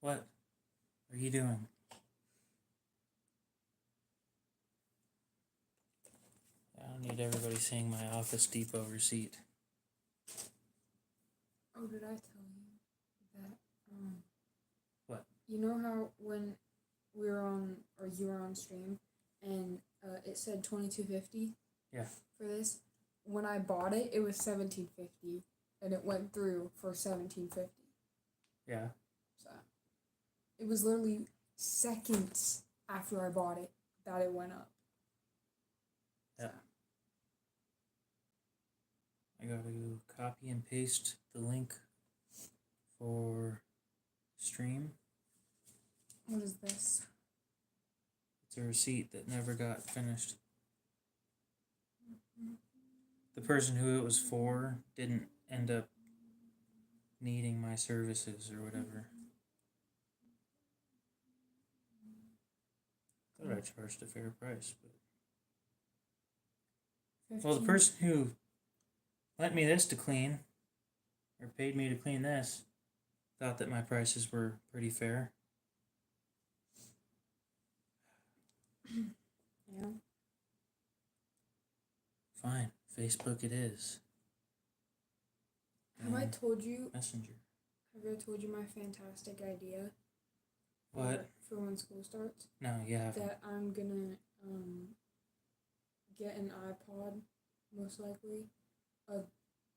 What are you doing? I don't need everybody seeing my Office Depot receipt. Oh, did I tell you that? What? You know how when we were on, or you were on stream, and it said 2250. Yeah. For this, when I bought it, it was 1750, and it went through for 1750. Yeah. So it was literally seconds after I bought it that it went up. Yeah. I gotta copy and paste the link for stream. What is this? It's a receipt that never got finished. The person who it was for didn't end up needing my services or whatever. Thought I charged a fair price, but 15. well, the person who lent me this to clean, or paid me to clean this, thought that my prices were pretty fair. Yeah. Fine, Facebook it is. Have I told you? Messenger. Have I told you my fantastic idea? What? For when school starts? No, you haven't. That I'm gonna get an iPod, most likely, a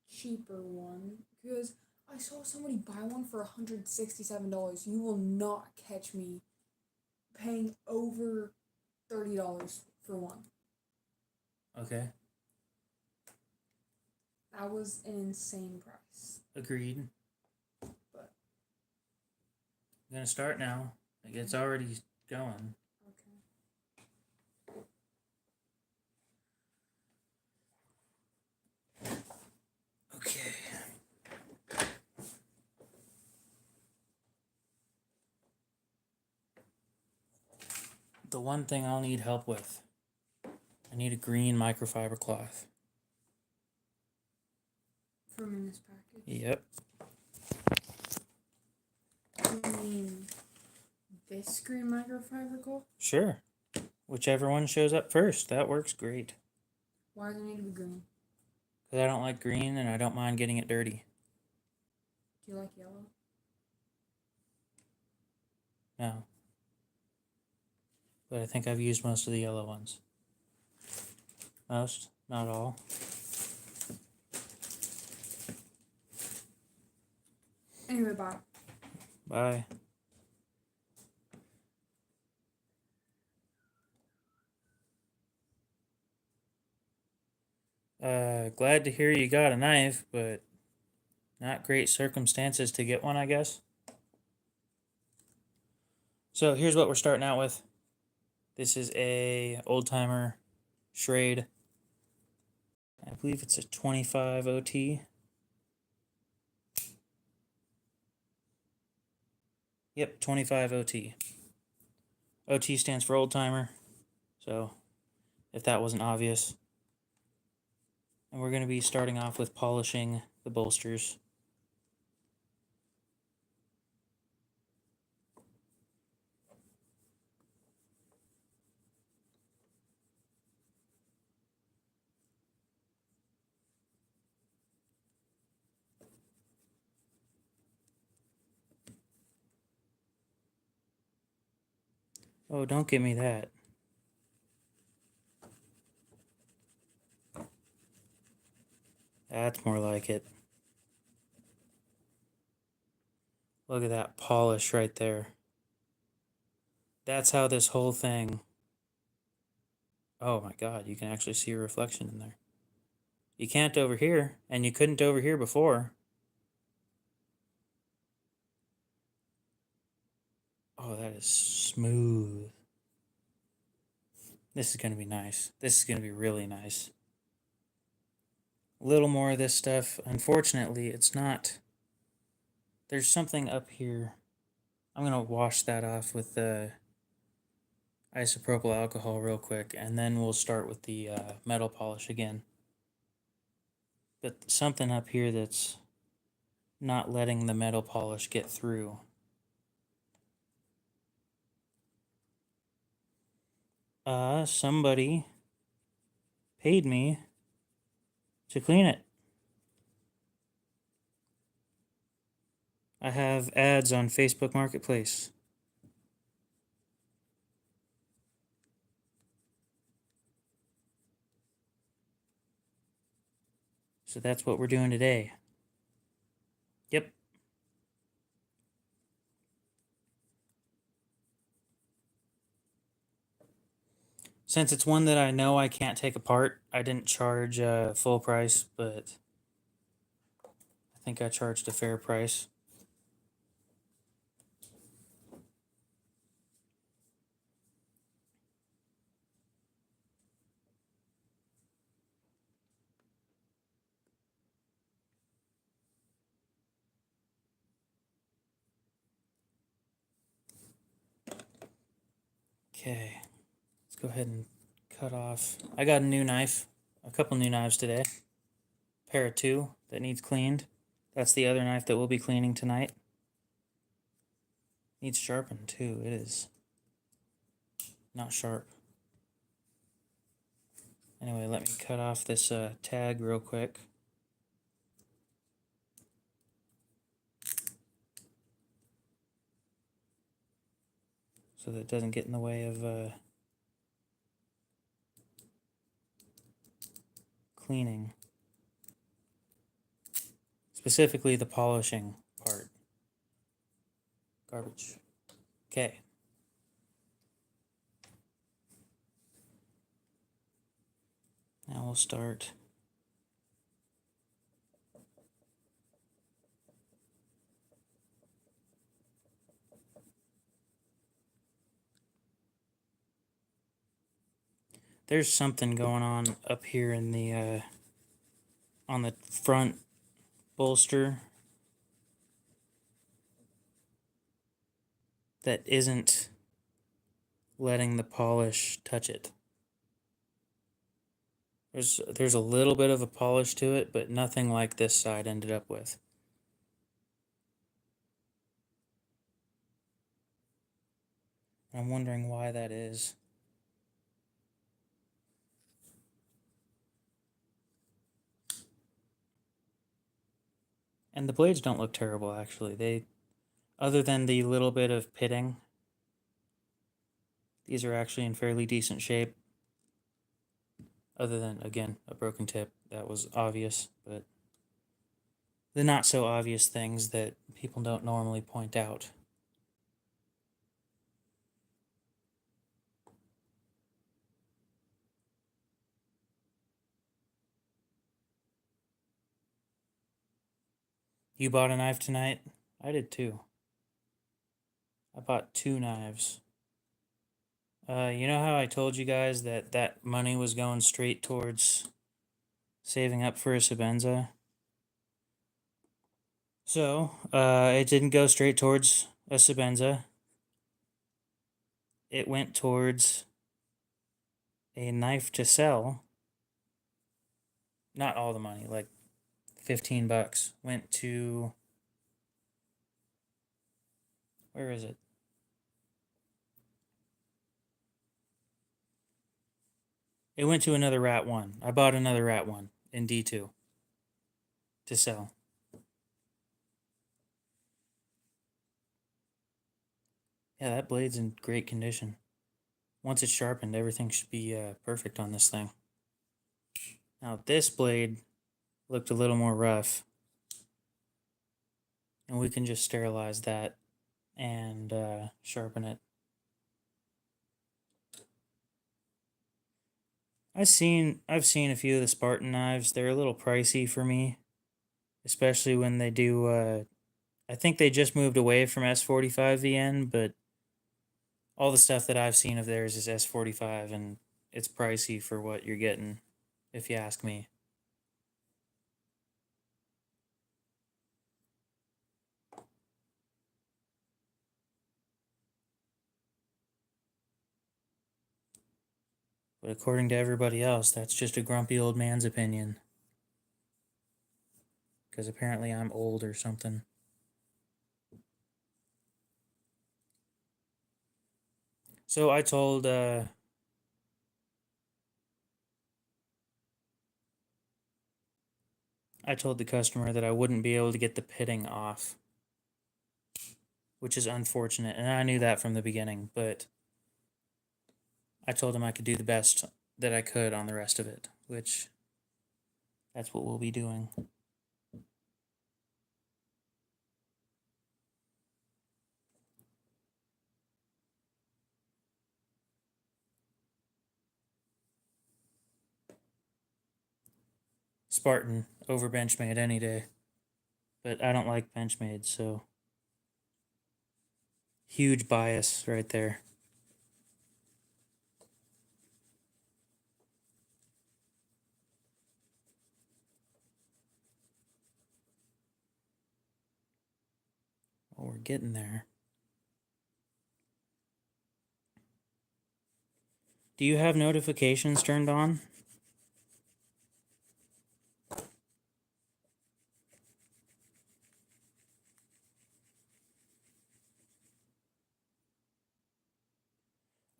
cheaper one, because I saw somebody buy one for $167. You will not catch me paying over $30 for one. Okay. That was an insane price. Agreed. But I'm gonna start now. Like, it's already going. Okay. The one thing I'll need help with, I need a green microfiber cloth. From in this package. Yep. You mean this green microfiber cloth? Sure. Whichever one shows up first, that works great. Why does it need to be green? Because I don't like green and I don't mind getting it dirty. Do you like yellow? No. But I think I've used most of the yellow ones. Most, not all. Anyway, bye. Bye. Glad to hear you got a knife, but not great circumstances to get one, I guess. So here's what we're starting out with. This is a old-timer Schrade. I believe it's a 25 OT. Yep, 25 OT. OT stands for old-timer, so if that wasn't obvious. And we're going to be starting off with polishing the bolsters. Oh, don't give me that. That's more like it. Look at that polish right there. That's how this whole thing... Oh my god, you can actually see a reflection in there. You can't over here, and you couldn't over here before. Oh, that is smooth. This is going to be nice. This is going to be really nice. A little more of this stuff. Unfortunately, it's not... There's something up here. I'm going to wash that off with the isopropyl alcohol real quick, and then we'll start with the metal polish again. But something up here that's not letting the metal polish get through. somebody paid me to clean it. I have ads on Facebook Marketplace. So that's what we're doing today. Yep. Since it's one that I know I can't take apart, I didn't charge full price, but I think I charged a fair price. Okay, let's go ahead and cut off. I got a new knife, a couple new knives today. Pair of two that needs cleaned. That's the other knife that we'll be cleaning tonight. Needs sharpened too. It is not sharp. Anyway, let me cut off this tag real quick. So that it doesn't get in the way of cleaning. Specifically the polishing part. Garbage. Okay. Now we'll start. There's something going on up here in the on the front bolster that isn't letting the polish touch it. There's a little bit of a polish to it, but nothing like this side ended up with. I'm wondering why that is. And the blades don't look terrible, actually. They, other than the little bit of pitting, these are actually in fairly decent shape. Other than, again, a broken tip. That was obvious, but the not so obvious things that people don't normally point out. You bought a knife tonight? I did too. I bought two knives. You know how I told you guys that that money was going straight towards saving up for a Sebenza? So, it didn't go straight towards a Sebenza. It went towards a knife to sell. Not all the money, like $15 went to, where is it? It went to another Rat 1. I bought another Rat 1 in D2 to sell. Yeah, that blade's in great condition. Once it's sharpened, everything should be perfect on this thing. Now, this blade looked a little more rough. And we can just sterilize that and sharpen it. I've seen a few of the Spartan knives. They're a little pricey for me, especially when they do. I think they just moved away from S45 VN, but all the stuff that I've seen of theirs is S45, and it's pricey for what you're getting, if you ask me. But according to everybody else, that's just a grumpy old man's opinion. Because apparently I'm old or something. So I told I told the customer that I wouldn't be able to get the pitting off, which is unfortunate, and I knew that from the beginning, but I told him I could do the best that I could on the rest of it, which that's what we'll be doing. Spartan over Benchmade any day, but I don't like Benchmade, so huge bias right there. Well, we're getting there. Do you have notifications turned on?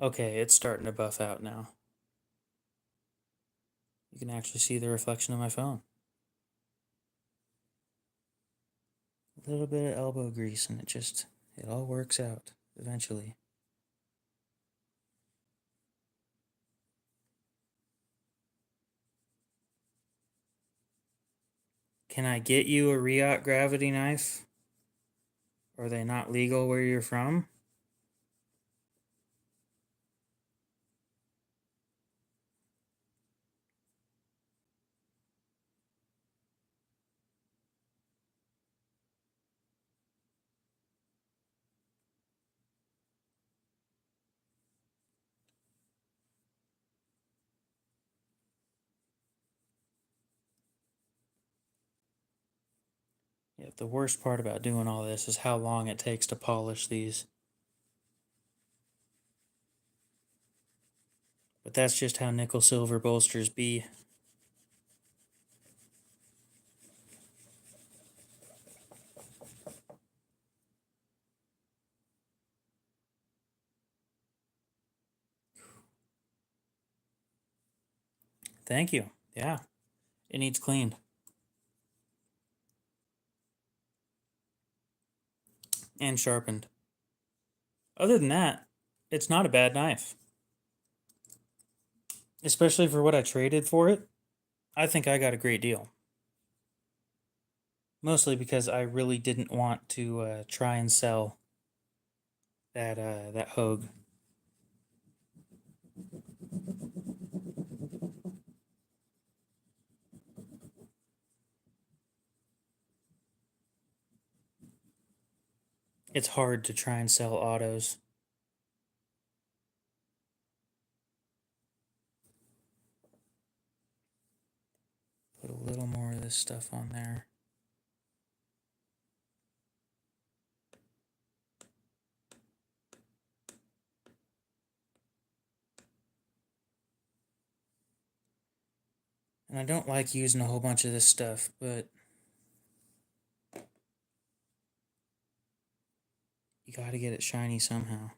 Okay, it's starting to buff out now. You can actually see the reflection of my phone. A little bit of elbow grease and it all works out eventually. Can I get you a Riot gravity knife? Are they not legal where you're from? Yeah, the worst part about doing all this is how long it takes to polish these. But that's just how nickel silver bolsters be. Thank you. Yeah, it needs cleaned. And sharpened. Other than that, it's not a bad knife. Especially for what I traded for it. I think I got a great deal. Mostly because I really didn't want to try and sell that Hogue. It's hard to try and sell autos. Put a little more of this stuff on there. And I don't like using a whole bunch of this stuff, but you gotta get it shiny somehow.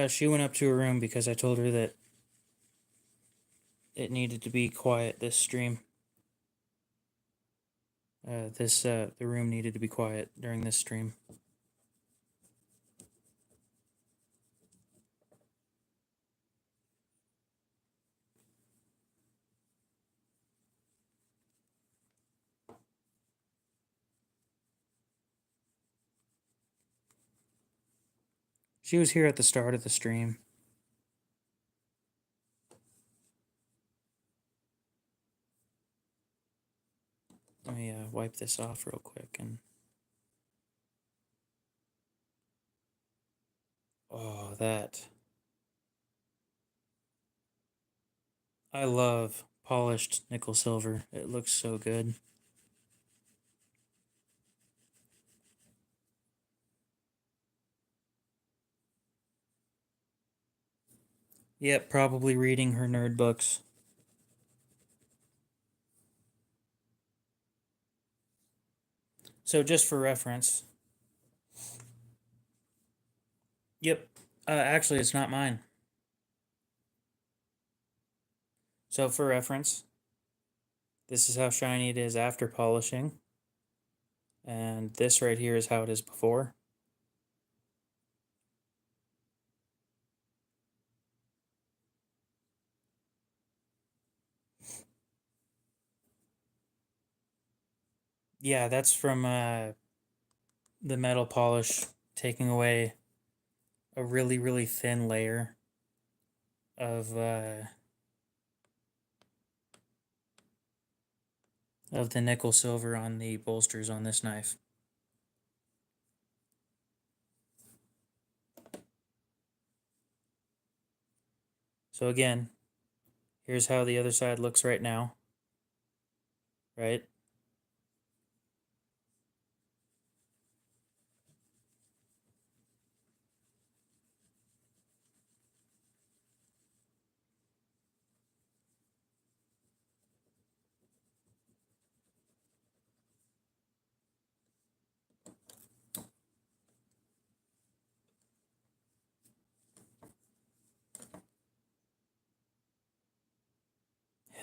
She went up to her room because I told her that it needed to be quiet this stream. The room needed to be quiet during this stream. She was here at the start of the stream. Let me wipe this off real quick and. Oh, that. I love polished nickel silver. It looks so good. Yep, probably reading her nerd books. So just for reference. Yep. Actually, it's not mine. So for reference, this is how shiny it is after polishing. And this right here is how it is before. Yeah, that's from the metal polish taking away a really, really thin layer of the nickel silver on the bolsters on this knife. So again, here's how the other side looks right now, right?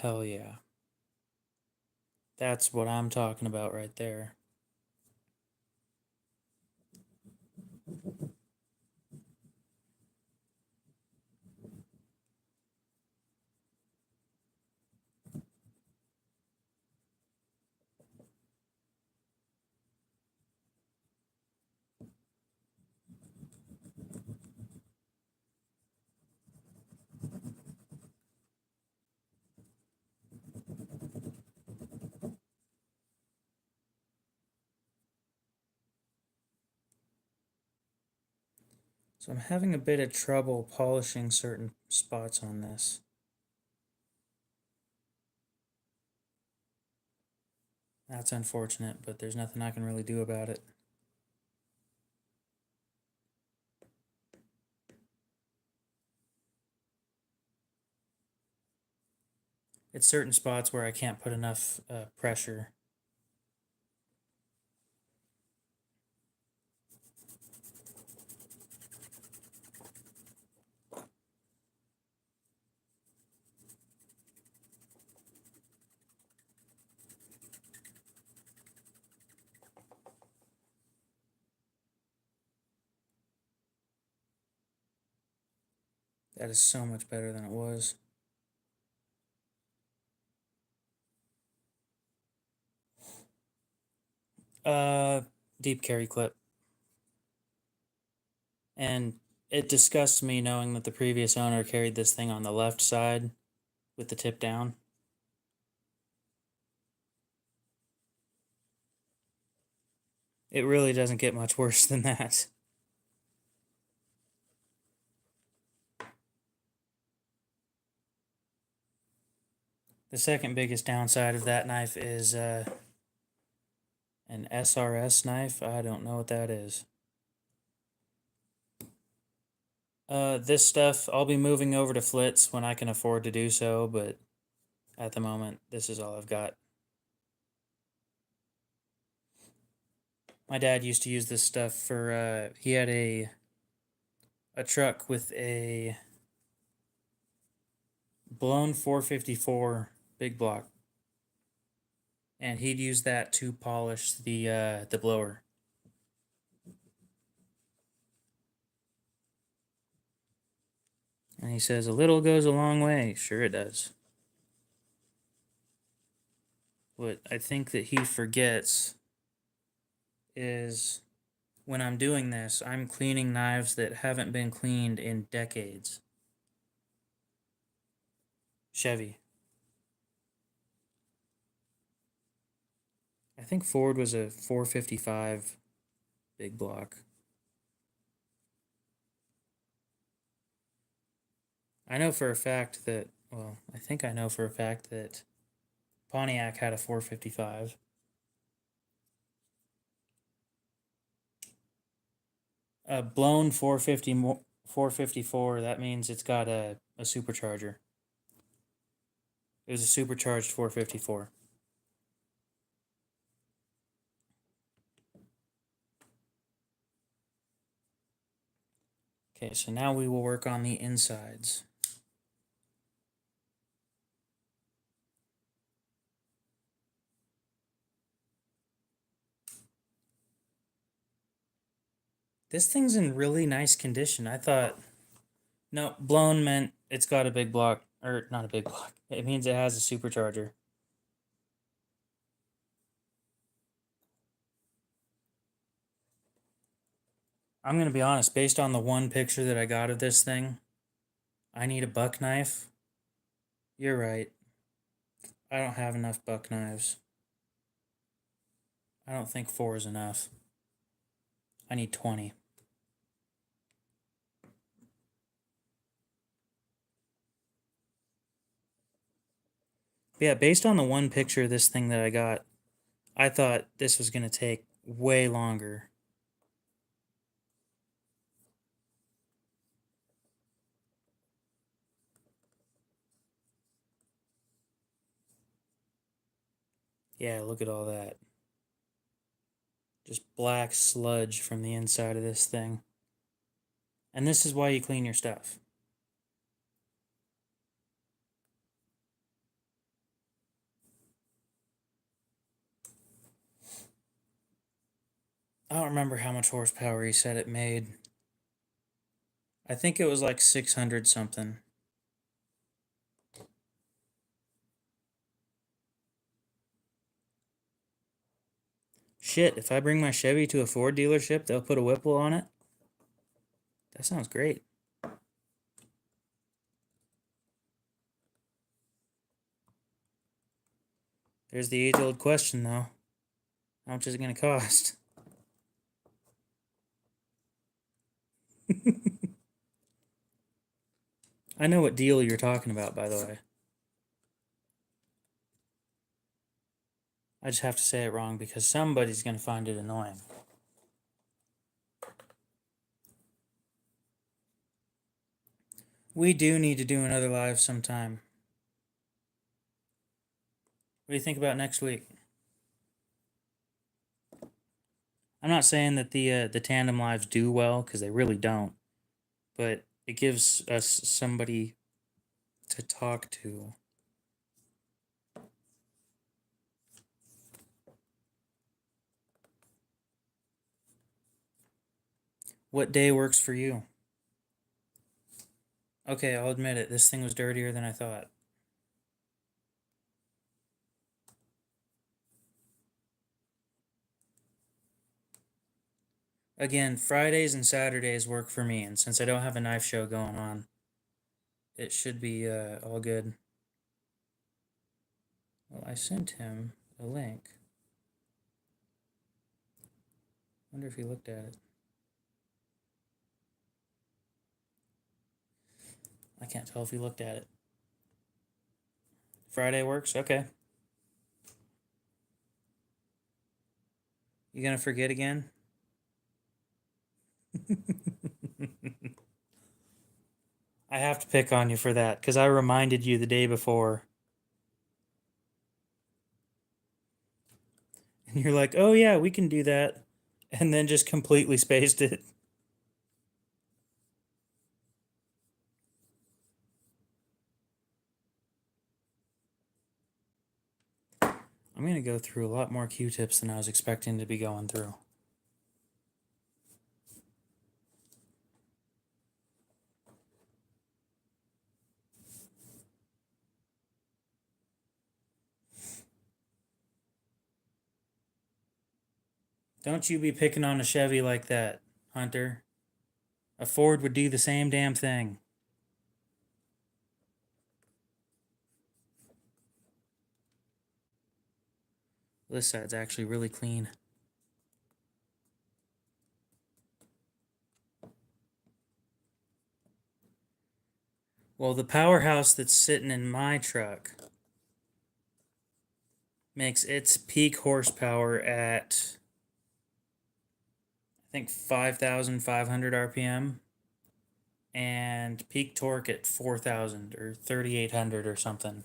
Hell yeah. That's what I'm talking about right there. So I'm having a bit of trouble polishing certain spots on this. That's unfortunate, but there's nothing I can really do about it. It's certain spots where I can't put enough pressure. That is so much better than it was. Deep carry clip. And it disgusts me knowing that the previous owner carried this thing on the left side with the tip down. It really doesn't get much worse than that. The second biggest downside of that knife is an SRS knife. I don't know what that is. This stuff, I'll be moving over to Flitz when I can afford to do so, but at the moment, this is all I've got. My dad used to use this stuff for, he had a truck with a blown 454 big block, and he'd use that to polish the blower. And he says, a little goes a long way. Sure it does. What I think that he forgets is when I'm doing this, I'm cleaning knives that haven't been cleaned in decades. Chevy. I think Ford was a 455 big block. I know for a fact that, well, I think I know for a fact that Pontiac had a 455. A blown 454, that means it's got a supercharger. It was a supercharged 454. Okay, so now we will work on the insides. This thing's in really nice condition. I thought, no, blown meant it's got a big block, or not a big block. It means it has a supercharger. I'm going to be honest, based on the one picture that I got of this thing, I need a buck knife. You're right. I don't have enough buck knives. I don't think 4 is enough. I need 20. But yeah, based on the one picture of this thing that I got, I thought this was going to take way longer. Yeah, look at all that. Just black sludge from the inside of this thing. And this is why you clean your stuff. I don't remember how much horsepower he said it made. I think it was like 600 something. Shit, if I bring my Chevy to a Ford dealership, they'll put a Whipple on it? That sounds great. There's the age-old question, though. How much is it going to cost? I know what deal you're talking about, by the way. I just have to say it wrong because somebody's going to find it annoying. We do need to do another live sometime. What do you think about next week? I'm not saying that the tandem lives do well, because they really don't, but it gives us somebody to talk to. What day works for you? Okay, I'll admit it. This thing was dirtier than I thought. Again, Fridays and Saturdays work for me, and since I don't have a knife show going on, it should be all good. Well, I sent him a link. Wonder if he looked at it. I can't tell if he looked at it. Friday works? Okay. You gonna forget again? I have to pick on you for that, because I reminded you the day before. And you're like, oh yeah, we can do that. And then just completely spaced it. I'm going to go through a lot more Q-tips than I was expecting to be going through. Don't you be picking on a Chevy like that, Hunter. A Ford would do the same damn thing. This side's actually really clean. Well, the powerhouse that's sitting in my truck makes its peak horsepower at, I think, 5,500 RPM and peak torque at 4,000 or 3,800 or something.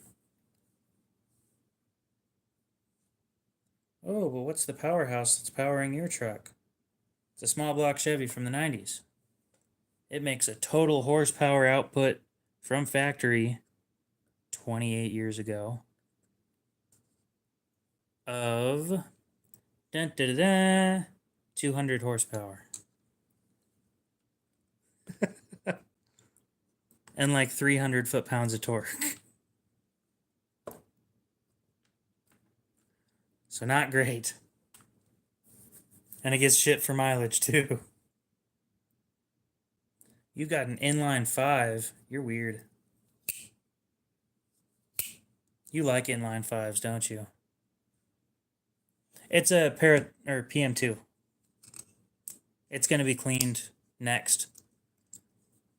Oh, but what's the powerhouse that's powering your truck? It's a small block Chevy from the 90s. It makes a total horsepower output from factory 28 years ago of 200 horsepower. and like 300 foot-pounds of torque. So not great. And it gets shit for mileage too. You've got an inline 5. You're weird. You like inline 5s, don't you? It's a PM2. It's going to be cleaned next.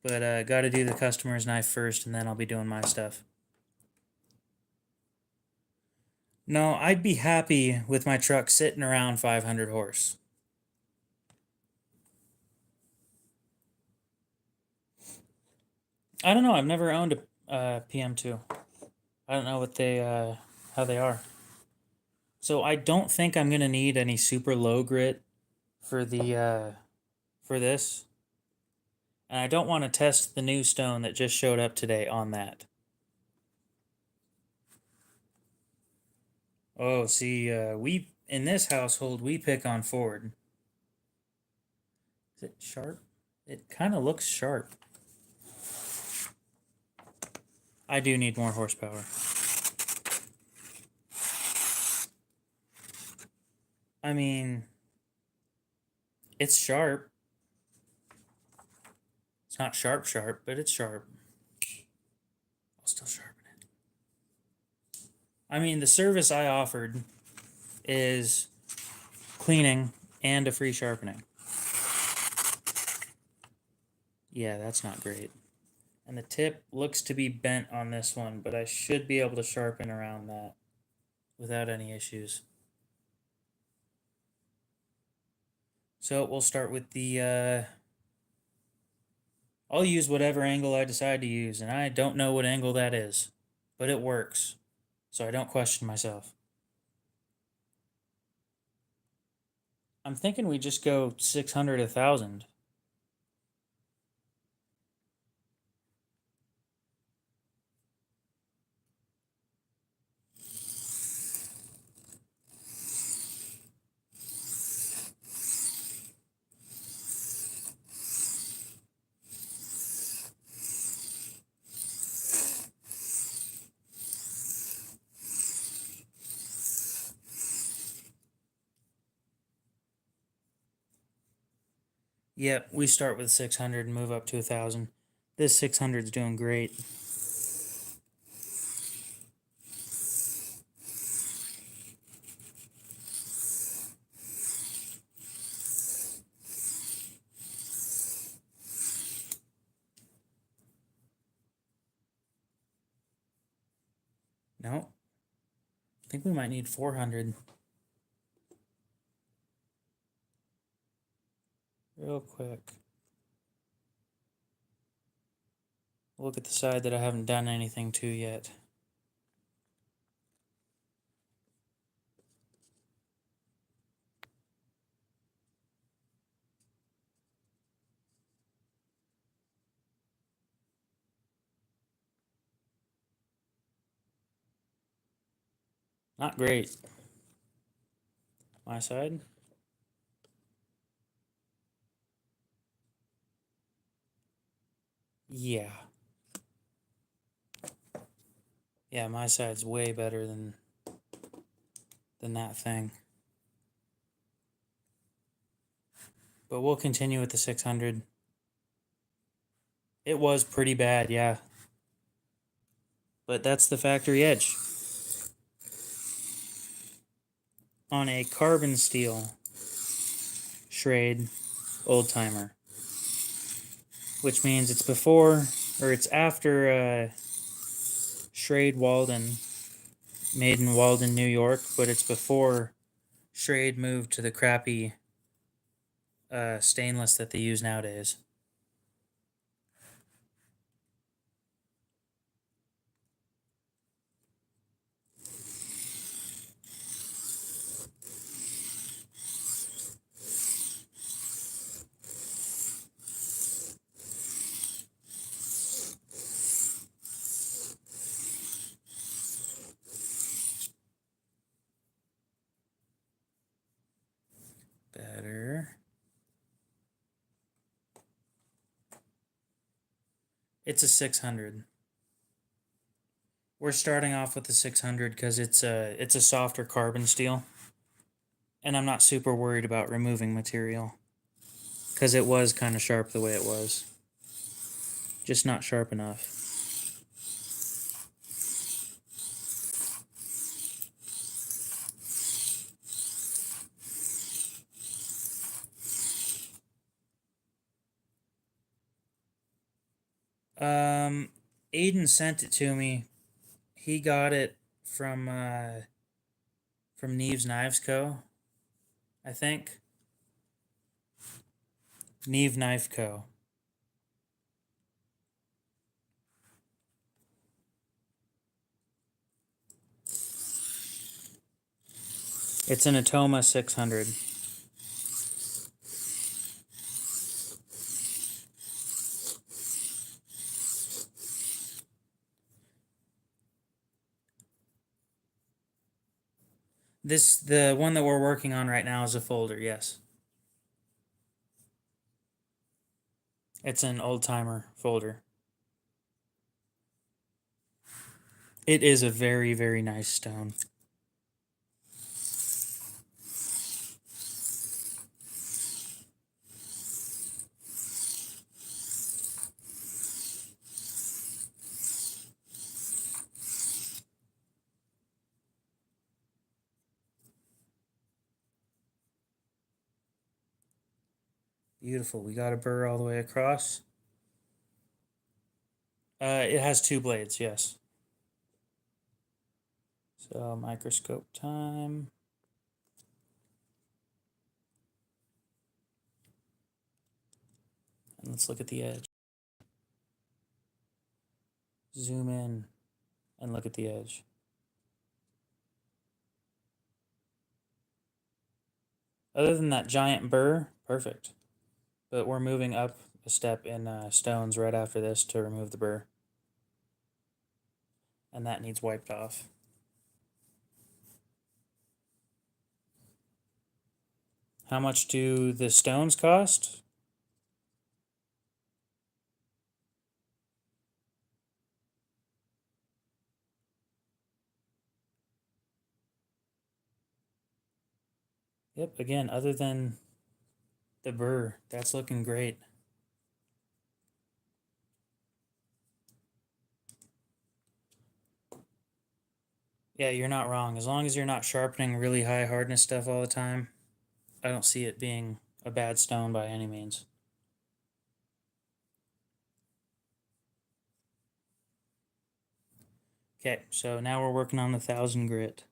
But got to do the customer's knife first, and then I'll be doing my stuff. No, I'd be happy with my truck sitting around 500 horse. I don't know. I've never owned a PM2. I don't know what they how they are. So I don't think I'm gonna need any super low grit for the for this. And I don't want to test the new stone that just showed up today on that. Oh, see, we in this household we pick on Ford. Is it sharp? It kind of looks sharp. I do need more horsepower. I mean, it's sharp. It's not sharp, but it's sharp. I'll still sharpen it. I mean, the service I offered is cleaning and a free sharpening. Yeah, that's not great. And the tip looks to be bent on this one, but I should be able to sharpen around that without any issues. So we'll start with the, I'll use whatever angle I decide to use, and I don't know what angle that is, but it works, so I don't question myself. I'm thinking we just go 600, 1,000. Yep, we start with 600 and move up to 1,000. This 600 is doing great. No, I think we might need 400. Real quick. Look at the side that I haven't done anything to yet. Not great. My side. Yeah. Yeah, my side's way better than that thing. But we'll continue with the 600. It was pretty bad, yeah. But that's the factory edge. On a carbon steel Schrade old timer. Which means it's before, or it's after Schrade Walden, made in Walden, New York, but it's before Schrade moved to the crappy stainless that they use nowadays. Better. It's a 600. We're starting off with the 600 because it's a softer carbon steel, and I'm not super worried about removing material because it was kind of sharp the way it was, just not sharp enough. Aiden sent it to me. He got it from Neve's Knives Co. I think. Neve Knife Co. It's an Atoma 600. The one that we're working on right now is a folder, yes. It's an old-timer folder. It is a very, very nice stone. Beautiful. We got a burr all the way across. It has 2 blades, yes. So microscope time. And let's look at the edge. Zoom in and look at the edge. Other than that giant burr, perfect. But we're moving up a step in stones right after this to remove the burr. And that needs wiped off. How much do the stones cost? Yep, again, other than the burr, that's looking great. Yeah, you're not wrong. As long as you're not sharpening really high hardness stuff all the time, I don't see it being a bad stone by any means. Okay, so now we're working on the 1000 grit.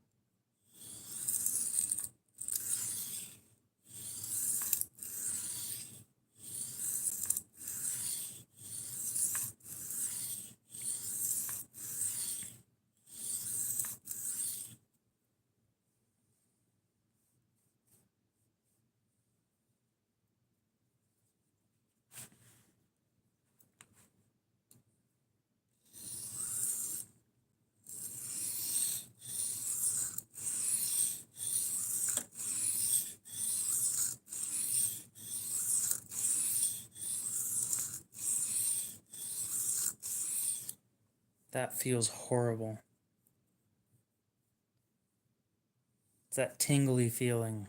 That feels horrible. It's that tingly feeling,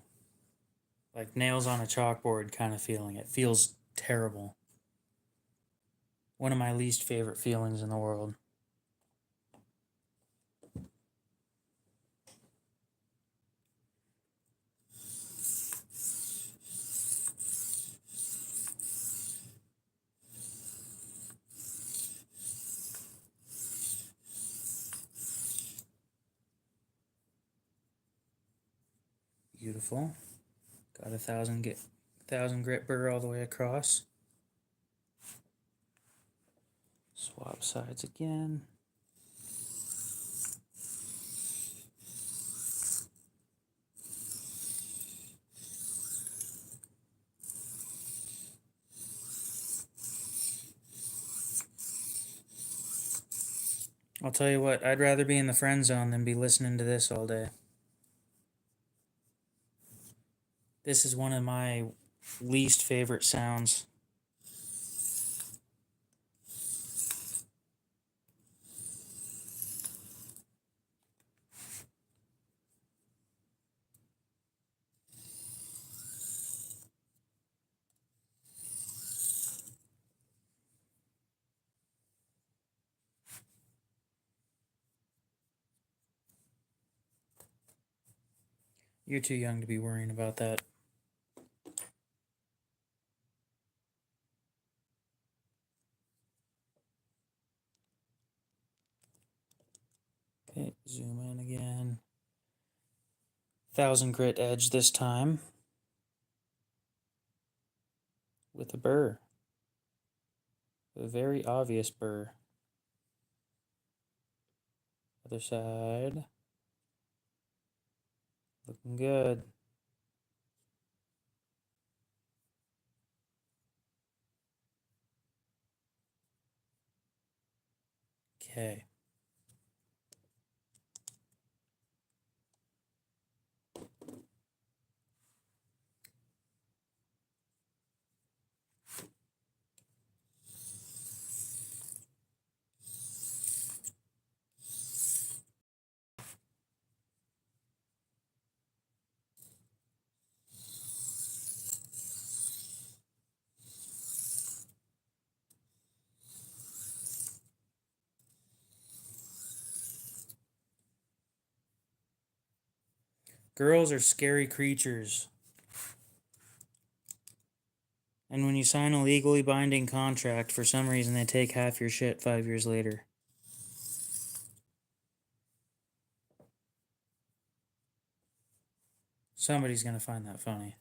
like nails on a chalkboard kind of feeling. It feels terrible. One of my least favorite feelings in the world. Beautiful. Got a 1000 grit burr all the way across. Swap sides again. I'll tell you what, I'd rather be in the friend zone than be listening to this all day. This is one of my least favorite sounds. You're too young to be worrying about that. Okay, zoom in again. 1000 grit edge this time. With a burr. A very obvious burr. Other side. Looking good. Okay. Girls are scary creatures. And when you sign a legally binding contract, for some reason they take half your shit 5 years later. Somebody's gonna find that funny.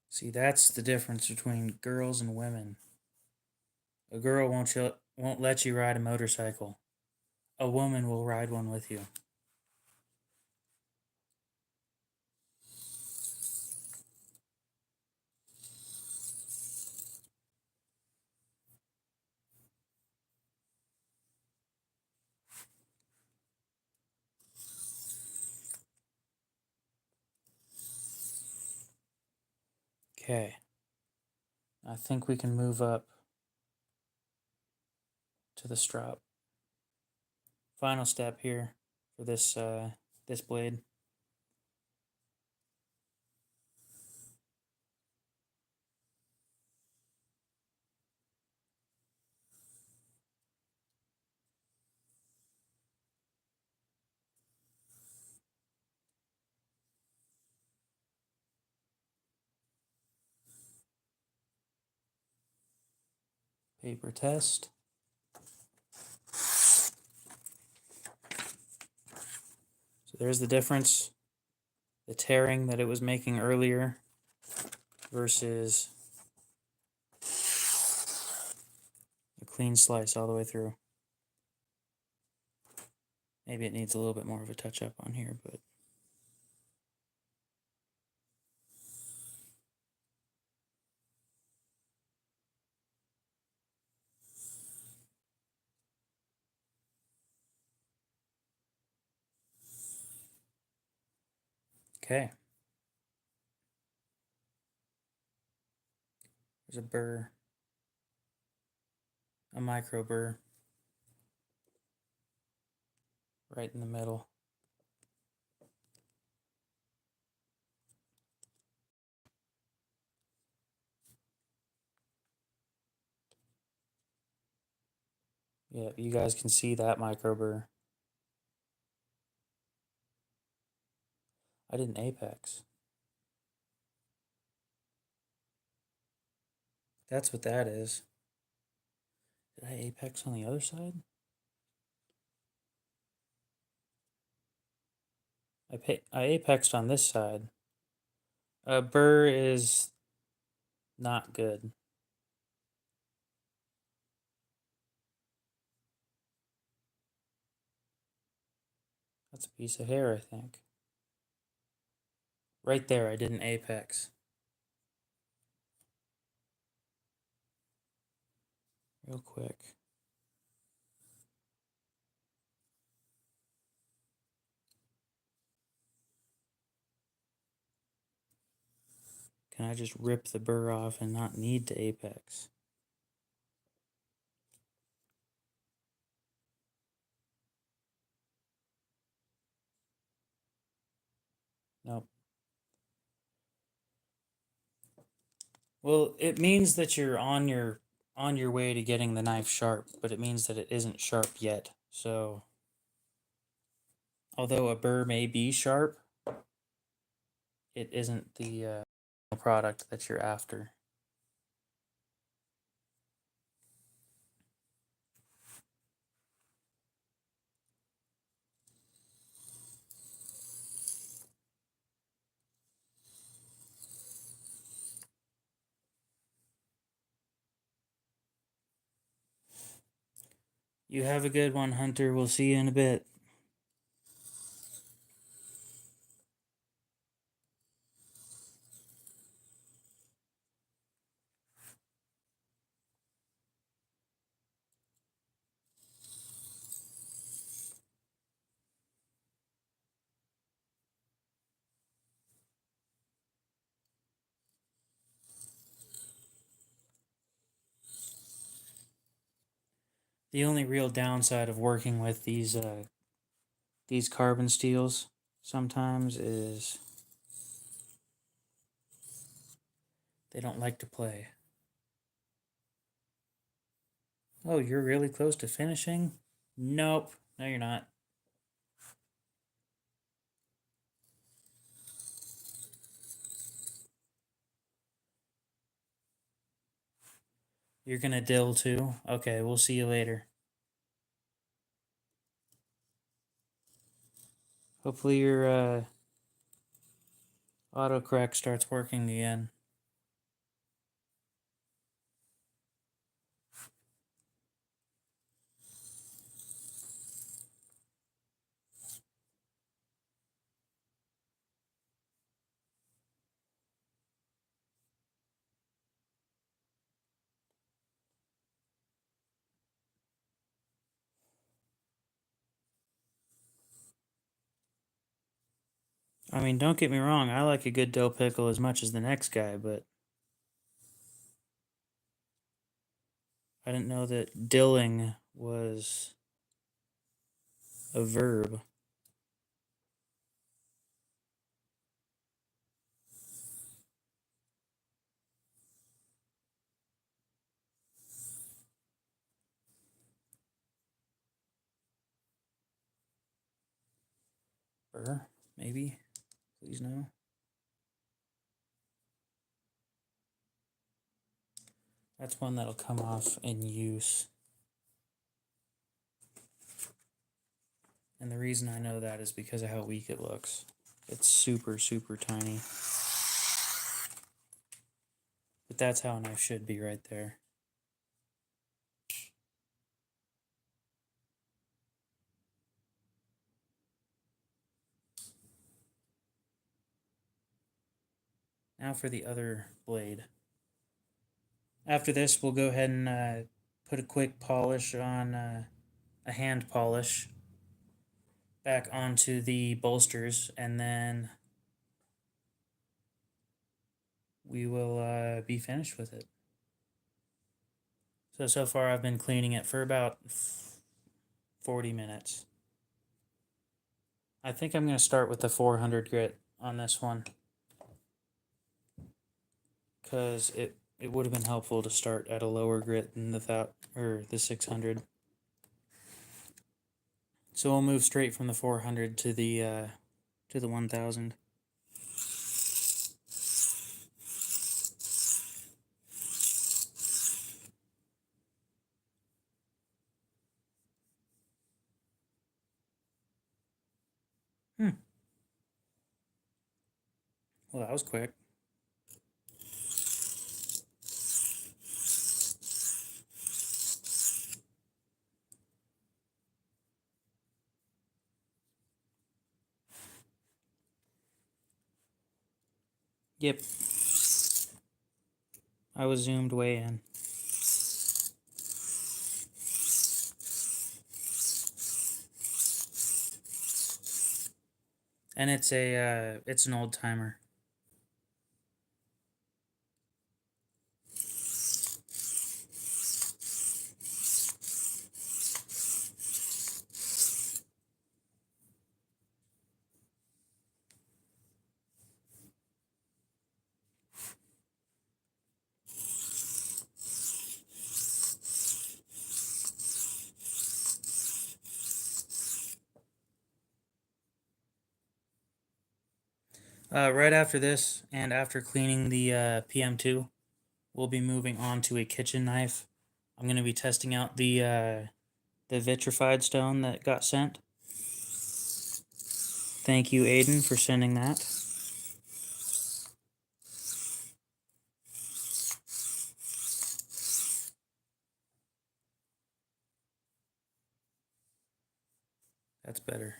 See, that's the difference between girls and women. A girl won't let you ride a motorcycle. A woman will ride one with you. Okay. I think we can move up to the strop. Final step here for this blade. Paper test. So there's the difference. The tearing that it was making earlier versus a clean slice all the way through. Maybe it needs a little bit more of a touch up on here, but okay. There's a burr, a micro burr, right in the middle. Yeah, you guys can see that micro burr. I did an apex. That's what that is. Did I apex on the other side? I apexed on this side. Burr is not good. That's a piece of hair, I think. Right there, I did an apex. Real quick. Can I just rip the burr off and not need to apex? Nope. Well, it means that you're on your way to getting the knife sharp, but it means that it isn't sharp yet. So, although a burr may be sharp, it isn't the product that you're after. You have a good one, Hunter. We'll see you in a bit. The only real downside of working with these carbon steels sometimes is they don't like to play. Oh, you're really close to finishing? Nope. No, you're not. You're gonna dill too? Okay, we'll see you later. Hopefully your autocorrect starts working again. I mean, don't get me wrong, I like a good dill pickle as much as the next guy, but I didn't know that dilling was a verb. Burr, maybe? Please no. That's one that'll come off in use. And the reason I know that is because of how weak it looks. It's super, super tiny. But that's how a knife should be right there. Now for the other blade. After this, we'll go ahead and put a quick polish on a hand polish back onto the bolsters, and then we will be finished with it. So far I've been cleaning it for about 40 minutes. I think I'm going to start with the 400 grit on this one, because it would have been helpful to start at a lower grit than the 600. So we'll move straight from the 400 to the 1000. Well, that was quick. Yep. I was zoomed way in. And it's an old timer. Right after this, and after cleaning the PM2, we'll be moving on to a kitchen knife. I'm going to be testing out the vitrified stone that got sent. Thank you, Aiden, for sending that. That's better.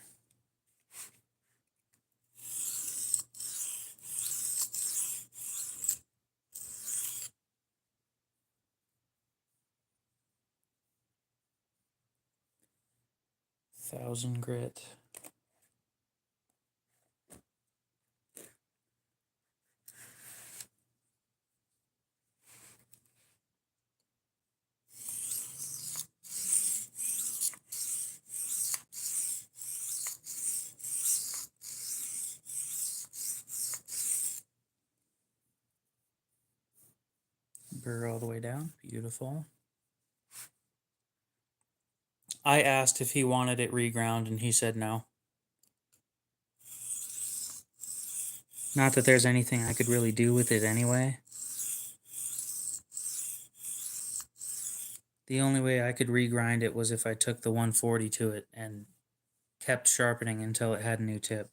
Thousand grit. Burr all the way down. Beautiful. I asked if he wanted it reground, and he said no. Not that there's anything I could really do with it anyway. The only way I could regrind it was if I took the 140 to it and kept sharpening until it had a new tip.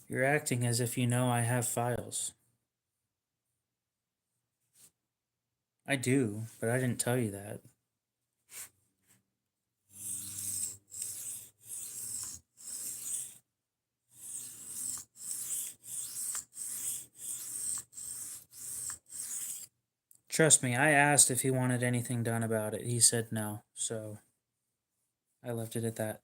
You're acting as if you know I have files. I do, but I didn't tell you that. Trust me, I asked if he wanted anything done about it. He said no, so I left it at that.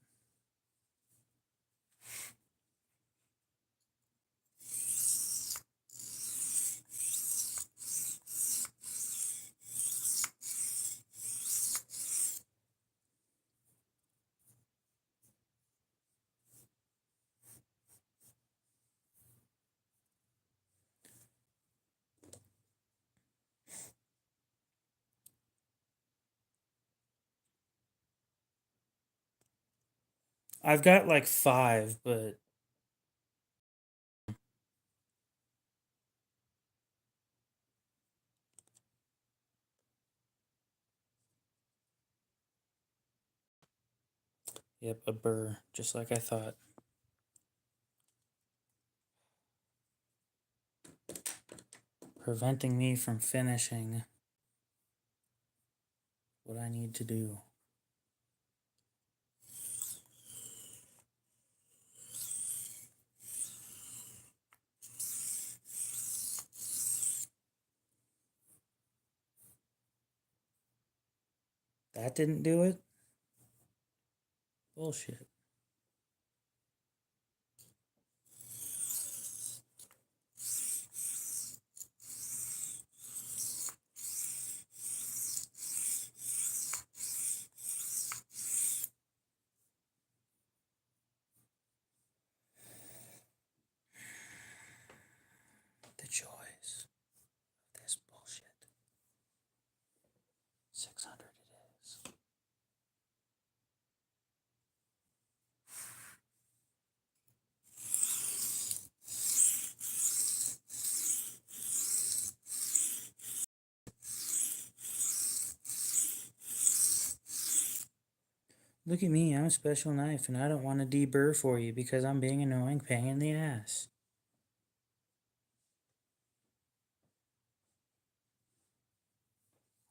I've got like 5, but yep, a burr, just like I thought. Preventing me from finishing what I need to do. That didn't do it? Bullshit. The joys of this bullshit. 600 it is. Look at me, I'm a special knife, and I don't want to deburr for you because I'm being annoying pain in the ass.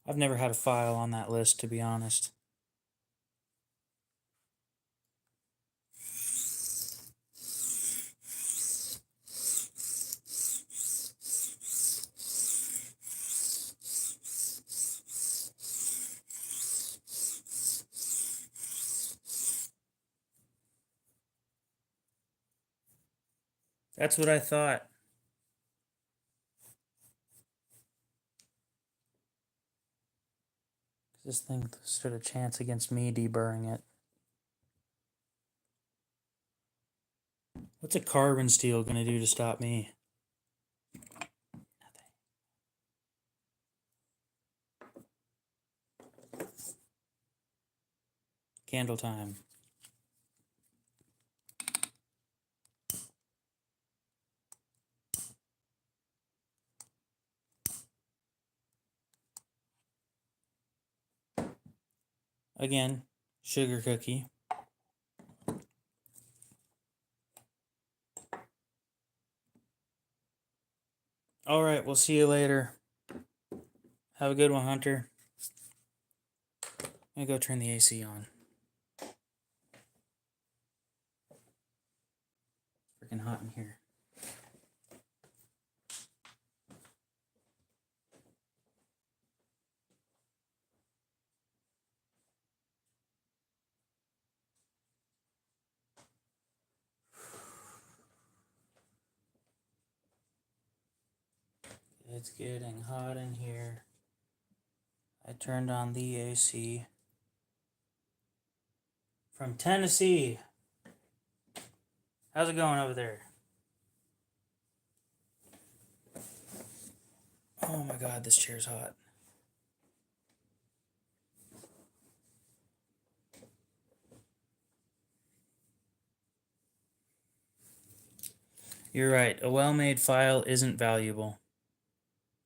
I've never had a file on that list, to be honest. That's what I thought. This thing stood a chance against me deburring it. What's a carbon steel gonna do to stop me? Candle time. Again, sugar cookie. All right, we'll see you later. Have a good one, Hunter. I'm gonna go turn the AC on. Freaking hot in here. It's getting hot in here. I turned on the AC. From Tennessee. How's it going over there? Oh my god, this chair's hot. You're right. A well-made file isn't valuable.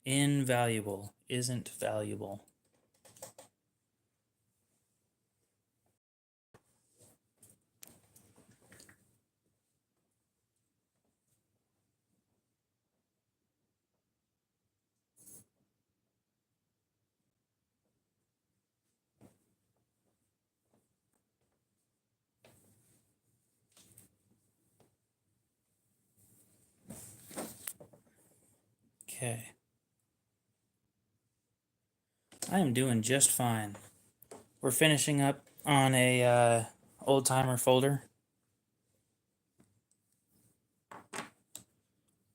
Invaluable. Isn't valuable. Okay. I am doing just fine. We're finishing up on a old timer folder.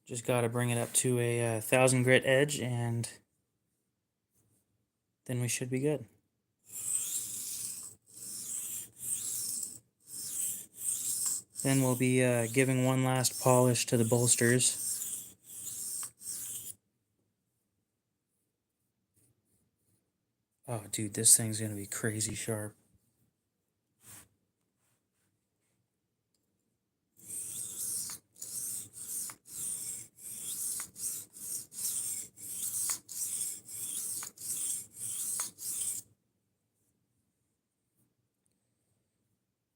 Just got to bring it up to a 1000 grit edge, and then we should be good. Then we'll be giving one last polish to the bolsters. Oh, dude, this thing's going to be crazy sharp.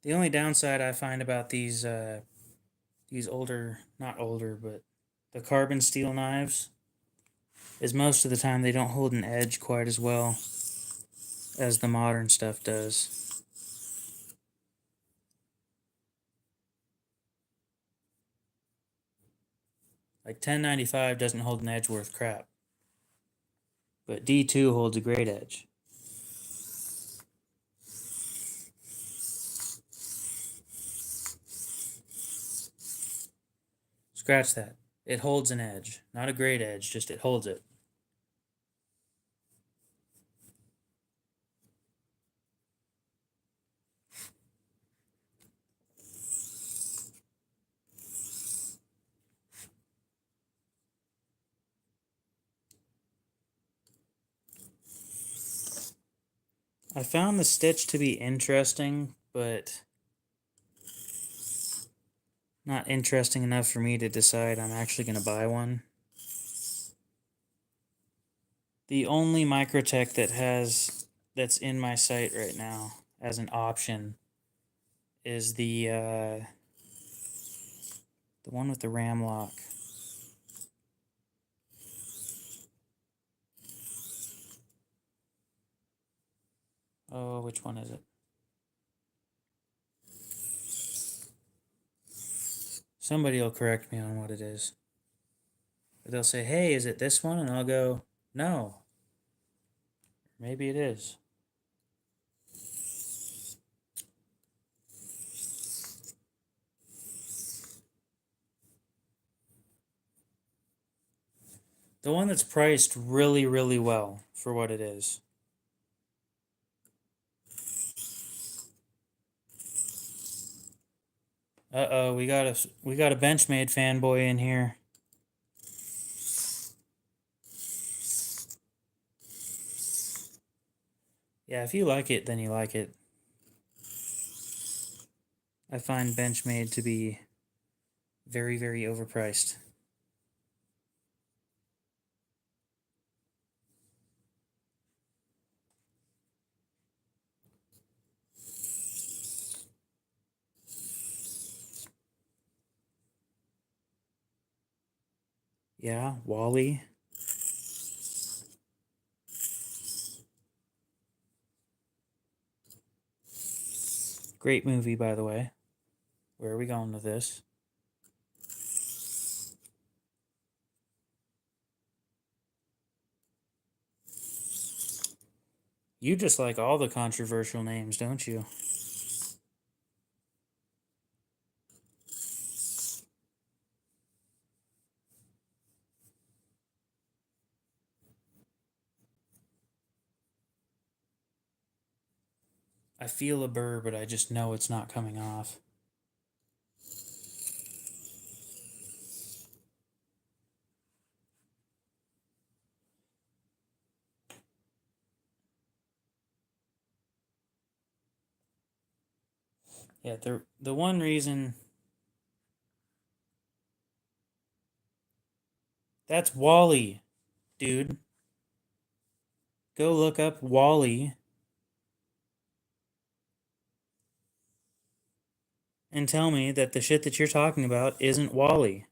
The only downside I find about these older, not older, but the carbon steel knives is most of the time they don't hold an edge quite as well as the modern stuff does. Like 1095 doesn't hold an edge worth crap, but D2 holds a great edge. Scratch that. It holds an edge. Not a great edge, just it holds it. I found the stitch to be interesting, but not interesting enough for me to decide I'm actually going to buy one. The only Microtech that's in my sight right now as an option is the one with the ram lock. Oh, which one is it? Somebody will correct me on what it is. They'll say, hey, is it this one? And I'll go, no. Maybe it is. The one that's priced really, really well for what it is. Uh-oh, we got a Benchmade fanboy in here. Yeah, if you like it, then you like it. I find Benchmade to be very, very overpriced. Yeah, Wally. Great movie, by the way. Where are we going with this? You just like all the controversial names, don't you? I feel a burr, but I just know it's not coming off. Yeah, the one reason... That's Wally, dude. Go look up Wally and tell me that the shit that you're talking about isn't Wally.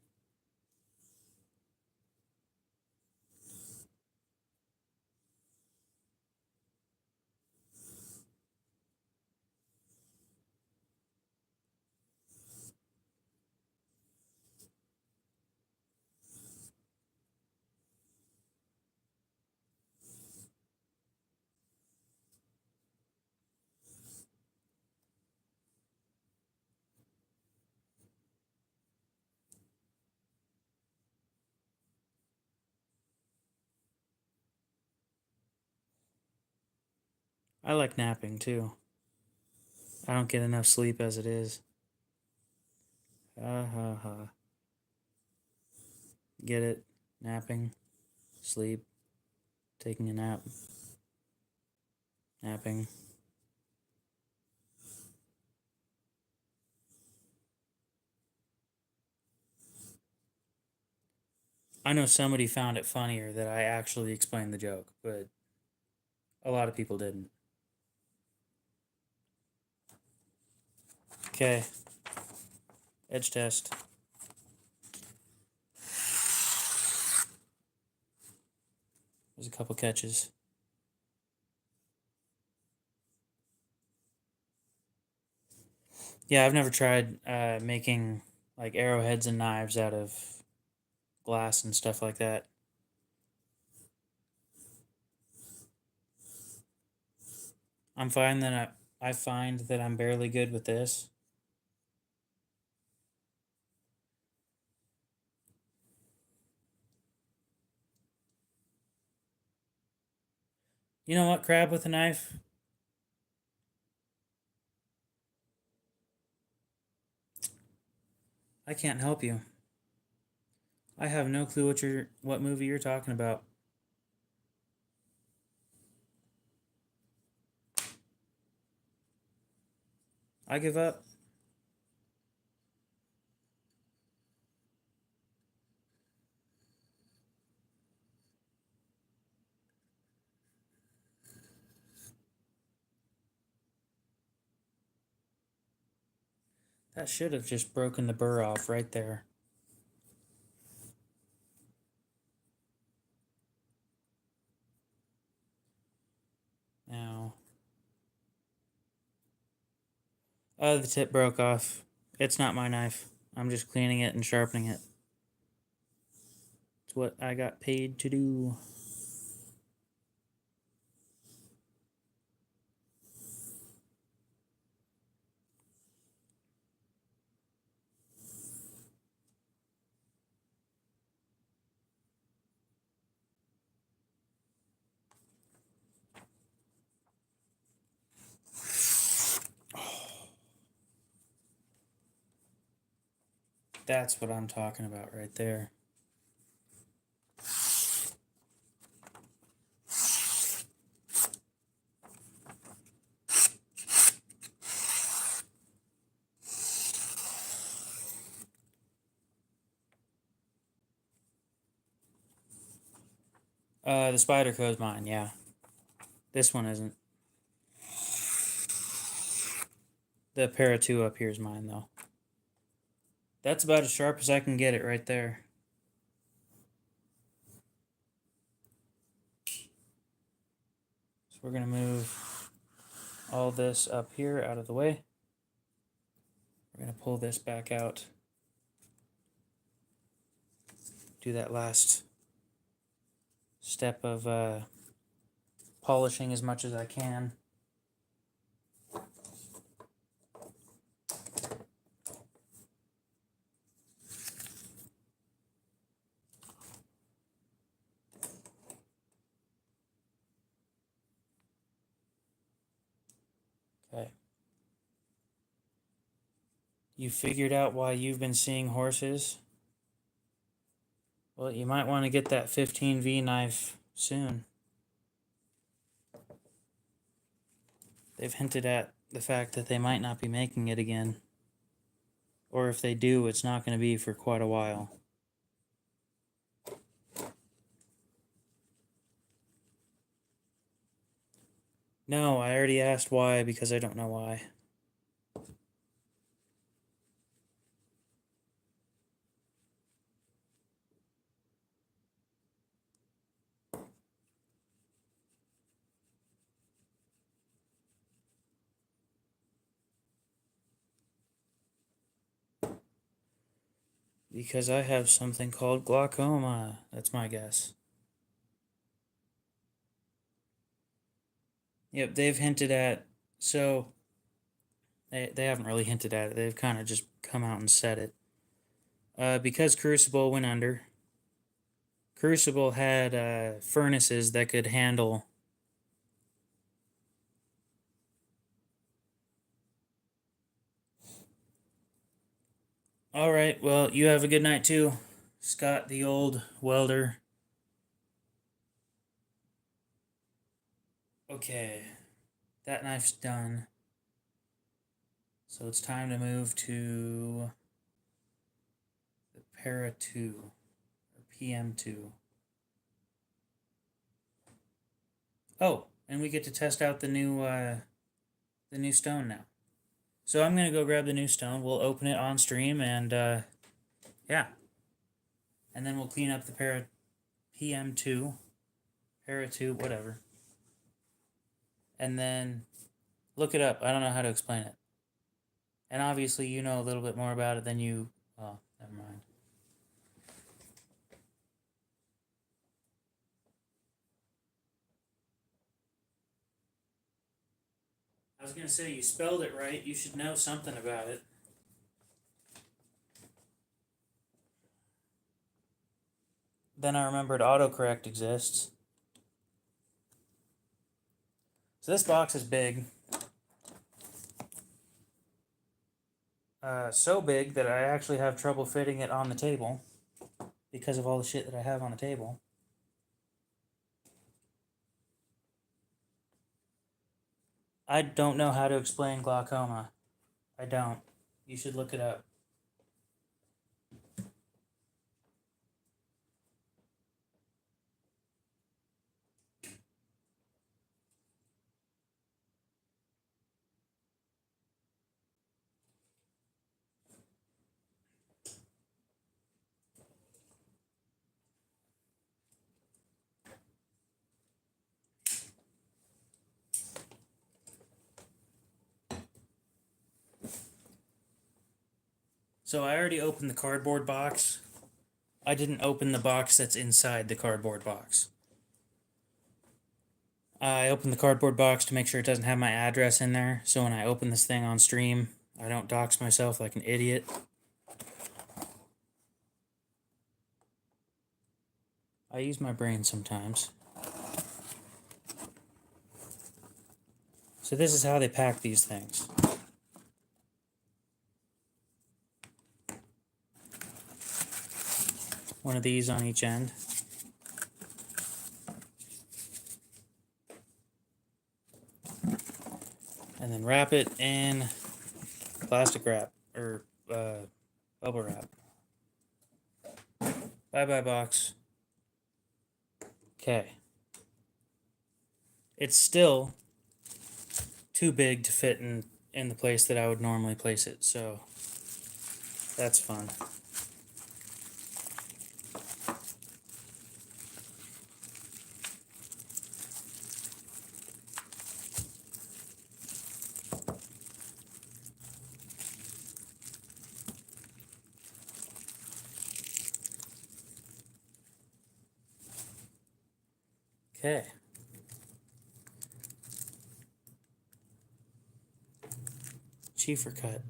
I like napping too. I don't get enough sleep as it is. Ha ha ha. Get it? Napping, sleep, taking a nap, napping. I know somebody found it funnier that I actually explained the joke, but a lot of people didn't. Okay. Edge test. There's a couple catches. Yeah, I've never tried making like arrowheads and knives out of glass and stuff like that. I'm fine that I find that I'm barely good with this. You know what, crab with a knife? I can't help you. I have no clue what movie you're talking about. I give up. That should have just broken the burr off right there. Now, oh, the tip broke off. It's not my knife. I'm just cleaning it and sharpening it. It's what I got paid to do. That's what I'm talking about right there. The Spyderco's mine, yeah. This one isn't. The Para 2 up here is mine, though. That's about as sharp as I can get it right there. So we're going to move all this up here out of the way. We're going to pull this back out. Do that last step of polishing as much as I can. Okay. You figured out why you've been seeing horses? Well, you might want to get that 15V knife soon. They've hinted at the fact that they might not be making it again. Or if they do, it's not going to be for quite a while. No, I already asked why because I don't know why. Because I have something called glaucoma. That's my guess. Yep, they've hinted at... So, they haven't really hinted at it. They've kind of just come out and said it. Because Crucible went under, Crucible had furnaces that could handle... Alright, well, you have a good night too, Scott the old welder. Okay, that knife's done. So it's time to move to the Para 2, or PM2. Oh, and we get to test out the new stone now. So I'm gonna go grab the new stone. We'll open it on stream, and yeah, and then we'll clean up the Para PM2, Para 2, whatever, and then look it up. I don't know how to explain it, and obviously you know a little bit more about it than you. Oh, never mind. I was gonna say, you spelled it right. You should know something about it. Then I remembered autocorrect exists. So this box is big. So big that I actually have trouble fitting it on the table because of all the shit that I have on the table. I don't know how to explain glaucoma. I don't. You should look it up. So I already opened the cardboard box. I didn't open the box that's inside the cardboard box. I opened the cardboard box to make sure it doesn't have my address in there, so when I open this thing on stream, I don't dox myself like an idiot. I use my brain sometimes. So this is how they pack these things. one of these on each end. And then wrap it in plastic wrap, or bubble wrap. Bye-bye box. Okay. It's still too big to fit in the place that I would normally place it, so that's fun. Okay. Chiefer cut.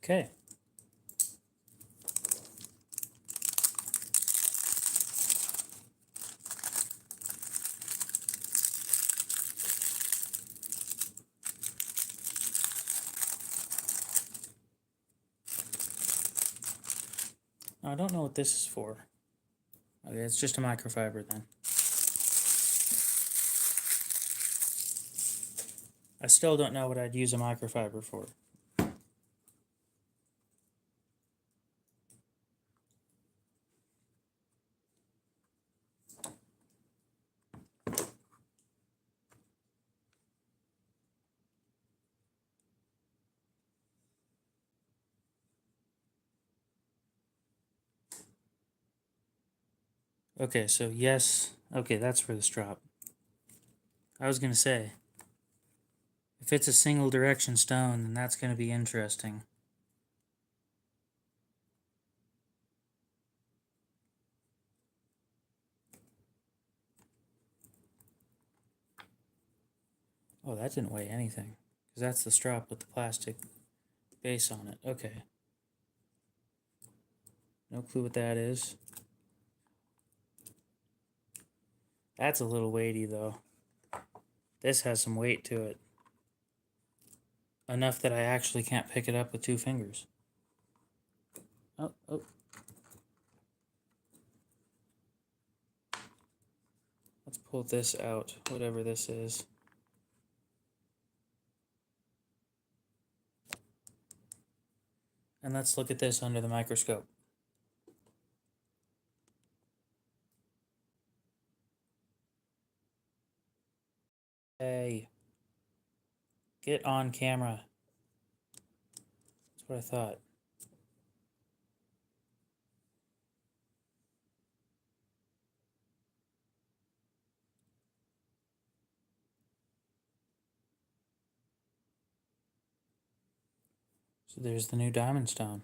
Okay. I don't know what this is for. Okay, it's just a microfiber then. I still don't know what I'd use a microfiber for. Okay, so yes. Okay, that's for the strop. I was going to say, if it's a single direction stone, then that's going to be interesting. Oh, that didn't weigh anything. Because that's the strop with the plastic base on it. Okay. No clue what that is. That's a little weighty, though. This has some weight to it. Enough that I actually can't pick it up with 2 fingers. Oh, oh. Let's pull this out, whatever this is. And let's look at this under the microscope. Hey. Get on camera. That's what I thought. So there's the new diamond stone.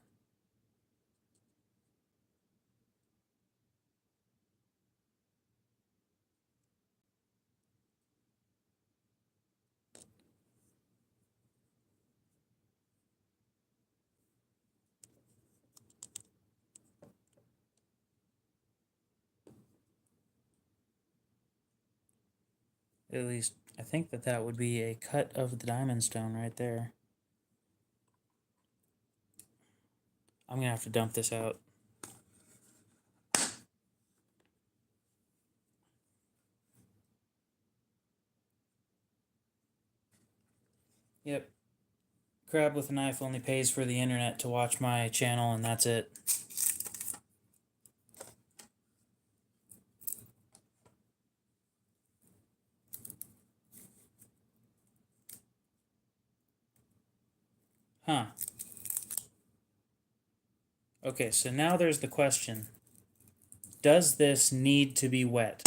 At least, I think that that would be a cut of the diamond stone right there. I'm gonna have to dump this out. Yep. Crab with a knife only pays for the internet to watch my channel, and that's it. Huh. Okay, so now there's the question. Does this need to be wet?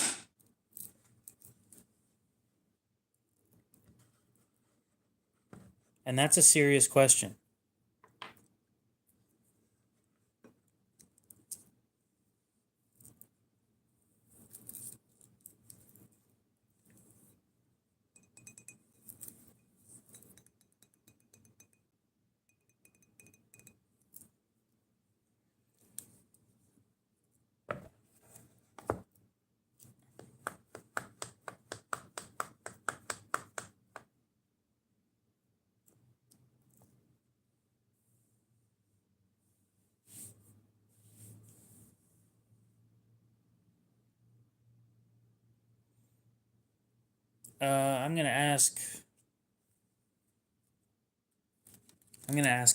And that's a serious question. I'm gonna ask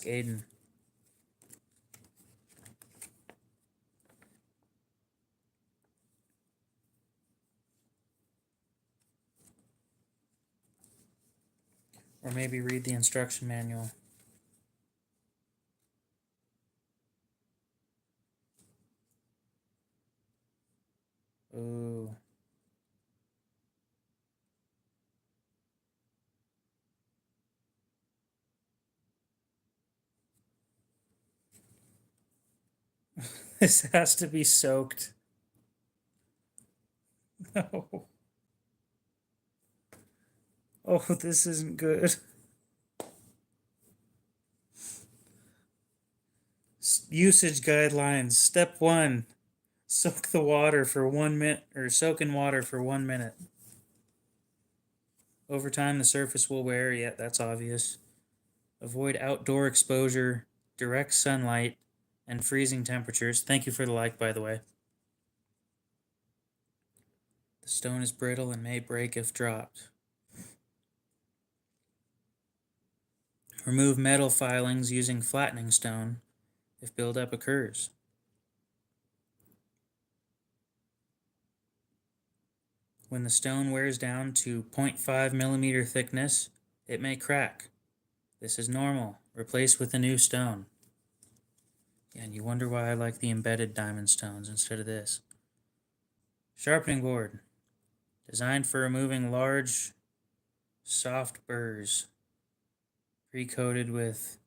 Aiden. Or maybe read the instruction manual. Ooh. This has to be soaked. No. Oh, this isn't good. Usage guidelines. Step 1. Soak the water for 1 minute, or soak in water for 1 minute. Over time, the surface will wear. Yeah, that's obvious. Avoid outdoor exposure, direct sunlight, and freezing temperatures. Thank you for the like, by the way. The stone is brittle and may break if dropped. Remove metal filings using flattening stone if buildup occurs. When the stone wears down to 0.5 millimeter thickness, it may crack. This is normal. Replace with a new stone. And you wonder why I like the embedded diamond stones instead of this. Sharpening board. Designed for removing large, soft burrs. Pre-coated with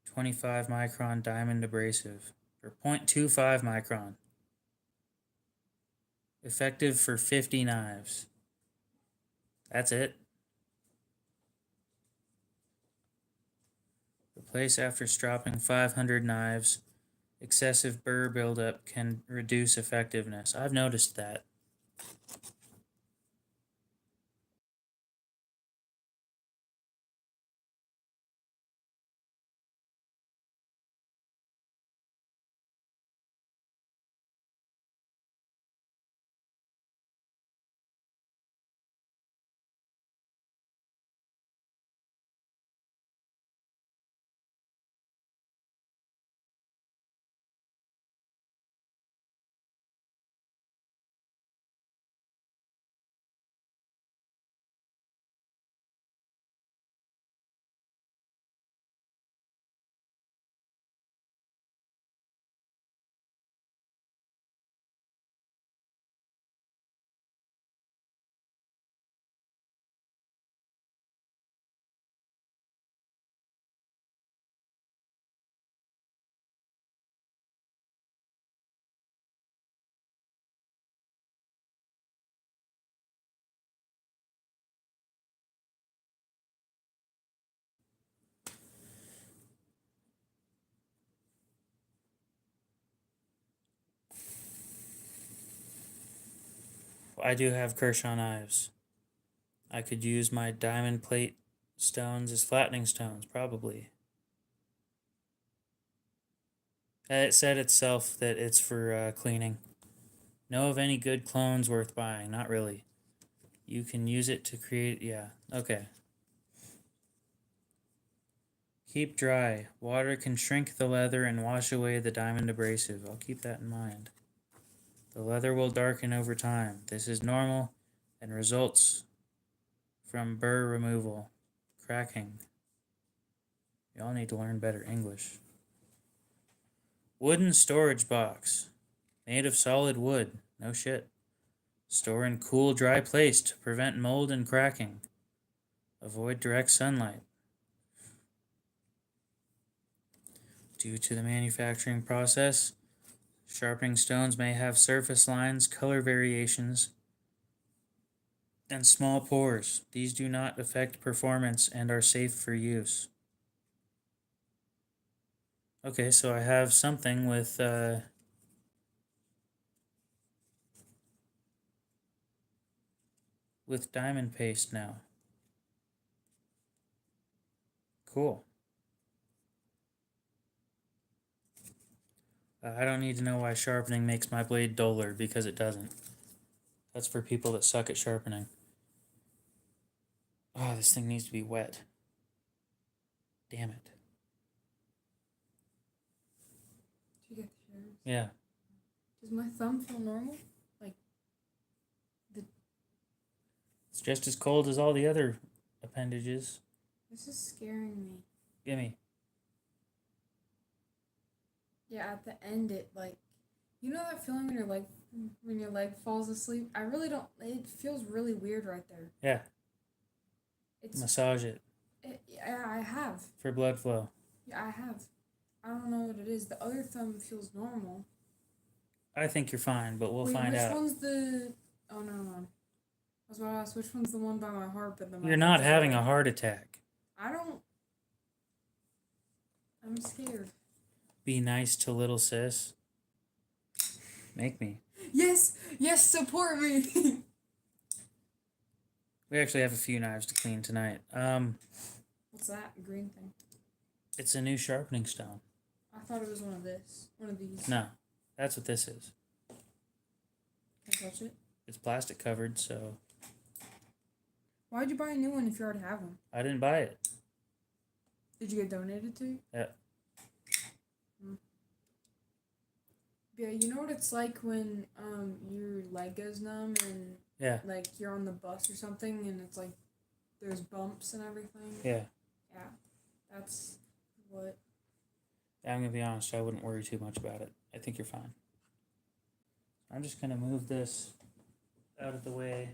25 micron diamond abrasive. Or 0.25 micron. Effective for 50 knives. That's it. Replace after stropping 500 knives. Excessive burr buildup can reduce effectiveness. I've noticed that. I do have Kershaw knives. I could use my diamond plate stones as flattening stones, probably. It said itself that it's for cleaning. Know of any good clones worth buying? Not really. You can use it to create, yeah, okay. Keep dry. Water can shrink the leather and wash away the diamond abrasive. I'll keep that in mind. The leather will darken over time. This is normal and results from burr removal. Cracking. Y'all need to learn better English. Wooden storage box. Made of solid wood. No shit. Store in cool, dry place to prevent mold and cracking. Avoid direct sunlight. Due to the manufacturing process, sharpening stones may have surface lines, color variations, and small pores. These do not affect performance and are safe for use. Okay, so I have something with diamond paste now. Cool. I don't need to know why sharpening makes my blade duller, because it doesn't. That's for people that suck at sharpening. Oh, this thing needs to be wet. Damn it. Did you get the shivers? Yeah. Does my thumb feel normal? It's just as cold as all the other appendages. This is scaring me. Gimme. Yeah, at the end it you know that feeling when your leg falls asleep? I really don't. It feels really weird right there. Yeah. It's Massage it yeah, I have. for blood flow. Yeah, I have. I don't know what it is. The other thumb feels normal. I think you're fine, but we'll Wait, find out. which one's the? Oh no, no. I was about to ask which one's the one by my heart, but You're not having a heart attack. I don't. I'm scared. Be nice to little sis. Make me. Yes, yes, support me. We actually have a few knives to clean tonight. What's that green thing? It's a new sharpening stone. I thought it was one of these. No, that's what this is. Can I touch it? It's plastic covered, so Why'd you buy a new one if you already have one? I didn't buy it. Did you get donated to you? Yeah. Yeah, you know what it's like when your leg goes numb and Yeah. you're on the bus or something and it's there's bumps and everything. Yeah. Yeah, that's what. I'm gonna be honest, I wouldn't worry too much about it. I think you're fine. I'm just gonna move this out of the way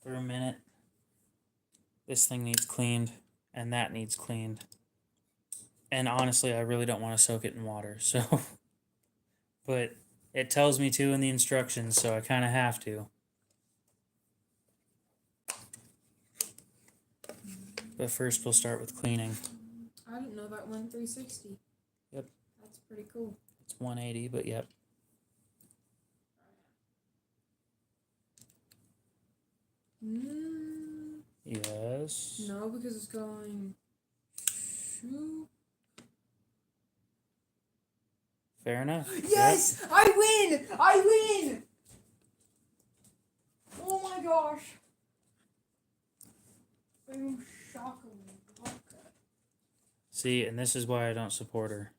for a minute. This thing needs cleaned, and that needs cleaned. And honestly, I really don't want to soak it in water, so. But it tells me to in the instructions, so I kind of have to. But first, we'll start with cleaning. I didn't know that went 360. Yep. That's pretty cool. It's 180, but yep. Yes. No, because it's going. Shoot. Fair enough. Yes! Yep. I win! I win! Oh my gosh. Boom, shakalaka. See, and this is why I don't support her.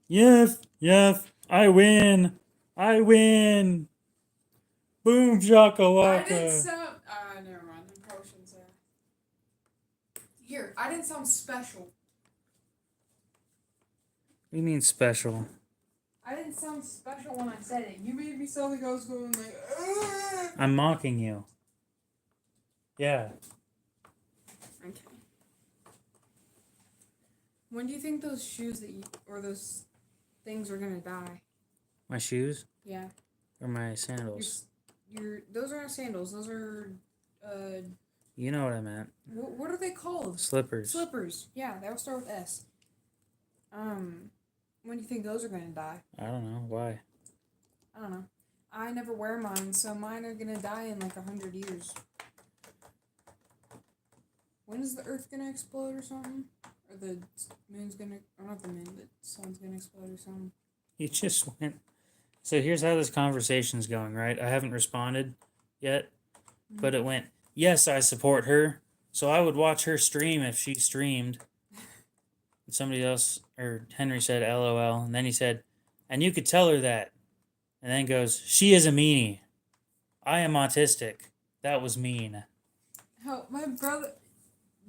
Yes, I win! I win! Boom, shakalaka! I didn't sound. Never mind. I probably shouldn't say that. Here, I didn't sound special. What do you mean special? I didn't sound special when I said it. You made me sound like I was going like. Argh! I'm mocking you. Yeah. Okay. When do you think those shoes or those things are gonna die? My shoes? Yeah. Or my sandals? Those aren't sandals. Those are. You know what I meant. What are they called? Slippers. Slippers. Yeah, they'll start with S. When do you think those are gonna die? I don't know. Why? I don't know. I never wear mine, so mine are gonna die in 100 years. When is the Earth gonna explode or something? Or the moon's gonna... Or not the moon, the sun's gonna explode or something. You just went... So here's how this conversation's going, right? I haven't responded yet, but it went, yes, I support her, so I would watch her stream if she streamed. And somebody else, or Henry said LOL, and then he said, and you could tell her that. And then goes, she is a meanie. I am autistic. That was mean. How, my brother...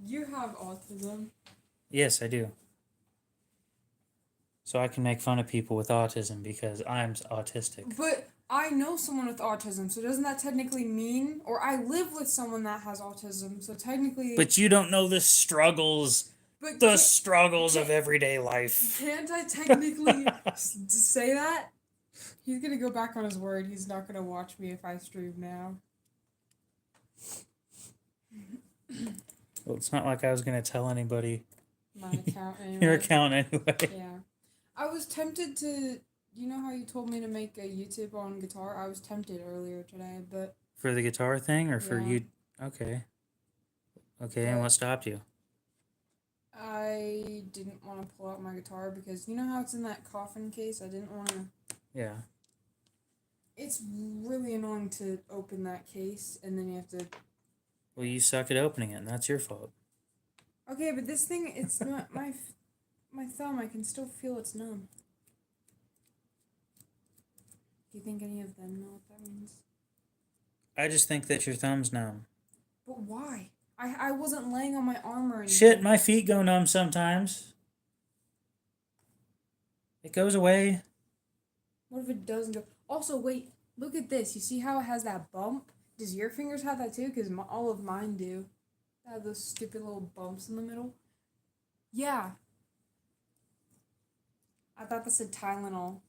You have autism. Yes, I do. So I can make fun of people with autism because I'm autistic. But I know someone with autism, so doesn't that technically mean, or I live with someone that has autism, so technically. But you don't know the struggles, But the struggles of everyday life. Can't I technically say that? He's gonna go back on his word. He's not gonna watch me if I stream now. Well, it's not like I was gonna tell anybody My account anyway. your account anyway. Yeah. I was tempted to. You know how you told me to make a YouTube on guitar? I was tempted earlier today, but. For the guitar thing or for Yeah. you? Okay. Okay, and what stopped you? I didn't want to pull out my guitar because you know how it's in that coffin case? I didn't want to. Yeah. It's really annoying to open that case and then you have to. Well, you suck at opening it, and that's your fault. Okay, but this thing, it's not my thumb. I can still feel it's numb. Do you think any of them know what that means? I just think that your thumb's numb. But why? I wasn't laying on my arm or anything. Shit, my feet go numb sometimes. It goes away. What if it doesn't go? Also, wait, look at this. You see how it has that bump? Does your fingers have that too? Because all of mine do. They have those stupid little bumps in the middle. Yeah. I thought that said Tylenol.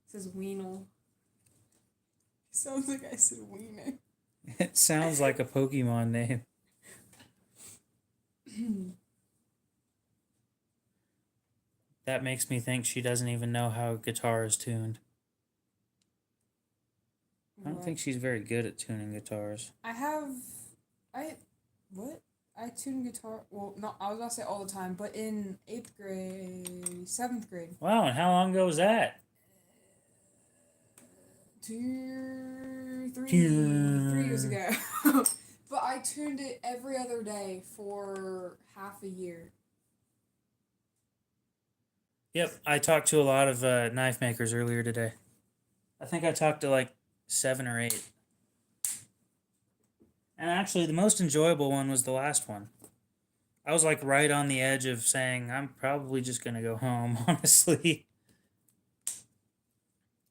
It says Weenal. Sounds like I said Wiener. It sounds like a Pokemon name. That makes me think she doesn't even know how guitar is tuned. I don't think she's very good at tuning guitars. I tune guitar, well, no, I was gonna say all the time, but in 8th grade, 7th grade. Wow, and how long ago was that? 3 years ago. But I tuned it every other day for half a year. Yep, I talked to a lot of knife makers earlier today. I think I talked to like 7 or 8. And actually, the most enjoyable one was the last one. I was like right on the edge of saying, I'm probably just going to go home, honestly.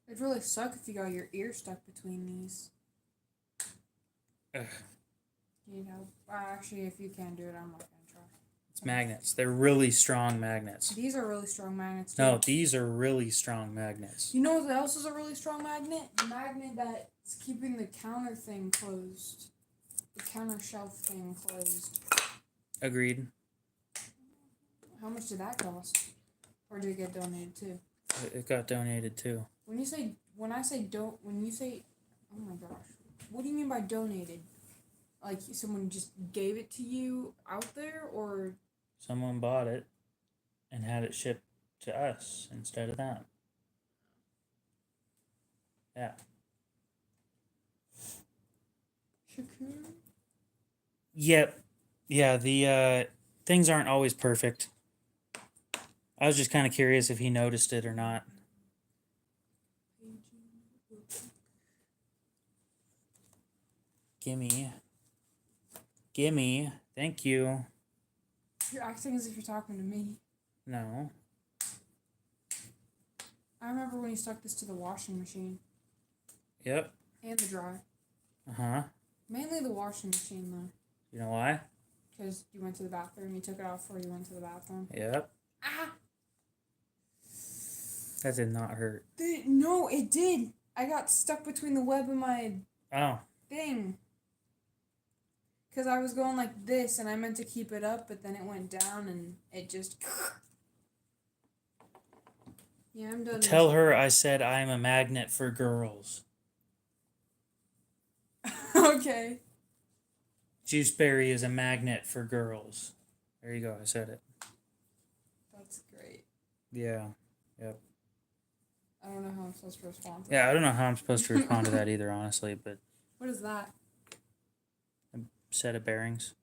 It'd really suck if you got your ear stuck between these. Ugh. You know, actually, if you can't do it, I'm not gonna try. It's magnets. They're really strong magnets. These are really strong magnets, too. No, these are really strong magnets. You know what else is a really strong magnet? The magnet that's keeping the counter thing closed. The counter shelf thing closed. Agreed. How much did that cost? Or did it get donated too? It got donated too. When you say, oh my gosh, what do you mean by donated? Like someone just gave it to you out there, or? Someone bought it and had it shipped to us instead of them. Yeah. Shakur? Yep. Yeah, the things aren't always perfect. I was just kind of curious if he noticed it or not. Gimme. Gimme. Thank you. You're acting as if you're talking to me. No. I remember when you stuck this to the washing machine. Yep. And the dryer. Uh-huh. Mainly the washing machine, though. You know why? Because you went to the bathroom. You took it off before you went to the bathroom. Yep. Ah! That did not hurt. No, it did. I got stuck between the web and my thing. Because I was going like this, and I meant to keep it up, but then it went down, and it just... Yeah, I'm done. Tell her I said I'm a magnet for girls. Okay. Juiceberry is a magnet for girls. There you go, I said it. That's great. Yeah. Yep. I don't know how I'm supposed to respond to that. Yeah, I don't know how I'm supposed to respond to that either, honestly, but... What is that? A set of bearings.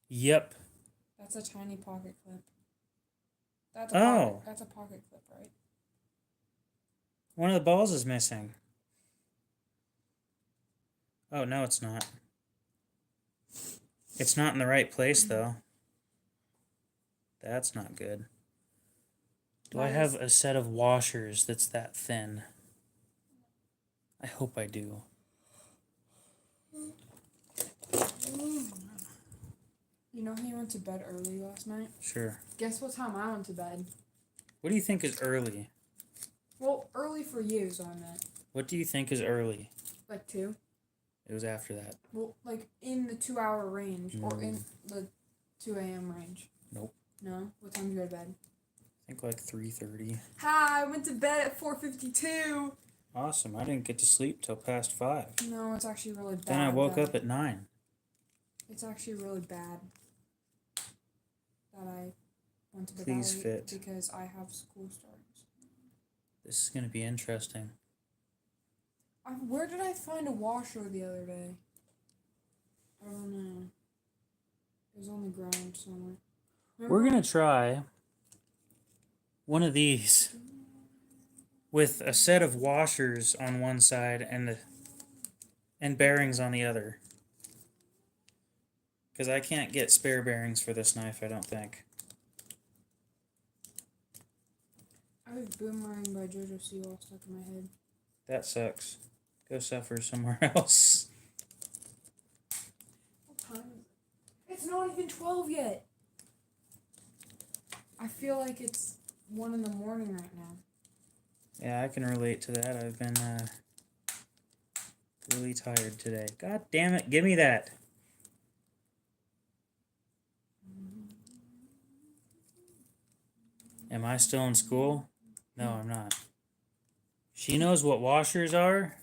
Yep. That's a tiny pocket clip. That's a pocket clip, right? One of the balls is missing. Oh, no, it's not. It's not in the right place, though. That's not good. Do That I have is- a set of washers that's that thin? I hope I do. You know he went to bed early last night? Sure. Guess what time I went to bed? What do you think is early? Well, early for you, so I meant. What do you think is early? Like 2? It was after that. Well, like in the 2-hour range or in the 2 a.m. range. Nope. No? What time did you go to bed? I think like 3:30. Hi, I went to bed at 4:52. Awesome. I didn't get to sleep till past 5. No, it's actually really bad. Then I woke though. up at 9. It's actually really bad that I went to bed Please that late fit. because I have school starts. This is going to be interesting. Where did I find a washer the other day? I don't know. It was on the ground somewhere. We're going to try one of these with a set of washers on one side and bearings on the other. Because I can't get spare bearings for this knife, I don't think. I have Boomerang by JoJo Siwa stuck in my head. That sucks. Go suffer somewhere else. What time is it? It's not even 12 yet. I feel like it's 1 in the morning right now. Yeah, I can relate to that. I've been really tired today. God damn it, give me that. Am I still in school? No, I'm not. She knows what washers are?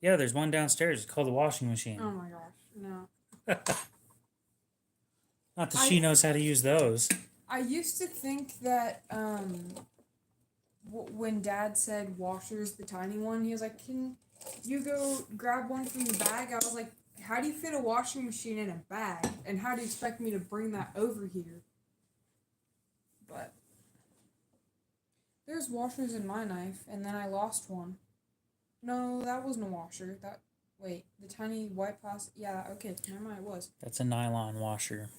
Yeah, there's one downstairs. It's called the washing machine. Oh my gosh, no. Not that she knows how to use those. I used to think that when Dad said washers, the tiny one, he was like, "Can you go grab one from the bag?" I was like, "How do you fit a washing machine in a bag? And how do you expect me to bring that over here?" But there's washers in my knife, and then I lost one. No, that wasn't a washer. Wait, the tiny white plastic. Yeah, okay, never mind, it was. That's a nylon washer.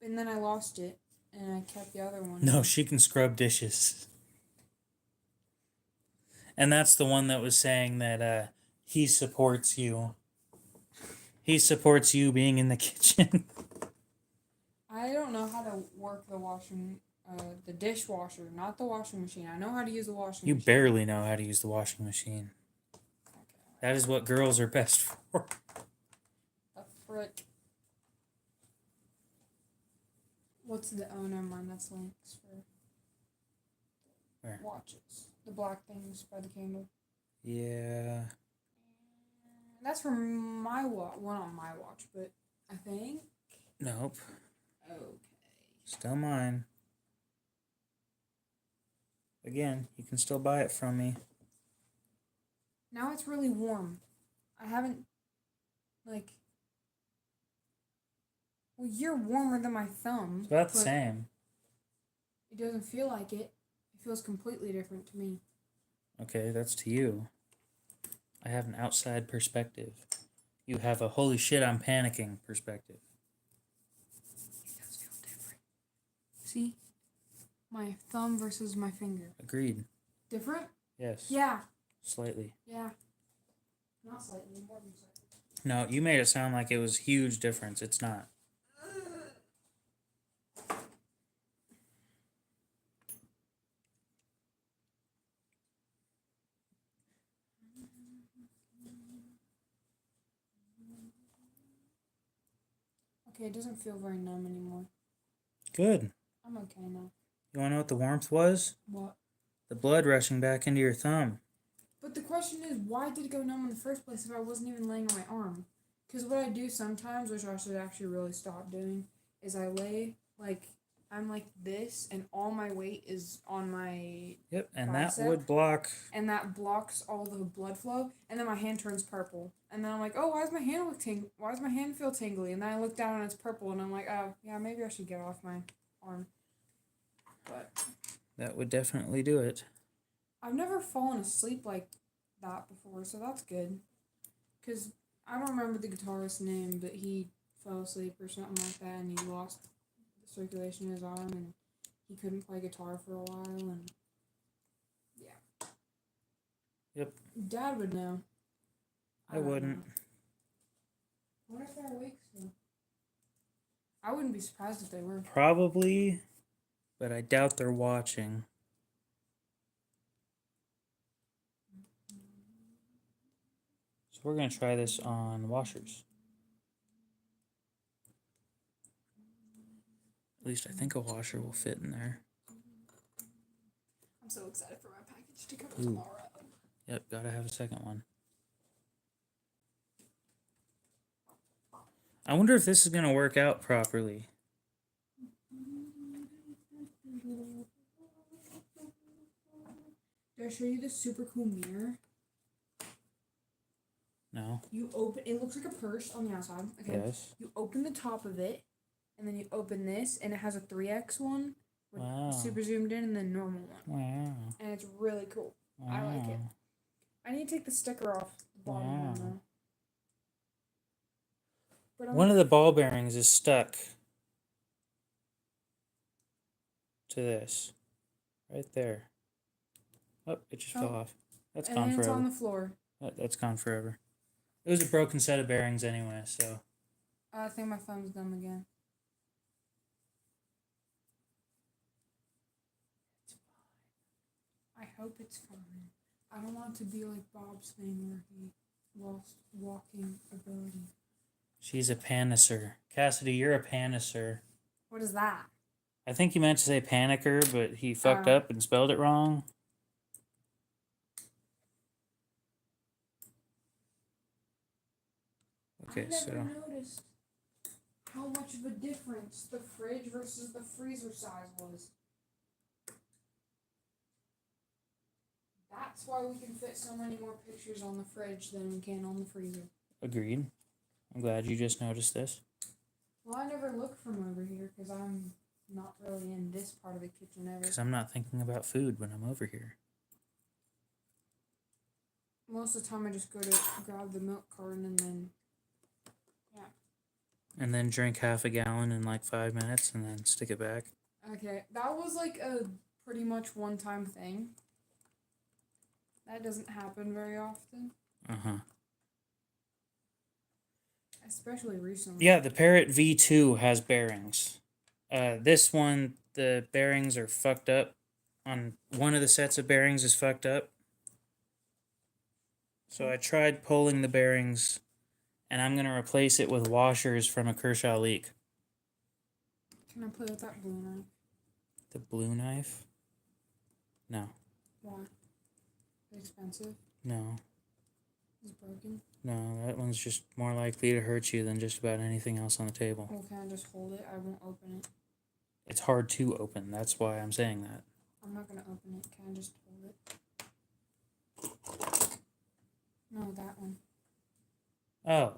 And then I lost it, and I kept the other one. No, she can scrub dishes. And that's the one that was saying that he supports you. He supports you being in the kitchen. I don't know how to work the dishwasher, not the washing machine. I know how to use the washing You machine. barely know how to use the washing machine. Okay. That is what girls are best for. The frick. What's the... Oh, never mind. That's links for... Where? Watches. The black things by the candle. Yeah. That's for my watch. Well, not my watch, but I think... Nope. Okay. Still mine. Again, you can still buy it from me. Now it's really warm. I haven't... Like... Well, you're warmer than my thumb. It's about the but same. It doesn't feel like it. It feels completely different to me. Okay, that's to you. I have an outside perspective. You have a holy shit, I'm panicking perspective. It does feel different. See? My thumb versus my finger. Agreed. Different? Yes. Yeah. Slightly. Yeah. Not slightly, more than slightly. No, you made it sound like it was a huge difference. It's not. Okay, it doesn't feel very numb anymore. Good. I'm okay now. You want to know what the warmth was? What? The blood rushing back into your thumb. But the question is, why did it go numb in the first place if I wasn't even laying on my arm? Because what I do sometimes, which I should actually really stop doing, is I lay, like, I'm like this, and all my weight is on my Yep, and bicep, that would block. and that blocks all the blood flow, and then my hand turns purple. And then I'm like, oh, why does my hand feel tingly? And then I look down and it's purple, and I'm like, oh, yeah, maybe I should get off my arm. But That would definitely do it. I've never fallen asleep like that before, so that's good. Because I don't remember the guitarist's name, but he fell asleep or something like that, and he lost the circulation in his arm, and he couldn't play guitar for a while, and yeah. Yep. Dad would know. I don't wouldn't. know. I wonder if they're awake still. I wouldn't be surprised if they were. Probably, but I doubt they're watching. So we're going to try this on washers. At least I think a washer will fit in there. I'm so excited for my package to come Ooh. tomorrow. Yep, gotta have a second one. I wonder if this is going to work out properly. Did I show you this super cool mirror? No. You open it, looks like a purse on the outside. Okay. Yes. You open the top of it, and then you open this, and it has a 3x one with Wow. super zoomed in, and then normal one. Wow. And it's really cool. Wow. I like it. I need to take the sticker off the bottom Wow. one though. But One of the ball bearings is stuck to this. Right there. Oh, it just fell off. That's and gone then it's forever. on the floor. That's gone forever. It was a broken set of bearings anyway, so. I think my phone's dumb again. It's fine. I hope it's fine. I don't want it to be like Bob's thing where he lost walking ability. She's a panisser. Cassidy, you're a panisser. What is that? I think he meant to say panicker, but he fucked up and spelled it wrong. Okay, I never noticed how much of a difference the fridge versus the freezer size was. That's why we can fit so many more pictures on the fridge than we can on the freezer. Agreed. I'm glad you just noticed this. Well, I never look from over here because I'm not really in this part of the kitchen ever. Because I'm not thinking about food when I'm over here. Most of the time I just go to grab the milk carton and then, yeah. And then drink half a gallon in like 5 minutes and then stick it back. Okay, that was like a pretty much one-time thing. That doesn't happen very often. Uh-huh. Especially recently. Yeah, the Parrot V2 has bearings. This one, the bearings are fucked up. On one of the sets of bearings is fucked up. So I tried pulling the bearings, and I'm going to replace it with washers from a Kershaw leak. Can I play with that blue knife? The blue knife? No. Why? Is it expensive? No. Is it broken? No, that one's just more likely to hurt you than just about anything else on the table. Well, can I just hold it? I won't open it. It's hard to open. That's why I'm saying that. I'm not going to open it. Can I just hold it? No, that one. Oh.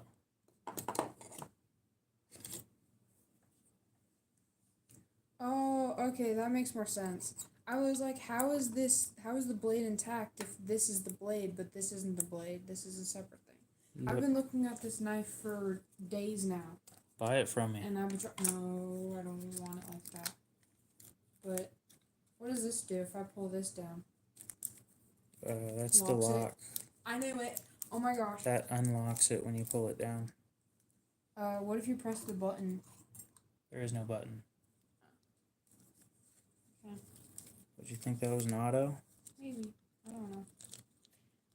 Oh, okay, that makes more sense. I was like, how is the blade intact if this is the blade, but this isn't the blade? This is a separate thing. Yep. I've been looking at this knife for days now. Buy it from me. And I would no, I don't want it like that. But what does this do if I pull this down? That's the Locks it. lock. I knew it. Oh my gosh. That unlocks it when you pull it down. What if you press the button? There is no button. Okay. Would you think that was an auto? Maybe. I don't know.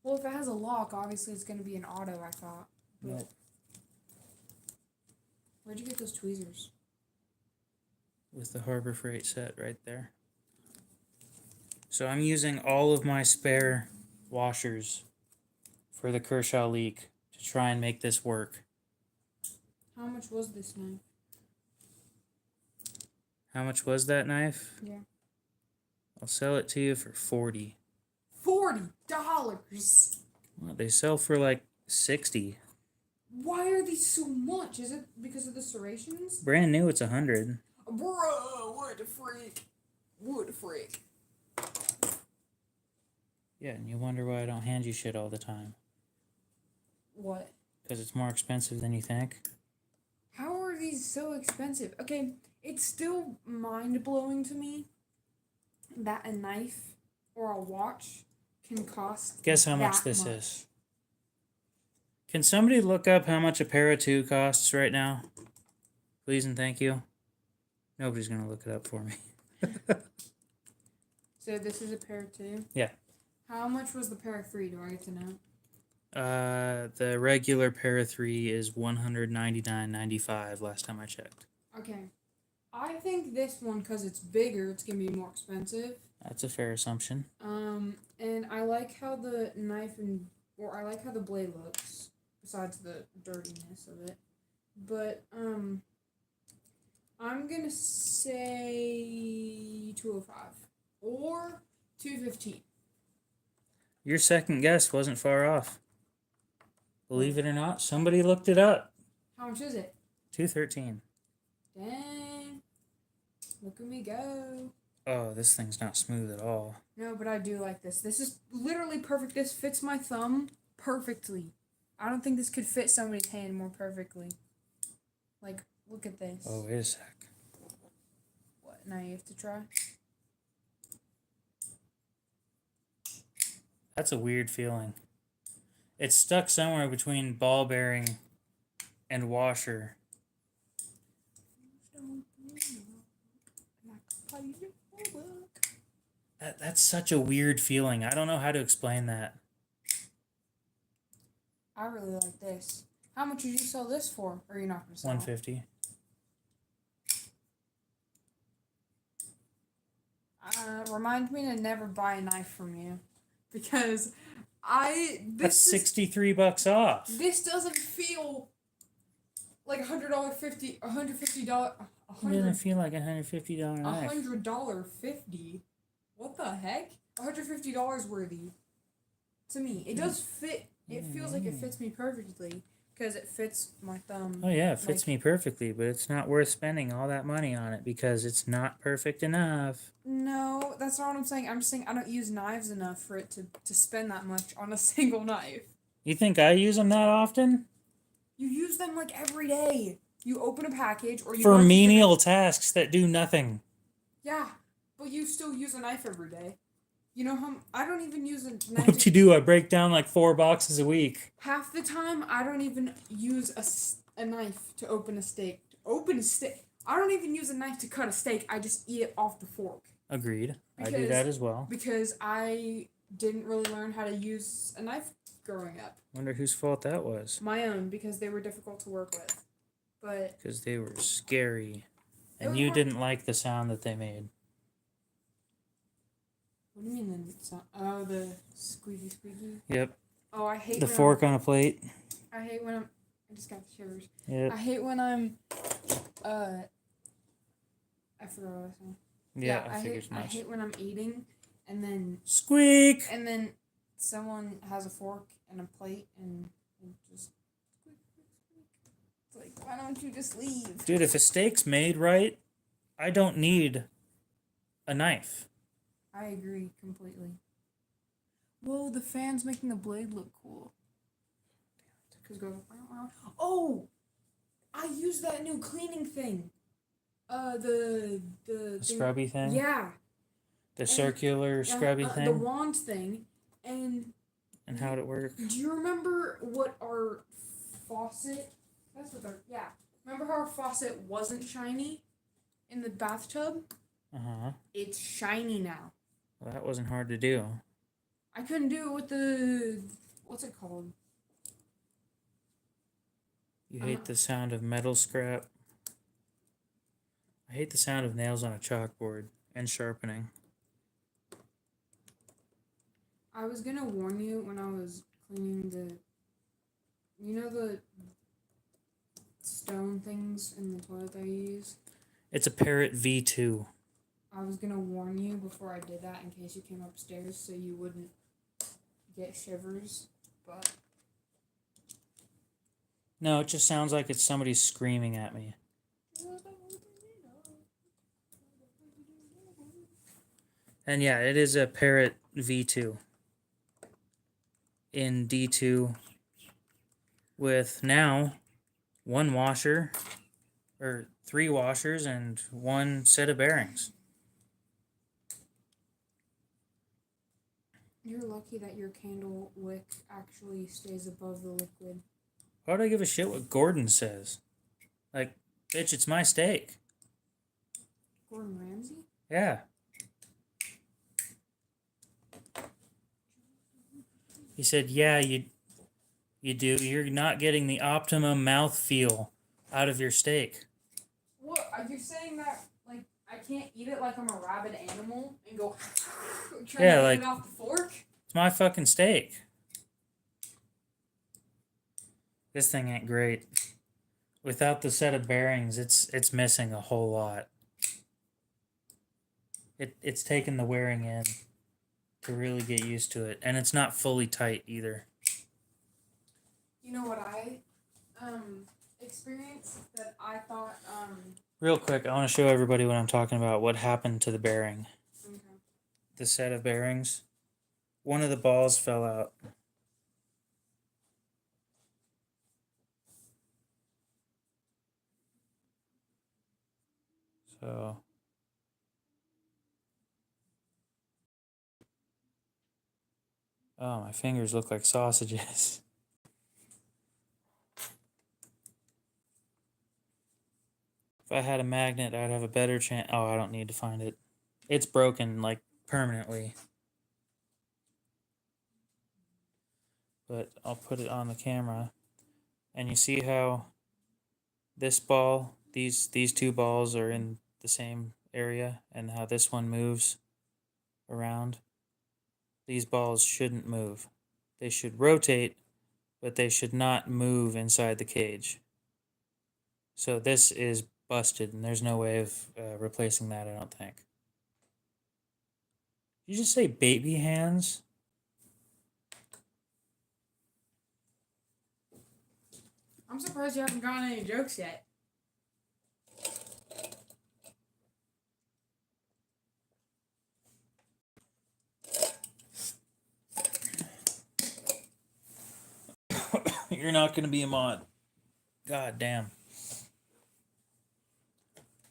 Well, if it has a lock, obviously it's going to be an auto, I thought. But Nope. where'd you get those tweezers? With the Harbor Freight set right there. So I'm using all of my spare washers for the Kershaw leak to try and make this work. How much was this knife? How much was that knife? Yeah. I'll sell it to you for $40. $40! Well, they sell for like $60. Why are these so much? Is it because of the serrations? Brand new, it's $100. Bro, what a freak. What a freak. Yeah, and you wonder why I don't hand you shit all the time. What? Because it's more expensive than you think. How are these so expensive? Okay, it's still mind-blowing to me that a knife or a watch can cost. Guess how much that this much. is. Can somebody look up how much a pair of 2 costs right now? Please and thank you. Nobody's going to look it up for me. So this is a pair of 2? Yeah. How much was the pair of 3? Do I get to know? The regular pair of 3 is $199.95 last time I checked. Okay. I think this one, because it's bigger, it's going to be more expensive. That's a fair assumption. And I like how the knife I like how the blade looks, besides the dirtiness of it. But, I'm going to say 205 or 215. Your second guess wasn't far off. Believe it or not, somebody looked it up. How much is it? 213. Dang. Look at me go. Oh, this thing's not smooth at all. No, but I do like this. This is literally perfect. This fits my thumb perfectly. I don't think this could fit somebody's hand more perfectly. Like, look at this. Oh, wait a sec. What? Now you have to try? That's a weird feeling. It's stuck somewhere between ball bearing and washer. That's such a weird feeling. I don't know how to explain that. I really like this. How much did you sell this for? Or you're not going to sell $150. Remind me to never buy a knife from you. Because That's $63 off. This doesn't feel like $150. It doesn't feel like a $150 knife. $100.50. What the heck? $150 worthy. To me, it does fit. It feels like it fits me perfectly because it fits my thumb. Oh yeah, it fits me perfectly, but it's not worth spending all that money on it because it's not perfect enough. No, that's not what I'm saying. I'm just saying I don't use knives enough for it to spend that much on a single knife. You think I use them that often? You use them like every day. You open a package or you for menial tasks that do nothing. Yeah, but you still use a knife every day. You know how I don't even use a knife. What you do? I break down like 4 boxes a week. Half the time, I don't even use a knife to open a steak. I don't even use a knife to cut a steak. I just eat it off the fork. Agreed. I do that as well. Because I didn't really learn how to use a knife growing up. Wonder whose fault that was. My own, because they were difficult to work with. But because they were scary, and you didn't like the sound that they made. What do you mean the sound? Oh, the squeaky. Yep. Oh, I hate the fork on a plate. I hate when I just got the shivers. Yep. I hate when I'm I forgot what I was saying. Yeah, I figured as much. I hate when I'm eating and then squeak, and then someone has a fork and a plate and just squeak. It's like, why don't you just leave? Dude, if a steak's made right, I don't need a knife. I agree completely. Whoa, the fan's making the blade look cool. Oh, I use that new cleaning thing. The scrubby thing? Yeah. The circular scrubby thing? The wand thing. And how'd it work? Do you remember what our faucet... Yeah. Remember how our faucet wasn't shiny in the bathtub? Uh-huh. It's shiny now. Well, that wasn't hard to do. I couldn't do it with the... What's it called? You hate the sound of metal scrap? I hate the sound of nails on a chalkboard and sharpening. I was gonna warn you when I was cleaning the stone things in the toilet that I use? It's a Parrot V2. I was gonna warn you before I did that in case you came upstairs so you wouldn't get shivers, but... No, it just sounds like it's somebody screaming at me. And yeah, it is a Parrot V2 in D2 with now 1 washer, or 3 washers and 1 set of bearings. You're lucky that your candle wick actually stays above the liquid. Why would I give a shit what Gordon says? Like, bitch, it's my steak. Gordon Ramsay? Yeah. He said, yeah, you do. You're not getting the optimum mouthfeel out of your steak. What? Are you saying that, like, I can't eat it like I'm a rabid animal and go trying to eat it off the fork? It's my fucking steak. This thing ain't great. Without the set of bearings, it's missing a whole lot. It's taken the wearing in to really get used to it, and it's not fully tight either. You know what I experienced that I thought Real quick, I want to show everybody what I'm talking about. What happened to the bearing? okay. The set of bearings. One of the balls fell out. So oh, my fingers look like sausages. If I had a magnet, I'd have a better chance. Oh, I don't need to find it. It's broken, like, permanently. But I'll put it on the camera. And you see how this ball, these two balls are in the same area, and how this one moves around? These balls shouldn't move. They should rotate, but they should not move inside the cage. So this is busted, and there's no way of replacing that, I don't think. Did you just say baby hands? I'm surprised you haven't gotten any jokes yet. You're not going to be a mod. God damn.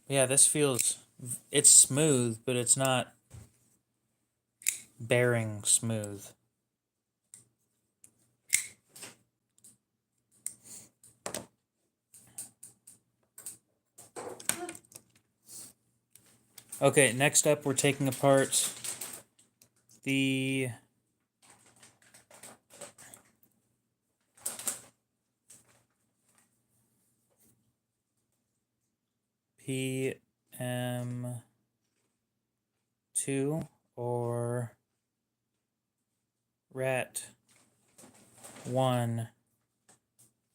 Yeah, this feels... It's smooth, but it's not bearing smooth. Okay, next up we're taking apart the PM2 or RAT1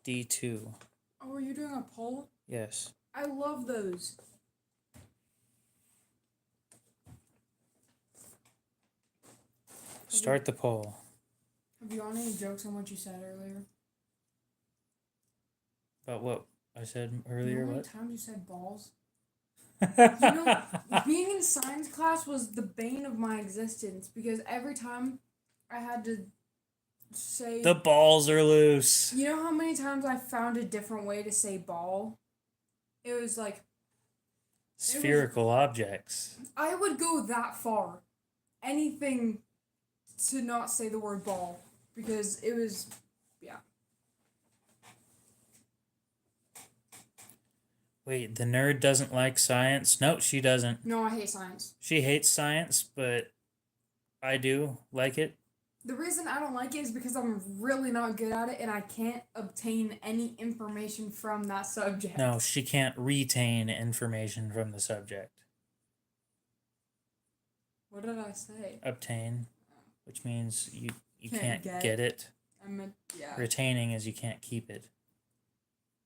D2. Oh, are you doing a poll? Yes. I love those. Start the poll. Have you gotten any jokes on what you said earlier? About what I said earlier? You know how many What? times you said balls? You know, being in science class was the bane of my existence because every time I had to say... The balls are loose. You know how many times I found a different way to say ball? It was like... Spherical objects. I would go that far. Anything to not say the word ball. Because it was... Yeah. Wait, the nerd doesn't like science? No, she doesn't. No, I hate science. She hates science, but I do like it. The reason I don't like it is because I'm really not good at it and I can't obtain any information from that subject. No, she can't retain information from the subject. What did I say? Obtain, which means you can't get it. I meant, yeah. Retaining is you can't keep it.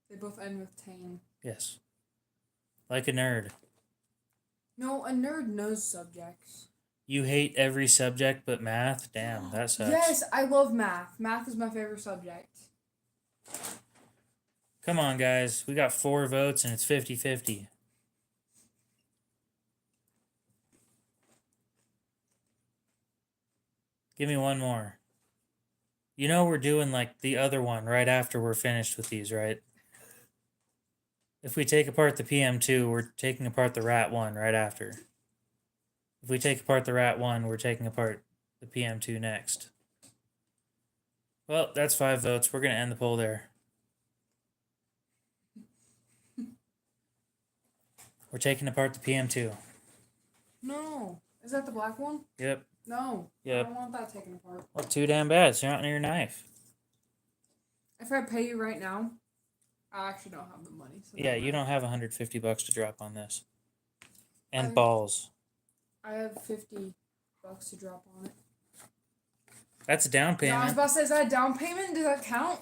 They both end with tain. Yes. Like a nerd. No, a nerd knows subjects. You hate every subject but math? Damn, that sucks. Yes, I love math. Math is my favorite subject. Come on, guys. We got 4 votes and it's 50-50. Give me one more. You know we're doing like the other one right after we're finished with these, right? If we take apart the PM2, we're taking apart the RAT1 right after. If we take apart the RAT1, we're taking apart the PM2 next. Well, that's 5 votes. We're going to end the poll there. We're taking apart the PM2. No. Is that the black one? Yep. No. Yep. I don't want that taken apart. Well, too damn bad. It's not near your knife. If I pay you right now, I actually don't have the money. So Yeah, you don't have $150 to drop on this. And I- balls. I have $50 to drop on it. That's a down No, I was payment. about to say, is that a down payment? Does that count?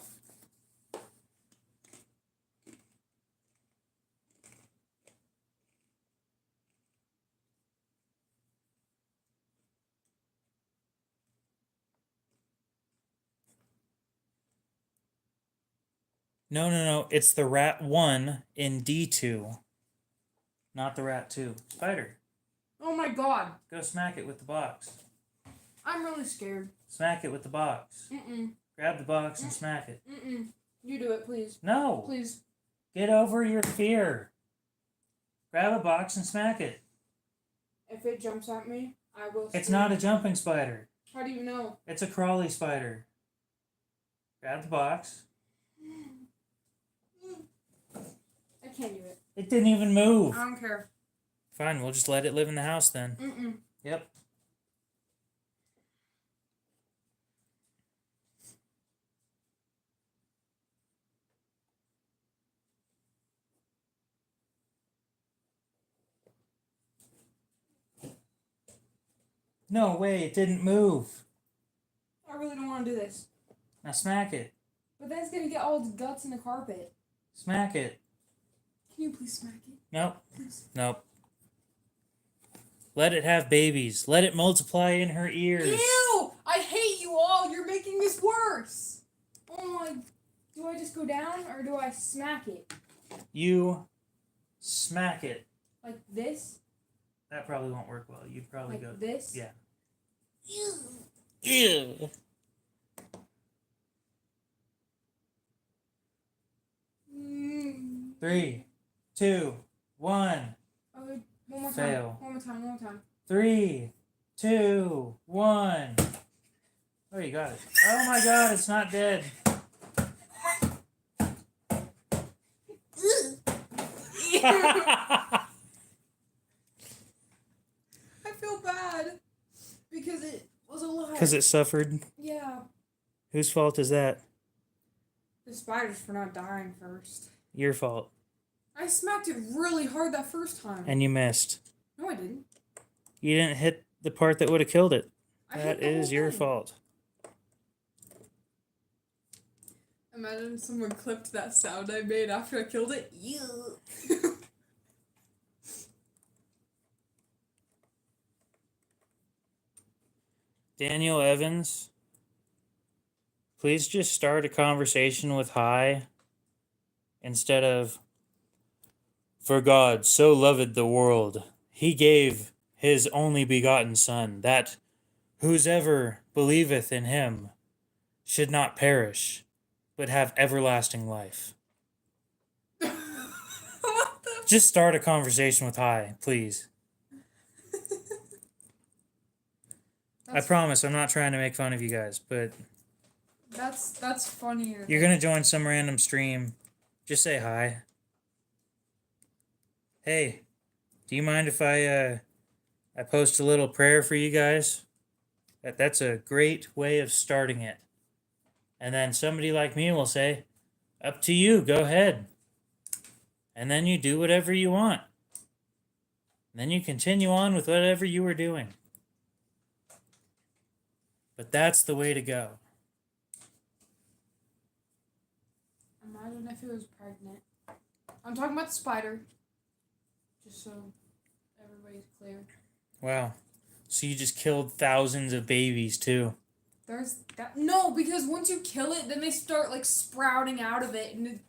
No. It's the rat 1 in D2. Not the rat 2. Spider, Oh my god. go smack it with the box. I'm really scared. Smack it with the box. Mm-mm. Grab the box and smack it. Mm-mm. You do it, please. No. Please. Get over your fear. Grab a box and smack it. If it jumps at me, I will It's scream. not a jumping spider. How do you know? It's a crawly spider. Grab the box. I can't do it. It didn't even move. I don't care. Fine, we'll just let it live in the house then. Mm-mm. Yep. No way, it didn't move. I really don't want to do this. Now smack it. But then it's going to get all its guts in the carpet. Smack it. Can you please smack it? Nope. Please. Nope. Let it have babies. Let it multiply in her ears. Ew! I hate you all. You're making this worse. Oh my. Do I just go down or do I smack it? You smack it. Like this? That probably won't work well. You'd probably Like go. this? Yeah. Ew. Ew. Mm. 3, 2, 1. Okay, one more time. Fail. One more time. One more time. 3, 2, 1. Oh, you got it. Oh my god, it's not dead. I feel bad because it was alive. Because it suffered. Yeah. Whose fault is that? The spiders for not dying first. Your fault. I smacked it really hard that first time. And you missed. No, I didn't. You didn't hit the part that would have killed it. I hit That the whole is your thing. fault. Imagine someone clipped that sound I made after I killed it. Ew. Daniel Evans, please just start a conversation with hi instead of, for God so loved the world, he gave his only begotten Son, that whosoever believeth in him should not perish, but have everlasting life. What the? Just start a conversation with hi, please. I promise I'm not trying to make fun of you guys, but That's funnier. you're gonna join some random stream. Just say hi. Hey, do you mind if I post a little prayer for you guys? That's a great way of starting it. And then somebody like me will say, up to you, go ahead. And then you do whatever you want. And then you continue on with whatever you were doing. But that's the way to go. Imagine if it was pregnant. I'm talking about the spider. Just so everybody's clear. Wow. So you just killed thousands of babies too. There's that. No, because once you kill it, then they start like sprouting out of it. And it,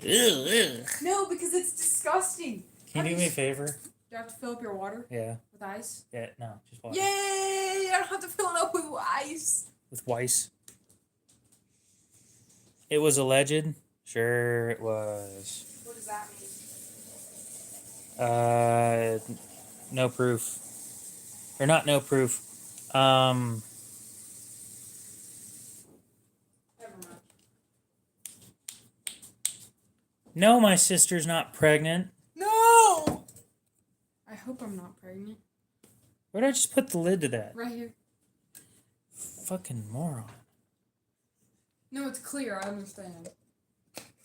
Ugh. no, because it's disgusting. Can you do me a favor? Do you have to fill up your water Yeah. with ice? Yeah, no, just water. Yay! I don't have to fill it up with ice. With Weiss. It was alleged? Sure it was. What does that mean? No proof. Or not no proof. Um, Never mind. no, my sister's not pregnant. No! I hope I'm not pregnant. Where did I just put the lid to that? Right here. Fucking moron. No, it's clear. I understand.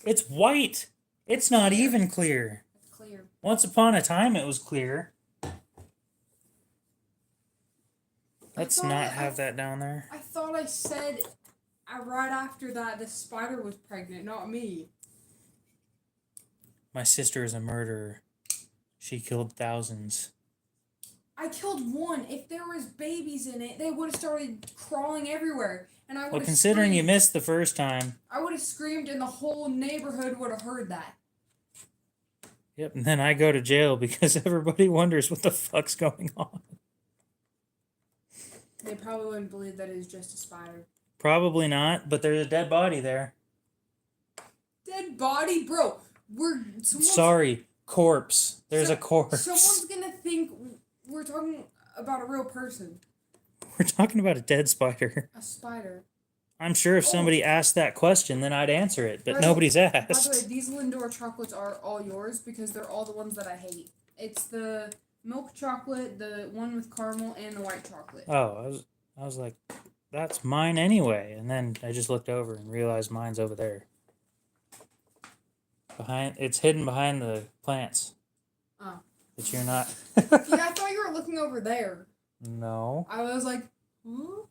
It's white. It's not even clear. It's clear. Once upon a time, it was clear. Let's not have that down there. I thought I said right after that the spider was pregnant, not me. My sister is a murderer. She killed thousands. I killed one. If there was babies in it, they would have started crawling everywhere. And I would have Well, considering you screamed. missed the first time. I would have screamed and the whole neighborhood would have heard that. Yep, and then I go to jail because everybody wonders what the fuck's going on. They probably wouldn't believe that it was just a spider. Probably not, but there's a dead body there. Dead body? Bro, Sorry, corpse. There's a corpse. Someone's gonna think we're talking about a real person. We're talking about a dead spider. A spider. I'm sure if somebody asked that question, then I'd answer it, but nobody's By the way, asked. these Lindor chocolates are all yours because they're all the ones that I hate. It's the milk chocolate, the one with caramel, and the white chocolate. Oh, I was like, that's mine anyway. And then I just looked over and realized mine's over there. It's hidden behind the plants. Oh. That you're not. Yeah, I thought you were looking over there. No. I was like, huh?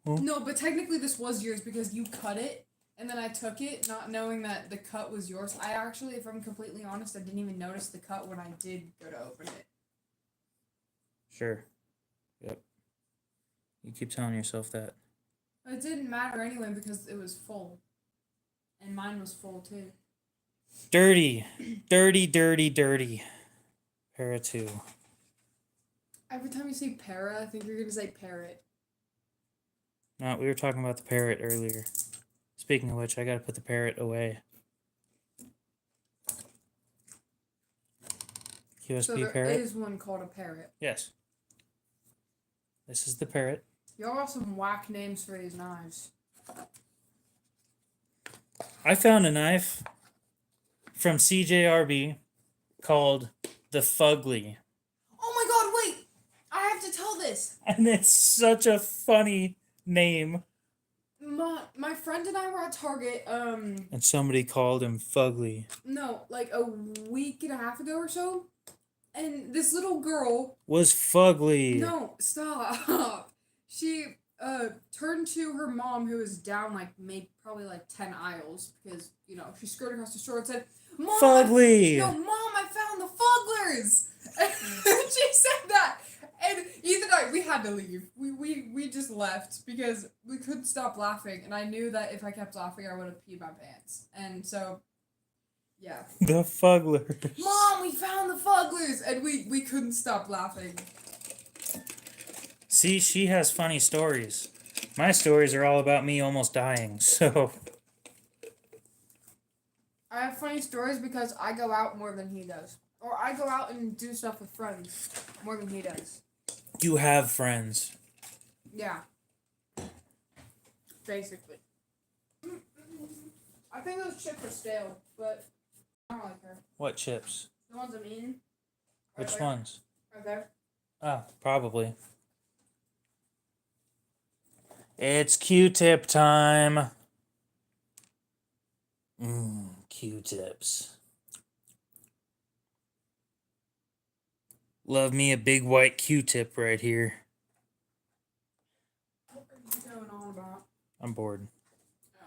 No, but technically this was yours because you cut it, and then I took it, not knowing that the cut was yours. I actually, if I'm completely honest, I didn't even notice the cut when I did go to open it. Sure. Yep. You keep telling yourself that. It didn't matter anyway because it was full. And mine was full too. Dirty. Dirty, dirty, dirty. Para 2. Every time you say para, I think you're going to say parrot. No, we were talking about the parrot earlier. Speaking of which, I gotta put the parrot away. USB so there parrot? is one called a parrot. Yes. This is the parrot. Y'all got some whack names for these knives. I found a knife from CJRB called the Fugly. Oh my god, wait! I have to tell this! And it's such a funny name. My friend and I were at Target, And somebody called him Fugly. no, like a week and a half ago or so. And this little girl Was Fugly. No, stop. She turned to her mom who was down like probably like 10 aisles because, you know, she skirted across the store and said, Mom, Fugly! Mom, I found the Fugglers! And she said that. And Ethan and I, we had to leave. We just left because we couldn't stop laughing. And I knew that if I kept laughing, I would have peed my pants. And so, yeah. The Fugglers. Mom, we found the Fugglers! And we couldn't stop laughing. See, she has funny stories. My stories are all about me almost dying, so... I have funny stories because I go out more than he does. Or I go out and do stuff with friends more than he does. You have friends. Yeah. Basically. I think those chips are stale, but I don't like her. What chips? The ones I'm eating. Which ones? Right there. Oh, probably. It's Q-tip time. Q-tips. Love me a big white Q-tip right here. What are you going on about? I'm bored. Oh.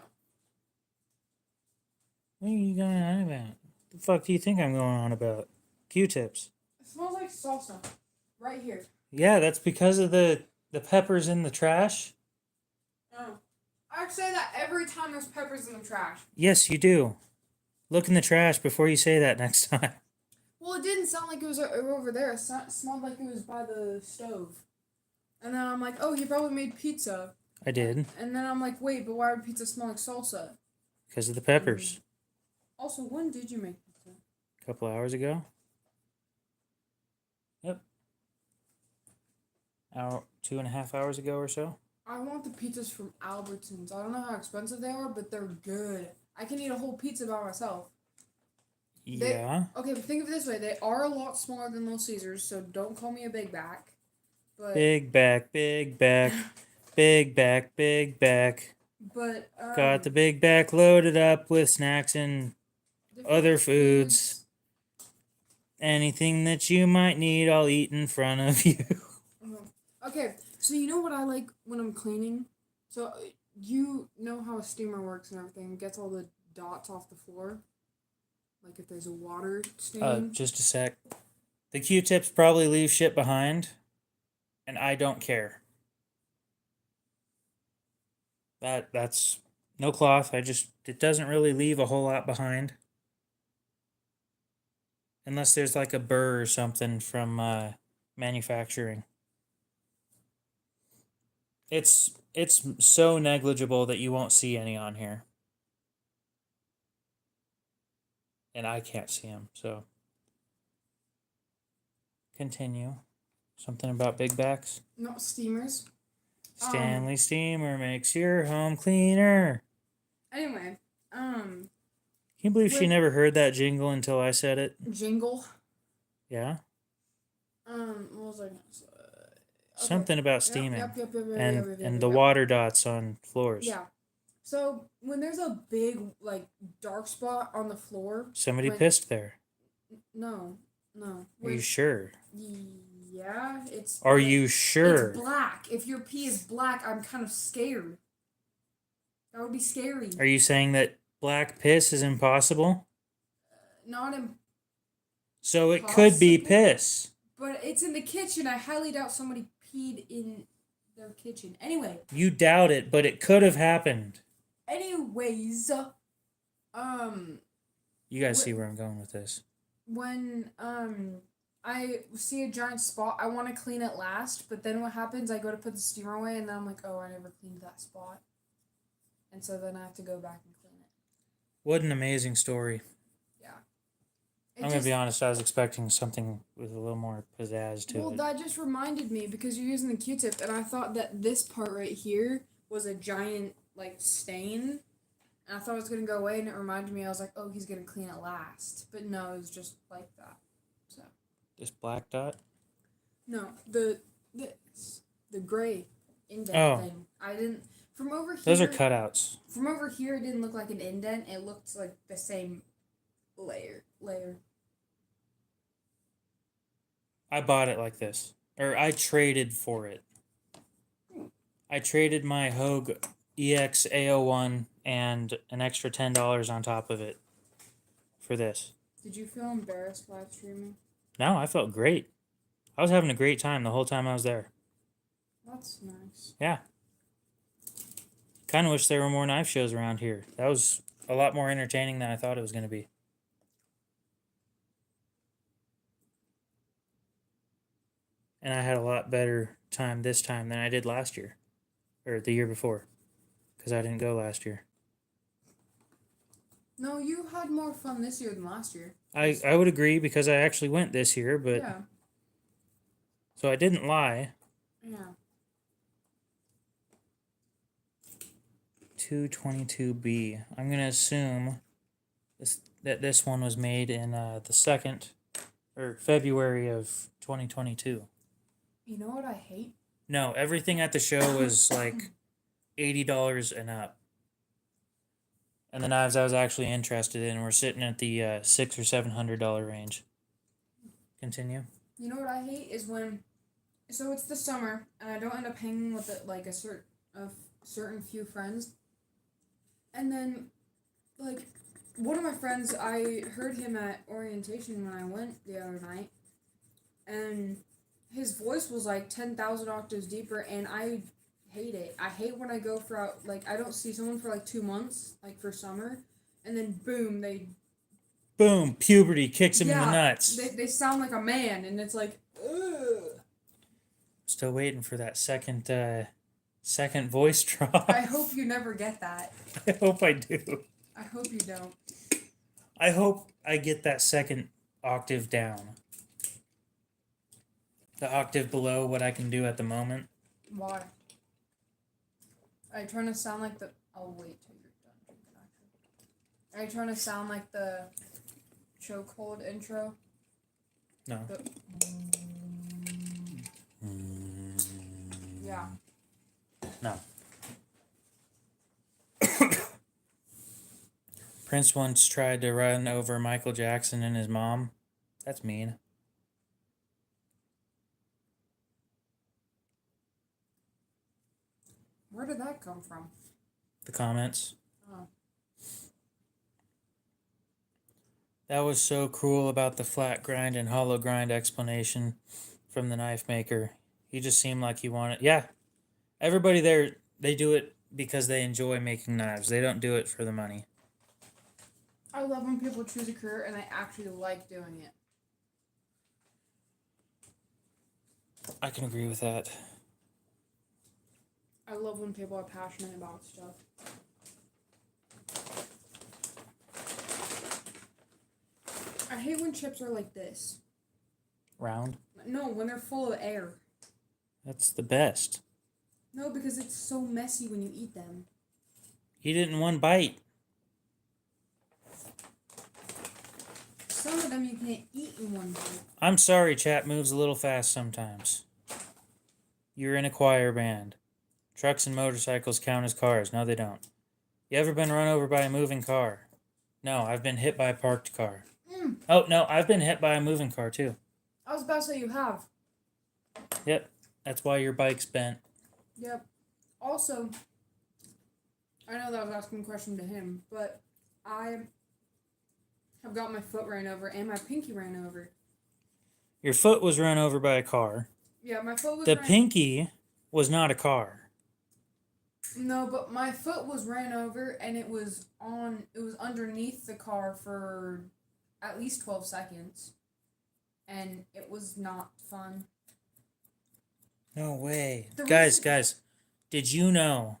What are you going on about? The fuck do you think I'm going on about? Q-tips. It smells like salsa. Right here. Yeah, that's because of the peppers in the trash. Oh. I say that every time there's peppers in the trash. Yes, you do. Look in the trash before you say that next time. Well, it didn't sound like it was over there. It smelled like it was by the stove. And then I'm like, oh, he probably made pizza. I did. And then I'm like, wait, but why would pizza smell like salsa? Because of the peppers. Also, when did you make pizza? A couple hours ago. Yep. hour, 2.5 hours ago or so. I want the pizzas from Albertsons. I don't know how expensive they are, but they're good. I can eat a whole pizza by myself. Yeah. Okay, but think of it this way: they are a lot smaller than Little Caesars, so don't call me a big back. But Big back, big back, big back, big back. but Got the big back loaded up with snacks and different other foods. Anything that you might need, I'll eat in front of you. Okay, so you know what I like when I'm cleaning? So you know how a steamer works and everything. It gets all the dots off the floor. Like if there's a water stain. Just a sec. The Q-tips probably leave shit behind, and I don't care. That's no cloth. It doesn't really leave a whole lot behind. Unless there's like a burr or something from manufacturing. It's so negligible that you won't see any on here. And I can't see them, so continue. Something about big backs. No, steamers. Stanley Steamer makes your home cleaner. Anyway, Can you believe she never heard that jingle until I said it? jingle. Yeah. What was I gonna say? Something about steaming. Yep, and the water dots on floors. Yeah. So when there's a big like dark spot on the floor, Somebody pissed there. No. Are you sure? Yeah, it's. Are you sure? It's black. If your pee is black, I'm kind of scared. That would be scary. Are you saying that black piss is impossible? Not impossible. So it could be piss. But it's in the kitchen. I highly doubt somebody peed in their kitchen. Anyway. You doubt it, but it could have happened. Anyways, you guys see where I'm going with this. When I see a giant spot, I want to clean it last, but then what happens? I go to put the steamer away, and then I'm like, oh, I never cleaned that spot, and so then I have to go back and clean it. What an amazing story. Yeah. I'm gonna be honest. I was expecting something with a little more pizzazz to it. Well, that just reminded me because you're using the Q-tip, and I thought that this part right here was a giant like stain. And I thought it was gonna go away, and it reminded me. I was like, "Oh, he's gonna clean it last," but no, it was just like that. So. This black dot? No, the gray indent thing. I didn't from over here. Those are cutouts. From over here, it didn't look like an indent. It looked like the same layer. I bought it like this, or I traded for it. I traded my Hogue EX A01 and an extra $10 on top of it for this. Did you feel embarrassed live streaming? No, I felt great. I was having a great time the whole time I was there. That's nice. Yeah. Kind of wish there were more knife shows around here. That was a lot more entertaining than I thought it was going to be. And I had a lot better time this time than I did last year. Or the year before. Because I didn't go last year. No, you had more fun this year than last year. I would agree because I actually went this year, but... Yeah. So I didn't lie. Yeah. 222B. I'm going to assume that this one was made in the 2nd or February of 2022. You know what I hate? No, everything at the show was like $80 and up. And the knives I was actually interested in were sitting at the $600 or $700 range. Continue. You know what I hate is when, so it's the summer and I don't end up hanging with like a certain few friends, and then like one of my friends, I heard him at orientation when I went the other night, and his voice was like 10,000 octaves deeper, and I hate it. I hate when I go for like I don't see someone for like 2 months, like for summer, and then boom, puberty kicks him in the nuts. They sound like a man, and it's like, ugh. Still waiting for that second voice drop. I hope you never get that. I hope I do. I hope you don't. I hope I get that second octave down. The octave below what I can do at the moment. Why? Are you trying to sound like the... I'll wait till you're done drinking, actually. Are you trying to sound like the chokehold intro? No. Yeah. No. Prince once tried to run over Michael Jackson and his mom. That's mean. Where did that come from? The comments. Oh. That was so cruel about the flat grind and hollow grind explanation from the knife maker. He just seemed like he wanted... Yeah. Everybody there, they do it because they enjoy making knives. They don't do it for the money. I love when people choose a career and they actually like doing it. I can agree with that. I love when people are passionate about stuff. I hate when chips are like this. Round? No, when they're full of air. That's the best. No, because it's so messy when you eat them. Eat it in one bite. Some of them you can't eat in one bite. I'm sorry, chat moves a little fast sometimes. You're in a choir band. Trucks and motorcycles count as cars. No, they don't. You ever been run over by a moving car? No, I've been hit by a parked car. Oh, no, I've been hit by a moving car, too. I was about to say you have. Yep, that's why your bike's bent. Yep. Also, I know that I was asking a question to him, but I have got my foot ran over and my pinky ran over. Your foot was run over by a car. Yeah, my foot was The pinky was not a car. No, but my foot was ran over and it was underneath the car for at least 12 seconds. And it was not fun. No way. Guys, did you know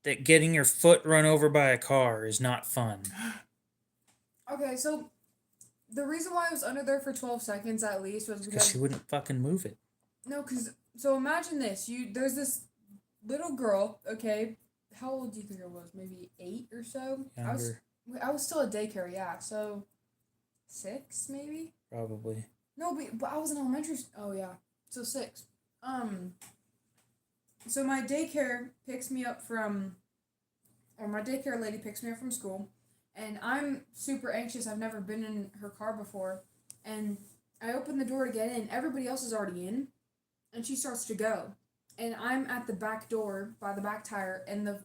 that getting your foot run over by a car is not fun? Okay, so the reason why I was under there for 12 seconds at least was because she wouldn't fucking move it. No, so imagine this. There's this little girl, okay? How old do you think I was? Maybe 8 or so? Younger. I was still at daycare, yeah. So 6 maybe? Probably. No, but I was in elementary. Oh yeah, so 6. So my daycare my daycare lady picks me up from school, and I'm super anxious. I've never been in her car before, and I open the door to get in. Everybody else is already in, and she starts to go, and I'm at the back door by the back tire, and the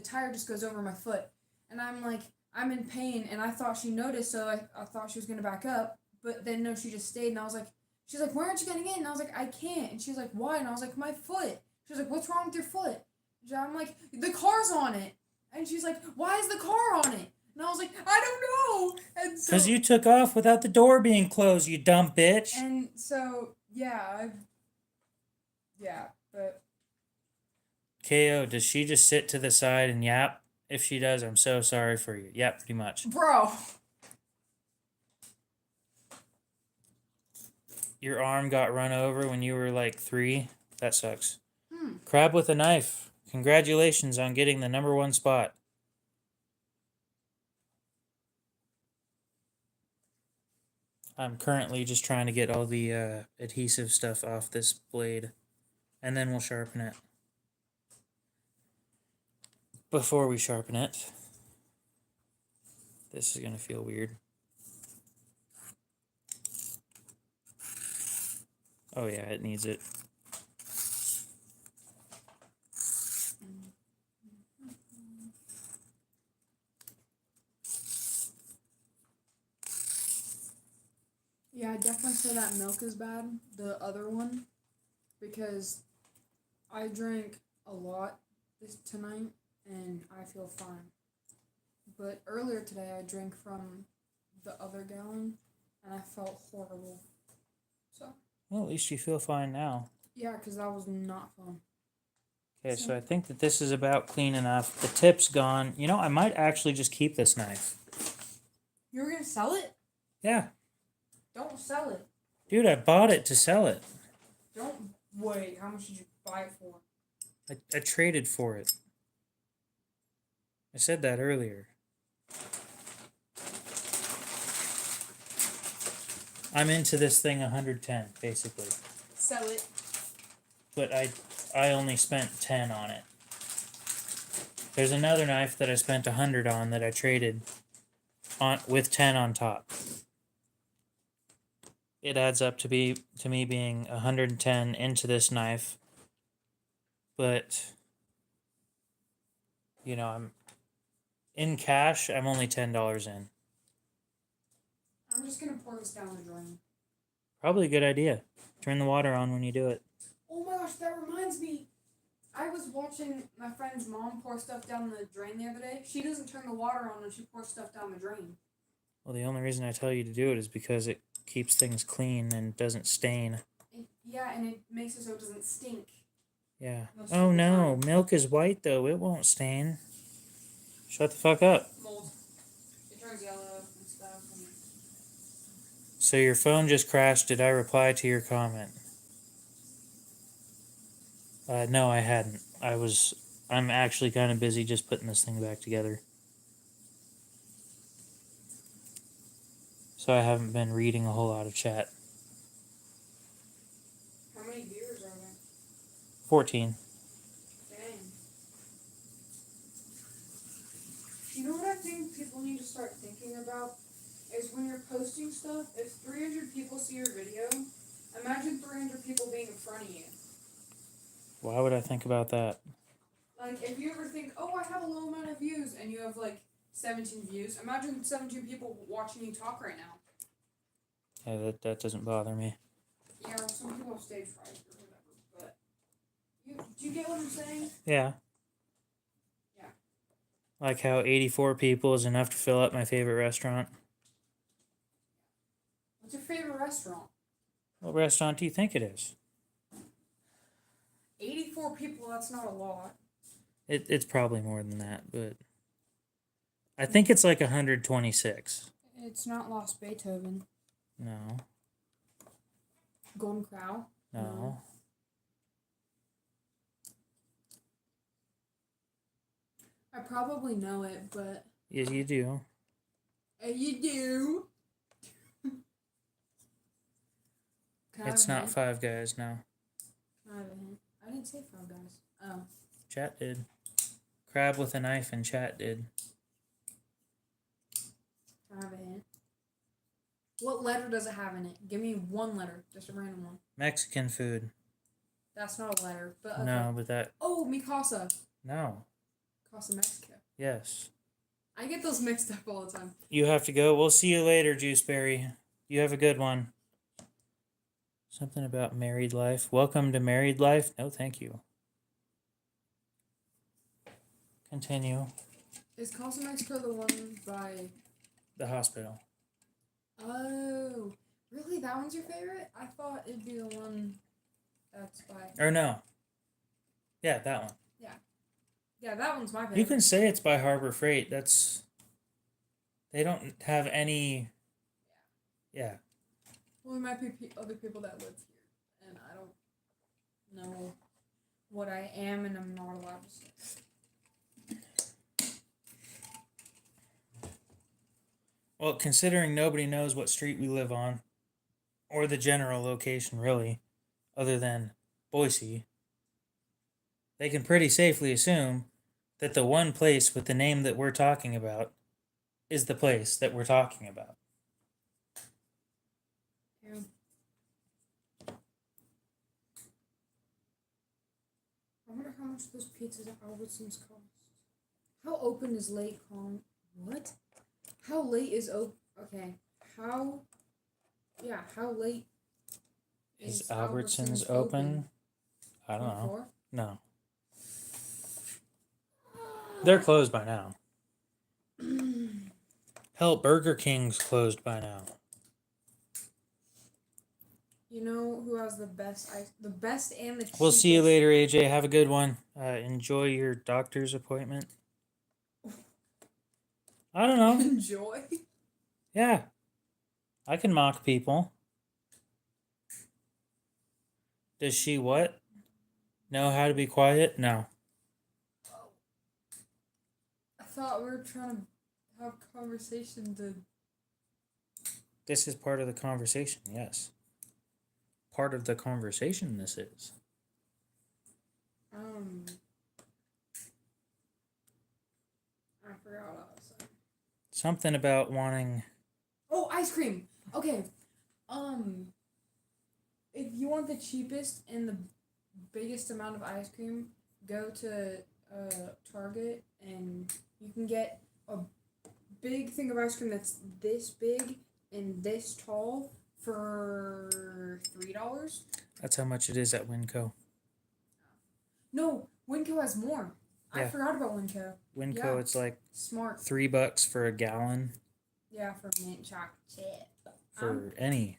tire just goes over my foot, and I'm in pain, and I thought she noticed, so I thought she was gonna back up. But then, no, she just stayed, and I was like, she's like, why aren't you getting in? And I was like, I can't. And she was like, why? And I was like, my foot. She was like, what's wrong with your foot? And I'm like, the car's on it. And she's like, why is the car on it? And I was like, I don't know. And so, because you took off without the door being closed, you dumb bitch. And so, yeah, but. KO, does she just sit to the side and yap? If she does, I'm so sorry for you. Yeah, pretty much. Bro. Your arm got run over when you were like 3? That sucks. Crab with a knife. Congratulations on getting the #1 spot. I'm currently just trying to get all the adhesive stuff off this blade. And then we'll sharpen it. Before we sharpen it, this is going to feel weird. Oh yeah, it needs it. Yeah, I definitely say that milk is bad, the other one, because I drank a lot tonight and I feel fine. But earlier today I drank from the other gallon and I felt horrible. So. Well, at least you feel fine now. Yeah, because that was not fun. Okay, so I think that this is about clean enough. The tip's gone. You know, I might actually just keep this knife. You were going to sell it? Yeah. Don't sell it. Dude, I bought it to sell it. Don't wait. How much did you buy it for? I traded for it. I said that earlier. I'm into this thing 110, basically. Sell it. But I only spent 10 on it. There's another knife that I spent 100 on that I traded on with 10 on top. It adds up to me being 110 into this knife. But you know, I'm in cash, I'm only $10 in. I'm just gonna pour this down the drain. Probably a good idea. Turn the water on when you do it. Oh my gosh, that reminds me. I was watching my friend's mom pour stuff down the drain the other day. She doesn't turn the water on when she pours stuff down the drain. Well, the only reason I tell you to do it is because it keeps things clean and doesn't stain. Yeah, and it makes it so it doesn't stink. Yeah. Most Oh of the no, time. milk is white though. It won't stain. Shut the fuck up. Mold. It turns yellow and stuff. And... So your phone just crashed. Did I reply to your comment? No, I hadn't. I'm actually kind of busy just putting this thing back together. So I haven't been reading a whole lot of chat. How many viewers are there? 14. Dang. You know what I think people need to start thinking about? Is when you're posting stuff, if 300 people see your video, imagine 300 people being in front of you. Why would I think about that? Like, if you ever think, oh, I have a low amount of views, and you have, like, 17 views, imagine 17 people watching you talk right now. Yeah, that doesn't bother me. Yeah, some people have stage fright or whatever, but... do you get what I'm saying? Yeah. Yeah. Like how 84 people is enough to fill up my favorite restaurant. What's your favorite restaurant? What restaurant do you think it is? 84 people, that's not a lot. It's probably more than that, but... I think it's like 126. It's not Lost Beethoven. No. Golden Crow? No. I probably know it, but... Yes, you do. You do? It's not Five Guys, no. Can I have a hint? I didn't say Five Guys. Oh. Chat did. Crab with a knife in chat did. Can I have a hint? What letter does it have in it? Give me one letter. Just a random one. Mexican food. That's not a letter, but okay. No, but that... Oh, Mi Casa. No. Casa Mexico. Yes. I get those mixed up all the time. You have to go. We'll see you later, Juiceberry. You have a good one. Something about married life. Welcome to married life. No, thank you. Continue. Is Casa Mexico the one by... The hospital. Oh. Really? That one's your favorite? I thought it'd be the one that's by... Or no. Yeah, that one. Yeah, that one's my favorite. You can say it's by Harbor Freight. That's... They don't have any... Yeah. Well, there might be other people that live here, and I don't know what I am and I'm not allowed to say. Well, considering nobody knows what street we live on, or the general location, really, other than Boise, they can pretty safely assume that the one place with the name that we're talking about is the place that we're talking about. Yeah. I wonder how much those pizzas at Albertsons cost. How open is late, Colin? What? How late is open? Okay. How late Is Albertsons open? I don't know. 4? No. They're closed by now. Hell, Burger King's closed by now. You know who has the best ice? The best and the cheapest. We'll see you later, AJ. Have a good one. Enjoy your doctor's appointment. I don't know. Enjoy? Yeah. I can mock people. Does she what? Know how to be quiet? No. I thought we were trying to have conversation to. This is part of the conversation, yes. Part of the conversation, this is. I forgot what I was saying. Something about wanting. Oh, ice cream. Okay. If you want the cheapest and the biggest amount of ice cream, go to Target and you can get a big thing of ice cream that's this big and this tall for $3. That's how much it is at Winco. No, Winco has more. I Yeah. forgot about Winco. Winco, Yeah. it's like Smart. $3 for a gallon Yeah, for mint chocolate chip. for any.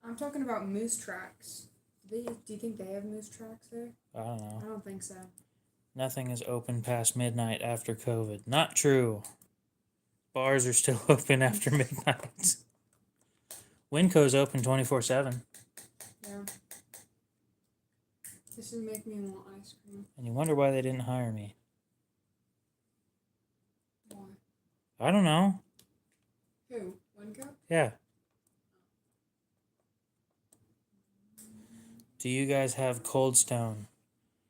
I'm talking about Moose Tracks. Do you think they have Moose Tracks there? I don't know. I don't think so. Nothing is open past midnight after COVID. Not true. Bars are still open after midnight. Winco's open 24/7. Yeah. This is making me want ice cream. And you wonder why they didn't hire me. Why? I don't know. Who? Winco? Yeah. Do you guys have Cold Stone?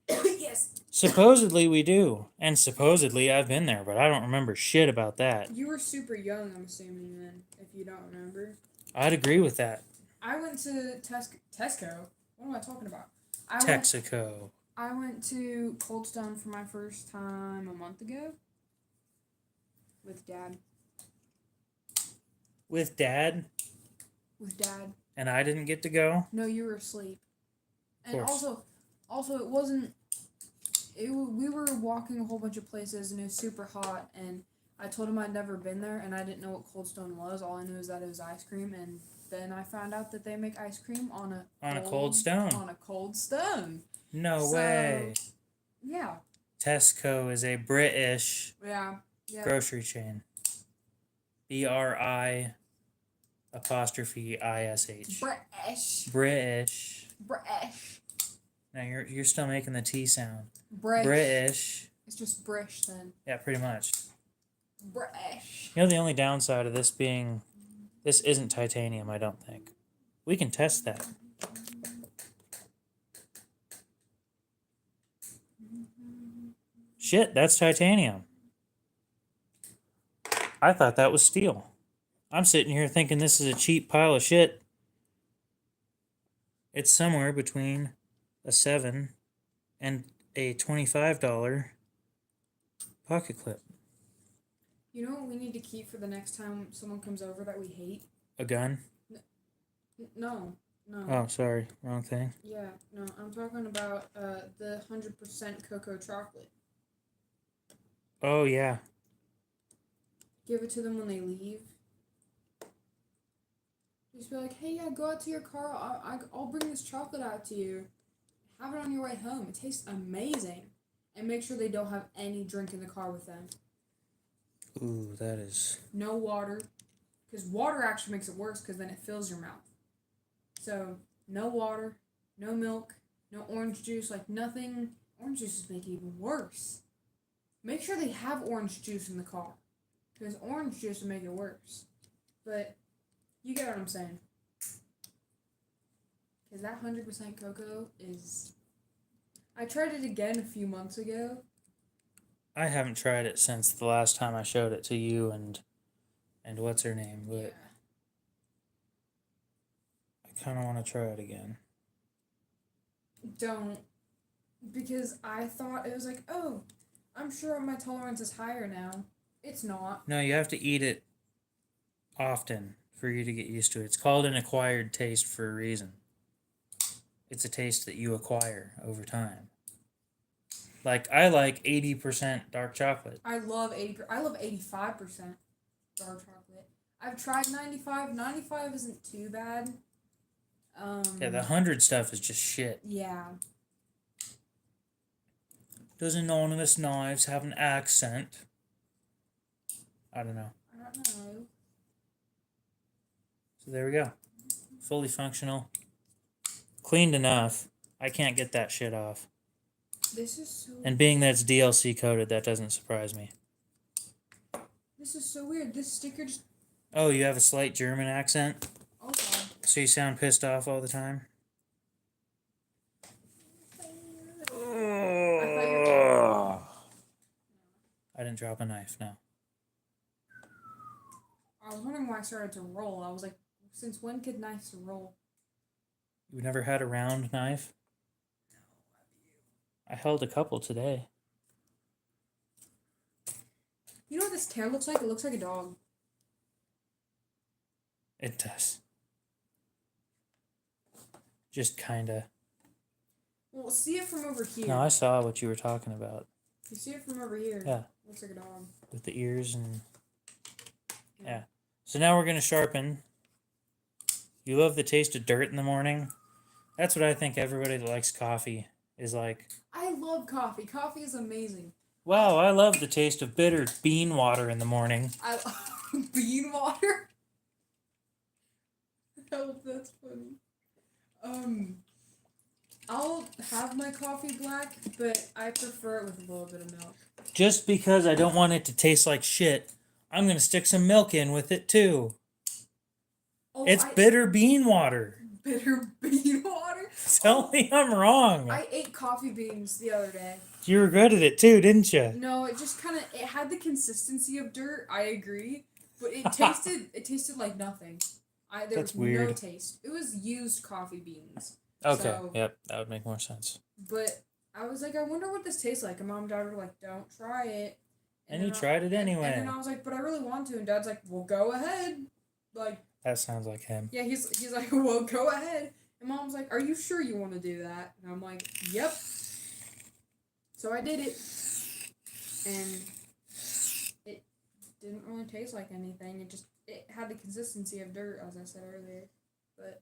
Yes. Supposedly we do. And supposedly I've been there, but I don't remember shit about that. You were super young, I'm assuming, then, if you don't remember. I'd agree with that. I went to Tesco. What am I talking about? Texaco. I went to Cold Stone for my first time a month ago. With Dad. With Dad? With Dad. And I didn't get to go? No, you were asleep. And Of course. also it wasn't. We were walking a whole bunch of places and it was super hot and I told him I'd never been there and I didn't know what Cold Stone was. All I knew is that it was ice cream and then I found out that they make ice cream on a Cold Stone. On a Cold Stone. No way. Yeah. Tesco is a British Yeah. grocery chain. BRI apostrophe ISH. British. British. Now you're still making the T sound. British. It's just British then. Yeah, pretty much. British. You know the only downside of this being, this isn't titanium, I don't think. We can test that. Shit, that's titanium. I thought that was steel. I'm sitting here thinking this is a cheap pile of shit. It's somewhere between a $7 and a $25 pocket clip. You know what we need to keep for the next time someone comes over that we hate? A gun? No. Oh, sorry. Wrong thing. Yeah, no. I'm talking about the 100% cocoa chocolate. Oh, yeah. Give it to them when they leave. Just be like, hey, yeah, go out to your car. I'll bring this chocolate out to you. Have it on your way home. It tastes amazing. And make sure they don't have any drink in the car with them. Ooh, that is... No water. Because water actually makes it worse because then it fills your mouth. So, no water, no milk, no orange juice, like nothing. Orange juices make it even worse. Make sure they have orange juice in the car. Because orange juice will make it worse. But, you get what I'm saying. Because that 100% cocoa is... I tried it again a few months ago. I haven't tried it since the last time I showed it to you and what's her name, but Yeah. I kind of want to try it again. Don't. Because I thought it was like, oh, I'm sure my tolerance is higher now. It's not. No, you have to eat it often for you to get used to it. It's called an acquired taste for a reason. It's a taste that you acquire over time. Like, I like 80% dark chocolate. I love 85% dark chocolate. I've tried 95. 95 isn't too bad. Yeah, the 100 stuff is just shit. Yeah. Does anonymous knives have an accent? I don't know. I don't know. So there we go. Fully functional. Cleaned enough. I can't get that shit off. This is so. And being that it's DLC coded, that doesn't surprise me. This is so weird. This sticker just. Oh, you have a slight German accent? Oh God. So you sound pissed off all the time? I didn't drop a knife, no. I was wondering why I started to roll. I was like, since when could knives roll? You never had a round knife? I held a couple today. You know what this tail looks like? It looks like a dog. It does. Just kinda. Well, see it from over here. No, I saw what you were talking about. You see it from over here. Yeah. Looks like a dog. With the ears and... Yeah. So now we're going to sharpen. You love the taste of dirt in the morning? That's what I think everybody that likes coffee is like. I love coffee. Coffee is amazing. Wow, I love the taste of bitter bean water in the morning. I bean water? Oh, that's funny. I'll have my coffee black, but I prefer it with a little bit of milk. Just because I don't want it to taste like shit, I'm going to stick some milk in with it too. Oh, It's bitter bean water. Bitter bean water? Tell me I'm wrong. I ate coffee beans the other day. You regretted it too, didn't you? No, it just kind of, it had the consistency of dirt, I agree, but it tasted like nothing. There That's was weird. no taste. It was used coffee beans. Okay, So, yep, that would make more sense. But I was like, I wonder what this tastes like. And Mom and Dad were like, don't try it. And you tried it anyway. And then I was like, but I really want to. And Dad's like, well, go ahead. Like, that sounds like him. Yeah, he's like, well, go ahead. And Mom's like, are you sure you want to do that? And I'm like, yep. So I did it. And it didn't really taste like anything. It had the consistency of dirt, as I said earlier. But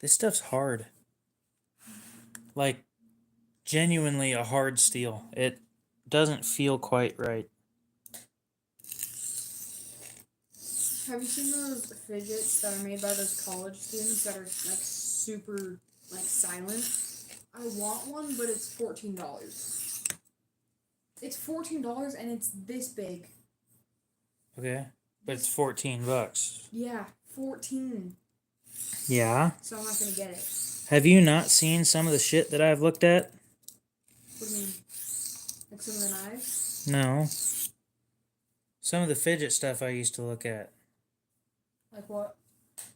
this stuff's hard. Like, genuinely a hard steel. It doesn't feel quite right. have you seen those fidgets that are made by those college students that are like super like silent? I want one, but it's $14. It's $14 and it's this big. Okay, but it's $14. Yeah, 14. Yeah. So I'm not gonna get it. Have you not seen some of the shit that I've looked at? What do you mean? Like some of the knives? No. Some of the fidget stuff I used to look at. Like what?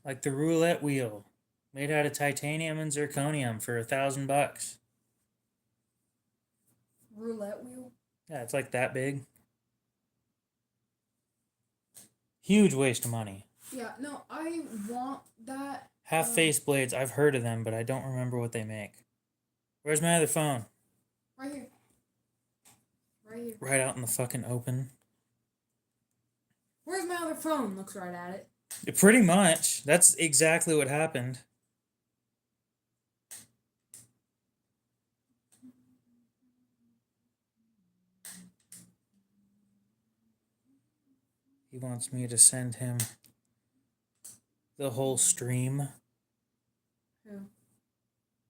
Like the roulette wheel, made out of titanium and zirconium for $1,000. Roulette wheel? Yeah, it's like that big. Huge waste of money. Yeah, no, I want that. Half face blades, I've heard of them, but I don't remember what they make. Where's my other phone? Right here. Right here. Right out in the fucking open. Where's my other phone? Looks right at it. Pretty much. That's exactly what happened. He wants me to send him the whole stream. Who?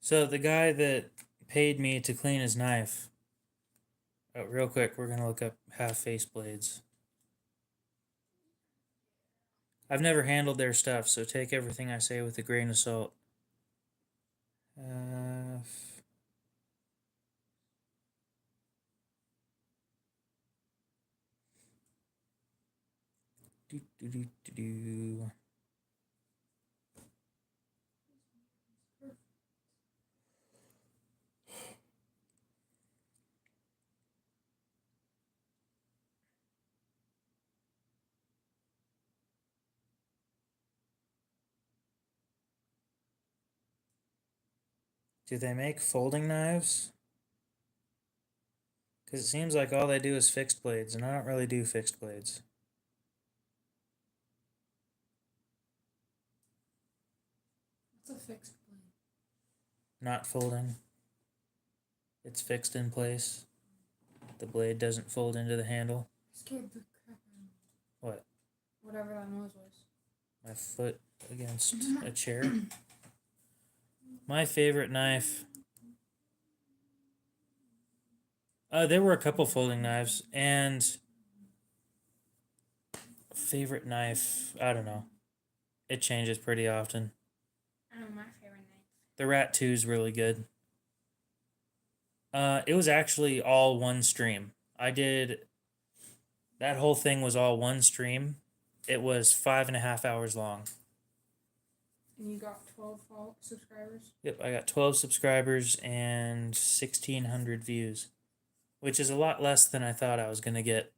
So the guy that paid me to clean his knife. Oh, real quick, we're going to look up half face blades. I've never handled their stuff, so take everything I say with a grain of salt. Do. Do they make folding knives? Because it seems like all they do is fixed blades, and I don't really do fixed blades. What's a fixed blade? not folding. It's fixed in place. The blade doesn't fold into the handle. Scared the crap out of me. What? Whatever that noise was. My foot against a chair. My favorite knife. There were a couple folding knives, and favorite knife, I don't know. It changes pretty often. I know my favorite knife. The Rat 2 is really good. It was actually all one stream. That whole thing was all one stream. It was 5.5 hours long. And you got 12 subscribers? Yep, I got 12 subscribers and 1,600 views, which is a lot less than I thought I was going to get.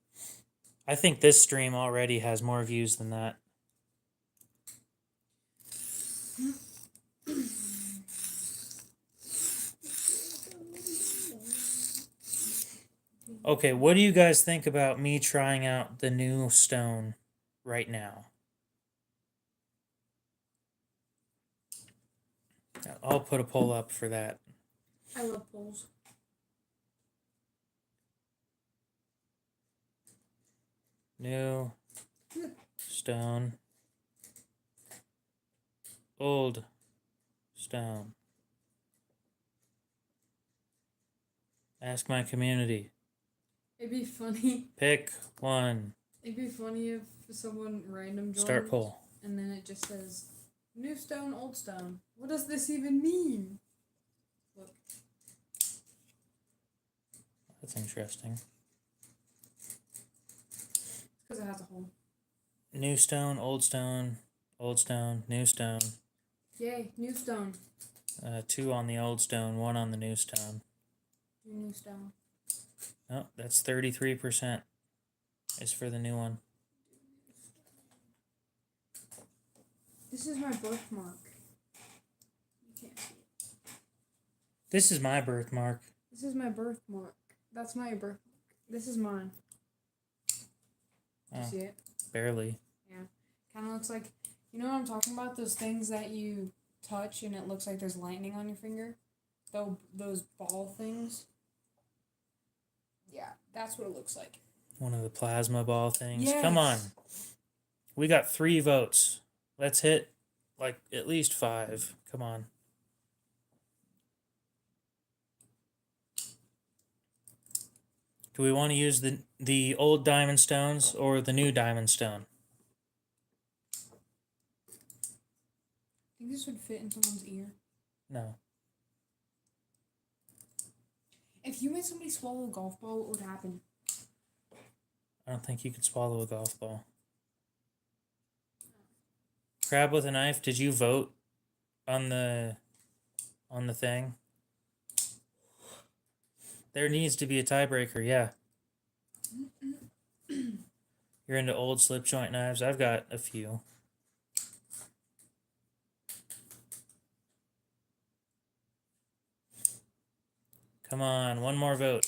I think this stream already has more views than that. Okay, what do you guys think about me trying out the new stone right now? I'll put a poll up for that. I love polls. New stone. Old stone. Ask my community. It'd be funny. Pick one. It'd be funny if someone random joins. Start poll. And then it just says, new stone, old stone. What does this even mean? Look. That's interesting. Because it has a hole. New stone, old stone, new stone. Yay, new stone. 2 on the old stone, 1 on the new stone. New stone. Oh, that's 33% is for the new one. This is my birthmark. You can't see it. This is my birthmark. This is my birthmark. That's my birthmark. This is mine. You see it? Barely. Yeah. Kind of looks like, you know what I'm talking about? Those things that you touch and it looks like there's lightning on your finger? Those ball things? Yeah, that's what it looks like. One of the plasma ball things. Yes. Come on. We got 3 votes. Let's hit like at least 5. Come on. Do we want to use the old diamond stones or the new diamond stone? I think this would fit in someone's ear. No. If you made somebody swallow a golf ball, what would happen? I don't think you could swallow a golf ball. Crab with a knife, did you vote on the thing? There needs to be a tiebreaker, yeah. You're into old slip joint knives? I've got a few. Come on, one more vote.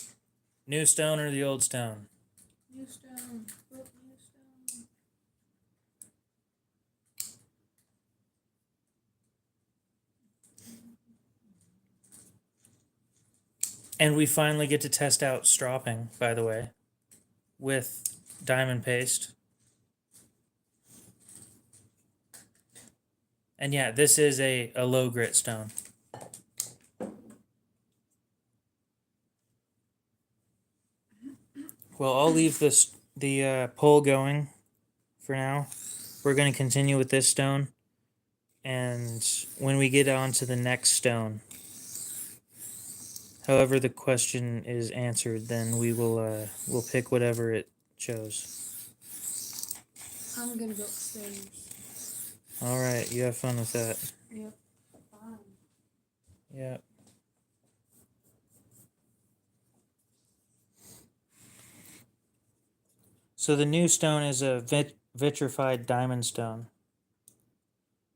New stone or the old stone? New stone. Vote new stone. And we finally get to test out stropping, by the way, with diamond paste. And yeah, this is a low grit stone. Well, I'll leave the poll going for now. We're going to continue with this stone. And when we get on to the next stone, however the question is answered, then we'll pick whatever it chose. I'm gonna go upstairs. All right, you have fun with that. Yep. Fine. Yep. So the new stone is a vitrified diamond stone.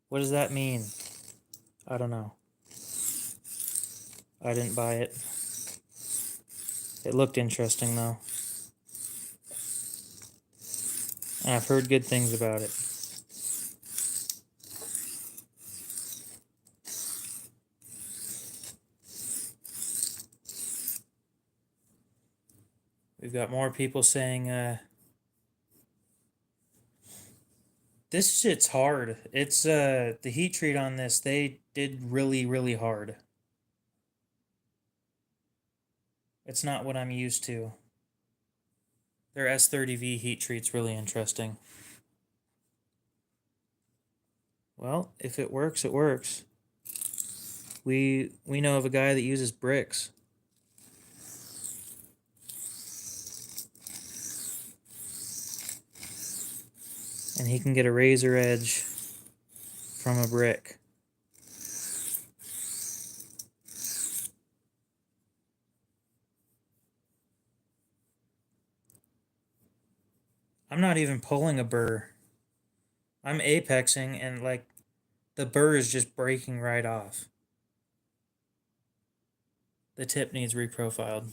What does that mean? I don't know. I didn't buy it. It looked interesting though. And I've heard good things about it. We've got more people saying, this shit's hard. It's, the heat treat on this, they did really, really hard. It's not what I'm used to. Their S30V heat treat's really interesting. Well, if it works, it works. We know of a guy that uses bricks. And he can get a razor edge from a brick. I'm not even pulling a burr. I'm apexing and like the burr is just breaking right off. The tip needs reprofiled.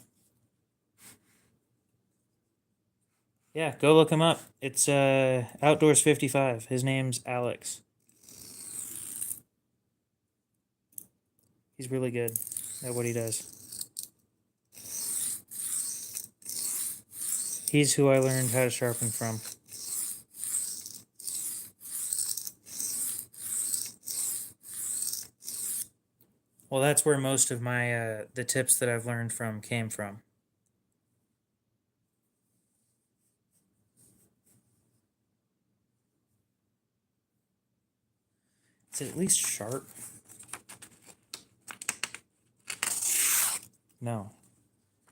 Yeah, go look him up. It's Outdoors 55. His name's Alex. He's really good at what he does. He's who I learned how to sharpen from. Well, that's where most of my the tips that I've learned from came from. Is it at least sharp? No.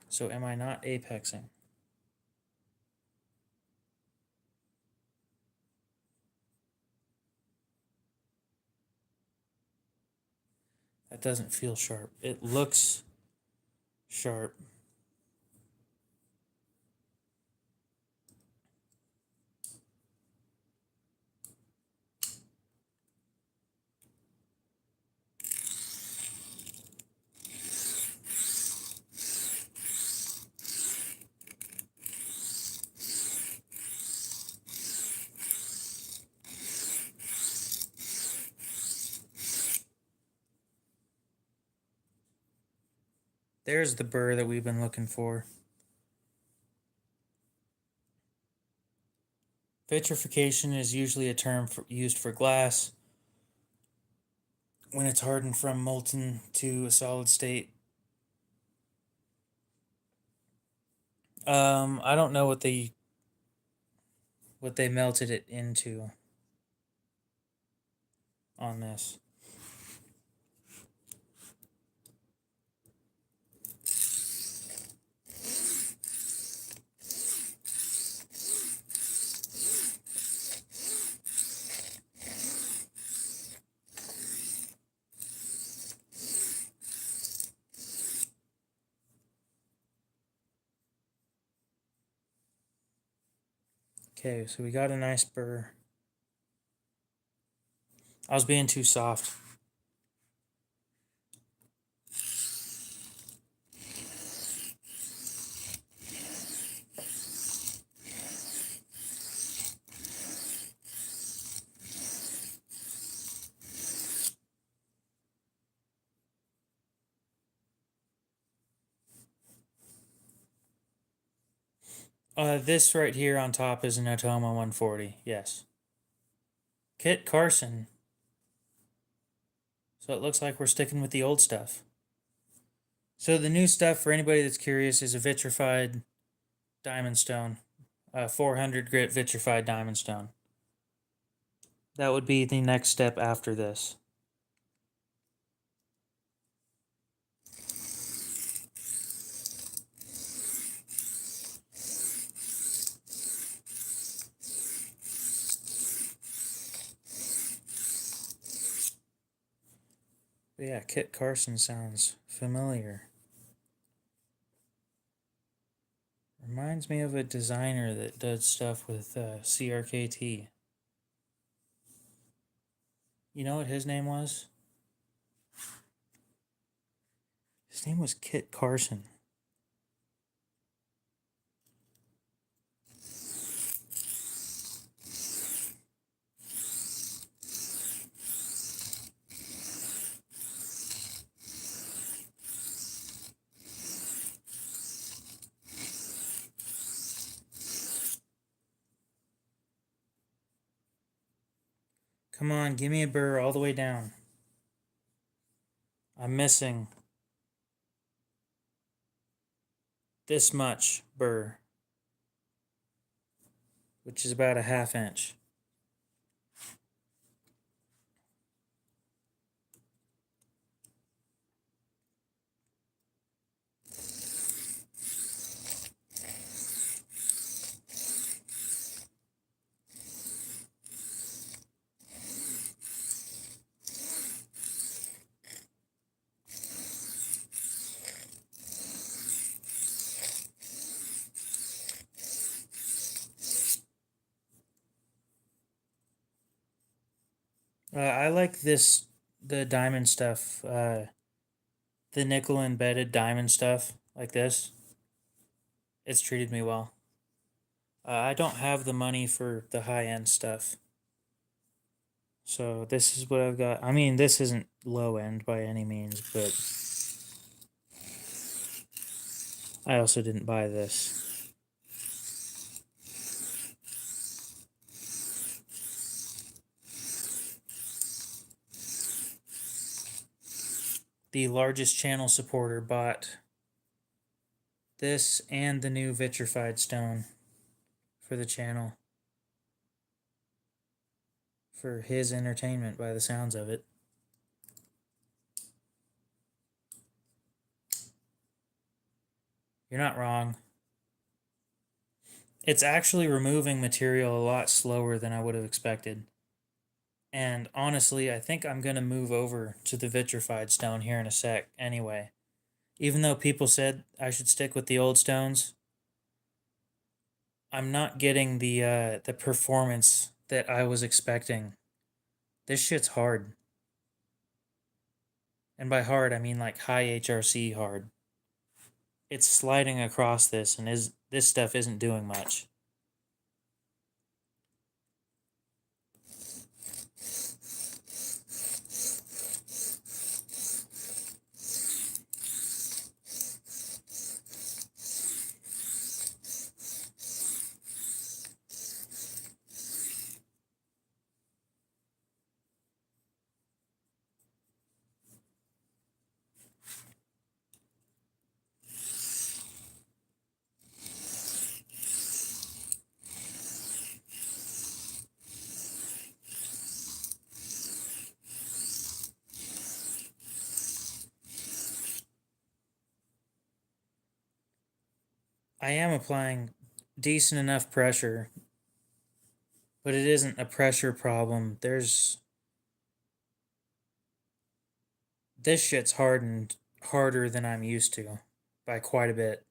So am I not apexing? That doesn't feel sharp. It looks sharp. There's the burr that we've been looking for. Vitrification is usually a term used for glass when it's hardened from molten to a solid state. I don't know what they melted it into on this. Okay, so we got a nice burr. I was being too soft. This right here on top is an Otoma 140, yes. Kit Carson. So it looks like we're sticking with the old stuff. So the new stuff, for anybody that's curious, is a vitrified diamond stone. 400 grit vitrified diamond stone. That would be the next step after this. But yeah, Kit Carson sounds familiar. Reminds me of a designer that does stuff with CRKT. You know what his name was? His name was Kit Carson. Come on, give me a burr all the way down. I'm missing this much burr, which is about a 1/2 inch. I like the diamond stuff, the nickel embedded diamond stuff like this. It's treated me well. I don't have the money for the high end stuff. So this is what I've got. I mean, this isn't low end by any means, but I also didn't buy this. The largest channel supporter bought this and the new vitrified stone for the channel. For his entertainment, by the sounds of it. You're not wrong. It's actually removing material a lot slower than I would have expected. And honestly, I think I'm going to move over to the vitrified stone here in a sec anyway. Even though people said I should stick with the old stones, I'm not getting the performance that I was expecting. This shit's hard. And by hard, I mean like high HRC hard. It's sliding across this, and this stuff isn't doing much. I am applying decent enough pressure, but it isn't a pressure problem. This shit's hardened harder than I'm used to by quite a bit.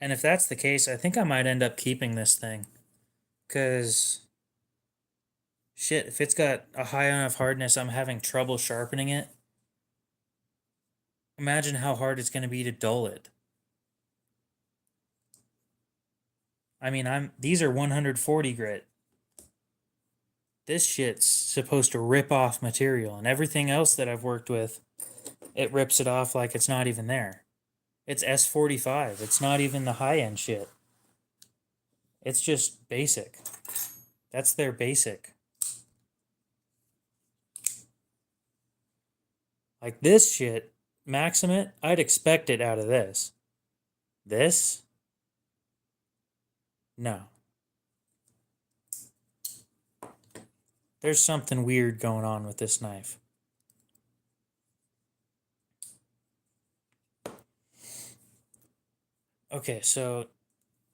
And if that's the case, I think I might end up keeping this thing. Because, shit, if it's got a high enough hardness, I'm having trouble sharpening it. Imagine how hard it's going to be to dull it. I mean, these are 140 grit. This shit's supposed to rip off material, and everything else that I've worked with, it rips it off like it's not even there. It's S45. It's not even the high end shit. It's just basic. That's their basic. Like this shit, Maximate, I'd expect it out of this. This? No. There's something weird going on with this knife. Okay, so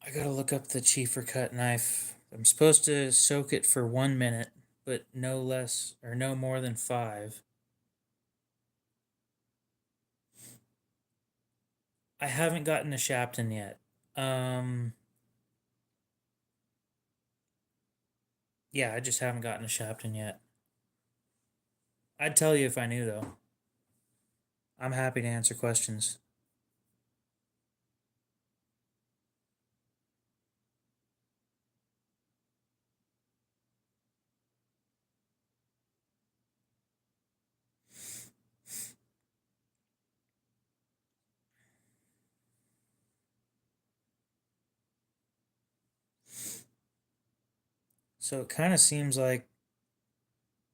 I gotta look up the Chieffer cut knife. I'm supposed to soak it for 1 minute, but no less or no more than 5. I haven't gotten a Shapton yet. Yeah, I just haven't gotten a Shapton yet. I'd tell you if I knew, though. I'm happy to answer questions. So it kind of seems like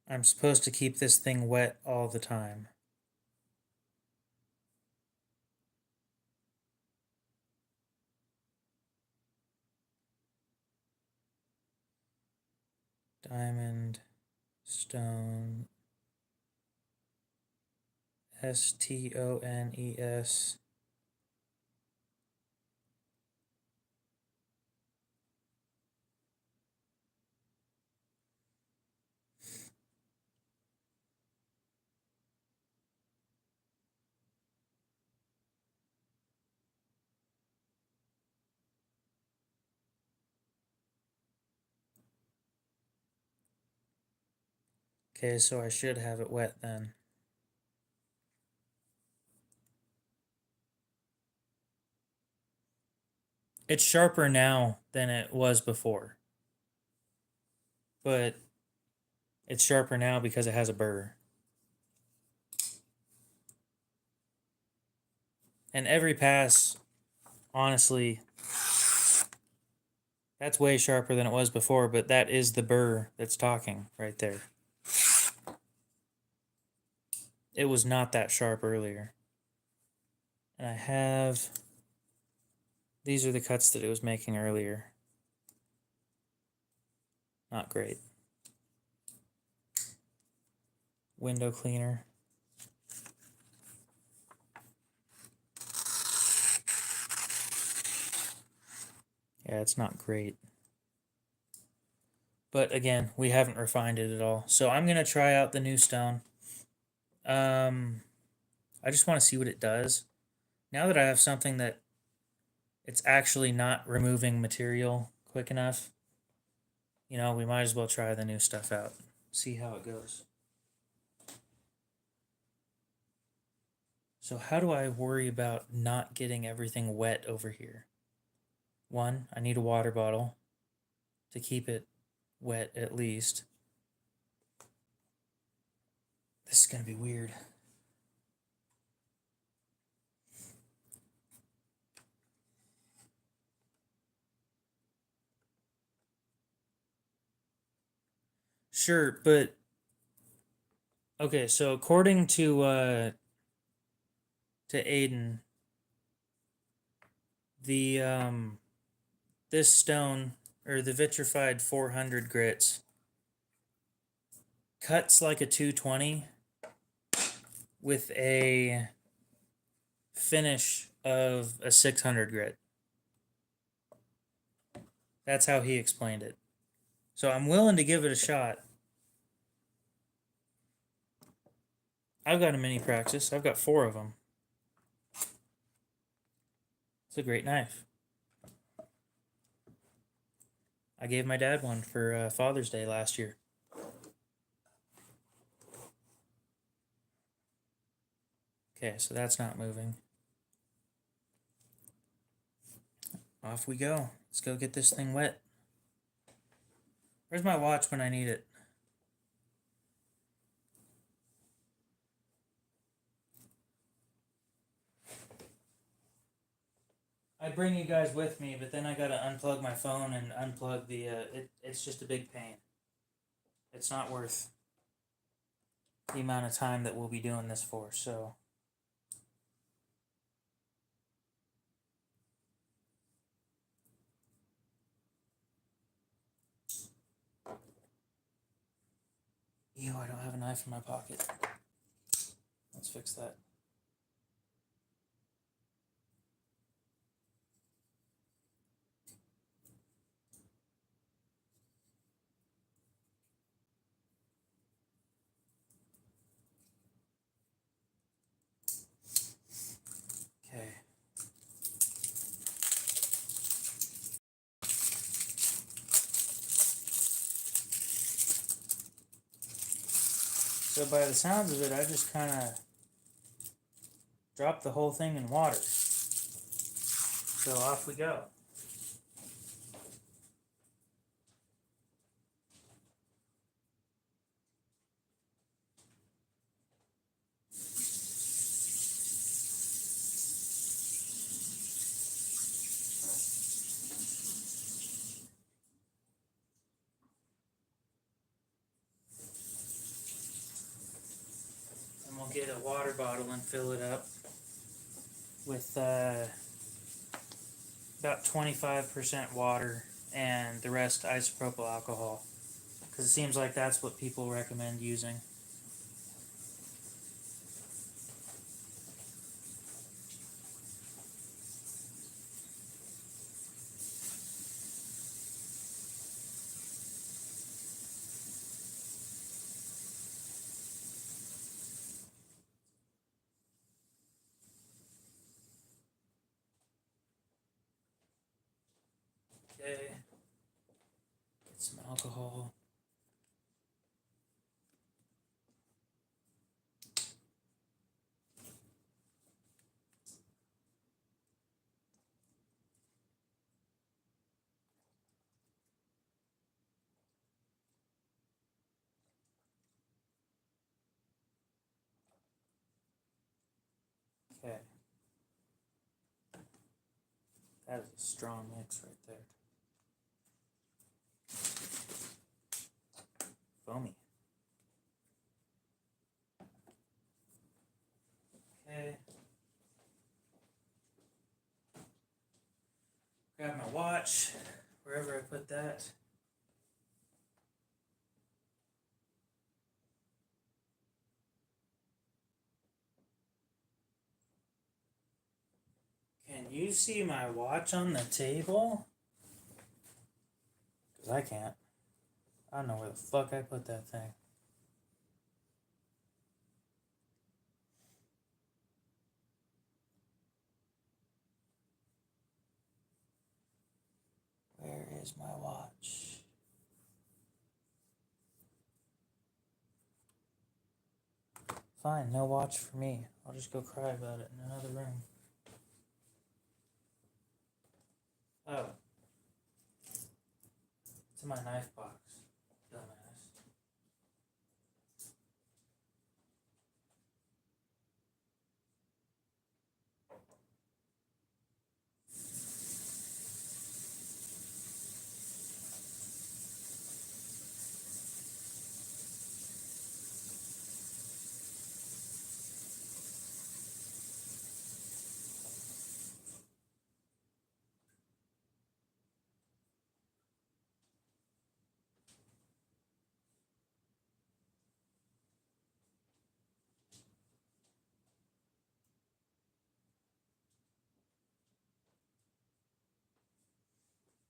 I'm supposed to keep this thing wet all the time. Diamond, stone, Stones. Okay, so I should have it wet then. It's sharper now than it was before. But it's sharper now because it has a burr. And every pass, honestly, that's way sharper than it was before, but that is the burr that's talking right there. It was not that sharp earlier. And I have... These are the cuts that it was making earlier. Not great. Window cleaner. Yeah, it's not great. But again, we haven't refined it at all. So I'm going to try out the new stone. I just want to see what it does. Now that I have something that it's actually not removing material quick enough, you know, we might as well try the new stuff out. See how it goes. So how do I worry about not getting everything wet over here? One, I need a water bottle to keep it wet at least. This is going to be weird. Sure, but okay, so according to Aiden, the this stone or the vitrified 400 grits cuts like a 220 with a finish of a 600 grit. That's how he explained it. So I'm willing to give it a shot. I've got a mini Praxis. I've got 4 of them. It's a great knife. I gave my dad one for Father's Day last year. Okay, so that's not moving. Off we go. Let's go get this thing wet. Where's my watch when I need it? I bring you guys with me, but then I gotta unplug my phone and unplug the, it's just a big pain. It's not worth the amount of time that we'll be doing this for, so. Ew, I don't have a knife in my pocket. Let's fix that. Okay. So by the sounds of it, I just kind of dropped the whole thing in water. So off we go. get a water bottle and fill it up with about 25% water and the rest isopropyl alcohol, because it seems like that's what people recommend using. Okay, get some alcohol. Okay, that is a strong mix right there. Foamy. Okay. Grab my watch, wherever I put that. Can you see my watch on the table? Because I can't. I don't know where the fuck I put that thing. Where is my watch? Fine, no watch for me. I'll just go cry about it in another room. Oh. It's in my knife box. Dumbass.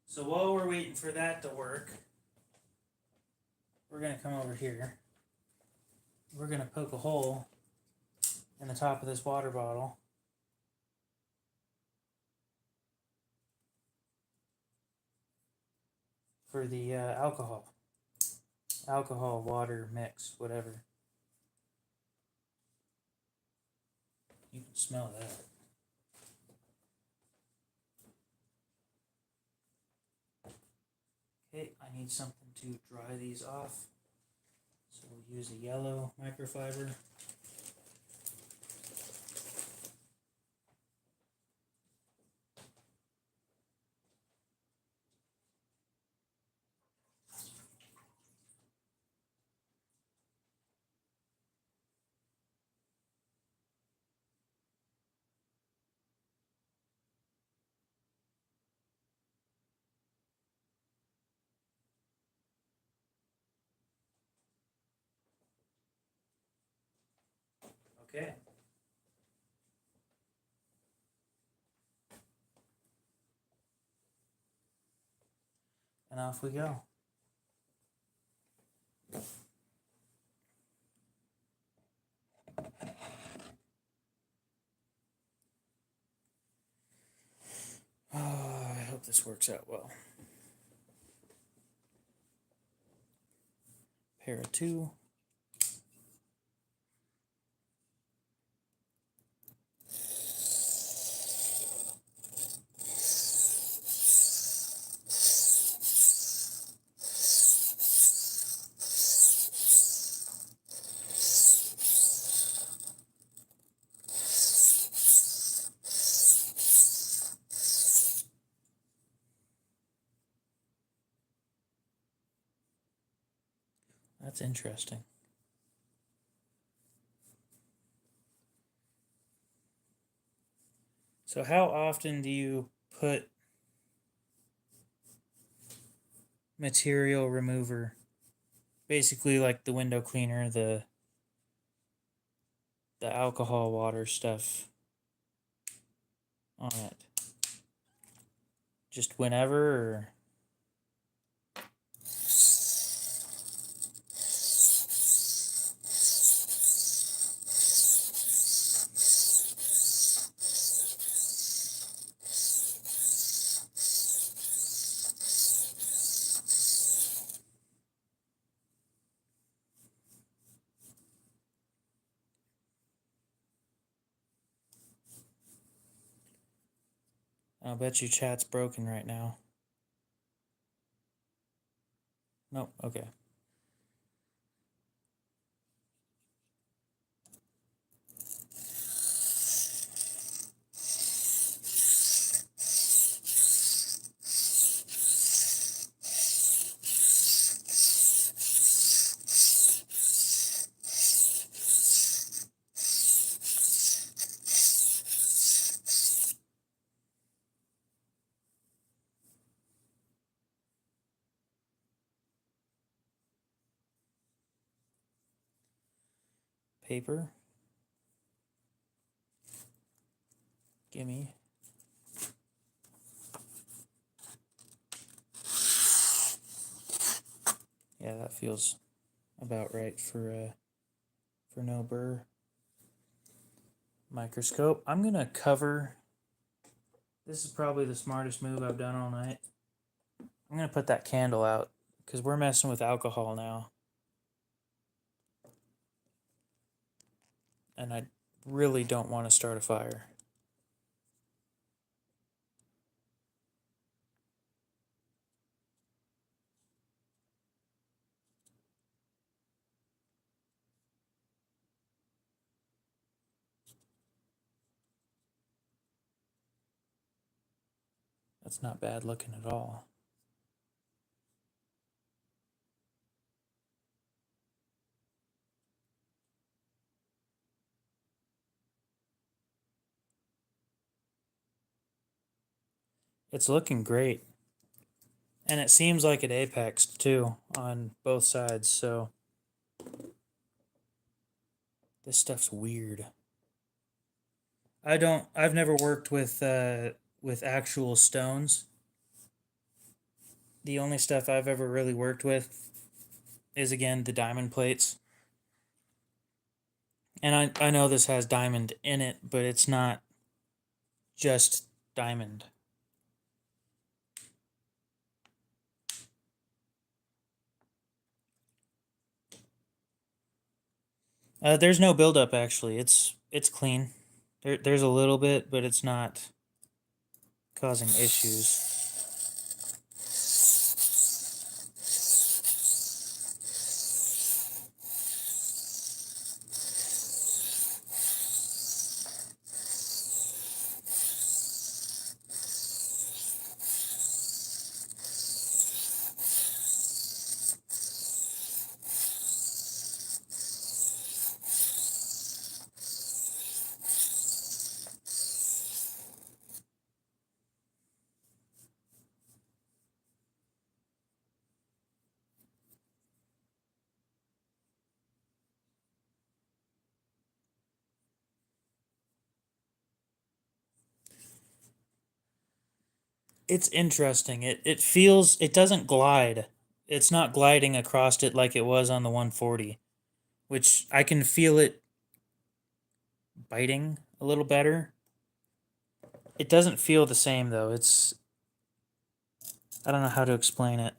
So while we're waiting for that to work, we're going to come over here. We're going to poke a hole in the top of this water bottle. For the alcohol, water mix, whatever. You can smell that. Okay, I need something to dry these off. So we'll use a yellow microfiber. Okay. And off we go. Oh, I hope this works out well. Pair of two. That's interesting. So how often do you put material remover, basically like the window cleaner, the alcohol water stuff, on it? Just whenever, or? I'll bet you chat's broken right now. Nope, okay. Paper. Gimme. Yeah, that feels about right for no burr. Microscope. I'm gonna cover. This is probably the smartest move I've done all night. I'm gonna put that candle out because we're messing with alcohol now, and I really don't want to start a fire. That's not bad looking at all. It's looking great. And it seems like it apexed too on both sides, so this stuff's weird. I've never worked with actual stones. The only stuff I've ever really worked with is, again, the diamond plates. And I know this has diamond in it, but it's not just diamond. There's no buildup actually. It's clean. There's a little bit, but it's not causing issues. It's interesting. It doesn't glide. It's not gliding across it like it was on the 140, which I can feel it biting a little better. It doesn't feel the same though. I don't know how to explain it.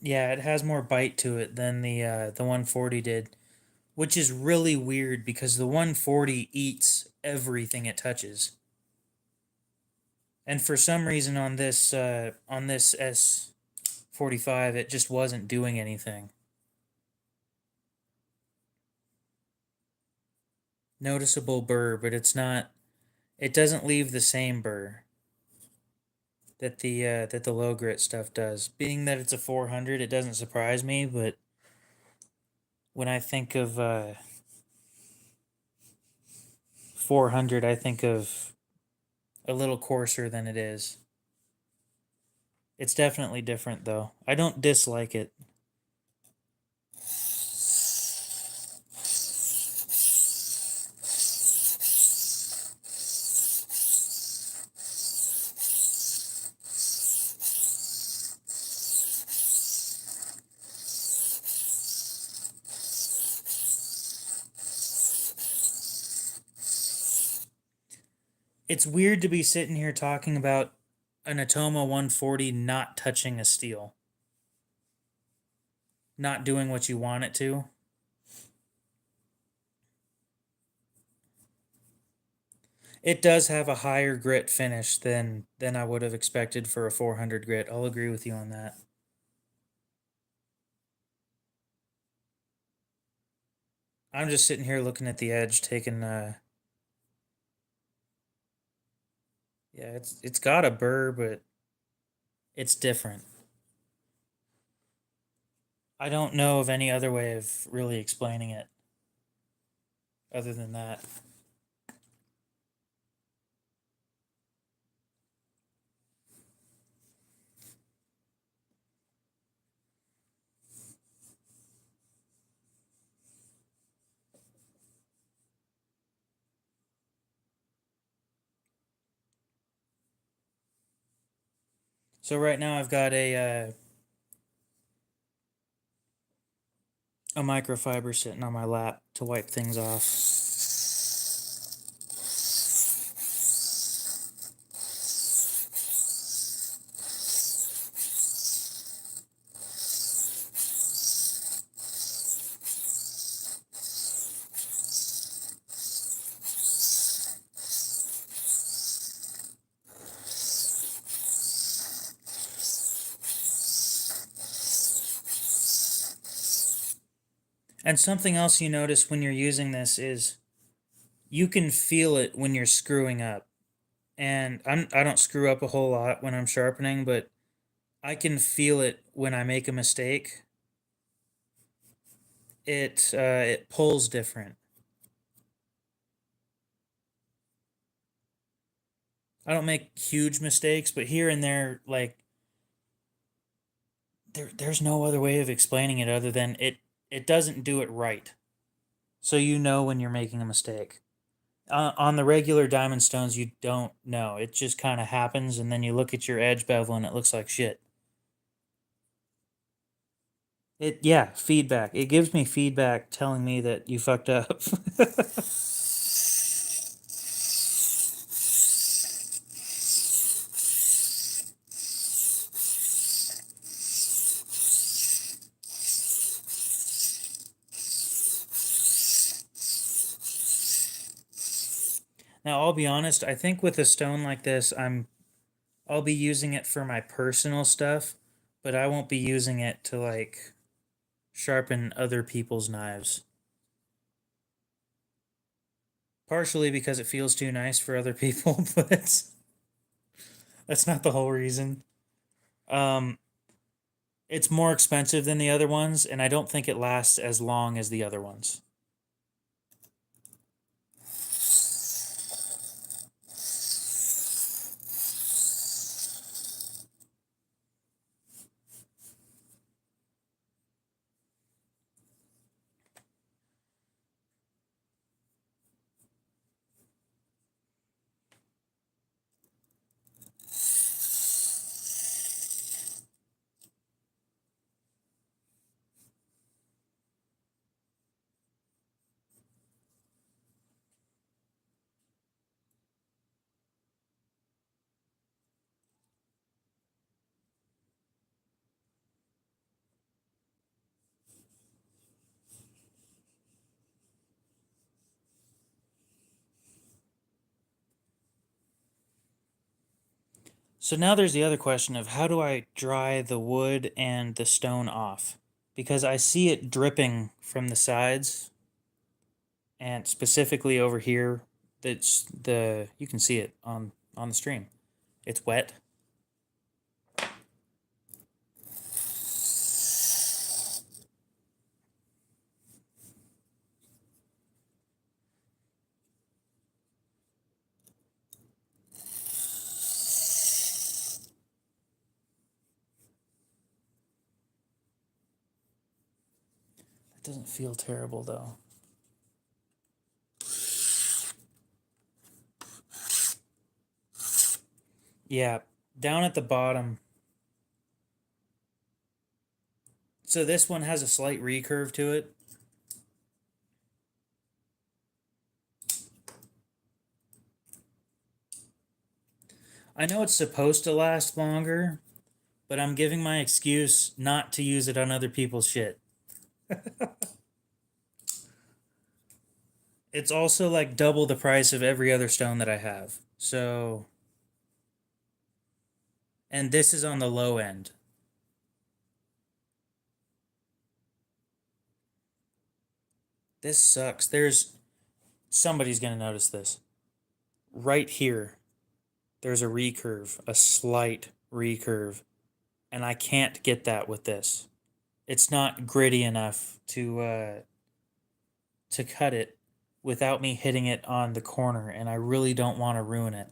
It has more bite to it than the 140 did, which is really weird because the 140 eats everything it touches. And for some reason on this S45, it just wasn't doing anything. Noticeable burr, but it's not. It doesn't leave the same burr that the low grit stuff does. Being that it's a 400, it doesn't surprise me. But when I think of 400, I think of a little coarser than it is. It's definitely different, though. I don't dislike it. It's weird to be sitting here talking about an Atoma 140 not touching a steel, not doing what you want it to. It does have a higher grit finish than I would have expected for a 400 grit. I'll agree with you on that. I'm just sitting here looking at the edge, taking yeah, it's got a burr, but it's different. I don't know of any other way of really explaining it other than that. So right now I've got a microfiber sitting on my lap to wipe things off. And something else you notice when you're using this is you can feel it when you're screwing up. And I don't screw up a whole lot when I'm sharpening, but I can feel it when I make a mistake. It pulls different. I don't make huge mistakes, but here and there, like there's no other way of explaining it other than it doesn't do it right. So you know when you're making a mistake. On the regular diamond stones, you don't know. It just kind of happens, and then you look at your edge bevel, and it looks like shit. Yeah, feedback. It gives me feedback telling me that you fucked up. Now, I'll be honest, I think with a stone like this, I'll be using it for my personal stuff, but I won't be using it to like sharpen other people's knives. Partially because it feels too nice for other people, but that's not the whole reason. Um, it's more expensive than the other ones, and I don't think it lasts as long as the other ones. So now there's the other question of how do I dry the wood and the stone off? Because I see it dripping from the sides, and specifically over here, that's the you can see it on the stream. It's wet. It doesn't feel terrible though. Yeah, down at the bottom. So this one has a slight recurve to it. I know it's supposed to last longer, but I'm giving my excuse not to use it on other people's shit. It's also like double the price of every other stone that I have. So, and this is on the low end. This sucks. Somebody's going to notice this. Right here, there's a recurve, a slight recurve, and I can't get that with this. It's not gritty enough to cut it without me hitting it on the corner, and I really don't want to ruin it.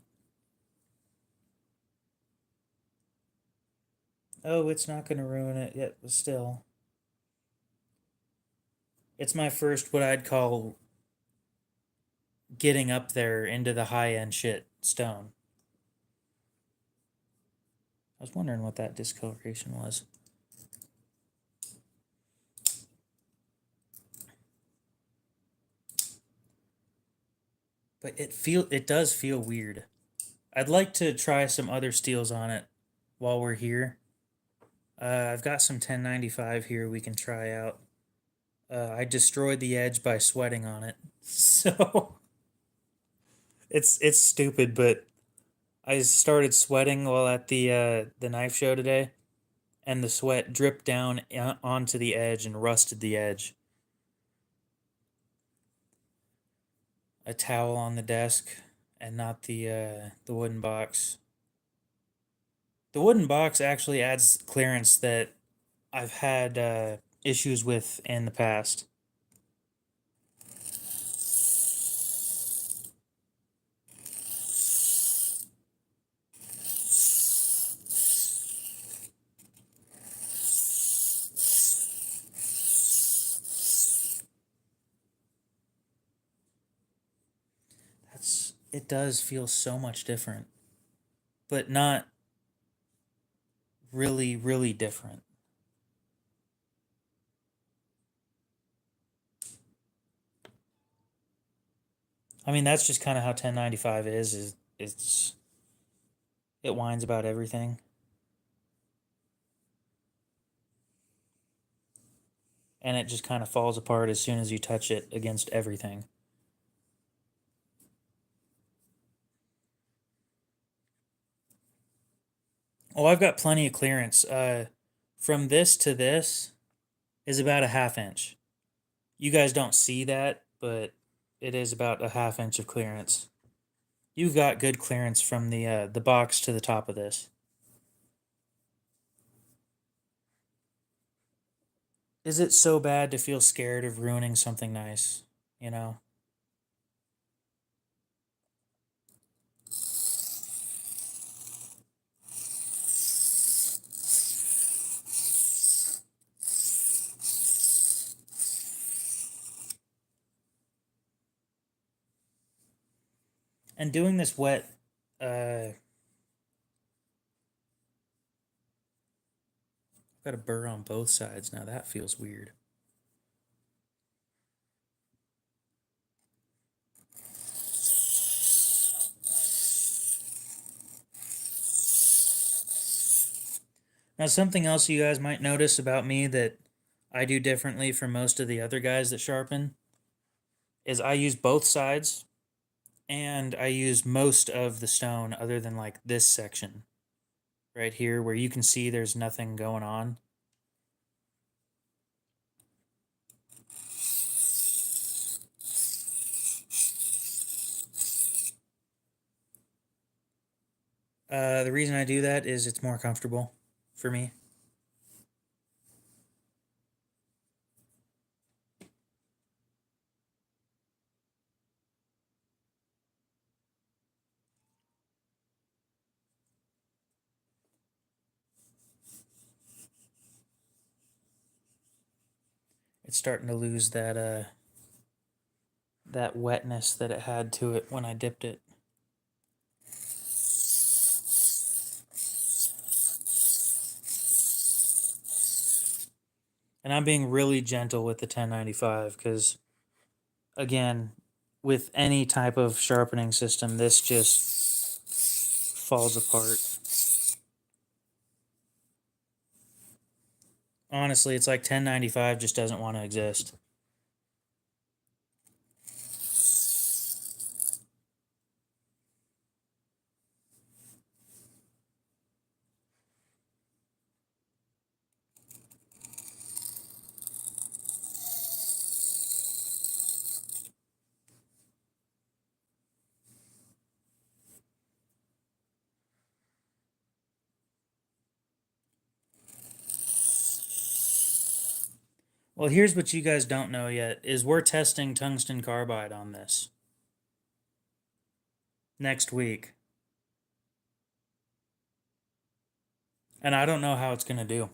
Oh, it's not going to ruin it yet, but still. It's my first, what I'd call, getting up there into the high-end shit stone. I was wondering what that discoloration was. But it does feel weird. I'd like to try some other steels on it while we're here. I've got some 1095 here we can try out. I destroyed the edge by sweating on it. So it's stupid, but I started sweating while at the knife show today, and the sweat dripped down onto the edge and rusted the edge. A towel on the desk and not the wooden box. The wooden box actually adds clearance that I've had issues with in the past. It does feel so much different, but not really, really different. I mean, that's just kind of how 1095 is it whines about everything. And it just kind of falls apart as soon as you touch it against everything. Oh, I've got plenty of clearance. From this to this is about a ½ inch. You guys don't see that, but it is about a ½ inch of clearance. You've got good clearance from the box to the top of this. Is it so bad to feel scared of ruining something nice, you know? And doing this wet, I've got a burr on both sides now. That feels weird. Now, something else you guys might notice about me that I do differently from most of the other guys that sharpen is I use both sides, and I use most of the stone other than like this section. right here where you can see there's nothing going on. The reason I do that is it's more comfortable for me. It's starting to lose that wetness that it had to it when I dipped it. And I'm being really gentle with the 1095 because, again, with any type of sharpening system, this just falls apart. Honestly, it's like 1095 just doesn't want to exist. Well, here's what you guys don't know yet, is we're testing tungsten carbide on this next week. And I don't know how it's going to do.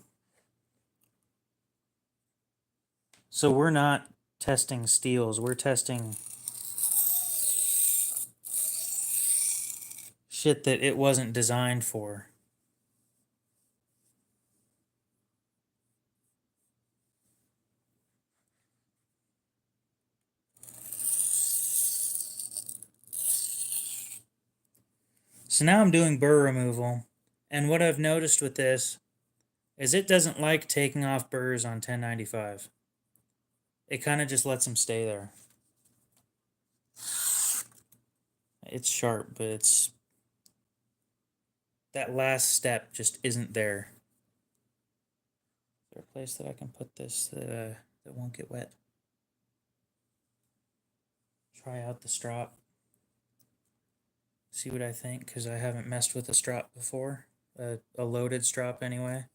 So we're not testing steels, we're testing shit that it wasn't designed for. So now I'm doing burr removal, and what I've noticed with this is it doesn't like taking off burrs on 1095. It kind of just lets them stay there. It's sharp, but it's that last step just isn't there. Is there a place that I can put this that won't get wet? Try out the strop. See what I think, because I haven't messed with a strop before. A loaded strop anyway.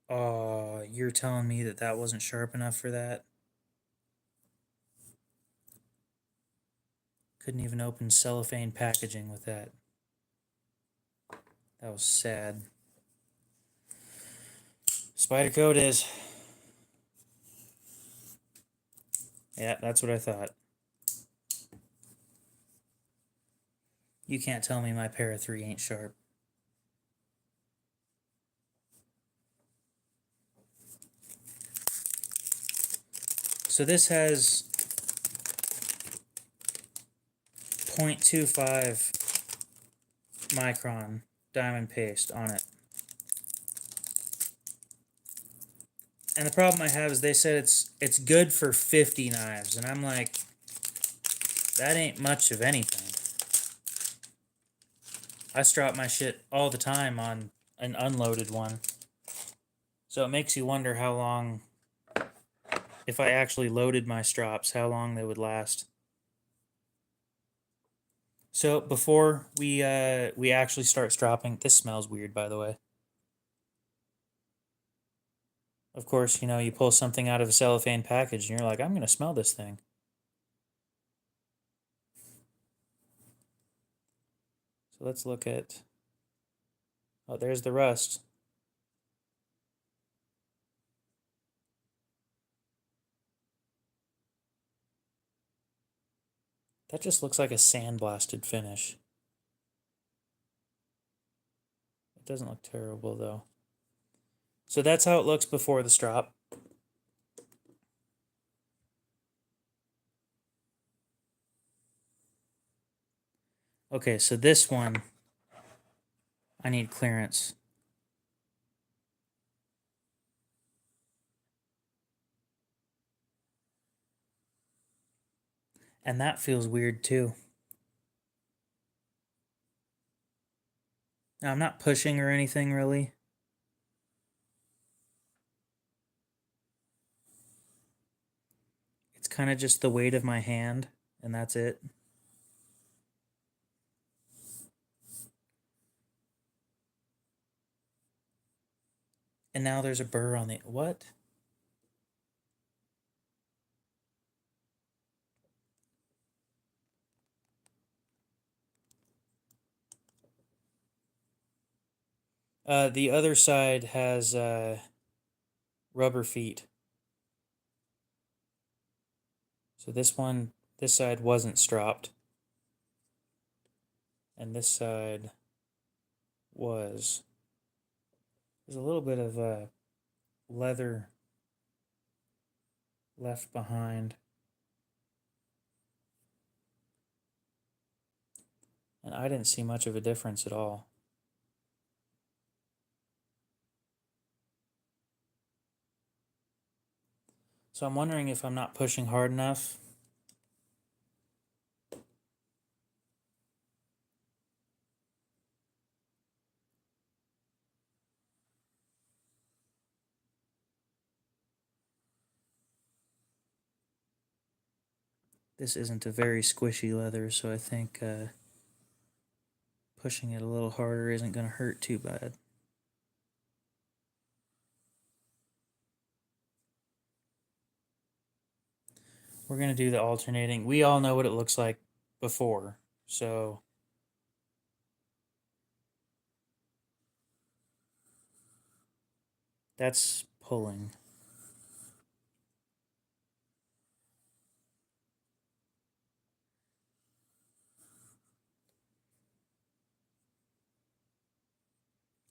Oh, you're telling me that that wasn't sharp enough for that? Couldn't even open cellophane packaging with that. That was sad. Spyderco it is. Yeah, that's what I thought. You can't tell me my Para 3 ain't sharp. So this has 0.25 micron diamond paste on it. And the problem I have is they said it's good for 50 knives, and I'm like, that ain't much of anything. I strop my shit all the time on an unloaded one. So it makes you wonder how long, if I actually loaded my strops, how long they would last. So before we actually start stropping, this smells weird, by the way. Of course, you know, you pull something out of a cellophane package and you're like, I'm going to smell this thing. So let's look at, oh, there's the rust. That just looks like a sandblasted finish. It doesn't look terrible though. So that's how it looks before the strop. Okay, so this one, I need clearance. And that feels weird too. Now, I'm not pushing or anything really. It's kind of just the weight of my hand, and that's it. And now there's a burr on the... What? The other side has rubber feet. So this side wasn't stropped. And this side was. There's a little bit of leather left behind. And I didn't see much of a difference at all. So I'm wondering if I'm not pushing hard enough. This isn't a very squishy leather, so I think pushing it a little harder isn't going to hurt too bad. We're going to do the alternating. We all know what it looks like before, so that's pulling.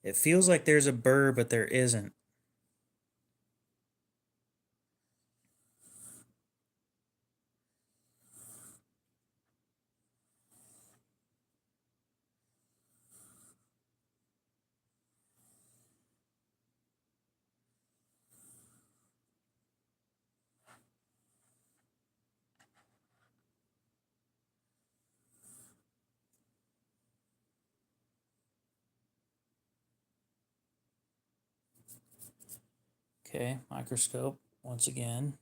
It feels like there's a burr, but there isn't. Okay, microscope once again.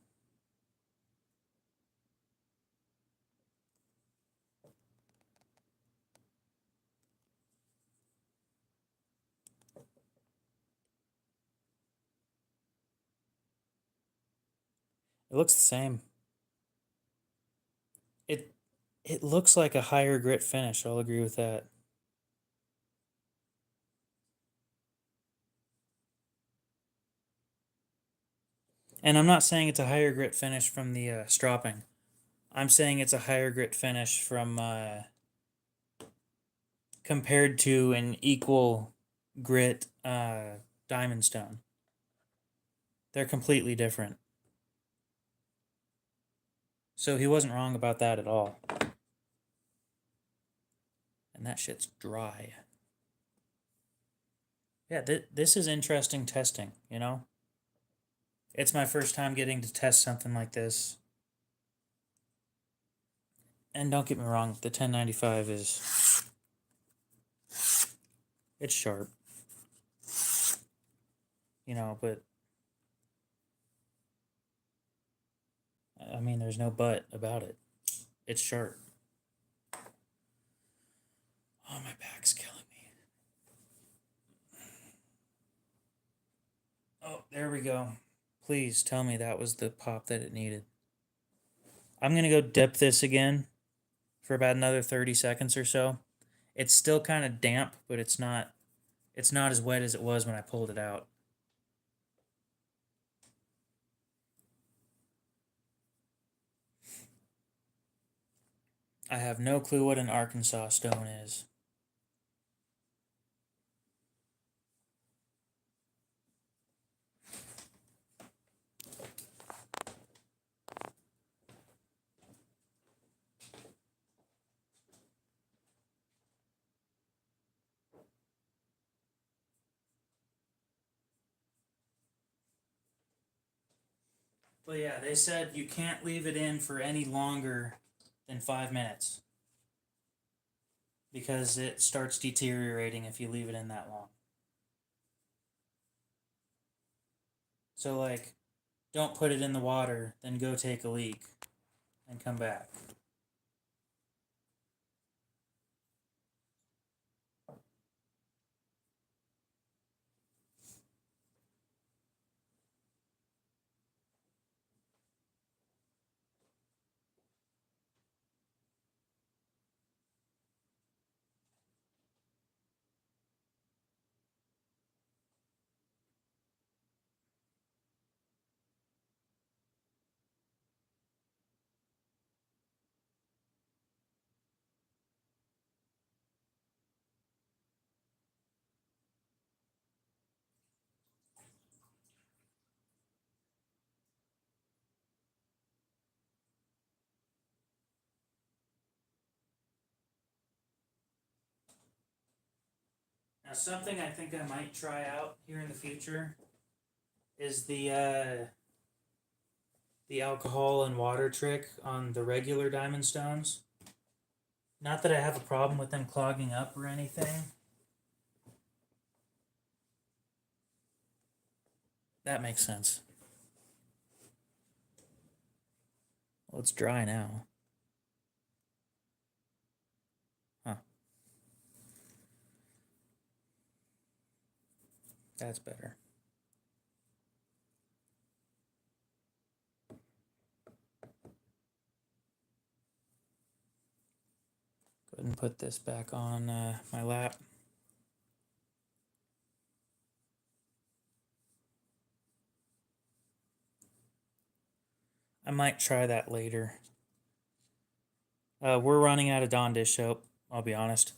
It looks the same. It looks like a higher grit finish. I'll agree with that. And I'm not saying it's a higher grit finish from the stropping. I'm saying it's a higher grit finish from compared to an equal grit diamond stone. They're completely different. So he wasn't wrong about that at all. And that shit's dry. Yeah, this is interesting testing, you know? It's my first time getting to test something like this. And don't get me wrong, the 1095 is... It's sharp. You know, but... I mean, there's no but about it. It's sharp. Oh, my back's killing me. Oh, there we go. Please tell me that was the pop that it needed. I'm going to go dip this again for about another 30 seconds or so. It's still kind of damp, but it's not as wet as it was when I pulled it out. I have no clue what an Arkansas stone is. But yeah, they said you can't leave it in for any longer than 5 minutes. because it starts deteriorating if you leave it in that long. So, like, don't put it in the water, then go take a leak and come back. Now, something I think I might try out here in the future is the alcohol and water trick on the regular diamond stones. Not that I have a problem with them clogging up or anything. That makes sense. Well, it's dry now. Huh. That's better. Go ahead and put this back on my lap. I might try that later. We're running out of Dawn dish soap, I'll be honest.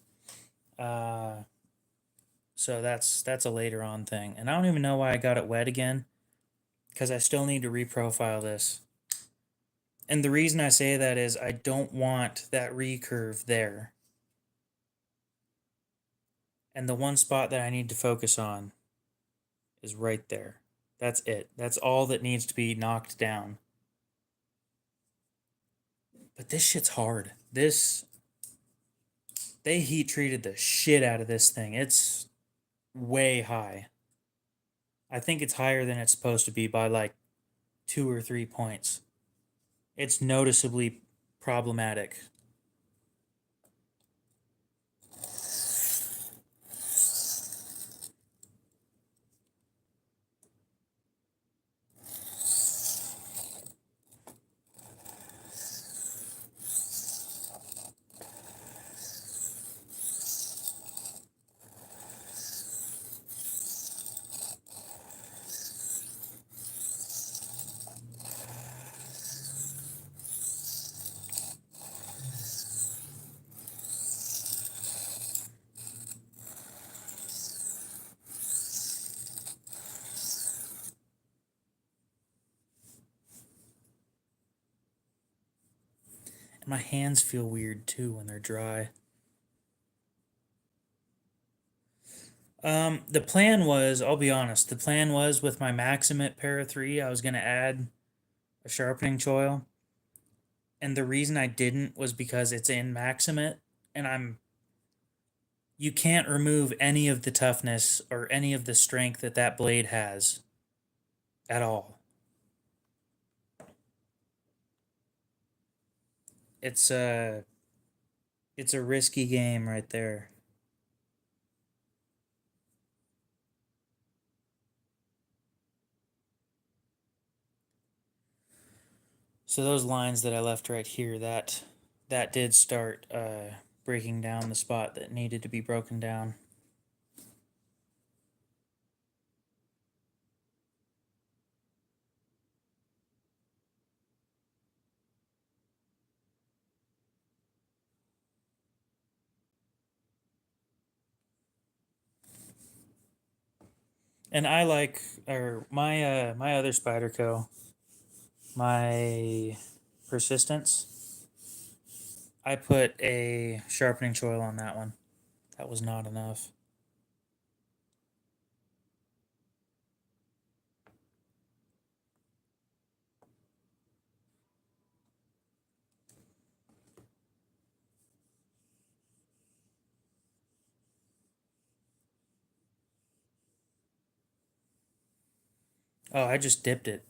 So that's a later on thing. And I don't even know why I got it wet again, because I still need to reprofile this. And the reason I say that is I don't want that recurve there. And the one spot that I need to focus on is right there. That's it. That's all that needs to be knocked down. But this shit's hard. They heat treated the shit out of this thing. It's way high. I think it's higher than it's supposed to be by like 2 or 3 points. It's noticeably problematic. And my hands feel weird too when they're dry. The plan was, I'll be honest, the plan was with my Maximate Para 3, I was going to add a sharpening choil. And the reason I didn't was because it's in Maximate, and you can't remove any of the toughness or any of the strength that that blade has at all. It's a risky game right there. So those lines that I left right here, that did start breaking down the spot that needed to be broken down. And I like, or my other Spyderco, my Persistence, I put a sharpening choil on that one. That was not enough. Oh, I just dipped it.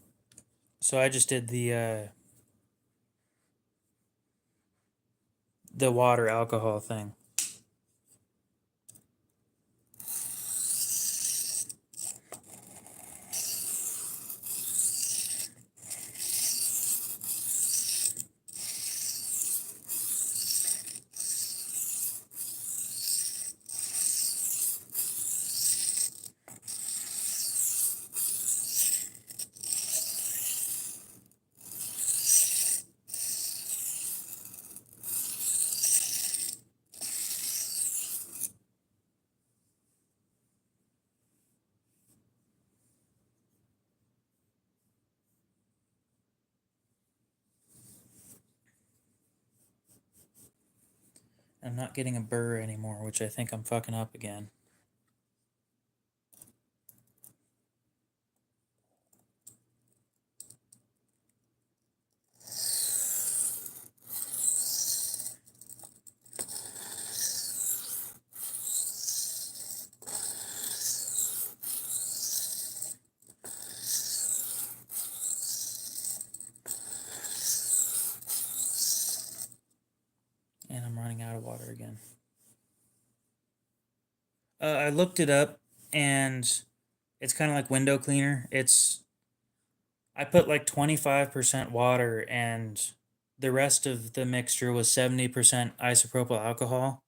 So I just did the water alcohol thing. I'm not getting a burr anymore, which I think I'm fucking up again. And I'm running out of water again. I looked it up, and it's kind of like window cleaner. I put like 25% water, and the rest of the mixture was 70% isopropyl alcohol.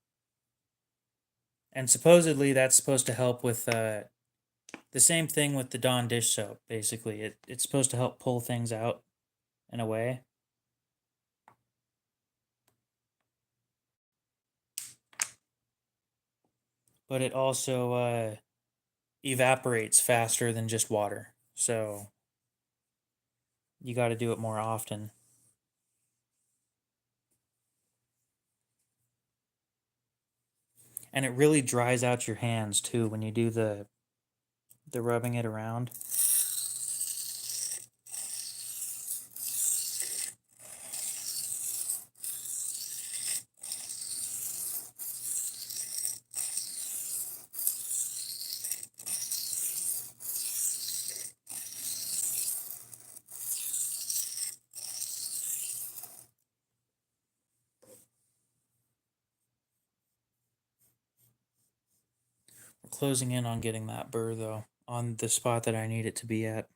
And supposedly that's supposed to help with the same thing with the Dawn dish soap, basically. It's supposed to help pull things out in a way. But it also evaporates faster than just water. So you got to do it more often. And it really dries out your hands too when you do the rubbing it around. We're closing in on getting that burr though, on the spot that I need it to be at.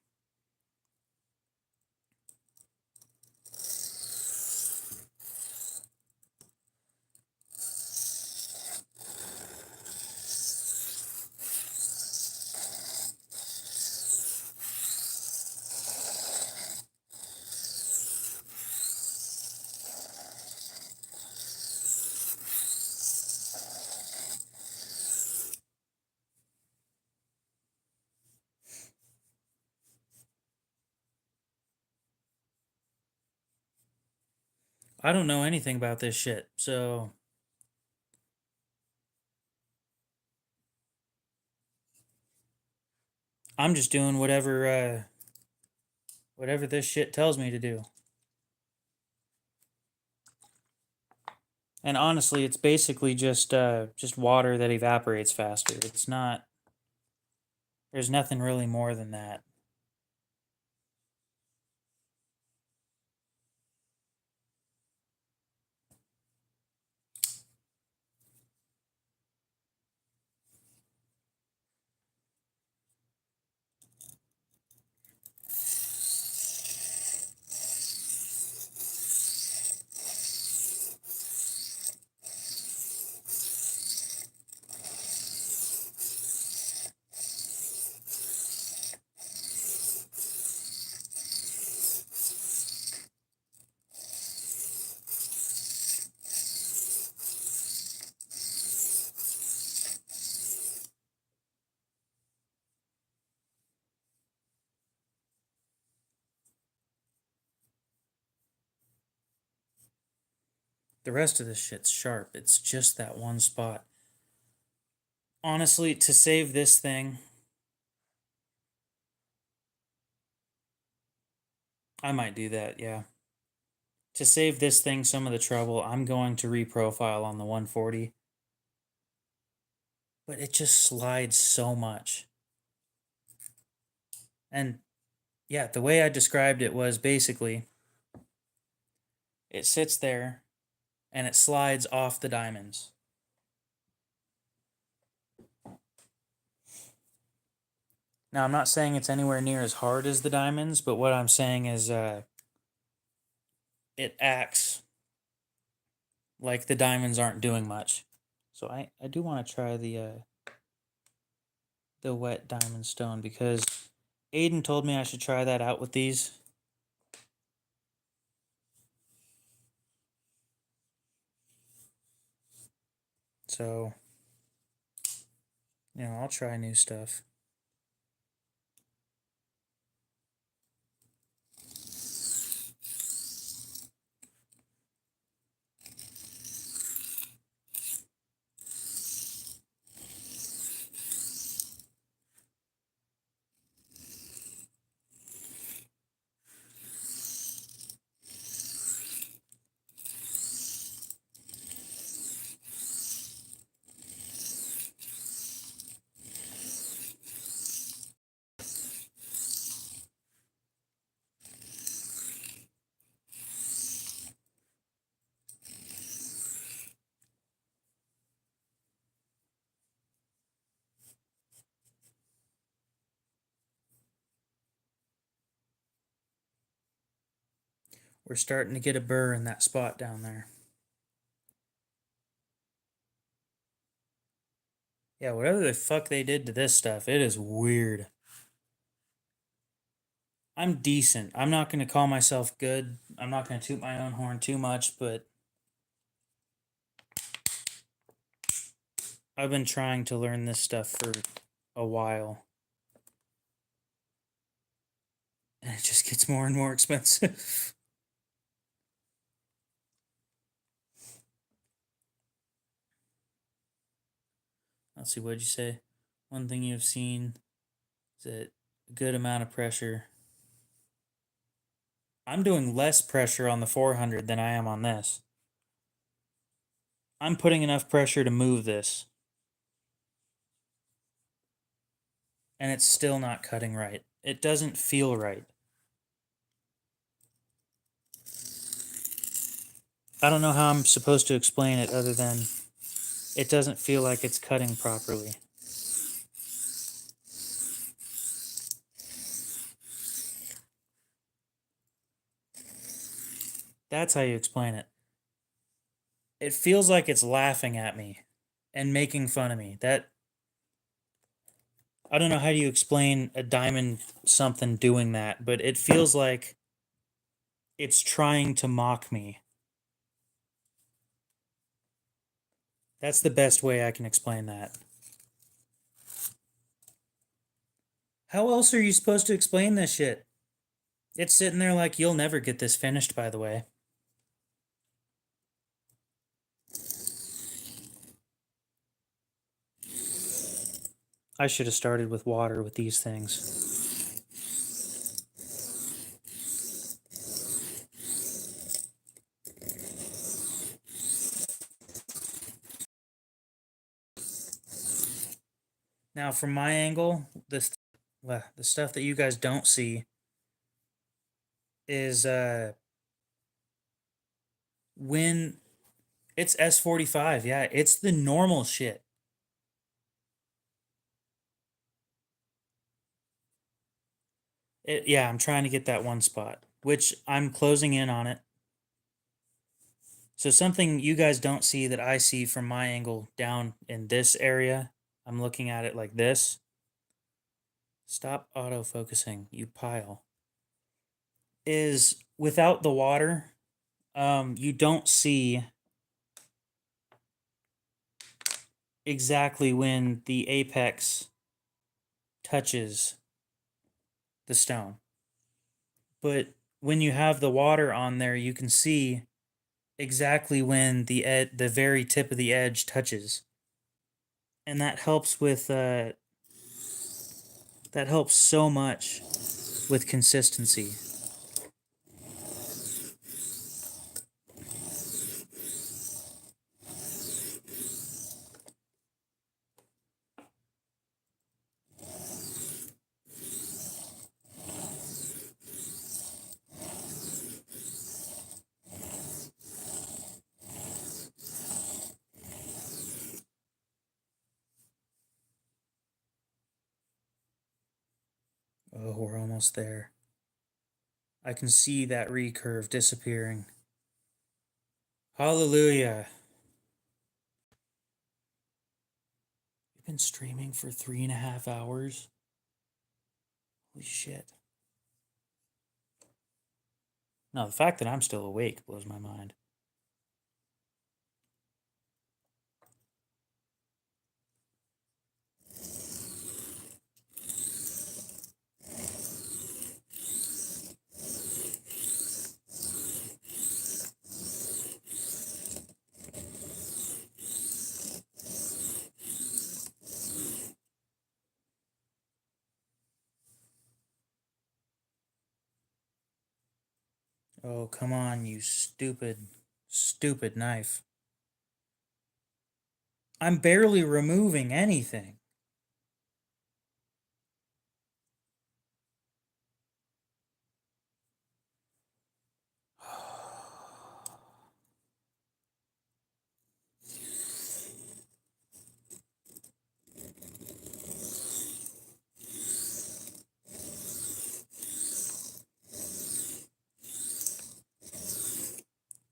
I don't know anything about this shit, so I'm just doing whatever this shit tells me to do. And honestly, it's basically just water that evaporates faster. It's not. There's nothing really more than that. The rest of this shit's sharp. It's just that one spot. Honestly, to save this thing, I might do that, yeah. To save this thing some of the trouble, I'm going to reprofile on the 140. But it just slides so much. And yeah, the way I described it was basically it sits there and it slides off the diamonds. Now, I'm not saying it's anywhere near as hard as the diamonds, but what I'm saying is it acts like the diamonds aren't doing much. So I do want to try the wet diamond stone because Aiden told me I should try that out with these. So, I'll try new stuff. We're starting to get a burr in that spot down there. Yeah, whatever the fuck they did to this stuff, it is weird. I'm decent. I'm not going to call myself good. I'm not going to toot my own horn too much, but I've been trying to learn this stuff for a while. And it just gets more and more expensive. Let's see, what'd you say? One thing you've seen is that a good amount of pressure. I'm doing less pressure on the 400 than I am on this. I'm putting enough pressure to move this. And it's still not cutting right. It doesn't feel right. I don't know how I'm supposed to explain it other than it doesn't feel like it's cutting properly. That's how you explain it. It feels like it's laughing at me and making fun of me. I don't know how you explain a diamond something doing that, but it feels like it's trying to mock me. That's the best way I can explain that. How else are you supposed to explain this shit? It's sitting there like you'll never get this finished, by the way. I should have started with water with these things. Now, from my angle, the stuff that you guys don't see is when it's S45. Yeah, it's the normal shit. Yeah, I'm trying to get that one spot, which I'm closing in on it. So something you guys don't see that I see from my angle down in this area, I'm looking at it like this. Stop auto-focusing, you pile. Is without the water, you don't see exactly when the apex touches the stone. But when you have the water on there, you can see exactly when the very tip of the edge touches. And that helps with that helps so much with consistency. almost there. I can see that recurve disappearing. Hallelujah. We've been streaming for 3.5 hours. Holy shit. No, the fact that I'm still awake blows my mind. Oh, come on, you stupid, stupid knife. I'm barely removing anything.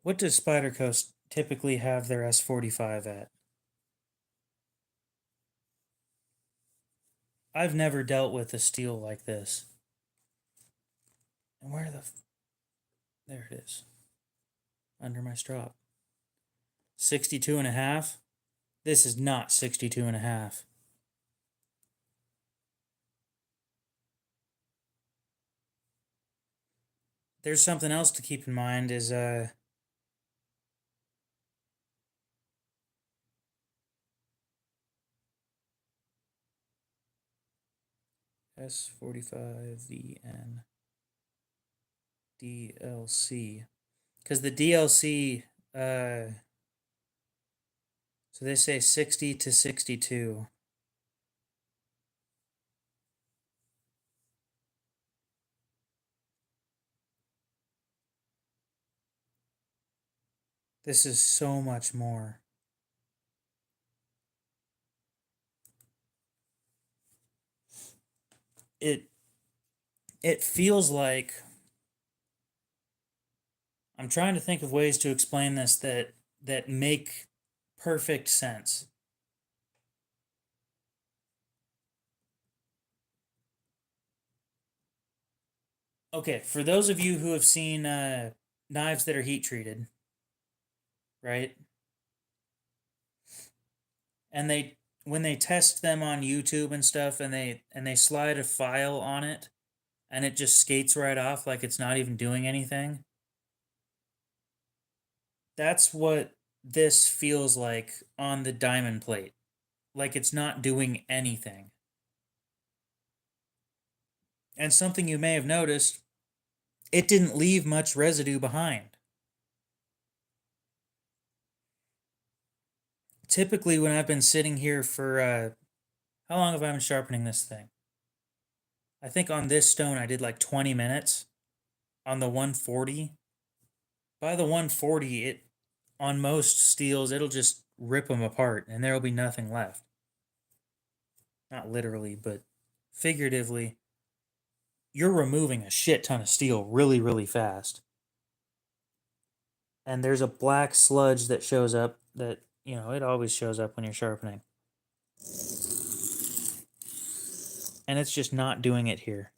What does Spider Coast typically have their S45 at? I've never dealt with a steel like this. And where the... There it is. Under my strop. 62.5? This is not 62.5. There's something else to keep in mind is S45VN DLC. Because the DLC, so they say 60 to 62. This is so much more. It feels like... I'm trying to think of ways to explain this that make perfect sense. Okay, for those of you who have seen knives that are heat treated, right? And when they test them on YouTube and stuff, and they slide a file on it, and it just skates right off like it's not even doing anything. That's what this feels like on the diamond plate. Like it's not doing anything. And something you may have noticed, it didn't leave much residue behind. Typically, when I've been sitting here for, how long have I been sharpening this thing? I think on this stone I did like 20 minutes. On the 140. By the 140, on most steels, it'll just rip them apart and there'll be nothing left. Not literally, but figuratively. You're removing a shit ton of steel really, really fast. And there's a black sludge that shows up that, it always shows up when you're sharpening. And it's just not doing it here.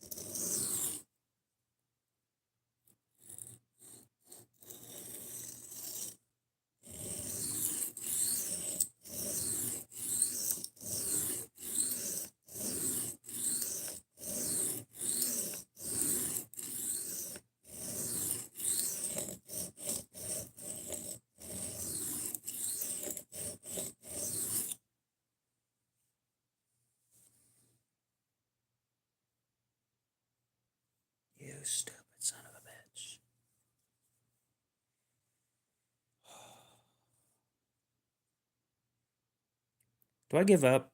You stupid son of a bitch. Do I give up?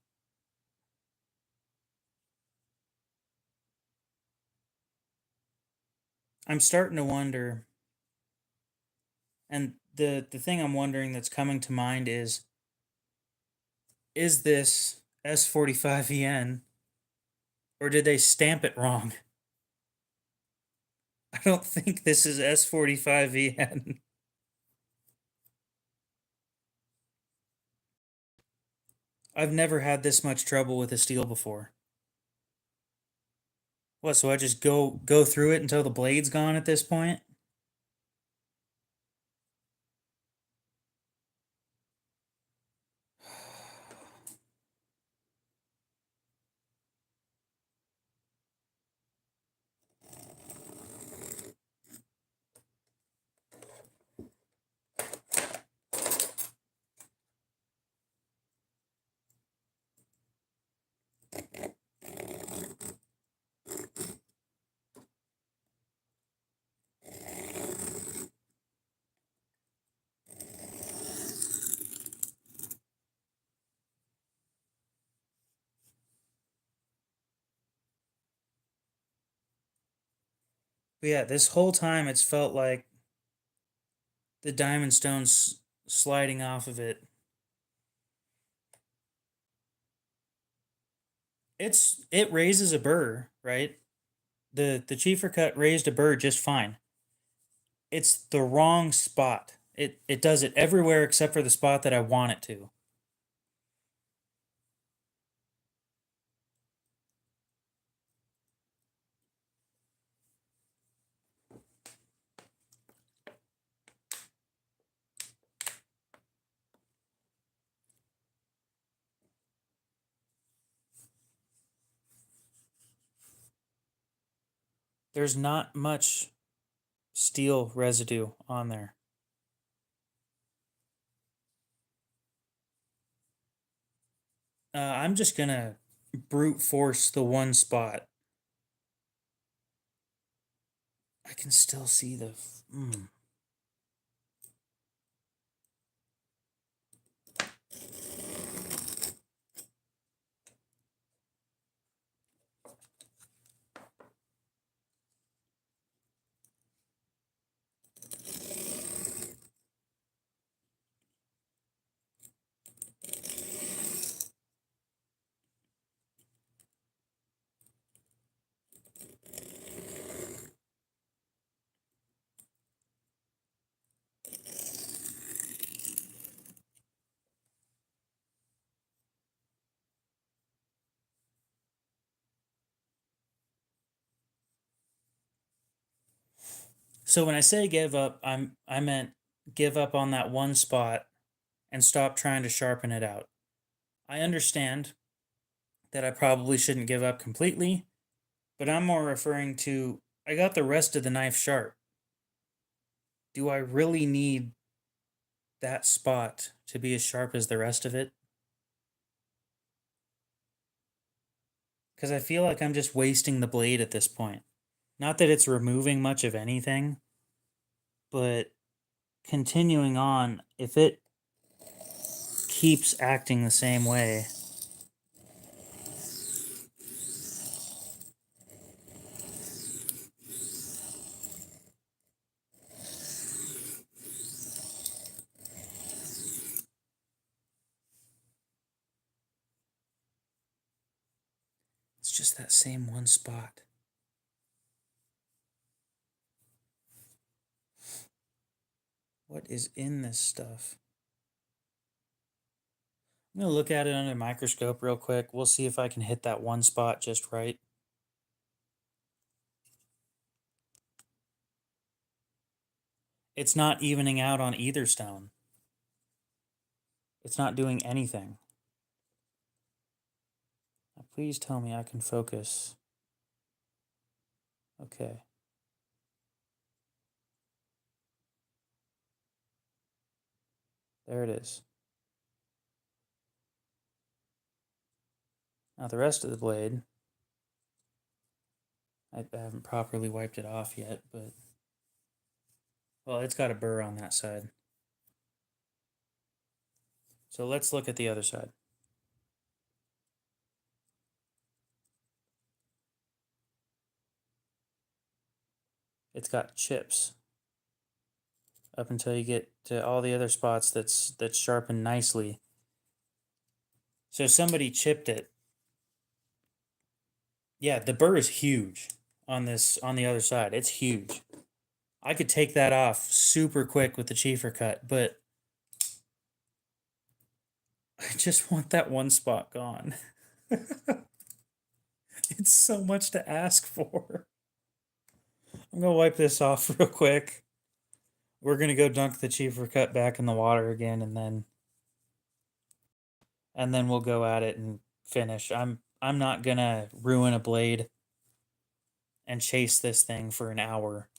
I'm starting to wonder, and the thing I'm wondering that's coming to mind is this S45EN, or did they stamp it wrong? I don't think this is S45VN. I've never had this much trouble with a steel before. What, so I just go through it until the blade's gone at this point? But yeah, this whole time it's felt like the diamond stone's sliding off of it. It raises a burr, right? The Chiefer cut raised a burr just fine. It's the wrong spot. It does it everywhere except for the spot that I want it to. There's not much steel residue on there. I'm just gonna brute force the one spot. I can still see the. So when I say give up, I meant give up on that one spot and stop trying to sharpen it out. I understand that I probably shouldn't give up completely, but I'm more referring to I got the rest of the knife sharp. Do I really need that spot to be as sharp as the rest of it? Because I feel like I'm just wasting the blade at this point. Not that it's removing much of anything, but continuing on, if it keeps acting the same way, it's just that same one spot. What is in this stuff? I'm going to look at it under a microscope real quick. We'll see if I can hit that one spot just right. It's not evening out on either stone. It's not doing anything. Now, please tell me I can focus. Okay. There it is. Now the rest of the blade, I haven't properly wiped it off yet, but well, it's got a burr on that side. So let's look at the other side. It's got chips up until you get to all the other spots that's sharpened nicely. So somebody chipped it. Yeah, the burr is huge on the other side. It's huge. I could take that off super quick with the chiefer cut, but I just want that one spot gone. It's so much to ask for. I'm gonna wipe this off real quick. We're gonna go dunk the chiefer cut back in the water again, and then we'll go at it and finish. I'm not gonna ruin a blade and chase this thing for an hour.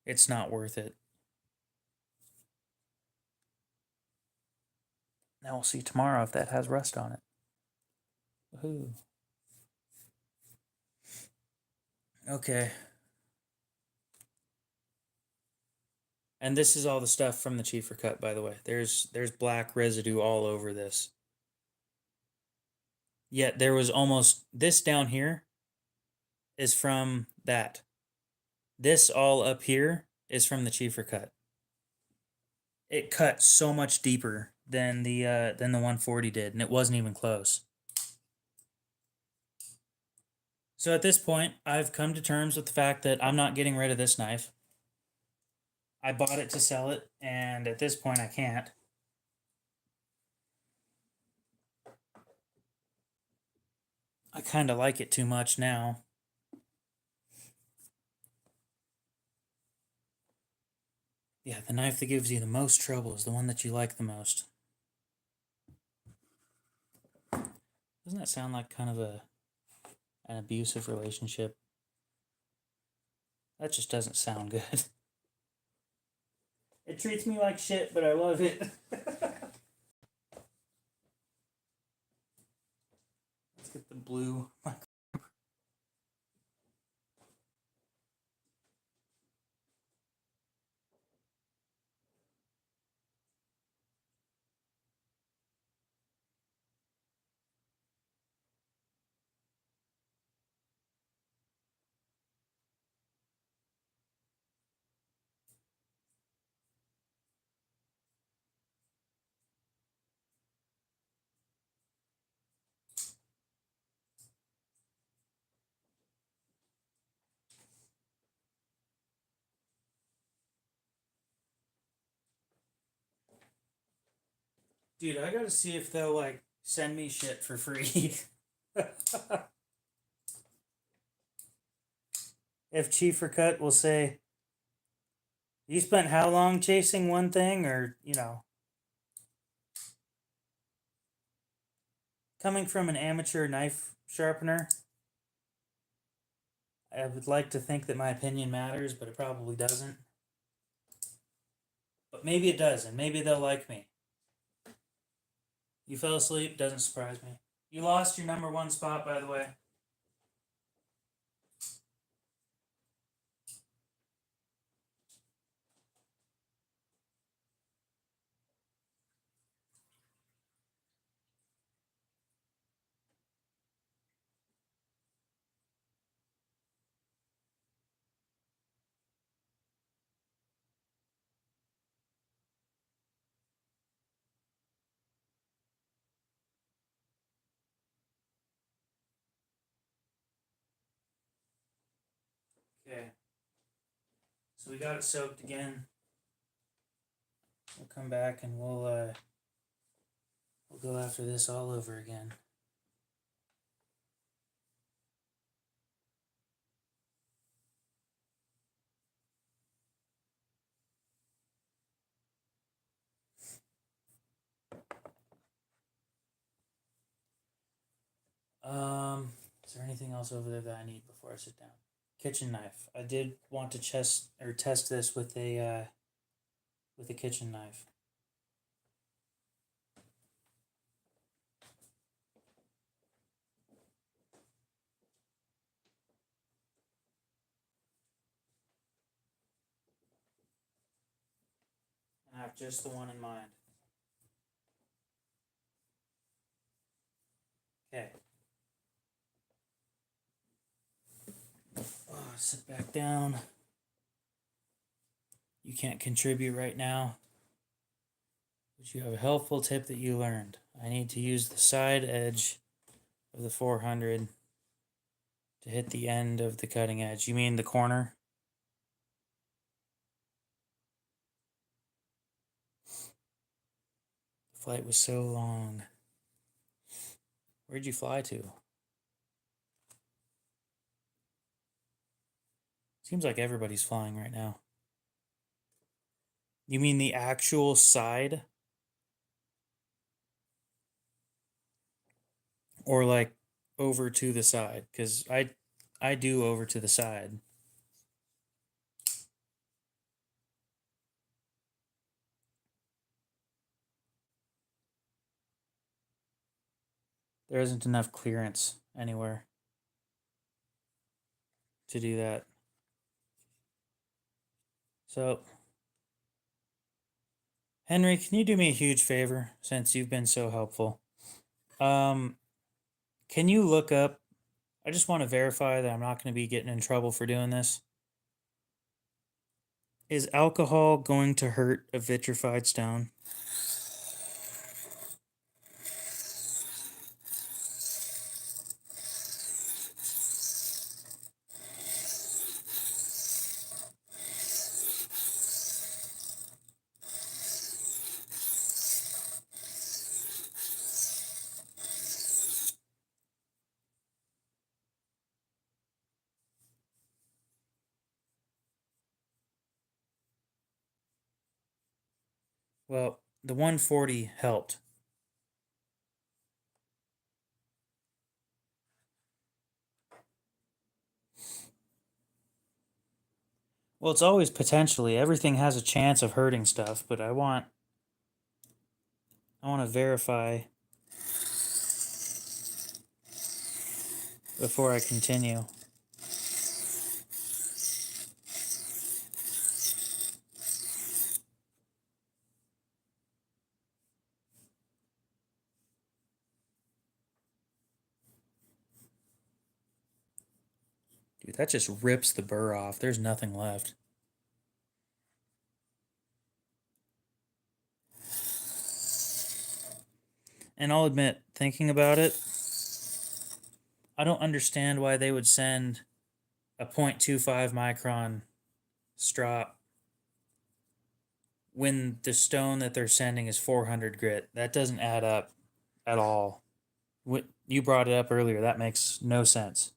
It's not worth it. Now we'll see tomorrow if that has rust on it. Woohoo. Okay. And this is all the stuff from the chiefer cut, by the way. There's black residue all over this. Yet there was almost this down here is from that. This all up here is from the chiefer cut. It cut so much deeper than the 140 did, and it wasn't even close. So at this point, I've come to terms with the fact that I'm not getting rid of this knife. I bought it to sell it, and at this point I can't. I kind of like it too much now. Yeah, the knife that gives you the most trouble is the one that you like the most. Doesn't that sound like kind of an abusive relationship? That just doesn't sound good. It treats me like shit, but I love it. Let's get the blue. Dude, I gotta see if they'll like send me shit for free. If Chiefer Cut will say, you spent how long chasing one thing, or, coming from an amateur knife sharpener, I would like to think that my opinion matters, but it probably doesn't. But maybe it does, and maybe they'll like me. You fell asleep, doesn't surprise me. You lost your number one spot, by the way. Okay. So we got it soaked again. We'll come back and we'll go after this all over again. Is there anything else over there that I need before I sit down? Kitchen knife. I did want to test this with a kitchen knife. And I have just the one in mind. Okay. Oh, sit back down. You can't contribute right now, but you have a helpful tip that you learned. I need to use the side edge of the 400 to hit the end of the cutting edge. You mean the corner? flight was so long. Where'd you fly to? Seems like everybody's flying right now. You mean the actual side? Or like over to the side? Because I do over to the side. There isn't enough clearance anywhere to do that. So, Henry, can you do me a huge favor since you've been so helpful? Can you look up? I just want to verify that I'm not going to be getting in trouble for doing this. Is alcohol going to hurt a vitrified stone? Well, the 140 helped. Well, it's always potentially. Everything has a chance of hurting stuff, but I want to verify before I continue. Dude, that just rips the burr off. There's nothing left. And I'll admit, thinking about it, I don't understand why they would send a 0.25 micron strop when the stone that they're sending is 400 grit. That doesn't add up at all. You brought it up earlier. That makes no sense.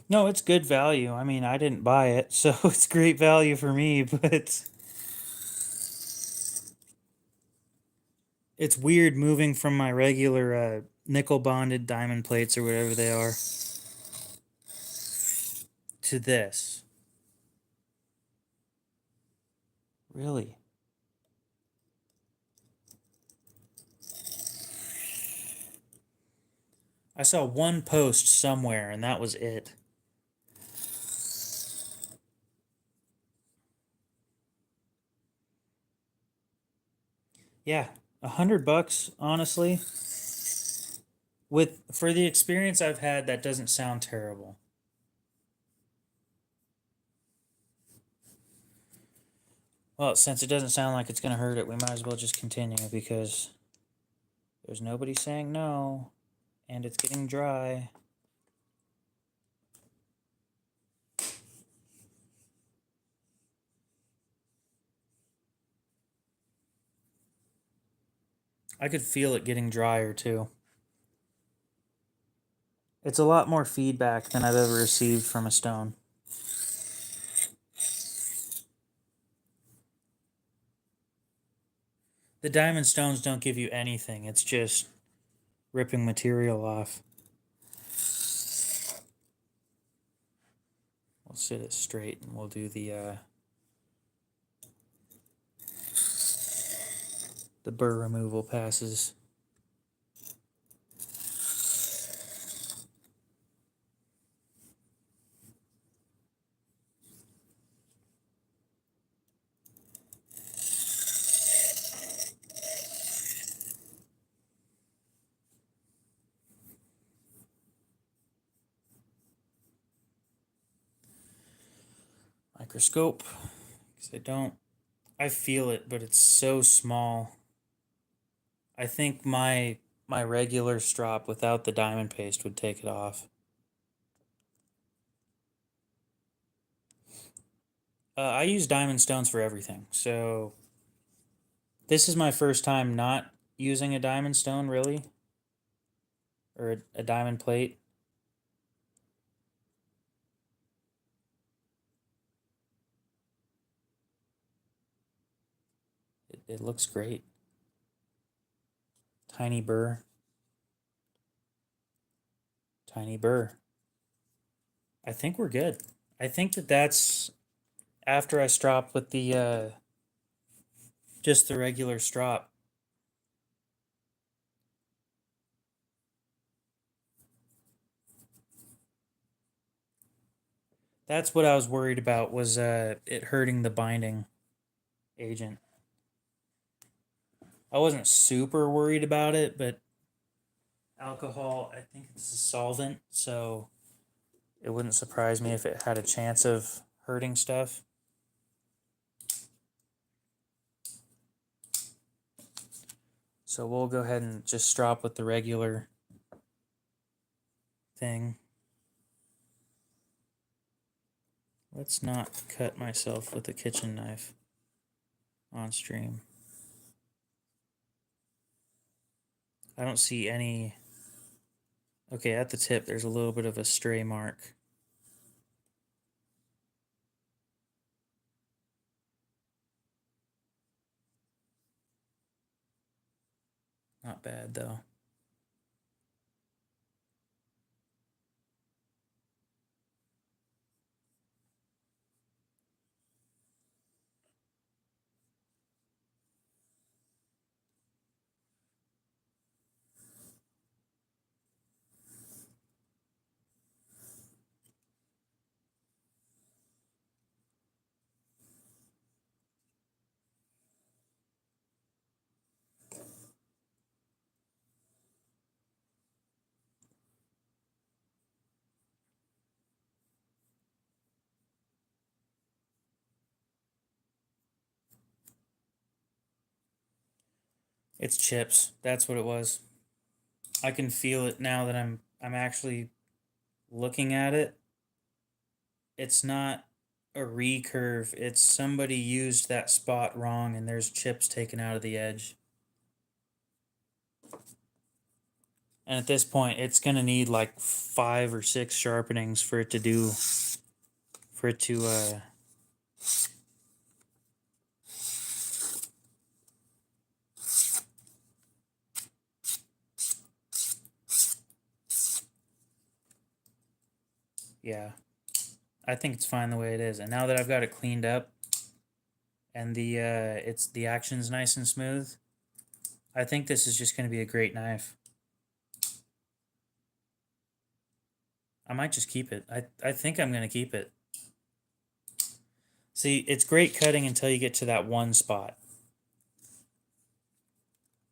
No, it's good value. I mean, I didn't buy it, so it's great value for me, but it's weird moving from my regular nickel bonded diamond plates or whatever they are to this. Really? I saw one post somewhere and that was it. Yeah, $100, honestly. For the experience I've had, that doesn't sound terrible. Well, since it doesn't sound like it's going to hurt it, we might as well just continue because there's nobody saying no, and it's getting dry. I could feel it getting drier too. It's a lot more feedback than I've ever received from a stone. The diamond stones don't give you anything. It's just ripping material off. We'll sit it straight and we'll do the burr removal passes. microscope because I feel it, but it's so small. I think my regular strop without the diamond paste would take it off. I use diamond stones for everything, so this is my first time not using a diamond stone, really, or a diamond plate. It looks great. Tiny burr. Tiny burr. I think we're good. I think that's after I strop with the just the regular strop. That's what I was worried about, was it hurting the binding agent. I wasn't super worried about it, but alcohol, I think it's a solvent, so it wouldn't surprise me if it had a chance of hurting stuff. So we'll go ahead and just strop with the regular thing. Let's not cut myself with a kitchen knife on stream. I don't see any. Okay, at the tip, there's a little bit of a stray mark. Not bad, though. It's chips. That's what it was. I can feel it now that I'm actually looking at it. It's not a recurve. It's somebody used that spot wrong and there's chips taken out of the edge. And at this point, it's going to need like 5 or 6 sharpenings for it to yeah. I think it's fine the way it is. And now that I've got it cleaned up and the action's nice and smooth, I think this is just going to be a great knife. I might just keep it. I think I'm going to keep it. See, it's great cutting until you get to that one spot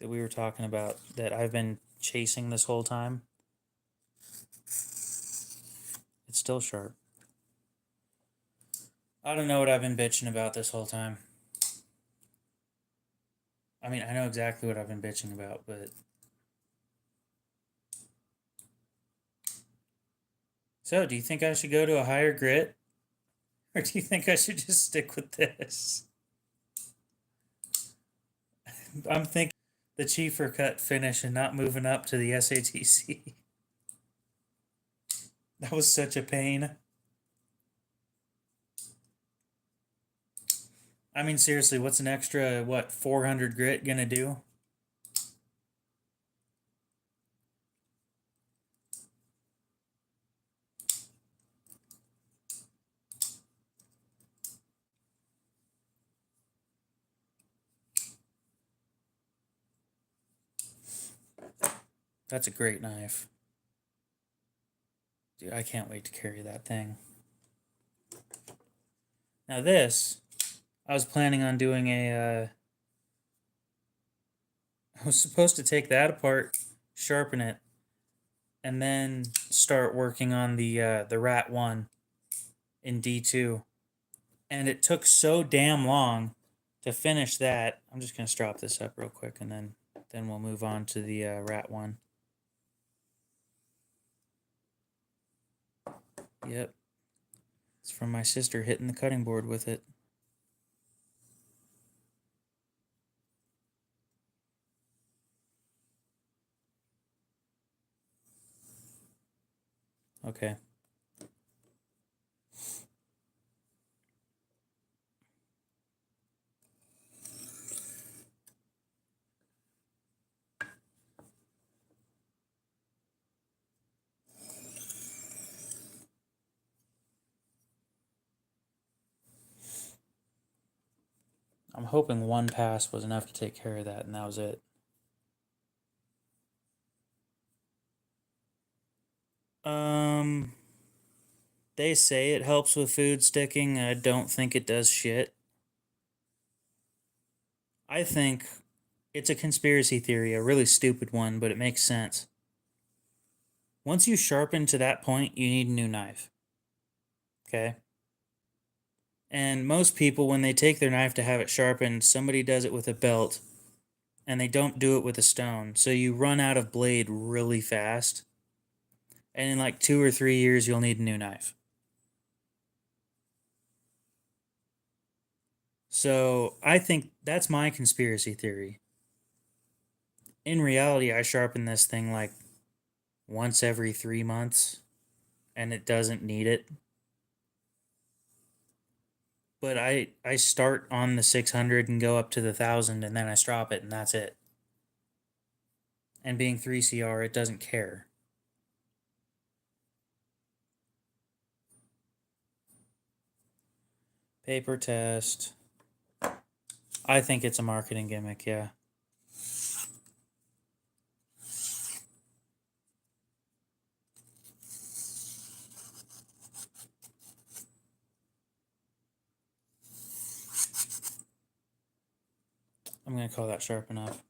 that we were talking about that I've been chasing this whole time. It's still sharp. I don't know what I've been bitching about this whole time. I mean, I know exactly what I've been bitching about, but... So, do you think I should go to a higher grit? Or do you think I should just stick with this? I'm thinking the cheaper cut finish and not moving up to the SATC. That was such a pain. I mean, seriously, what's an extra, 400 grit gonna do? That's a great knife. Dude, I can't wait to carry that thing. Now this, I was planning on doing I was supposed to take that apart, sharpen it, and then start working on the Rat 1 in D2. And it took so damn long to finish that. I'm just going to strop this up real quick, and then we'll move on to the rat one. Yep. It's from my sister hitting the cutting board with it. Okay. I'm hoping one pass was enough to take care of that, and that was it. They say it helps with food sticking. I don't think it does shit. I think it's a conspiracy theory, a really stupid one, but it makes sense. Once you sharpen to that point, you need a new knife. Okay? And most people, when they take their knife to have it sharpened, somebody does it with a belt, and they don't do it with a stone. So you run out of blade really fast. And in like 2 or 3 years, you'll need a new knife. So I think that's my conspiracy theory. In reality, I sharpen this thing like once every 3 months, and it doesn't need it. But I start on the 600 and go up to the 1000, and then I strop it, and that's it. And being 3CR, it doesn't care. Paper test. I think it's a marketing gimmick, yeah. I'm going to call that sharp enough.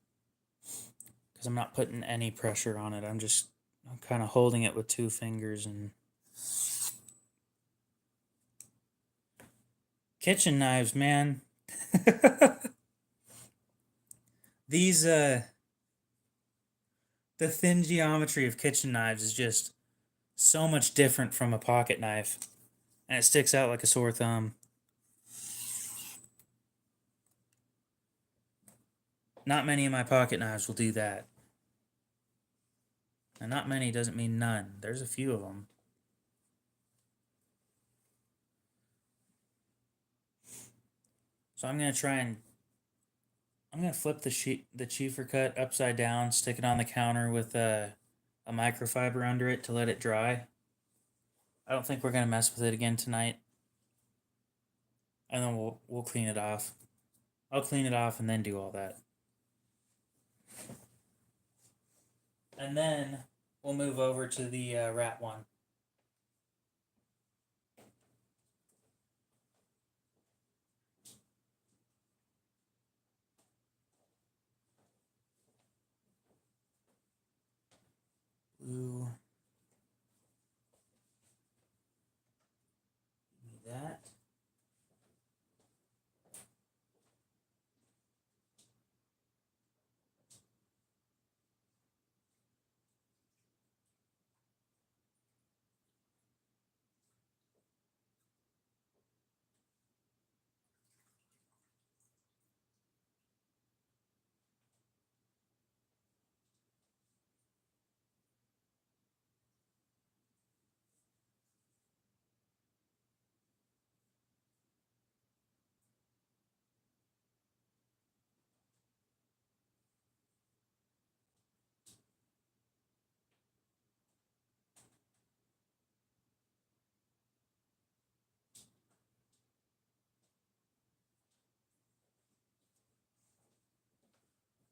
Because I'm not putting any pressure on it. I'm kind of holding it with 2 fingers and... Kitchen knives, man. These, the thin geometry of kitchen knives is just so much different from a pocket knife. And it sticks out like a sore thumb. Not many of my pocket knives will do that. And not many doesn't mean none. There's a few of them. So I'm going to try and... I'm going to flip the Chieffer cut upside down, stick it on the counter with a microfiber under it to let it dry. I don't think we're going to mess with it again tonight. And then we'll clean it off. I'll clean it off and then do all that. And then we'll move over to the rat one. Blue. Give me that.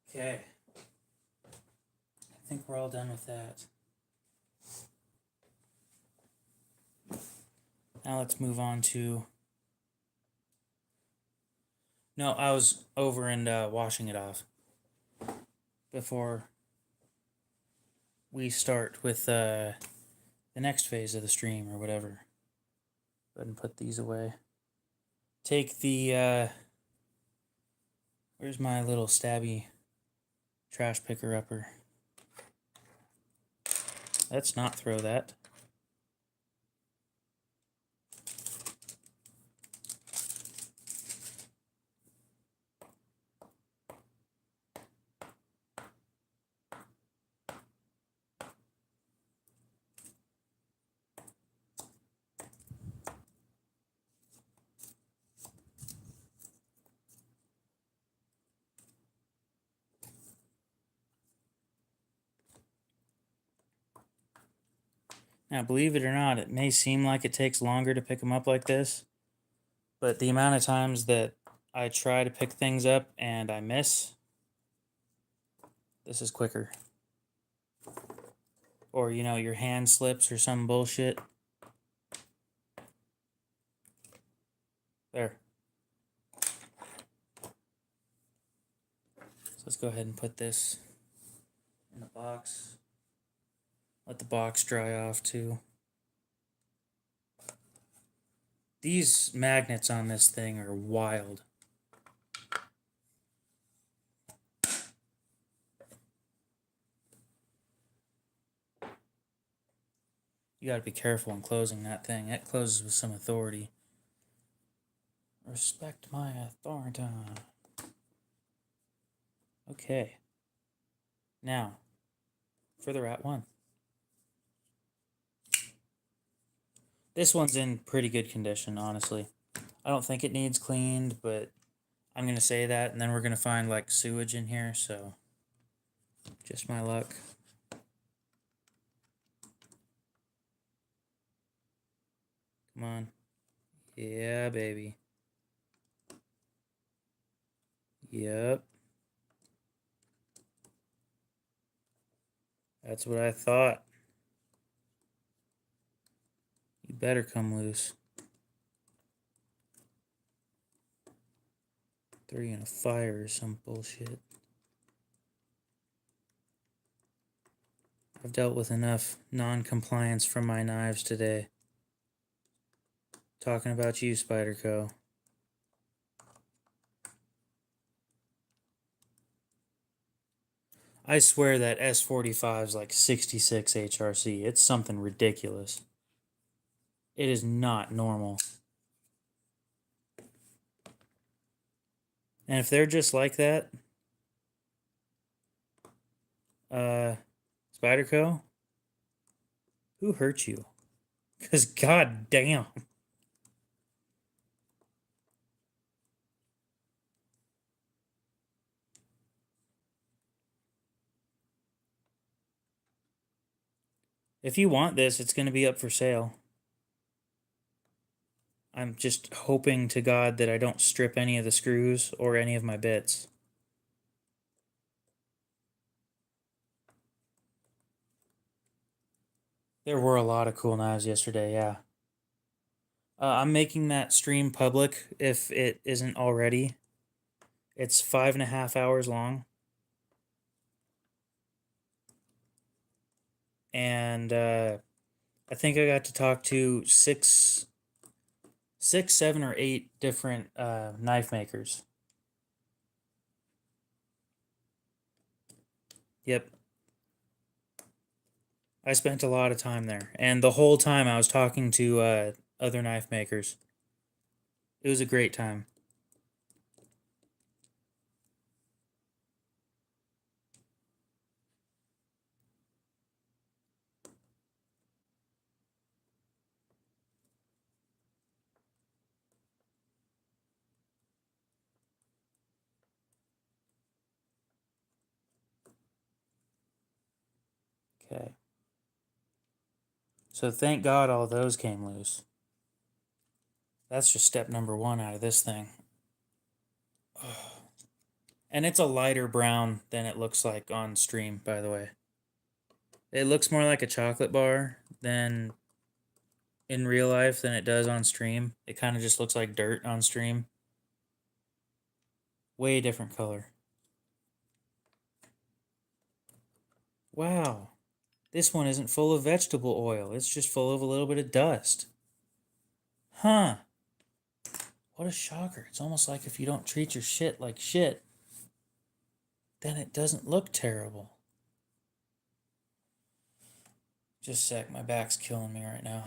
Okay. I think we're all done with that. Now let's move on to... No, I was over and washing it off before we start with the next phase of the stream or whatever. Go ahead and put these away. take the, where's my little stabby trash picker upper? Let's not throw that. Now, believe it or not, it may seem like it takes longer to pick them up like this, but the amount of times that I try to pick things up and I miss, this is quicker. Or, you know, your hand slips or some bullshit. There. So let's go ahead and put this in a box. Let the box dry off too. These magnets on this thing are wild. You gotta be careful in closing that thing. It closes with some authority. Respect my authority. Okay. Now, for the rat one. This one's in pretty good condition, honestly. I don't think it needs cleaned, but I'm going to say that, and then we're going to find, like, sewage in here, so just my luck. Come on. Yeah, baby. Yep. That's what I thought. You better come loose. 3 in a fire or some bullshit. I've dealt with enough non-compliance from my knives today. Talking about you, Spyderco. I swear that S45 is like 66 HRC. It's something ridiculous. It is not normal. And if they're just like that, Spyderco, who hurt you? Because god damn. If you want this, it's going to be up for sale. I'm just hoping to God that I don't strip any of the screws or any of my bits. There were a lot of cool knives yesterday, yeah. I'm making that stream public if it isn't already. It's 5.5 hours long. And I think I got to talk to six, 7, or 8 different knife makers. Yep. I spent a lot of time there. And the whole time I was talking to other knife makers. It was a great time. Okay. So thank God all those came loose. That's just step number 1 out of this thing. And it's a lighter brown than it looks like on stream, by the way. It looks more like a chocolate bar than in real life than it does on stream. It kind of just looks like dirt on stream. Way different color. Wow. This one isn't full of vegetable oil. It's just full of a little bit of dust. Huh. What a shocker. It's almost like if you don't treat your shit like shit, then it doesn't look terrible. Just a sec, my back's killing me right now.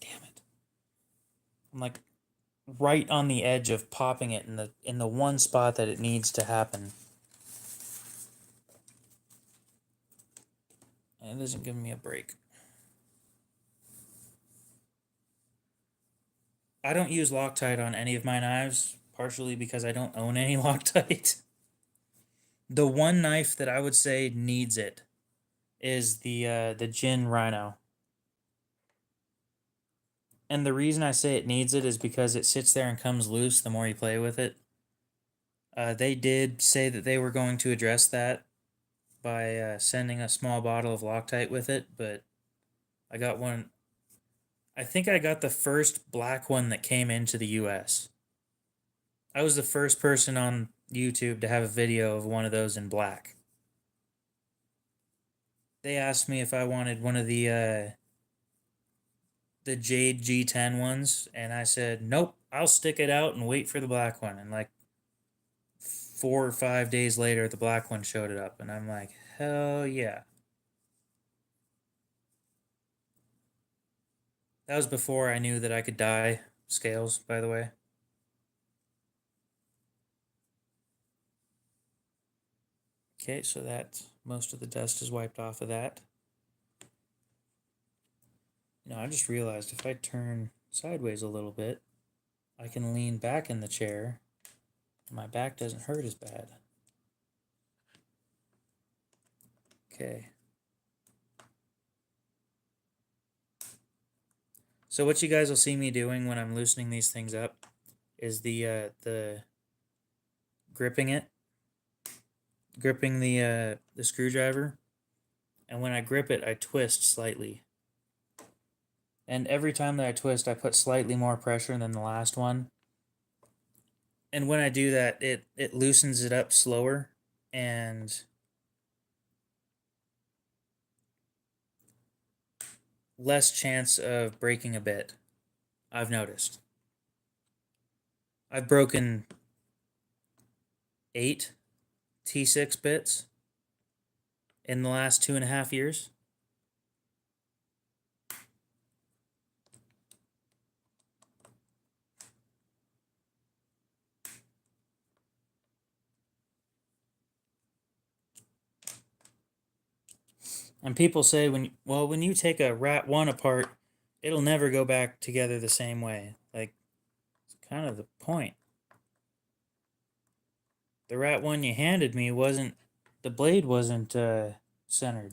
Damn it. I'm like right on the edge of popping it in the one spot that it needs to happen. And it isn't giving me a break. I don't use Loctite on any of my knives, partially because I don't own any Loctite. The one knife that I would say needs it is the Jin Rhino. And the reason I say it needs it is because it sits there and comes loose the more you play with it. They did say that they were going to address that by sending a small bottle of Loctite with it, but I got one. I think I got the first black one that came into the US. I was the first person on YouTube to have a video of one of those in black. They asked me if I wanted one of the Jade G10 ones, and I said, nope, I'll stick it out and wait for the black one. And like 4 or 5 days later, the black one showed it up, and I'm like, hell yeah. That was before I knew that I could dye scales, by the way. Okay, so that most of the dust is wiped off of that. I just realized if I turn sideways a little bit, I can lean back in the chair and my back doesn't hurt as bad. Okay. So what you guys will see me doing when I'm loosening these things up is the gripping the screwdriver, and when I grip it, I twist slightly. And every time that I twist, I put slightly more pressure than the last one. And when I do that, it loosens it up slower and less chance of breaking a bit, I've noticed. I've broken 8 T6 bits in the last 2.5 years. And people say when you take a Rat 1 apart, it'll never go back together the same way. Like, it's kind of the point. The Rat 1 you handed me the blade wasn't centered.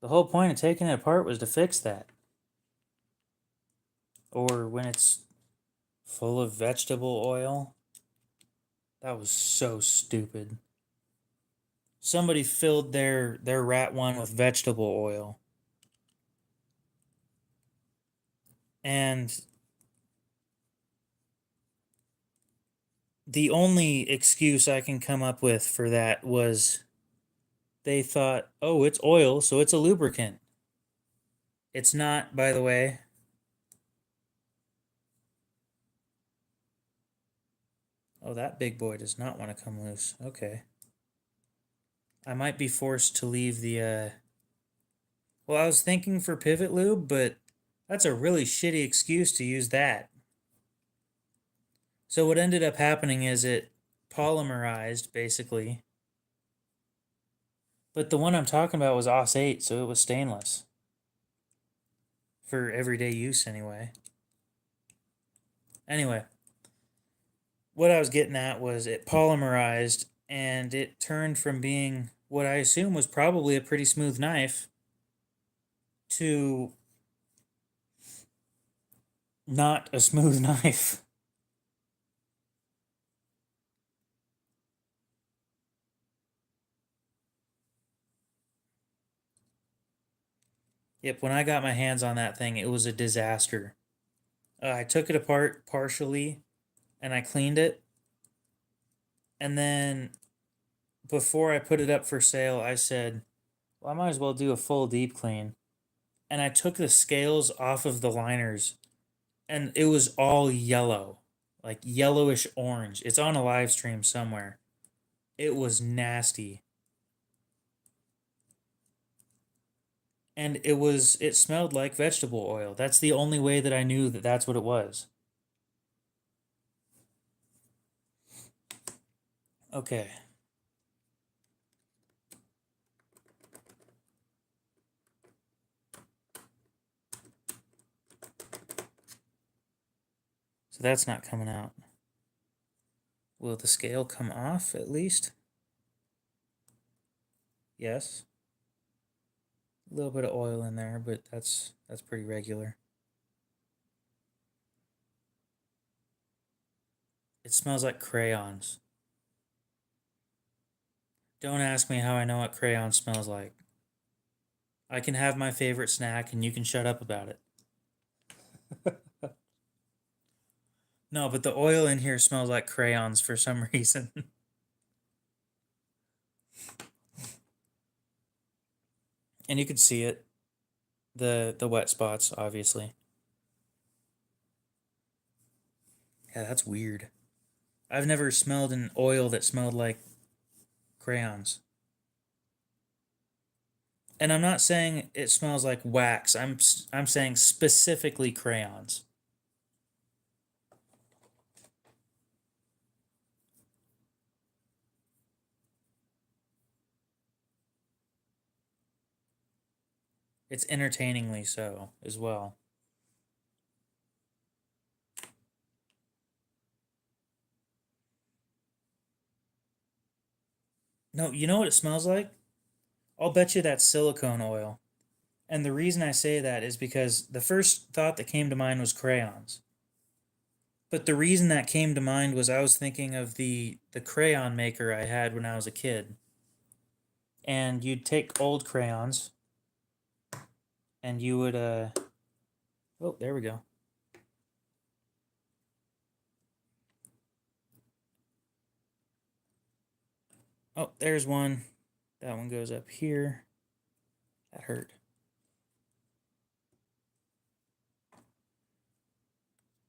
The whole point of taking it apart was to fix that. Or when it's full of vegetable oil. That was so stupid. Somebody filled their Rat 1 with vegetable oil. And the only excuse I can come up with for that was they thought, oh, it's oil, so it's a lubricant. It's not, by the way. Oh, that big boy does not want to come loose. Okay. I might be forced to leave the, well, I was thinking for pivot lube, but that's a really shitty excuse to use that. So what ended up happening is it polymerized, basically. But the one I'm talking about was AUS 8, so it was stainless. For everyday use, anyway. Anyway, what I was getting at was it polymerized, and it turned from being what I assume was probably a pretty smooth knife to not a smooth knife. Yep, when I got my hands on that thing, it was a disaster. I took it apart partially, and I cleaned it. And then, before I put it up for sale, I said, well, I might as well do a full deep clean. and I took the scales off of the liners, and it was all yellow, like yellowish orange. It's on a live stream somewhere. It was nasty. And it smelled like vegetable oil. That's the only way that I knew that that's what it was. Okay. So that's not coming out. Will the scale come off at least? Yes. A little bit of oil in there, but that's pretty regular. It smells like crayons. Don't ask me how I know what crayon smells like. I can have my favorite snack and you can shut up about it. No, but the oil in here smells like crayons for some reason. And you can see it. The wet spots, obviously. Yeah, that's weird. I've never smelled an oil that smelled like crayons. And I'm not saying it smells like wax. I'm saying specifically crayons. It's entertainingly so as well. No, you know what it smells like? I'll bet you that's silicone oil. And the reason I say that is because the first thought that came to mind was crayons. But the reason that came to mind was I was thinking of the crayon maker I had when I was a kid. And you'd take old crayons and you would oh, there we go. Oh, there's one. That one goes up here. That hurt.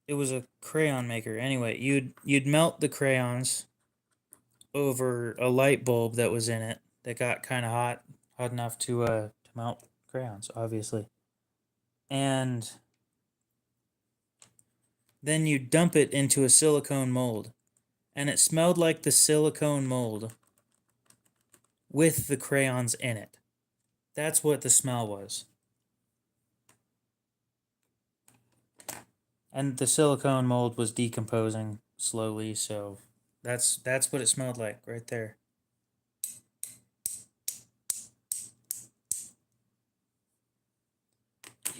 It was a crayon maker. Anyway, you'd melt the crayons over a light bulb that was in it that got kind of hot enough to melt crayons, obviously. And then you dump it into a silicone mold, and it smelled like the silicone mold with the crayons in it. That's what the smell was. And the silicone mold was decomposing slowly, so that's what it smelled like right there.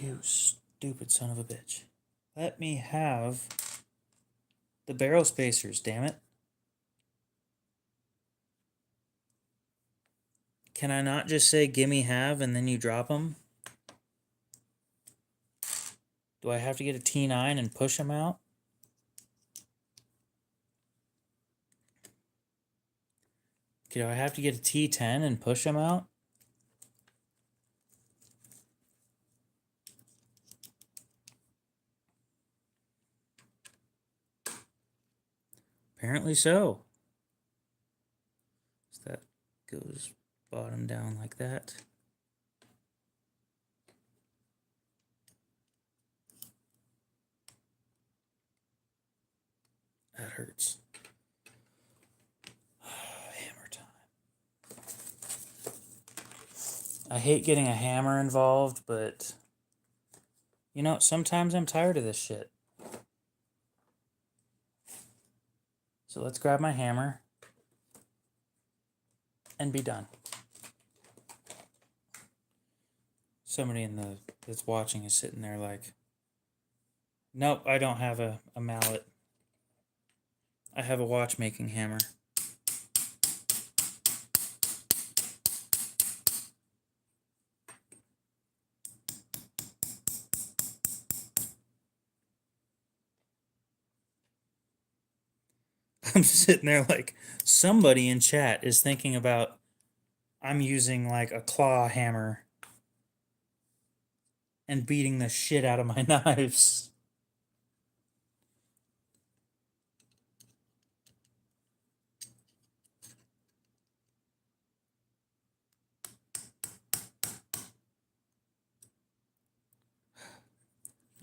You stupid son of a bitch. Let me have the barrel spacers, damn it. Can I not just say gimme have and then you drop them? Do I have to get a T9 and push them out? Do I have to get a T10 and push them out? Apparently so. So that goes bottom down like that. That hurts. Hammer time. I hate getting a hammer involved, but you know, sometimes I'm tired of this shit. So let's grab my hammer and be done. Somebody that's watching is sitting there like, nope, I don't have a mallet. I have a watchmaking hammer. I'm sitting there like, somebody in chat is thinking about I'm using like a claw hammer. and beating the shit out of my knives.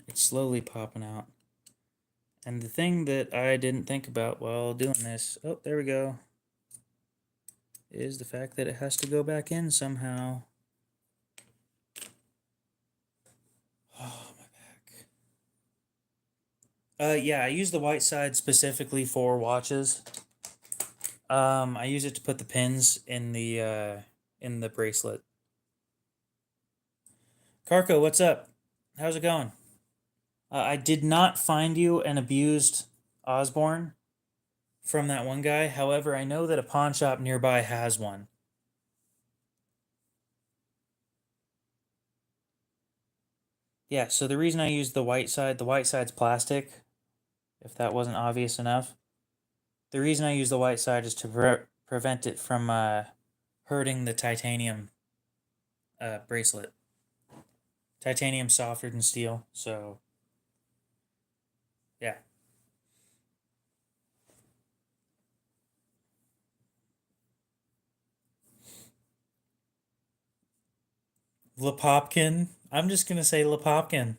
It's slowly popping out. And the thing that I didn't think about while doing this, oh, there we go, is the fact that it has to go back in somehow. Oh, my back. Yeah, I use the white side specifically for watches. I use it to put the pins in the bracelet. Carco, what's up? How's it going? I did not find you an abused Osborne from that one guy. However, I know that a pawn shop nearby has one. Yeah, so the reason I use the white side's plastic, if that wasn't obvious enough. The reason I use the white side is to prevent it from hurting the titanium bracelet. Titanium's softer than steel, so yeah. Lepopkin. I'm just gonna say Lepopkin.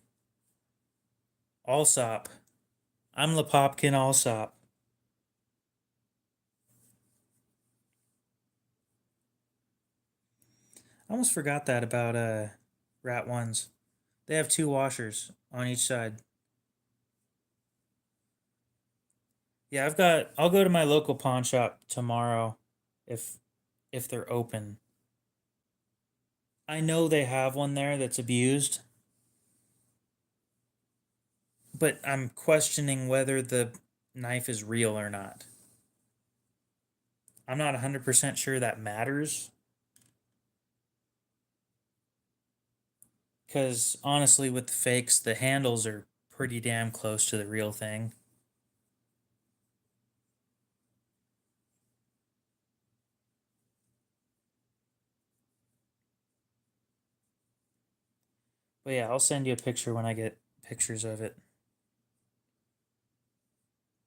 Allsop. I'm Lepopkin Allsop. I almost forgot that about Rat Ones. They have 2 washers on each side. Yeah, I'll go to my local pawn shop tomorrow if they're open. I know they have one there that's abused, but I'm questioning whether the knife is real or not. I'm not 100% sure that matters. Because honestly, with the fakes, the handles are pretty damn close to the real thing. But yeah, I'll send you a picture when I get pictures of it.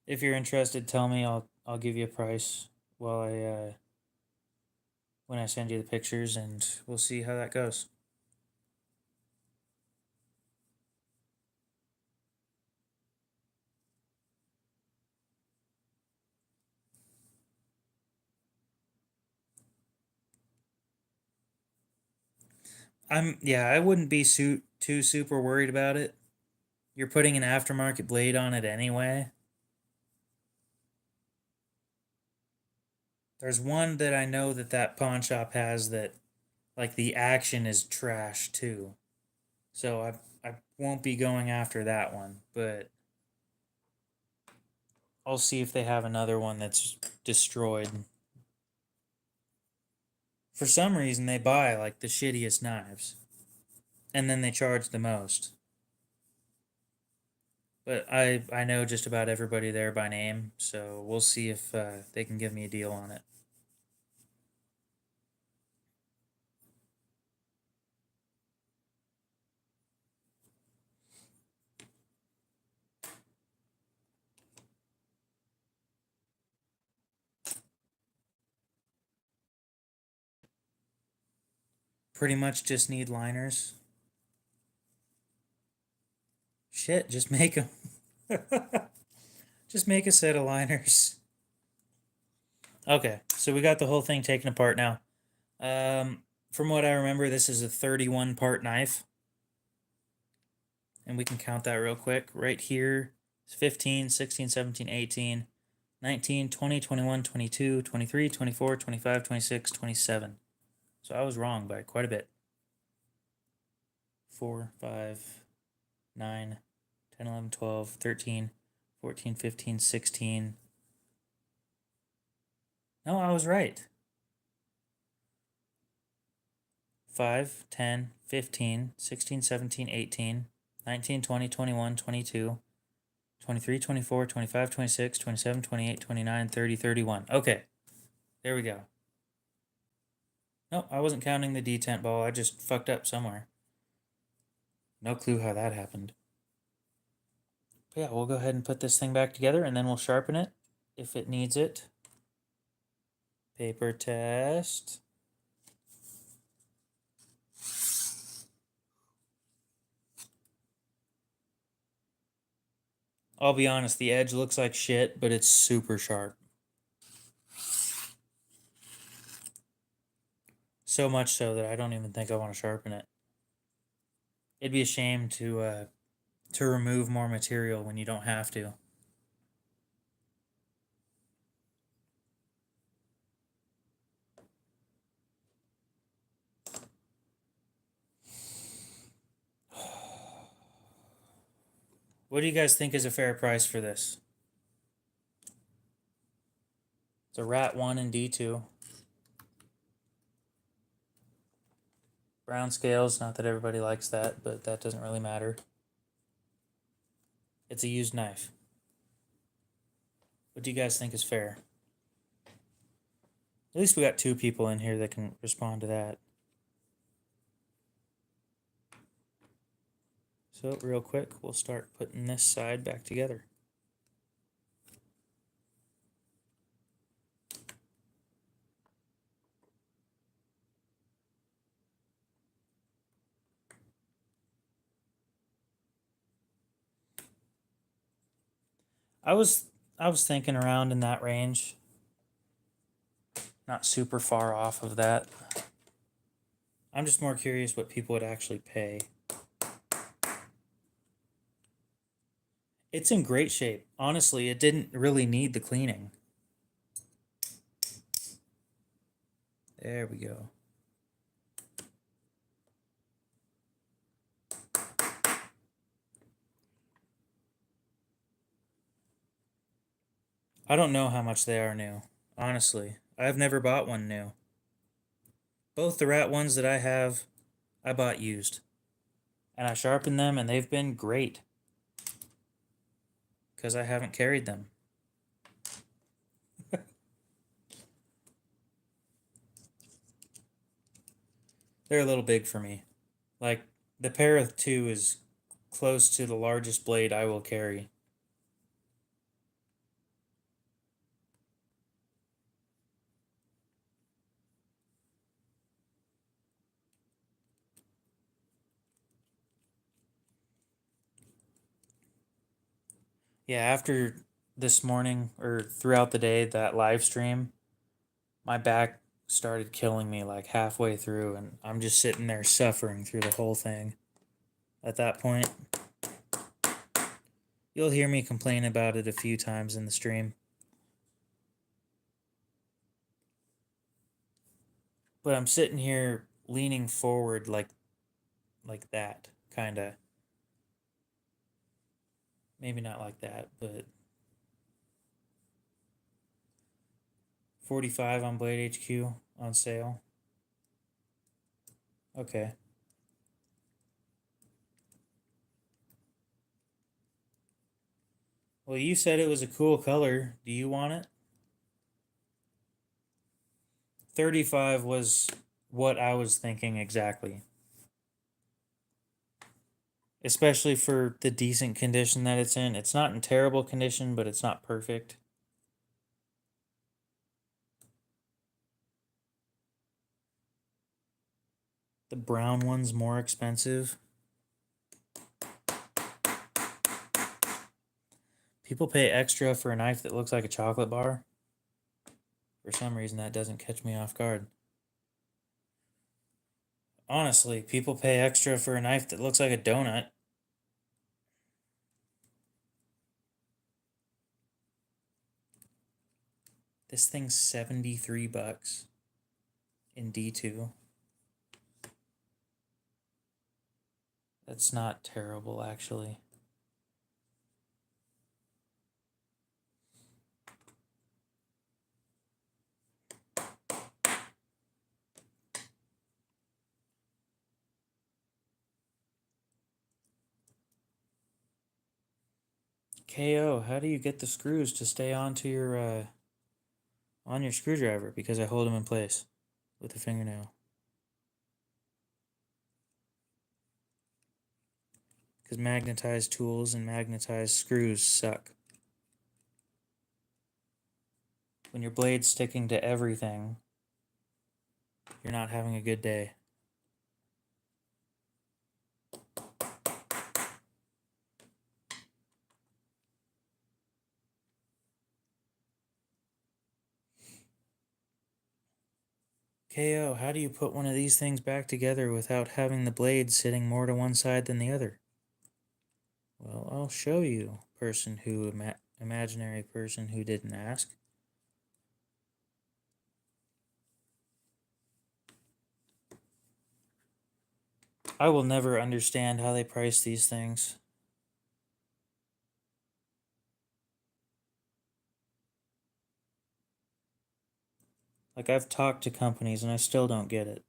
If you're interested, tell me. I'll give you a price while when I send you the pictures, and we'll see how that goes. I wouldn't be too super worried about it. You're putting an aftermarket blade on it anyway. There's one that I know that pawn shop has that, like, the action is trash too. So I won't be going after that one, but I'll see if they have another one that's destroyed. For some reason, they buy like the shittiest knives, and then they charge the most. But I know just about everybody there by name, so we'll see if they can give me a deal on it. Pretty much just need liners. Shit, just make them. Just make a set of liners. Okay, so we got the whole thing taken apart now. From what I remember, this is a 31 part knife. And we can count that real quick. Right here is 15, 16, 17, 18, 19, 20, 21, 22, 23, 24, 25, 26, 27. So I was wrong by quite a bit. 4, 5, 9, 10, 11, 12, 13, 14, 15, 16. No, I was right. 5, 10, 15, 16, 17, 18, 19, 20, 21, 22, 23, 24, 25, 26, 27, 28, 29, 30, 31. Okay, there we go. No, I wasn't counting the detent ball. I just fucked up somewhere. No clue how that happened. But yeah, we'll go ahead and put this thing back together and then we'll sharpen it if it needs it. Paper test. I'll be honest, the edge looks like shit, but it's super sharp. So much so that I don't even think I want to sharpen it. It'd be a shame to remove more material when you don't have to. What do you guys think is a fair price for this? It's a Rat 1 and D2. Brown scales, not that everybody likes that, but that doesn't really matter. It's a used knife. What do you guys think is fair? At least we got 2 people in here that can respond to that. So real quick, we'll start putting this side back together. I was thinking around in that range. Not super far off of that. I'm just more curious what people would actually pay. It's in great shape. Honestly, it didn't really need the cleaning. There we go. I don't know how much they are new. Honestly, I've never bought one new. Both the Rat ones that I have, I bought used. And I sharpened them and they've been great. Because I haven't carried them. They're a little big for me. Like, the pair of 2 is close to the largest blade I will carry. Yeah, after this morning or throughout the day, that live stream, my back started killing me like halfway through, and I'm just sitting there suffering through the whole thing. At that point, you'll hear me complain about it a few times in the stream. But I'm sitting here leaning forward like that, kind of. Maybe not like that, but 45 on Blade HQ on sale. Okay. Well, you said it was a cool color. Do you want it? 35 was what I was thinking exactly. Especially for the decent condition that it's in. It's not in terrible condition, but it's not perfect. The brown one's more expensive. People pay extra for a knife that looks like a chocolate bar. For some reason, that doesn't catch me off guard. Honestly, people pay extra for a knife that looks like a donut. This thing's 73 bucks in D2. That's not terrible, actually. KO, how do you get the screws to stay onto your on your screwdriver? Because I hold them in place with a fingernail. because magnetized tools and magnetized screws suck. When your blade's sticking to everything, you're not having a good day. KO, how do you put one of these things back together without having the blade sitting more to one side than the other? Well, I'll show you, imaginary person who didn't ask. I will never understand how they price these things. Like, I've talked to companies and I still don't get it.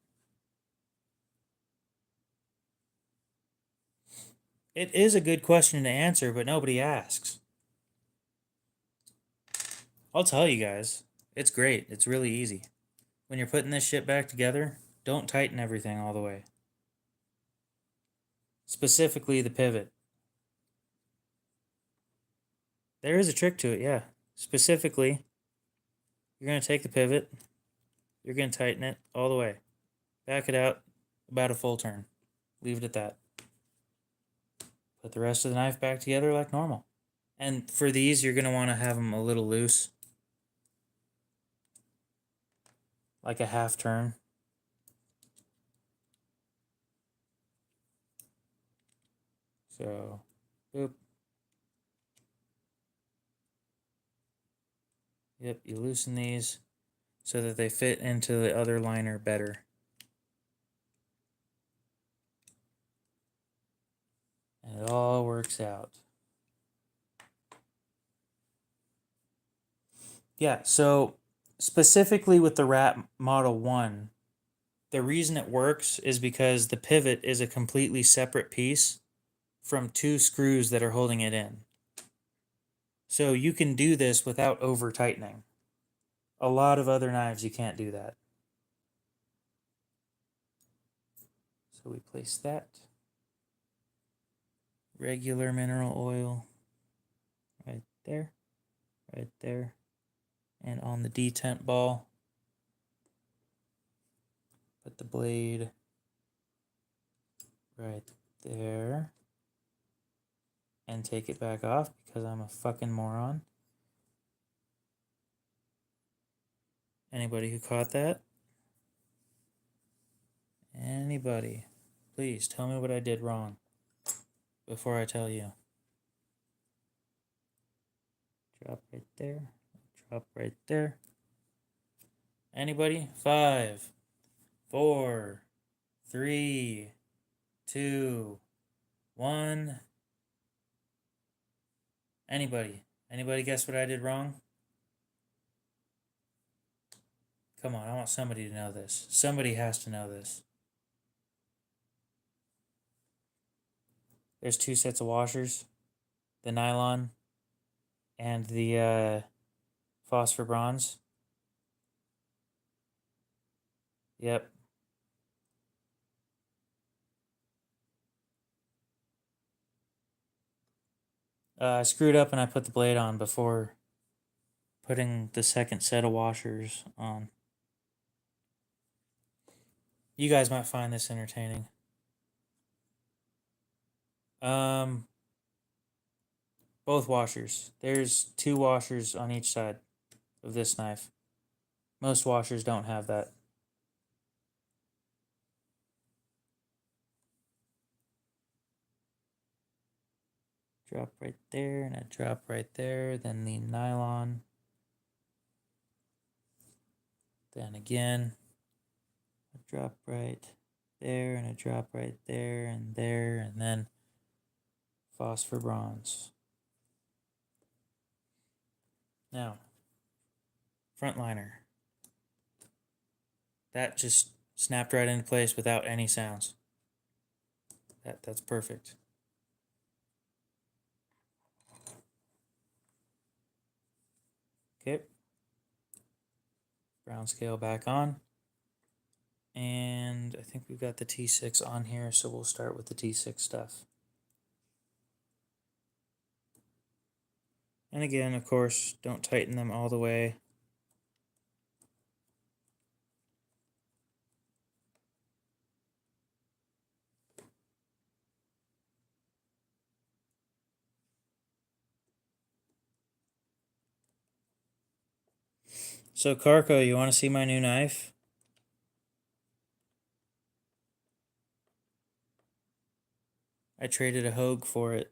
It is a good question to answer, but nobody asks. I'll tell you guys, it's great. It's really easy. When you're putting this shit back together, don't tighten everything all the way. Specifically the pivot. There is a trick to it, yeah. Specifically, you're going to take the pivot, you're going to tighten it all the way. Back it out about a full turn. Leave it at that. Put the rest of the knife back together like normal. And for these, you're going to want to have them a little loose. Like a half turn. So, boop. Yep, you loosen these so that they fit into the other liner better. And it all works out. Yeah, so specifically with the Rat Model 1, the reason it works is because the pivot is a completely separate piece from two screws that are holding it in. So you can do this without over tightening. A lot of other knives you can't do that. So we place that. Regular mineral oil right there, and on the detent ball. Put the blade right there. And take it back off because I'm a fucking moron. Anybody who caught that? Anybody? Please tell me what I did wrong before I tell you. Drop right there. Drop right there. Anybody? 5, 4, 3, 2, 1. Anybody? Anybody guess what I did wrong? Come on, I want somebody to know this. Somebody has to know this. There's 2 sets of washers. The nylon and the phosphor bronze. Yep. I screwed up and I put the blade on before putting the second set of washers on. You guys might find this entertaining. Both washers. There's 2 washers on each side of this knife. Most washers don't have that. Drop right there and a drop right there. Then the nylon. Then again, a drop right there and a drop right there, and then phosphor bronze. Now, front liner. That just snapped right into place without any sounds. That's perfect. Okay. Brown scale back on. And I think we've got the T6 on here, so we'll start with the T6 stuff. And again, of course, don't tighten them all the way. So, Carco, you want to see my new knife? I traded a Hogue for it.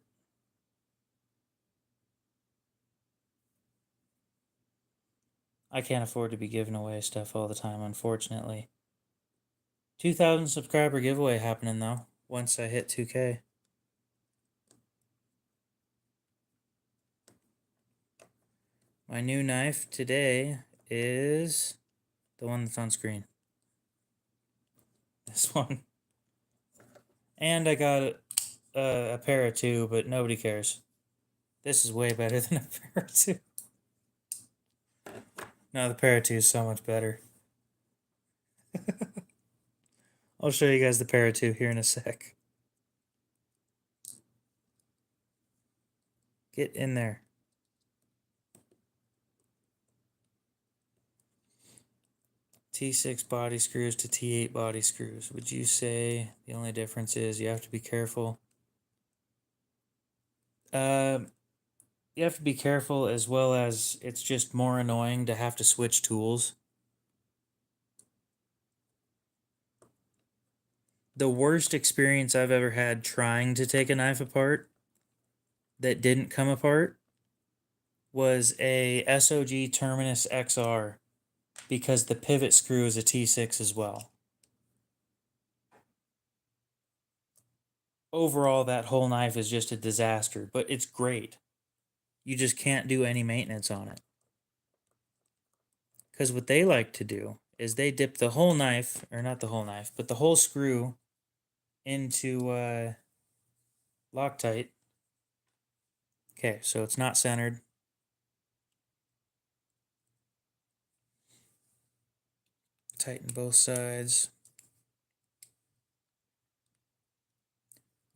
I can't afford to be giving away stuff all the time, unfortunately. 2,000 subscriber giveaway happening, though, once I hit 2K. My new knife today is the one that's on screen. This one. And I got a pair of two, but nobody cares. This is way better than a pair of two. No, the pair of two is so much better. I'll show you guys the pair of two here in a sec. Get in there. T6 body screws to T8 body screws. Would you say the only difference is you have to be careful? You have to be careful, as well as it's just more annoying to have to switch tools. The worst experience I've ever had trying to take a knife apart that didn't come apart was a SOG Terminus XR, because the pivot screw is a T6 as well. Overall, that whole knife is just a disaster, but it's great. You just can't do any maintenance on it. Because what they like to do is they dip the whole knife, or not the whole knife, but the whole screw into Loctite. Okay, so it's not centered. Tighten both sides.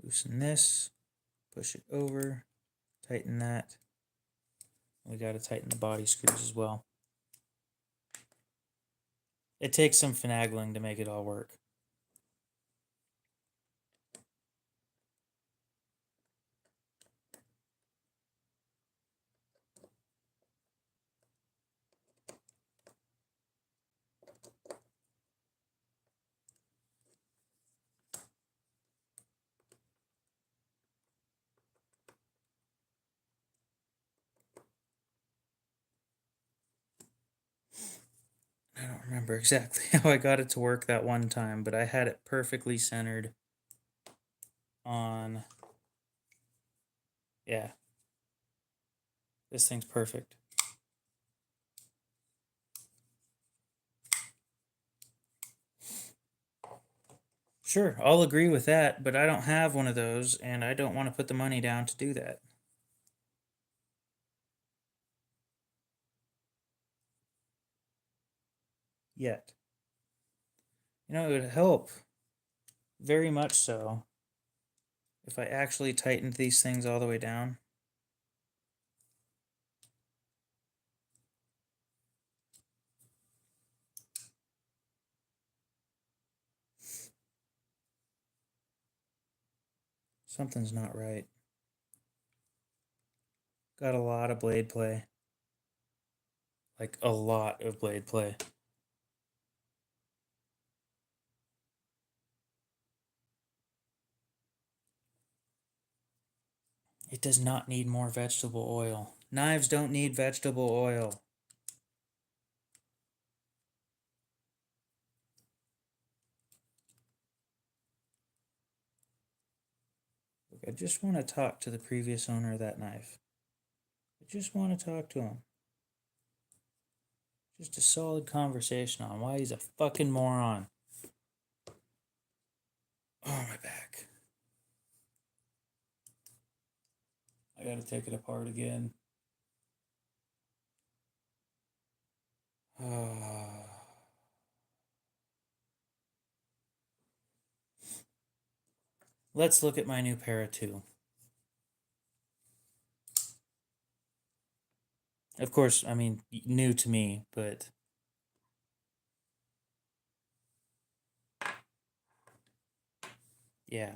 Loosen this. Push it over. Tighten that. We got to tighten the body screws as well. It takes some finagling to make it all work. I don't remember exactly how I got it to work that one time, but I had it perfectly centered on... Yeah. This thing's perfect. Sure, I'll agree with that, but I don't have one of those, and I don't want to put the money down to do that. Yet. You know, it would help, very much so, if I actually tightened these things all the way down. Something's not right. Got a lot of blade play. Like, a lot of blade play. It does not need more vegetable oil. Knives don't need vegetable oil. Look, I just want to talk to the previous owner of that knife. I just want to talk to him. Just a solid conversation on why he's a fucking moron. Oh, my back. I gotta take it apart again. Let's look at my new pair of two. Of course, I mean, new to me, but yeah.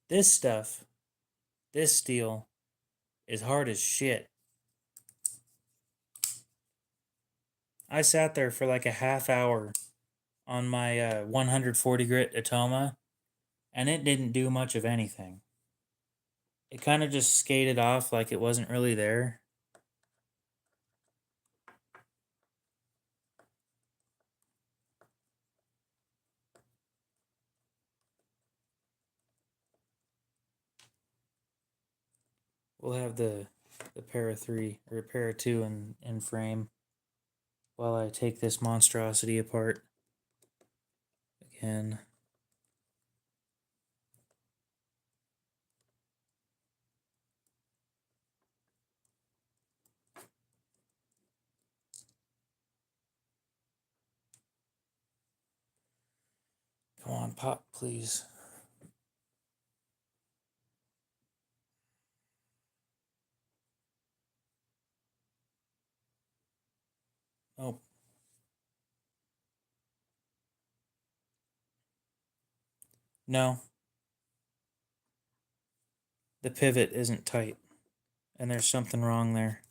This stuff, this steel, is hard as shit. I sat there for like a half hour on my 140 grit Atoma, and it didn't do much of anything. It kind of just skated off like it wasn't really there. We'll have the Para 3 or Para 2 in frame while I take this monstrosity apart again. Come on, pop, please. Oh. No. The pivot isn't tight, and there's something wrong there.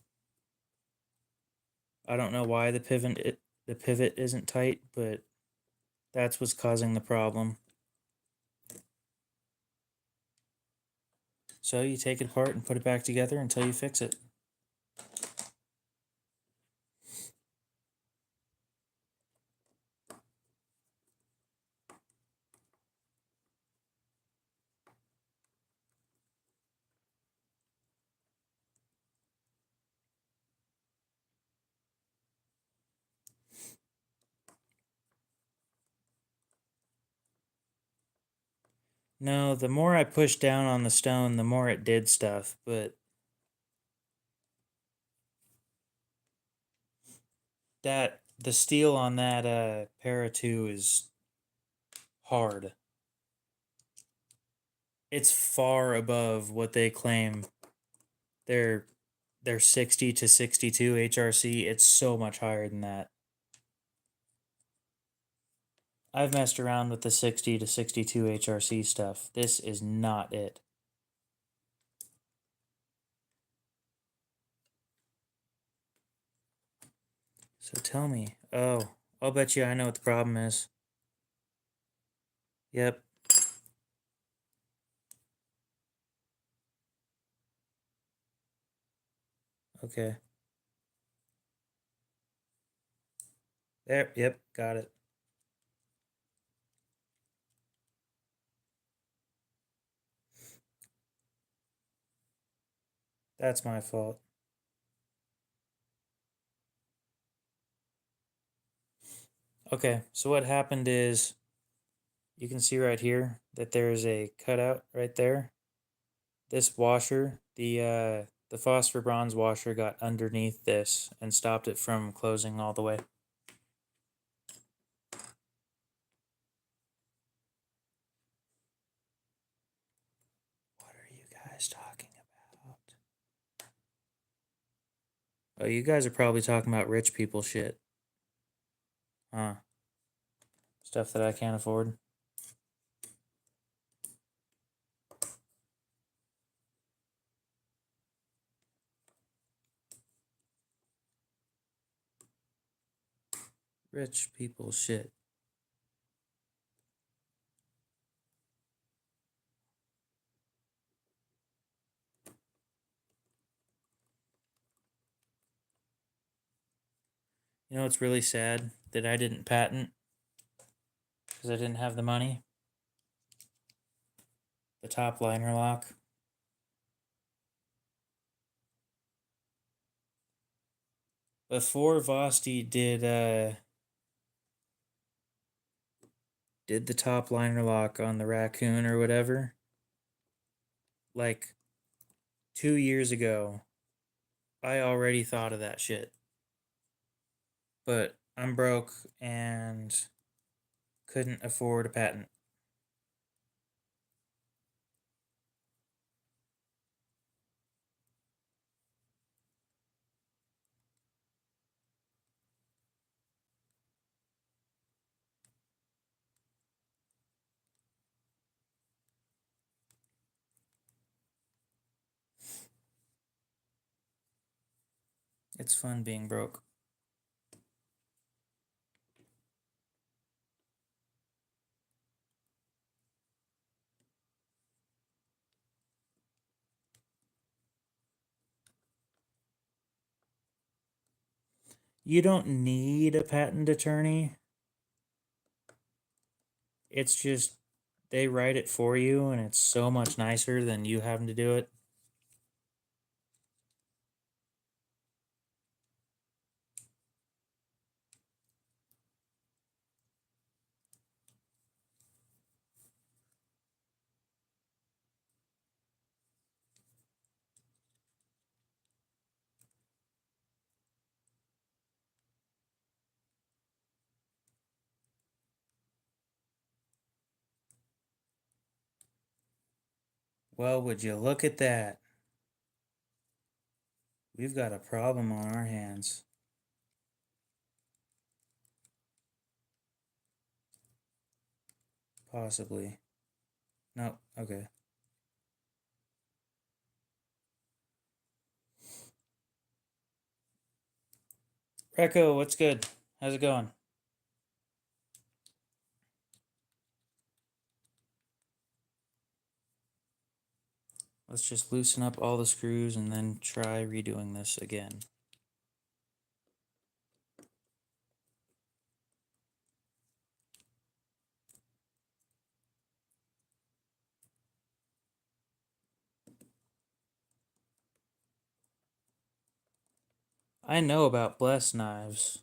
I don't know why the pivot isn't tight, but that's what's causing the problem. So you take it apart and put it back together until you fix it. No, the more I pushed down on the stone, the more it did stuff, but the steel on that Para 2 is hard. It's far above what they claim their 60 to 62 HRC. It's so much higher than that. I've messed around with the 60 to 62 HRC stuff. This is not it. So tell me. Oh, I'll bet you I know what the problem is. Yep. Okay. There, yep, got it. That's my fault. Okay, so what happened is you can see right here that there's a cutout right there. This washer, the phosphor bronze washer got underneath this and stopped it from closing all the way. What are you guys talking about? Oh, you guys are probably talking about rich people shit. Huh. Stuff that I can't afford. Rich people shit. You know what's really sad? That I didn't patent because I didn't have the money. The top liner lock. Before Vosti did the top liner lock on the raccoon or whatever, like 2 years ago, I already thought of that shit. But I'm broke and couldn't afford a patent. It's fun being broke. You don't need a patent attorney. It's just they write it for you, and it's so much nicer than you having to do it. Well, would you look at that? We've got a problem on our hands. Possibly. No, okay. Recco, what's good? How's it going? Let's just loosen up all the screws and then try redoing this again. I know about blessed knives.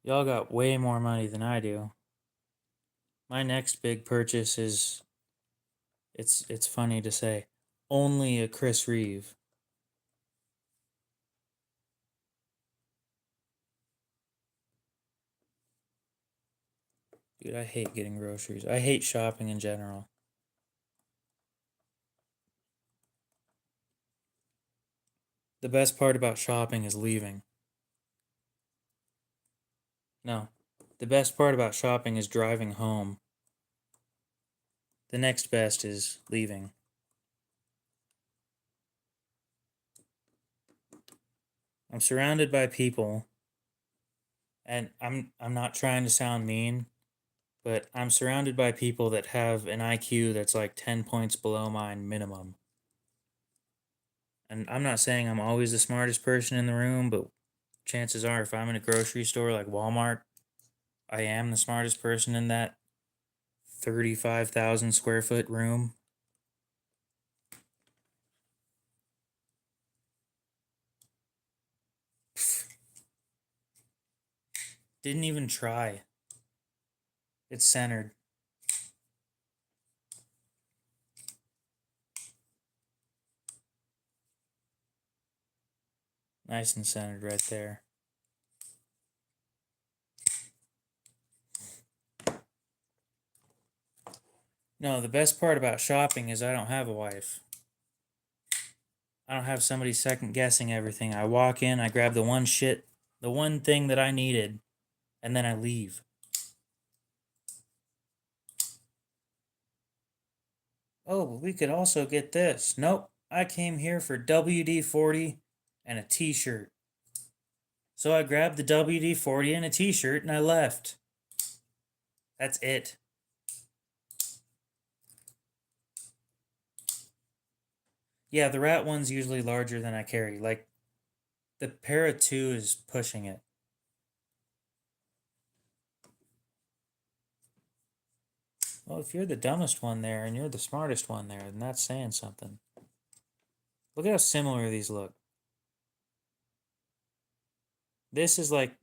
Y'all got way more money than I do. My next big purchase is it's funny to say, only a Chris Reeve. Dude, I hate getting groceries. I hate shopping in general. The best part about shopping is leaving. No. The best part about shopping is driving home. The next best is leaving. I'm surrounded by people, and I'm not trying to sound mean, but I'm surrounded by people that have an IQ that's like 10 points below mine minimum. And I'm not saying I'm always the smartest person in the room, but chances are if I'm in a grocery store like Walmart, I am the smartest person in that 35,000 square foot room. Didn't even try. It's centered. Nice and centered right there. No, the best part about shopping is I don't have a wife. I don't have somebody second guessing everything. I walk in, I grab the one thing that I needed, and then I leave. Oh, but we could also get this. Nope, I came here for WD-40 and a t-shirt. So I grabbed the WD-40 and a t-shirt and I left. That's it. Yeah, the rat one's usually larger than I carry. Like, the para 2 is pushing it. Well, if you're the dumbest one there and you're the smartest one there, then that's saying something. Look at how similar these look. This is like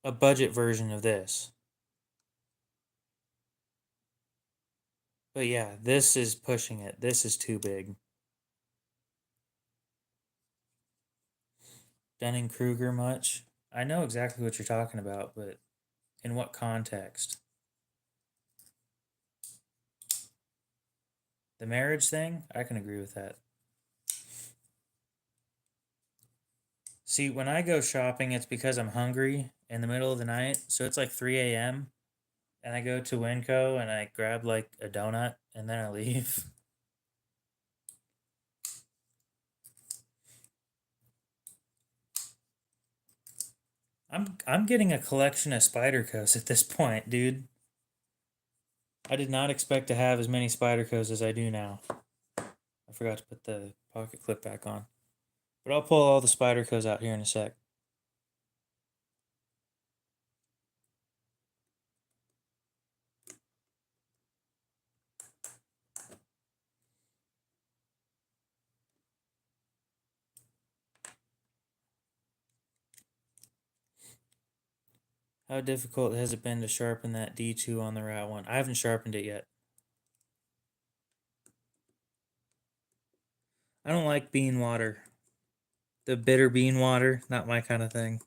a budget version of this. But yeah, this is pushing it. This is too big. Dunning-Kruger much? I know exactly what you're talking about, but in what context? The marriage thing? I can agree with that. See, when I go shopping, it's because I'm hungry in the middle of the night. So it's like 3 a.m. And I go to Winco and I grab like a donut and then I leave. I'm getting a collection of Spydercos at this point, dude. I did not expect to have as many Spydercos as I do now. I forgot to put the pocket clip back on. But I'll pull all the Spydercos out here in a sec. How difficult has it been to sharpen that D2 on the rat one? I haven't sharpened it yet. I don't like bean water. The bitter bean water, not my kind of thing.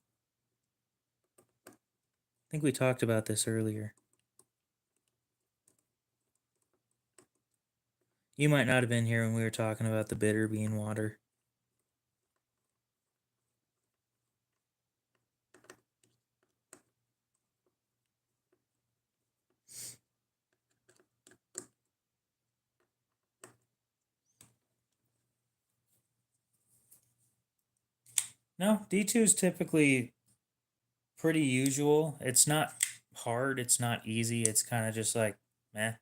I think we talked about this earlier. You might not have been here when we were talking about the bitter bean water. No, D2 is typically pretty usual. It's not hard, it's not easy, it's kind of just like, meh.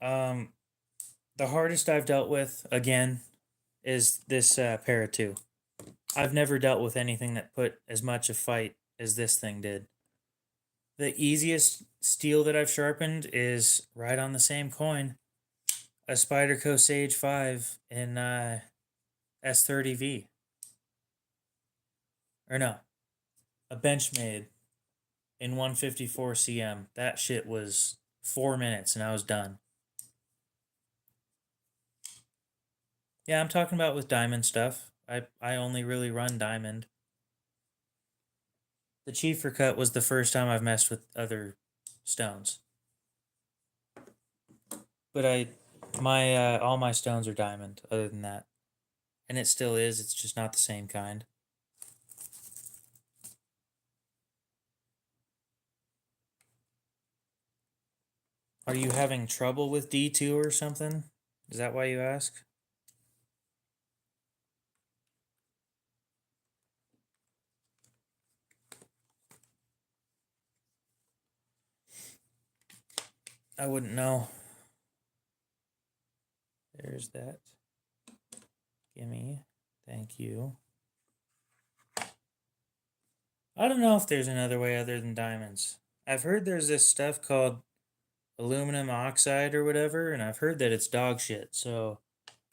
The hardest I've dealt with, again, is this Para 2. I've never dealt with anything that put as much a fight as this thing did. The easiest steel that I've sharpened is right on the same coin, a Spyderco Sage 5 in S30V. Or no, a Benchmade in 154 cm. That shit was 4 minutes and I was done. Yeah, I'm talking about with diamond stuff. I only really run diamond. The Chiefer cut was the first time I've messed with other stones. But my all my stones are diamond other than that. And it still is, it's just not the same kind. Are you having trouble with D2 or something? Is that why you ask? I wouldn't know. There's that. Gimme. Thank you. I don't know if there's another way other than diamonds. I've heard there's this stuff called aluminum oxide or whatever, and I've heard that it's dog shit, so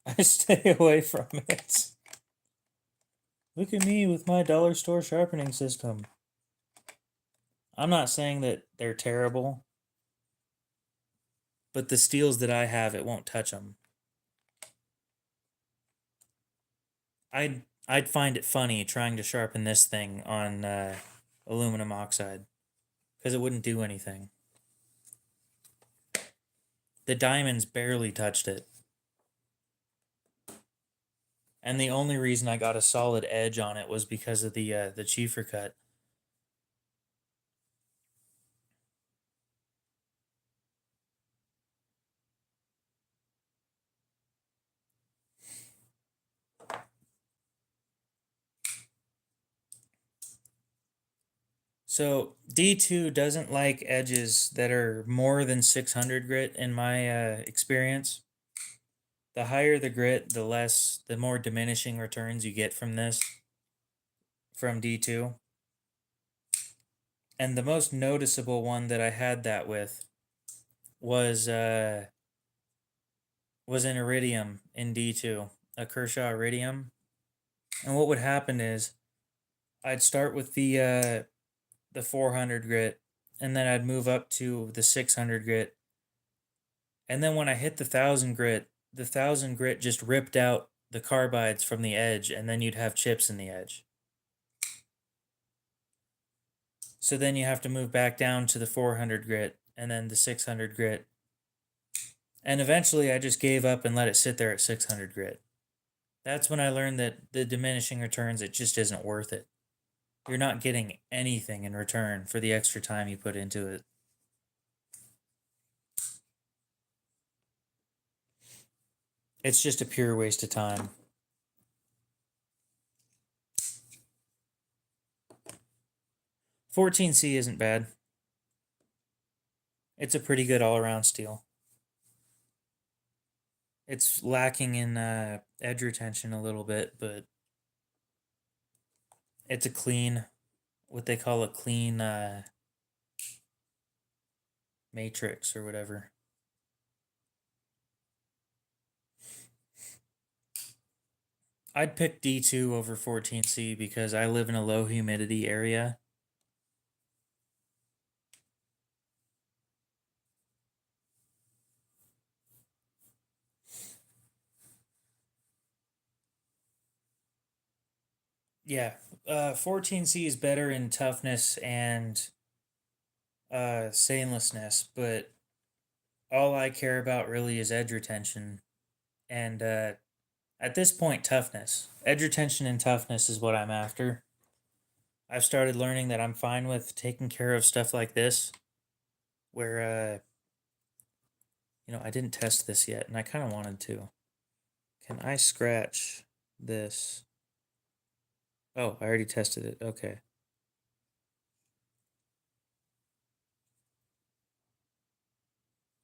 I stay away from it. Look at me with my dollar store sharpening system. I'm not saying that they're terrible, but the steels that I have, it won't touch them. I'd find it funny trying to sharpen this thing on aluminum oxide because it wouldn't do anything. The diamonds barely touched it. And the only reason I got a solid edge on it was because of the Chiefer cut. So D2 doesn't like edges that are more than 600 grit in my experience. The higher the grit, the more diminishing returns you get from this, from D2. And the most noticeable one that I had that with was an iridium in D2, a Kershaw iridium. And what would happen is I'd start with the 400 grit, and then I'd move up to the 600 grit. And then when I hit the 1000 grit just ripped out the carbides from the edge, and then you'd have chips in the edge. So then you have to move back down to the 400 grit, and then the 600 grit. And eventually I just gave up and let it sit there at 600 grit. That's when I learned that the diminishing returns, it just isn't worth it. You're not getting anything in return for the extra time you put into it. It's just a pure waste of time. 14C isn't bad. It's a pretty good all-around steel. It's lacking in edge retention a little bit, but it's a clean, what they call a clean matrix or whatever. I'd pick D2 over 14C because I live in a low humidity area. Yeah, 14C is better in toughness and stainlessness, but all I care about really is edge retention. And at this point, toughness. Edge retention and toughness is what I'm after. I've started learning that I'm fine with taking care of stuff like this, where, I didn't test this yet, and I kind of wanted to. Can I scratch this? Oh, I already tested it. Okay.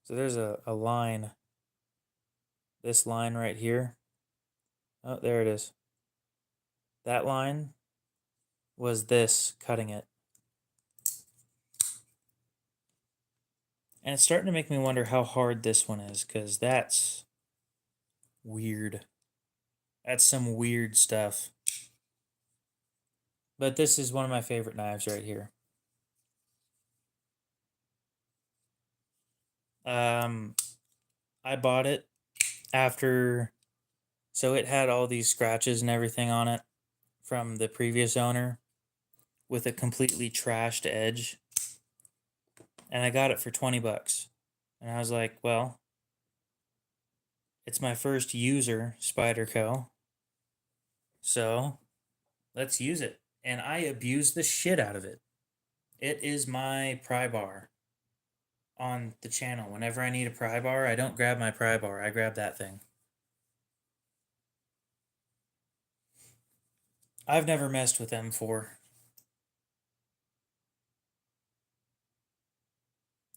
So there's a line. This line right here. Oh, there it is. That line was this cutting it. And it's starting to make me wonder how hard this one is, because that's weird. That's some weird stuff. But this is one of my favorite knives right here. I bought it after, so it had all these scratches and everything on it from the previous owner with a completely trashed edge. And I got it for 20 bucks. And I was like, well, it's my first user Spyderco. So let's use it. And I abuse the shit out of it. It is my pry bar on the channel. Whenever I need a pry bar, I don't grab my pry bar. I grab that thing. I've never messed with M4.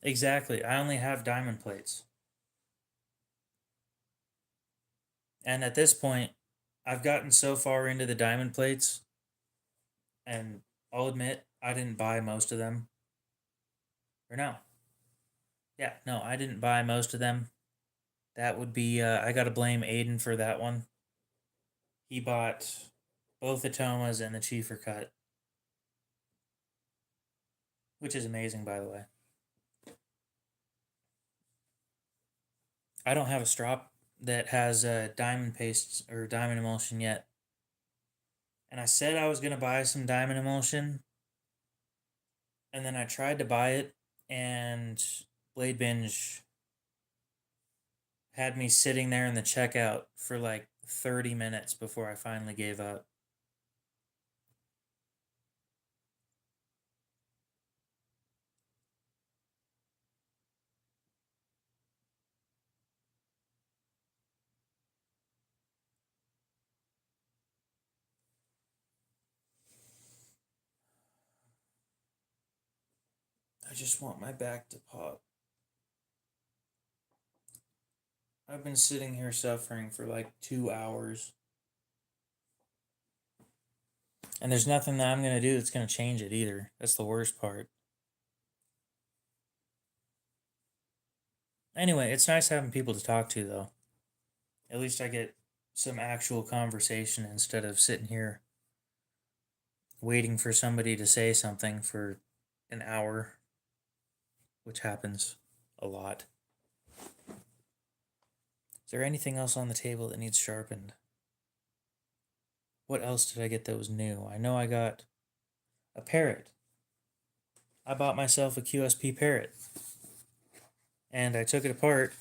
Exactly. I only have diamond plates. And at this point, I've gotten so far into the diamond plates, and I'll admit, I didn't buy most of them. Or no. Yeah, no, I didn't buy most of them. That would be, I gotta blame Aiden for that one. He bought both the Tomas and the Chiefer cut, which is amazing, by the way. I don't have a strop that has diamond paste or diamond emulsion yet. And I said I was going to buy some diamond emulsion. And then I tried to buy it, and Blade Binge had me sitting there in the checkout for like 30 minutes before I finally gave up. I just want my back to pop. I've been sitting here suffering for like 2 hours. And there's nothing that I'm going to do that's going to change it either. That's the worst part. Anyway, it's nice having people to talk to, though. At least I get some actual conversation instead of sitting here waiting for somebody to say something for an hour, which happens a lot. Is there anything else on the table that needs sharpened? What else did I get that was new? I know I got a parrot. I bought myself a QSP parrot. And I took it apart,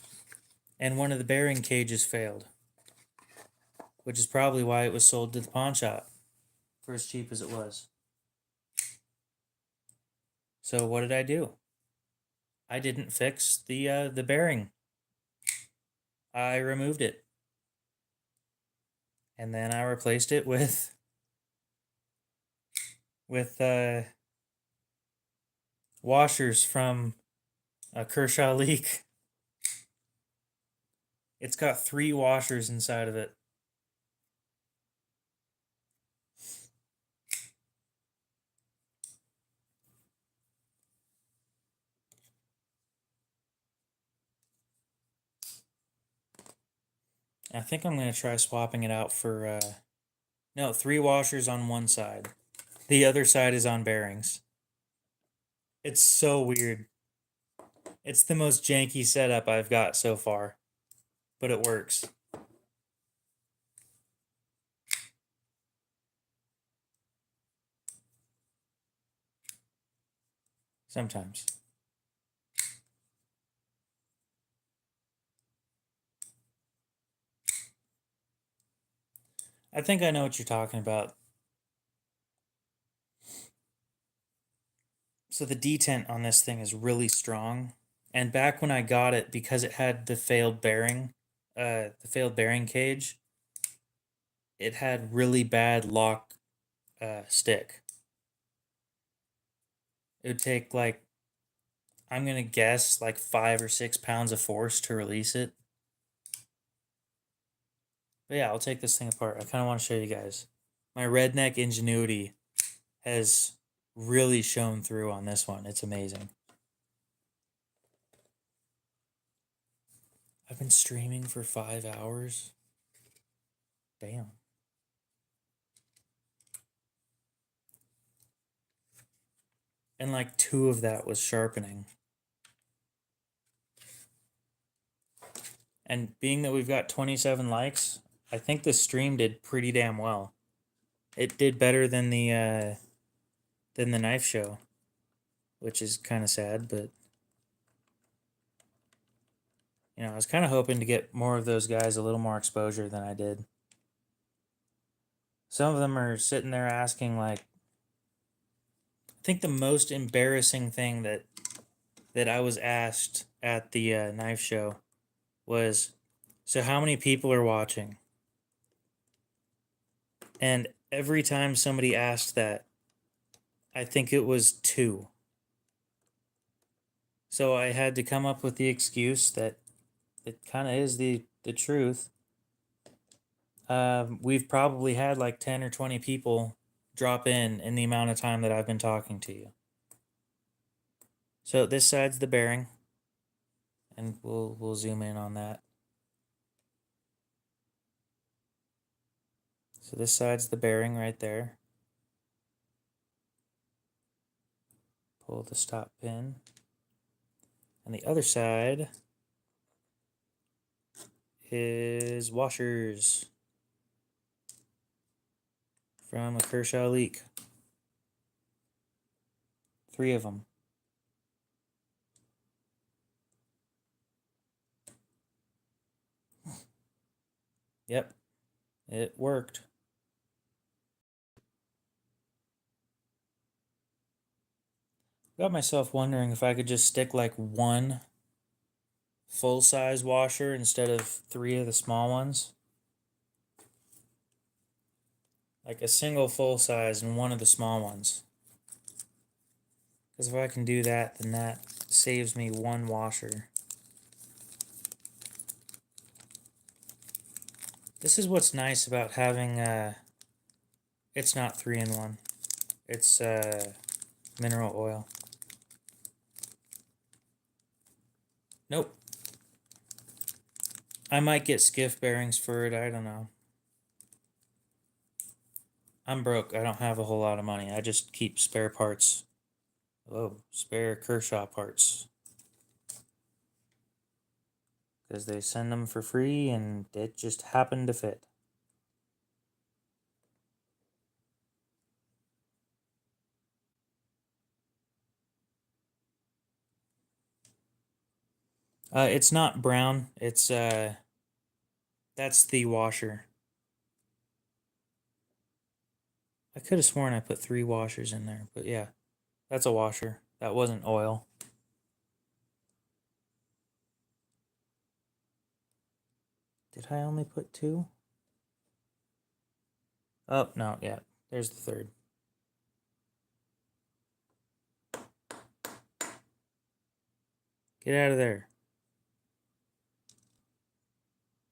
and one of the bearing cages failed. Which is probably why it was sold to the pawn shop for as cheap as it was. So what did I do? I didn't fix the bearing. I removed it. And then I replaced it with washers from a Kershaw leak. It's got 3 washers inside of it. I think I'm going to try swapping it out for, no, 3 washers on one side. The other side is on bearings. It's so weird. It's the most janky setup I've got so far, but it works. Sometimes. I think I know what you're talking about. So the detent on this thing is really strong. And back when I got it, because it had the failed bearing cage, it had really bad lock stick. It would take like, I'm gonna guess like 5 or 6 pounds of force to release it. But yeah, I'll take this thing apart. I kind of want to show you guys. My redneck ingenuity has really shown through on this one. It's amazing. I've been streaming for 5 hours. Damn. And like 2 of that was sharpening. And being that we've got 27 likes, I think the stream did pretty damn well. It did better than the knife show, which is kind of sad, but you know, I was kind of hoping to get more of those guys a little more exposure than I did. Some of them are sitting there asking like, I think the most embarrassing thing that I was asked at the knife show was, so how many people are watching? And every time somebody asked that, I think it was 2. So I had to come up with the excuse that it kind of is the truth. We've probably had like 10 or 20 people drop in the amount of time that I've been talking to you. So this side's the bearing, and we'll zoom in on that. So this side's the bearing right there. Pull the stop pin. And the other side is washers from a Kershaw leak. 3 of them. Yep, it worked. Got myself wondering if I could just stick like 1 full-size washer instead of 3 of the small ones. Like a single full-size and 1 of the small ones. Because if I can do that, then that saves me 1 washer. This is what's nice about having, it's not 3-in-1. It's mineral oil. Nope. I might get skiff bearings for it, I don't know. I'm broke, I don't have a whole lot of money. I just keep spare parts. Oh, spare Kershaw parts. Because they send them for free and it just happened to fit. It's not brown. It's that's the washer. I could have sworn I put 3 washers in there, but yeah, that's a washer. That wasn't oil. Did I only put 2? Oh, no, yeah. There's the 3rd. Get out of there.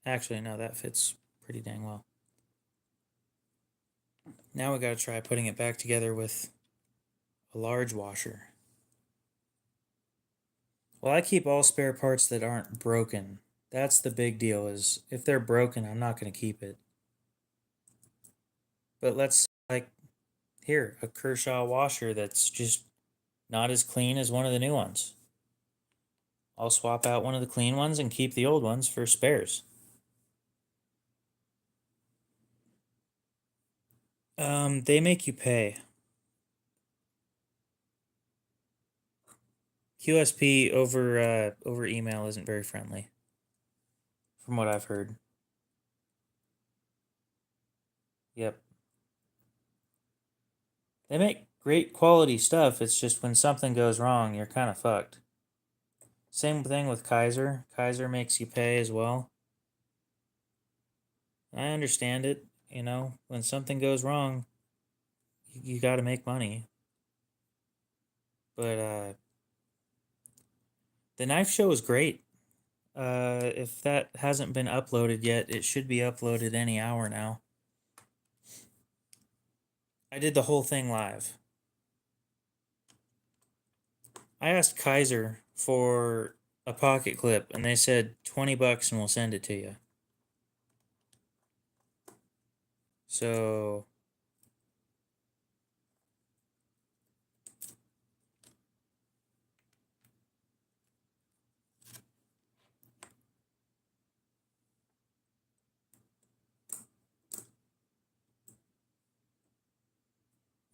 Actually, no, that fits pretty dang well. Now we gotta try putting it back together with a large washer. Well, I keep all spare parts that aren't broken. That's the big deal, is if they're broken, I'm not gonna keep it. But let's, like, here, a Kershaw washer that's just not as clean as one of the new ones. I'll swap out one of the clean ones and keep the old ones for spares. They make you pay. QSP over email isn't very friendly, from what I've heard. Yep. They make great quality stuff. It's just when something goes wrong, you're kind of fucked. Same thing with Kaiser. Kaiser makes you pay as well. I understand it. You know, when something goes wrong, you got to make money. But the knife show is great. If that hasn't been uploaded yet, it should be uploaded any hour now. I did the whole thing live. I asked Kaiser for a pocket clip, and they said $20 and we'll send it to you. So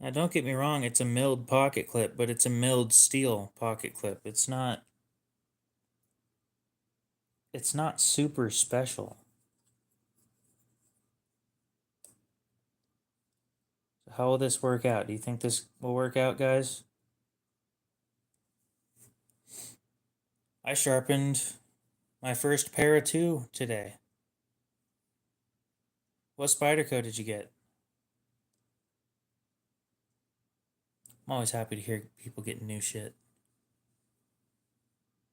now don't get me wrong, it's a milled pocket clip, but it's a milled steel pocket clip. It's not super special. So how will this work out? Do you think this will work out, guys? I sharpened my first pair of 2 today. What Spyderco did you get? I'm always happy to hear people getting new shit.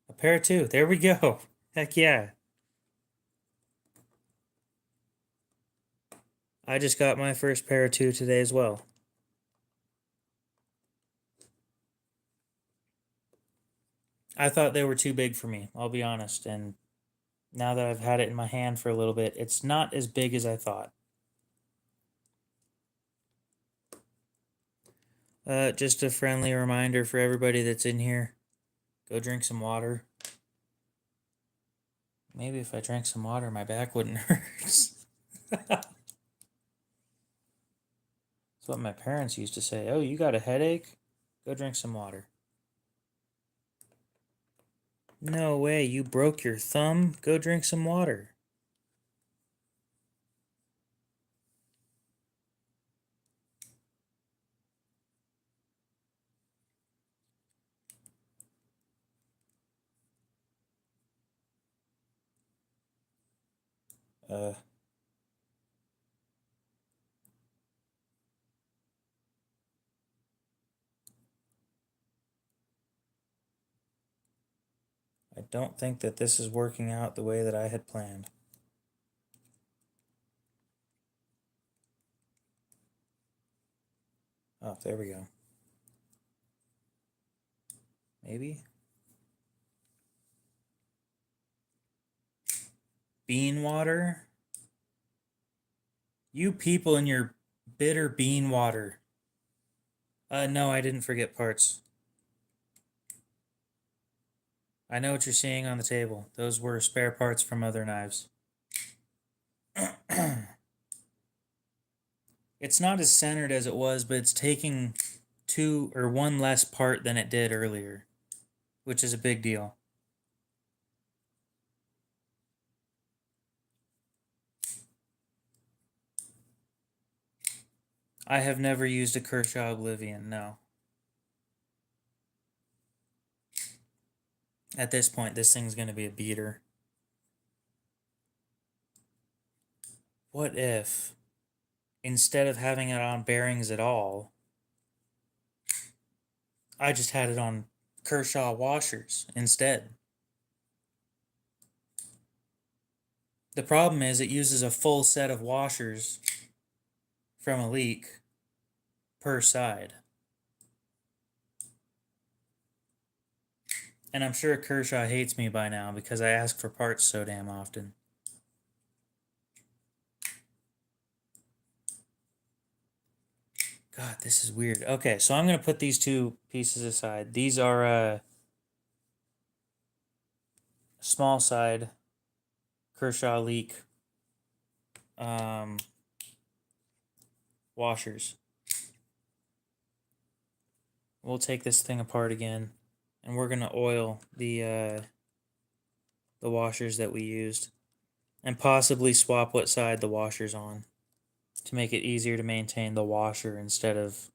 A pair of 2. There we go. Heck yeah. I just got my first pair of 2 today as well. I thought they were too big for me, I'll be honest, and now that I've had it in my hand for a little bit, it's not as big as I thought. Just a friendly reminder for everybody that's in here. Go drink some water. Maybe if I drank some water, my back wouldn't hurt. That's what my parents used to say. Oh, you got a headache? Go drink some water. No way, you broke your thumb? Go drink some water. Uh, I don't think that this is working out the way that I had planned. Oh, there we go. Maybe? Bean water? You people in your bitter bean water. No, I didn't forget parts. I know what you're seeing on the table. Those were spare parts from other knives. It's not as centered as it was, but it's taking 2 or 1 less part than it did earlier, which is a big deal. I have never used a Kershaw Oblivion, no. At this point, this thing's going to be a beater. What if, instead of having it on bearings at all, I just had it on Kershaw washers instead? The problem is it uses a full set of washers from a leak per side. And I'm sure Kershaw hates me by now because I ask for parts so damn often. God, this is weird. Okay, so I'm going to put these two pieces aside. These are small side Kershaw leak washers. We'll take this thing apart again, and we're going to oil the washers that we used, and possibly swap what side the washer's on to make it easier to maintain the washer instead of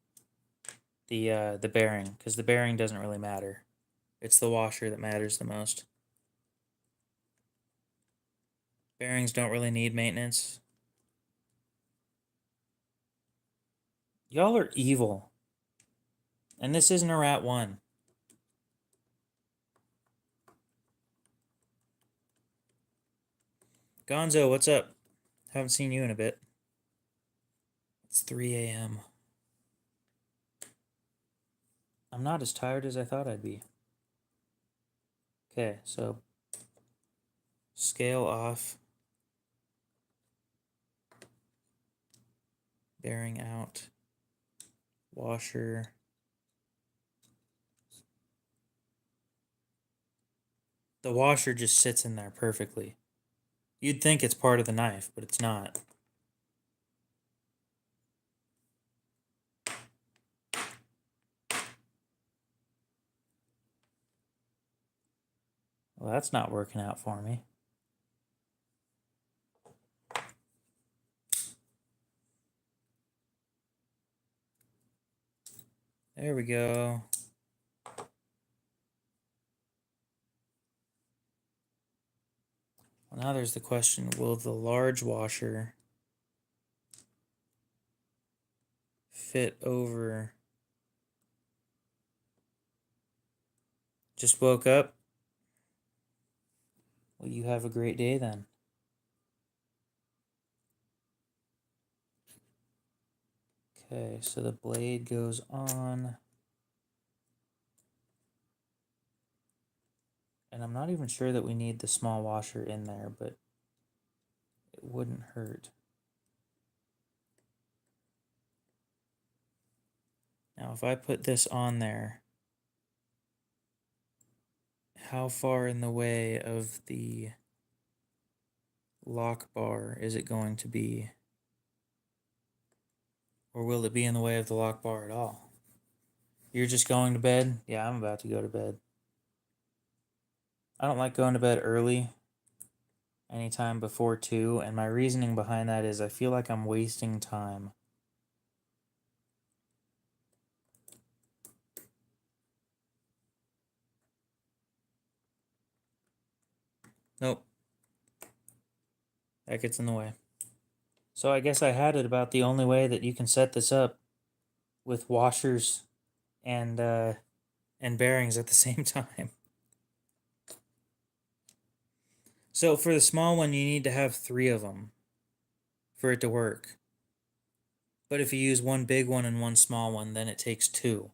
the bearing, because the bearing doesn't really matter. It's the washer that matters the most. Bearings don't really need maintenance. Y'all are evil. And this isn't a Rat 1. Gonzo, what's up? Haven't seen you in a bit. It's 3 a.m. I'm not as tired as I thought I'd be. Okay, so scale off. Bearing out. Washer. The washer just sits in there perfectly. You'd think it's part of the knife, but it's not. Well, that's not working out for me. There we go. Well, now there's the question, will the large washer fit over? Just woke up? Well, you have a great day then. Okay, so the blade goes on. And I'm not even sure that we need the small washer in there, but it wouldn't hurt. Now, if I put this on there, how far in the way of the lock bar is it going to be? Or will it be in the way of the lock bar at all? You're just going to bed? Yeah, I'm about to go to bed. I don't like going to bed early, anytime before 2, and my reasoning behind that is I feel like I'm wasting time. Nope. That gets in the way. So I guess I had it about the only way that you can set this up with washers and bearings at the same time. So for the small one, you need to have 3 of them for it to work. But if you use one big one and one small one, then it takes 2.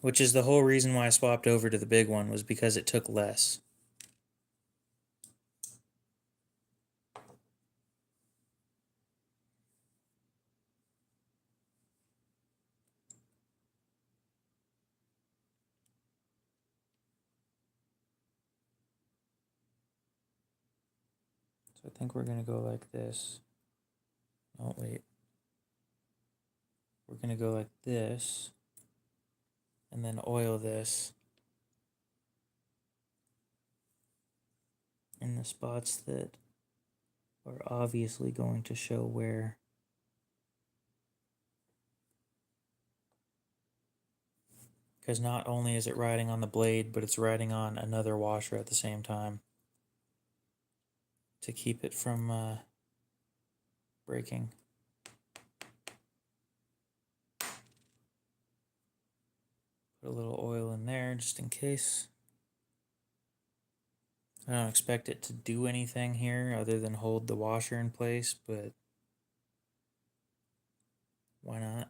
Which is the whole reason why I swapped over to the big one, was because it took less. So I think we're going to go like this. Oh, wait. We're going to go like this. And then oil this in the spots that are obviously going to show wear. Because not only is it riding on the blade, but it's riding on another washer at the same time to keep it from breaking. Put a little oil in there just in case. I don't expect it to do anything here other than hold the washer in place, but why not?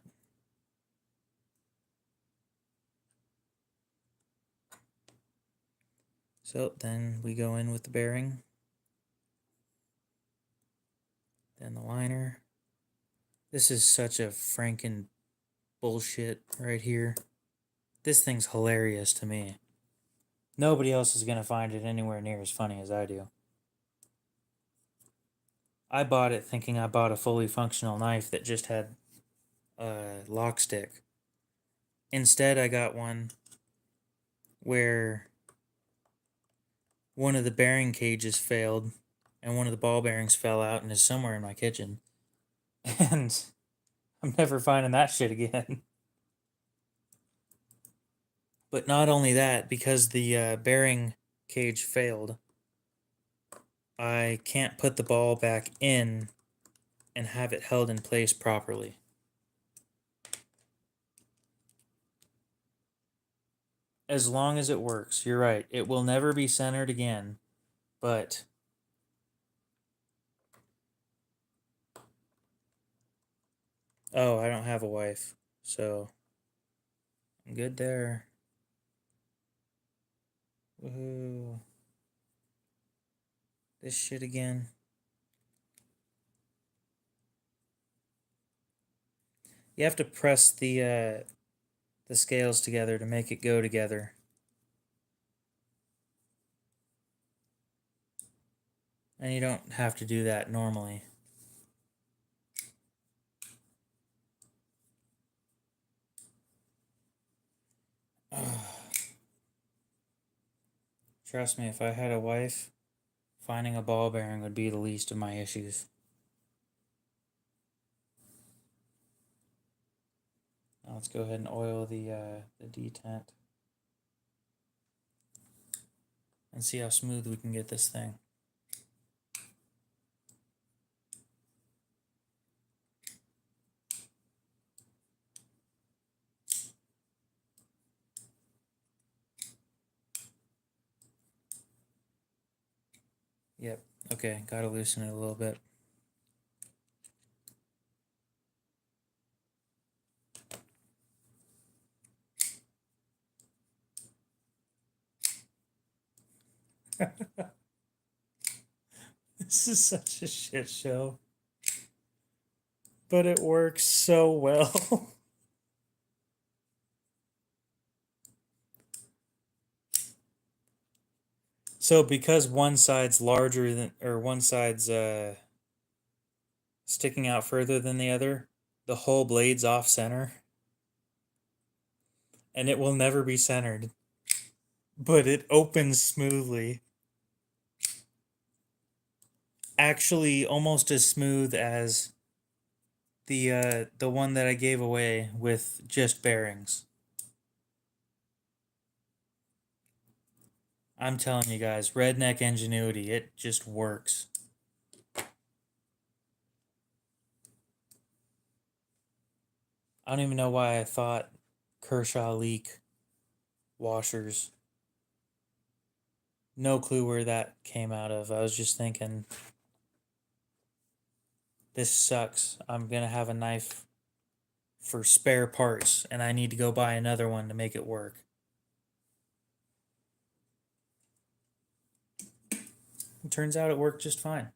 So then we go in with the bearing, then the liner. This is such a franken bullshit right here. This thing's hilarious to me. Nobody else is going to find it anywhere near as funny as I do. I bought it thinking I bought a fully functional knife that just had a lock stick. Instead, I got one where one of the bearing cages failed and one of the ball bearings fell out and is somewhere in my kitchen. And I'm never finding that shit again. But not only that, because the bearing cage failed, I can't put the ball back in and have it held in place properly. As long as it works, you're right. It will never be centered again, but oh, I don't have a wife, so I'm good there. Woohoo. This shit again. You have to press the scales together to make it go together. And you don't have to do that normally. Trust me, if I had a wife, finding a ball bearing would be the least of my issues. Now let's go ahead and oil the detent. And see how smooth we can get this thing. Yep, okay, gotta loosen it a little bit. This is such a shit show. But it works so well. So because one side's larger than, or one side's sticking out further than the other, the whole blade's off center. And it will never be centered. But it opens smoothly. Actually, almost as smooth as the one that I gave away with just bearings. I'm telling you guys, redneck ingenuity, it just works. I don't even know why I thought Kershaw leak washers. No clue where that came out of. I was just thinking, this sucks. I'm gonna have a knife for spare parts and I need to go buy another one to make it work. It turns out it worked just fine.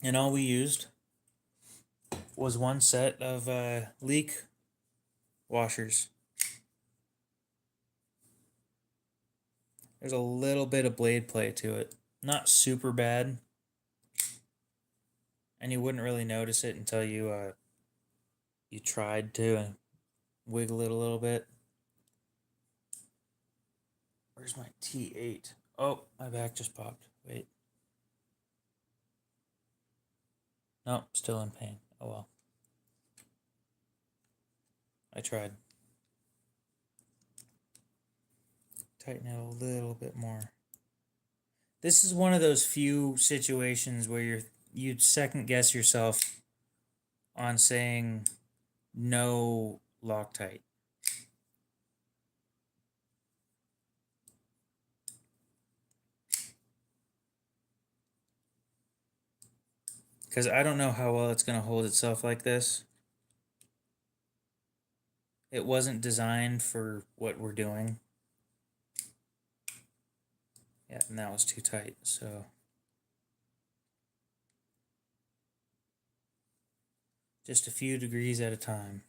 And all we used was one set of leak washers. There's a little bit of blade play to it. Not super bad. And you wouldn't really notice it until you tried to wiggle it a little bit. Where's my T8? Oh, my back just popped. Wait. No, still in pain. Oh well. I tried. Tighten it a little bit more. This is one of those few situations where you second guess yourself on saying no Loctite. Because I don't know how well it's going to hold itself like this. It wasn't designed for what we're doing. Yeah, and that was too tight, so... just a few degrees at a time.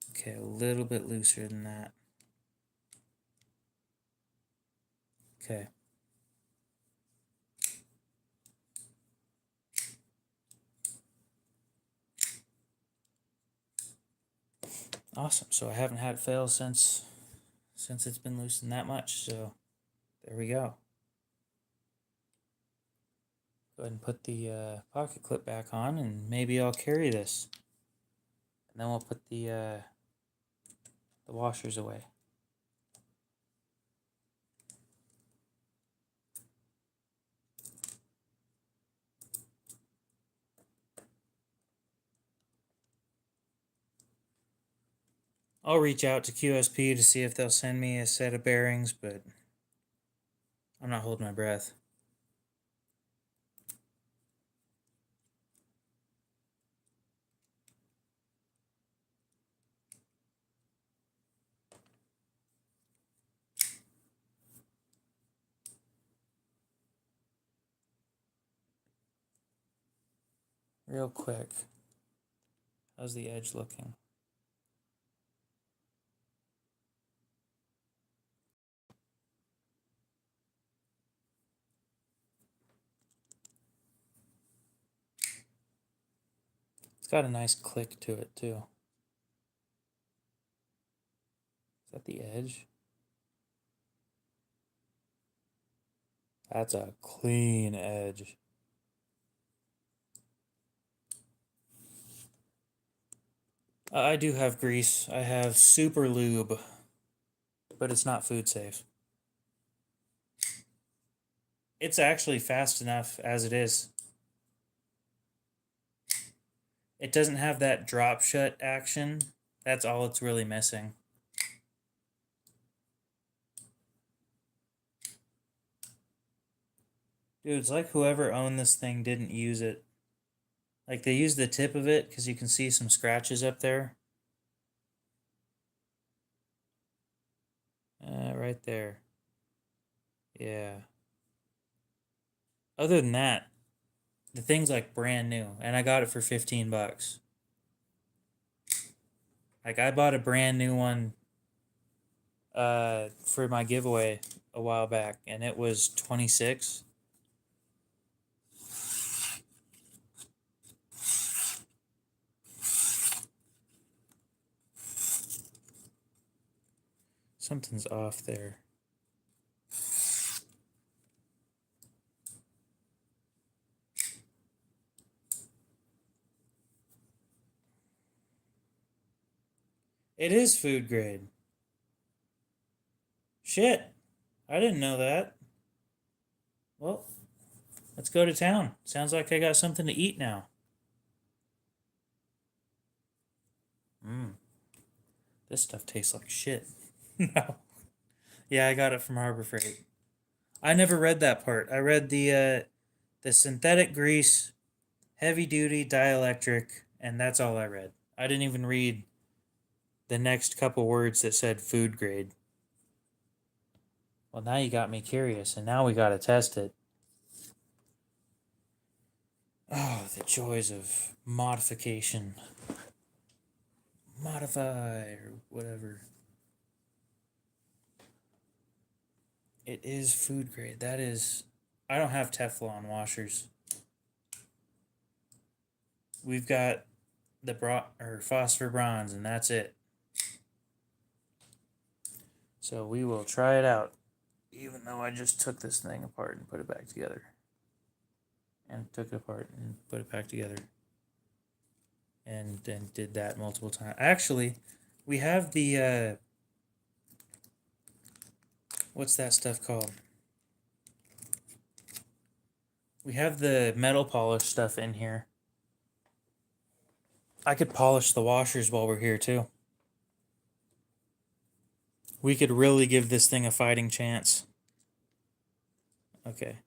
Okay, a little bit looser than that. Okay. Awesome. So I haven't had it fail since it's been loosened that much. So there we go. Go ahead and put the pocket clip back on, and maybe I'll carry this. And then we'll put the washers away. I'll reach out to QSP to see if they'll send me a set of bearings, but I'm not holding my breath. Real quick. How's the edge looking? It's got a nice click to it too. Is that the edge? That's a clean edge. I do have grease. I have super lube, but it's not food safe. It's actually fast enough as it is. It doesn't have that drop shut action. That's all it's really missing. Dude, it's like whoever owned this thing didn't use it. Like, they used the tip of it because you can see some scratches up there. Right there. Yeah. Other than that, the thing's like brand new, and I got it for 15 bucks. Like, I bought a brand new one for my giveaway a while back, and it was 26. Something's off there. It is food grade. Shit. I didn't know that. Well, let's go to town. Sounds like I got something to eat now. This stuff tastes like shit. No. Yeah, I got it from Harbor Freight. I never read that part. I read the synthetic grease, heavy duty dielectric, and that's all I read. I didn't even read the next couple words that said food grade. Well, now you got me curious, and now we gotta test it. Oh, the joys of modification. Modify, or whatever. It is food grade. That is... I don't have Teflon washers. We've got the phosphor bronze, and that's it. So we will try it out, even though I just took this thing apart and put it back together. And took it apart and put it back together. And then did that multiple times. Actually, we have the what's that stuff called? We have the metal polish stuff in here. I could polish the washers while we're here too. We could really give this thing a fighting chance. Okay.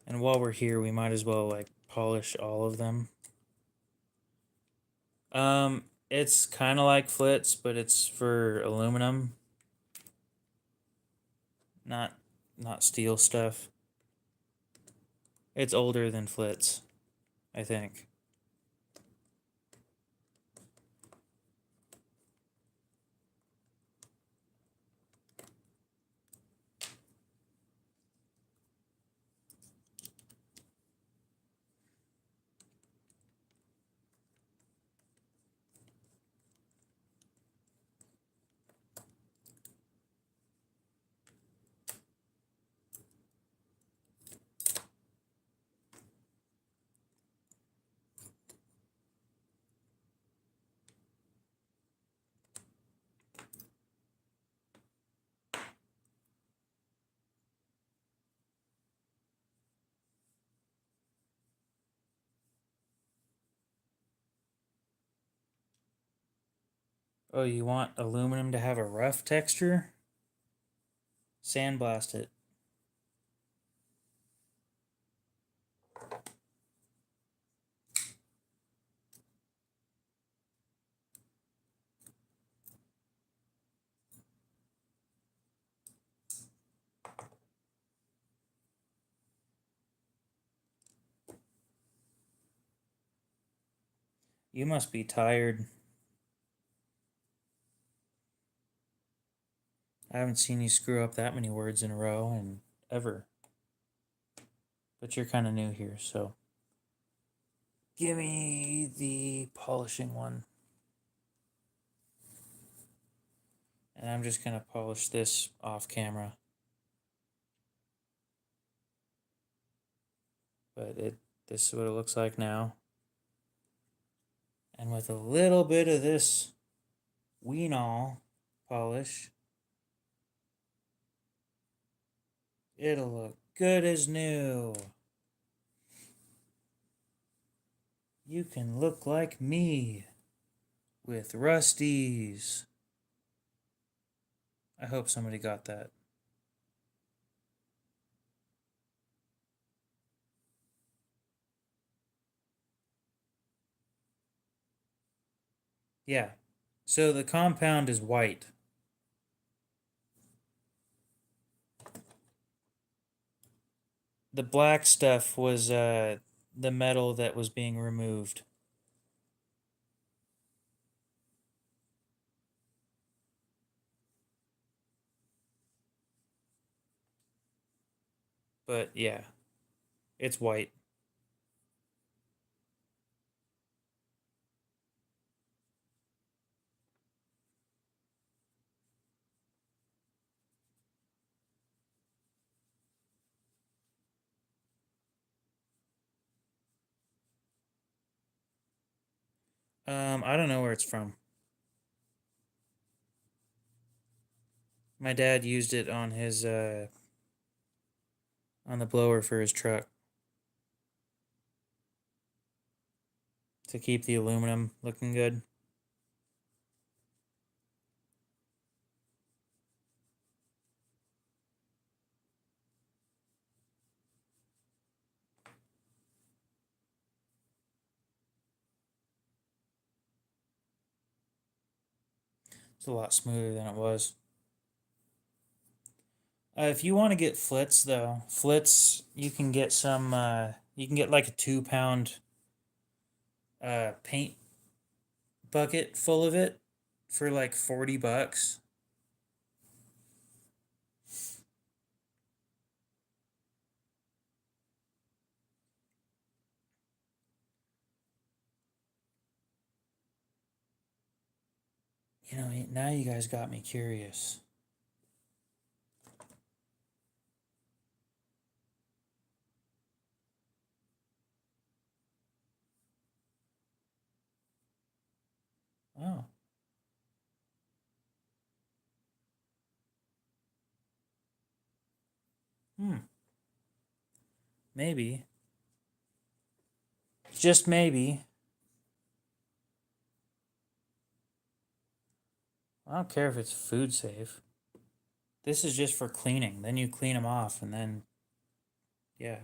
And while we're here, we might as well like polish all of them. It's kind of like flits, but it's for aluminum, not steel stuff. It's older than flits, I think. Oh, you want aluminum to have a rough texture? Sandblast it. You must be tired. I haven't seen you screw up that many words in a row and ever. But you're kind of new here, so give me the polishing one. And I'm just going to polish this off camera. But this is what it looks like now. And with a little bit of this Weenol polish, it'll look good as new. You can look like me with rusties. I hope somebody got that. Yeah. So the compound is white. The black stuff was the metal that was being removed. But yeah, it's white. I don't know where it's from. My dad used it on his on the blower for his truck to keep the aluminum looking good. It's a lot smoother than it was. If you want to get flits, though, flits, you can get some, you can get like a 2 pound paint bucket full of it for like $40. You know, now you guys got me curious. Oh. Maybe. Just maybe. I don't care if it's food safe. This is just for cleaning. Then you clean them off and then, yeah.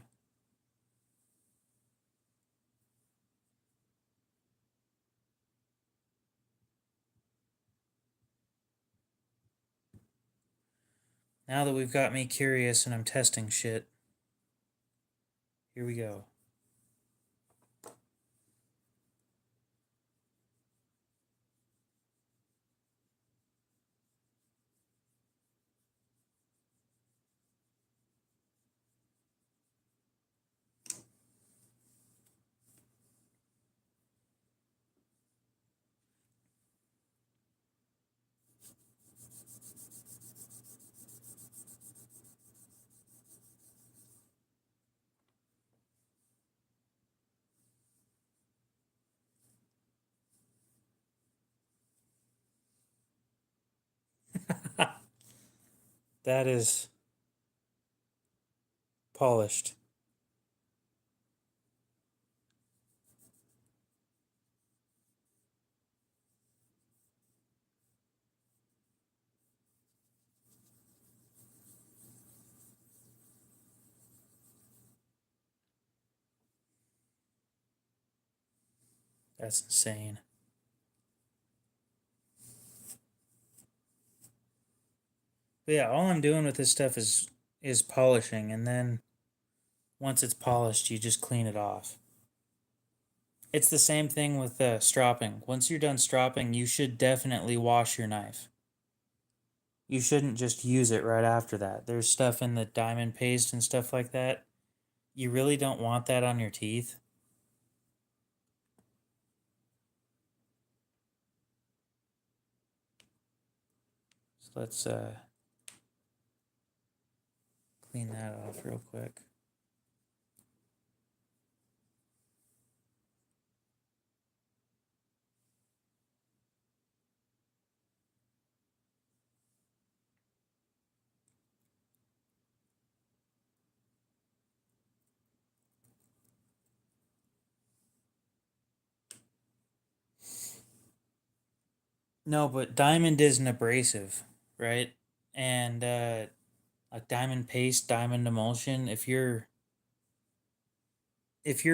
Now that we've got me curious and I'm testing shit, here we go. That is polished. That's insane. But yeah, all I'm doing with this stuff is polishing, and then once it's polished, you just clean it off. It's the same thing with stropping. Once you're done stropping, you should definitely wash your knife. You shouldn't just use it right after that. There's stuff in the diamond paste and stuff like that. You really don't want that on your teeth. So let's clean that off real quick. No, but diamond is an abrasive, right? And like diamond paste, diamond emulsion, if you're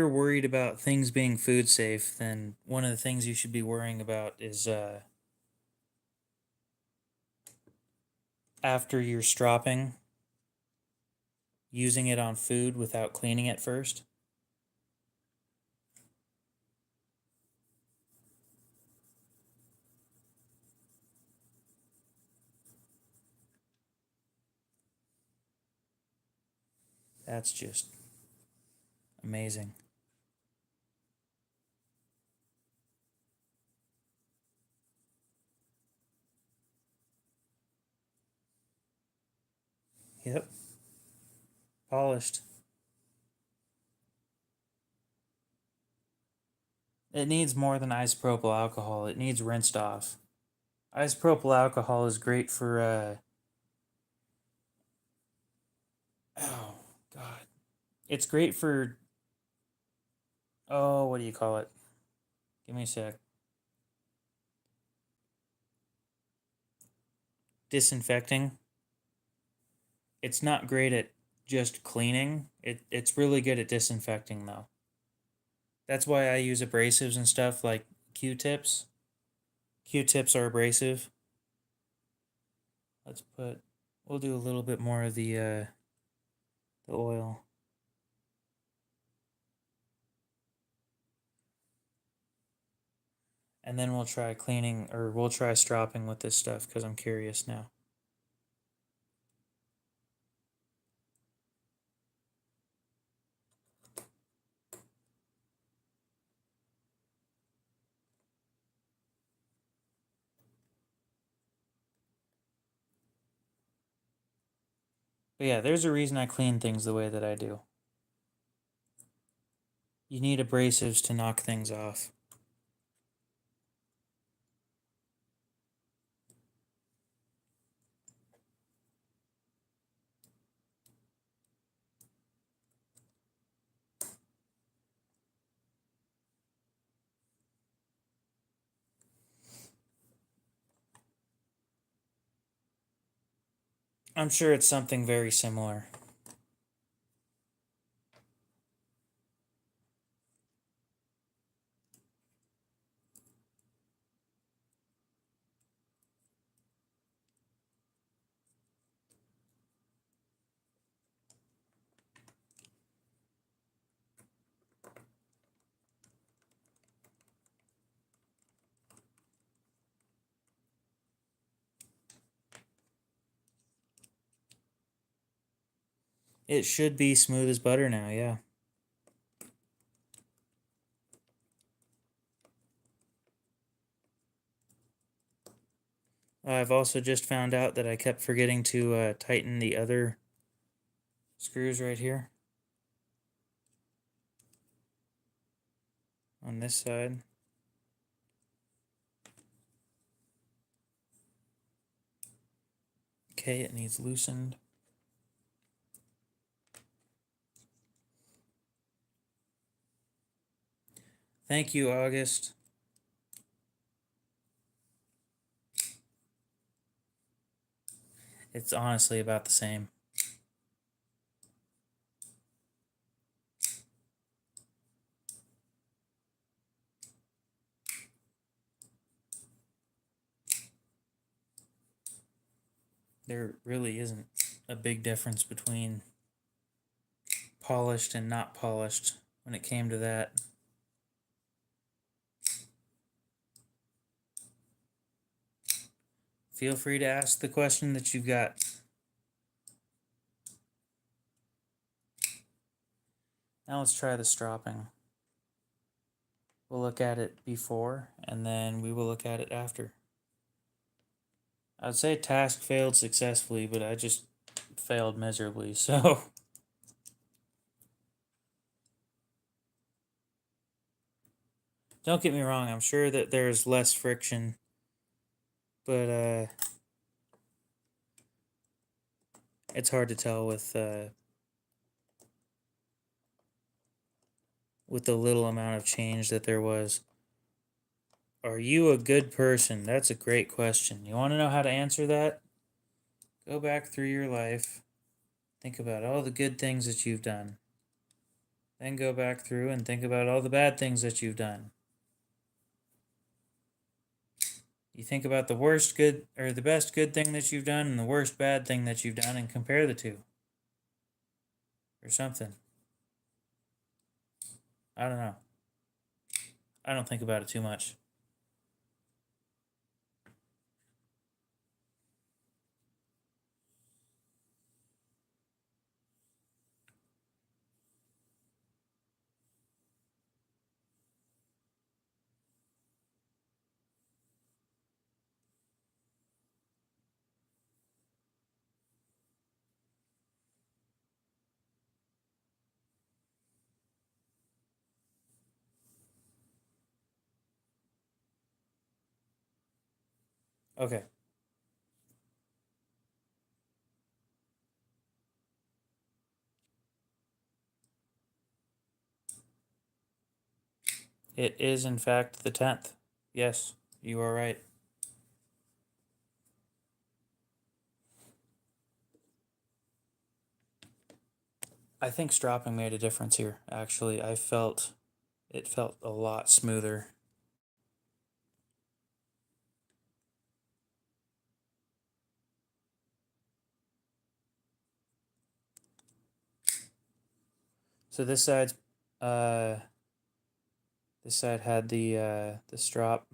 worried about things being food safe, then one of the things you should be worrying about is after you're stropping, using it on food without cleaning it first. That's just amazing. Yep, polished. It needs more than isopropyl alcohol. It needs rinsed off. Isopropyl alcohol is great for oh god. It's great for oh, what do you call it? Give me a sec. Disinfecting. It's not great at just cleaning. It's really good at disinfecting though. That's why I use abrasives and stuff like Q-tips. Q-tips are abrasive. We'll do a little bit more of the oil. And then we'll try cleaning, or we'll try stropping with this stuff because I'm curious now. But yeah, there's a reason I clean things the way that I do. You need abrasives to knock things off. I'm sure it's something very similar. It should be smooth as butter now, yeah. I've also just found out that I kept forgetting to tighten the other screws right here on this side. Okay, it needs loosened. Thank you, August. It's honestly about the same. There really isn't a big difference between polished and not polished when it came to that. Feel free to ask the question that you've got. Now let's try the stropping. We'll look at it before, and then we will look at it after. I'd say task failed successfully, but I just failed miserably, so... Don't get me wrong, I'm sure that there's less friction, but it's hard to tell with the little amount of change that there was. Are you a good person? That's a great question. You want to know how to answer that? Go back through your life. Think about all the good things that you've done. Then go back through and think about all the bad things that you've done. You think about the worst good or the best good thing that you've done and the worst bad thing that you've done and compare the two. Or something. I don't know. I don't think about it too much. Okay. It is, in fact, the 10th. Yes, you are right. I think stropping made a difference here, actually. It felt a lot smoother. So uh this side had the strop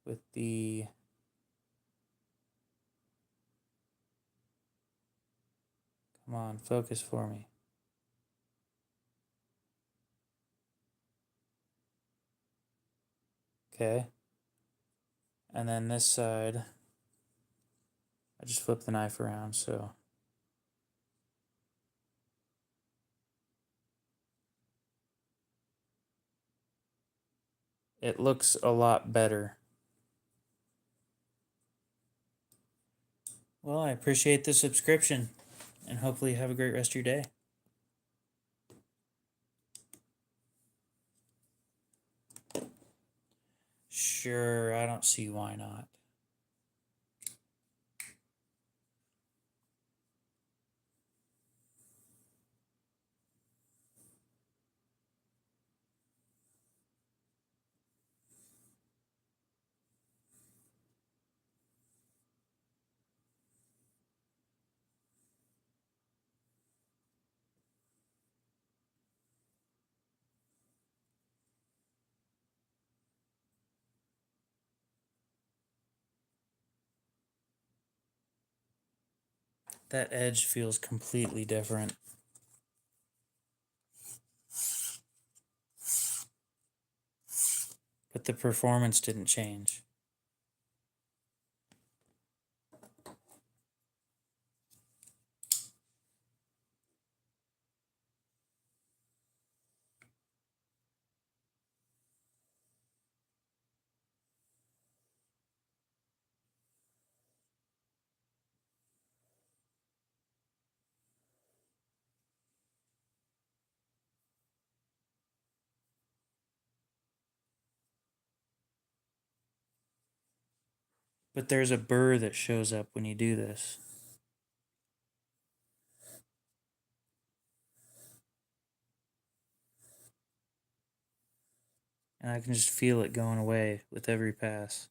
with the come on, focus for me. Okay. And then this side I just flipped the knife around, so it looks a lot better. Well, I appreciate the subscription and hopefully you have a great rest of your day. Sure, I don't see why not. That edge feels completely different. But the performance didn't change. But there's a burr that shows up when you do this. And I can just feel it going away with every pass.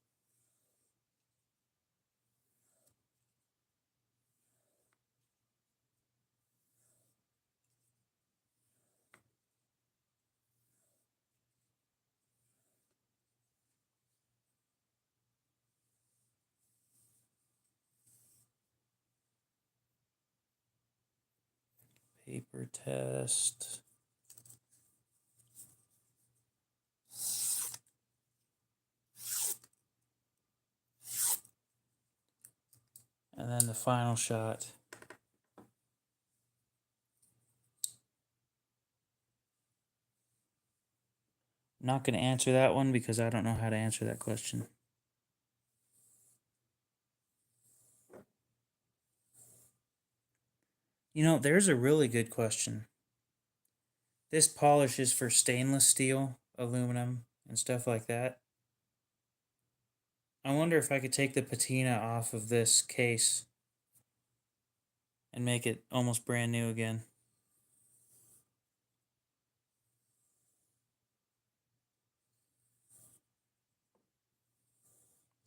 Paper test. And then the final shot. I'm not going to answer that one because I don't know how to answer that question. You know, there's a really good question. This polish is for stainless steel, aluminum, and stuff like that. I wonder if I could take the patina off of this case and make it almost brand new again.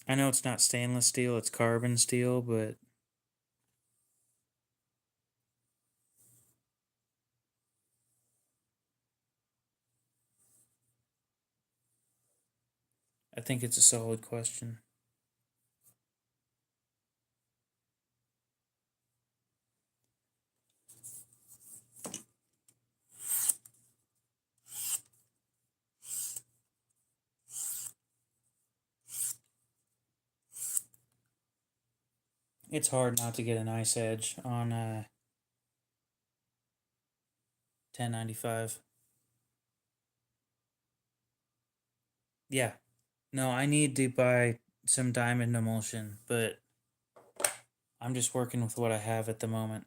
I know it's not stainless steel, it's carbon steel, but I think it's a solid question. It's hard not to get a nice edge on 1095. Yeah. No, I need to buy some diamond emulsion, but I'm just working with what I have at the moment.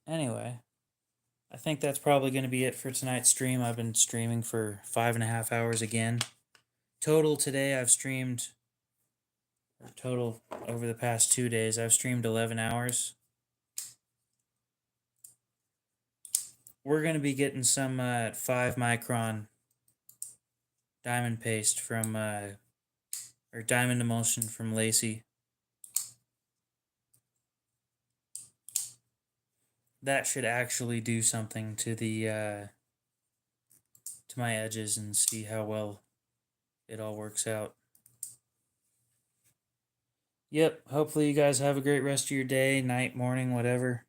Anyway, I think that's probably going to be it for tonight's stream. I've been streaming for 5.5 hours again. Total today, I've streamed, or total over the past 2 days, I've streamed 11 hours. We're going to be getting some 5 micron diamond paste from, or diamond emulsion from Lacey. That should actually do something to the, to my edges and see how well it all works out. Yep, hopefully you guys have a great rest of your day, night, morning, whatever.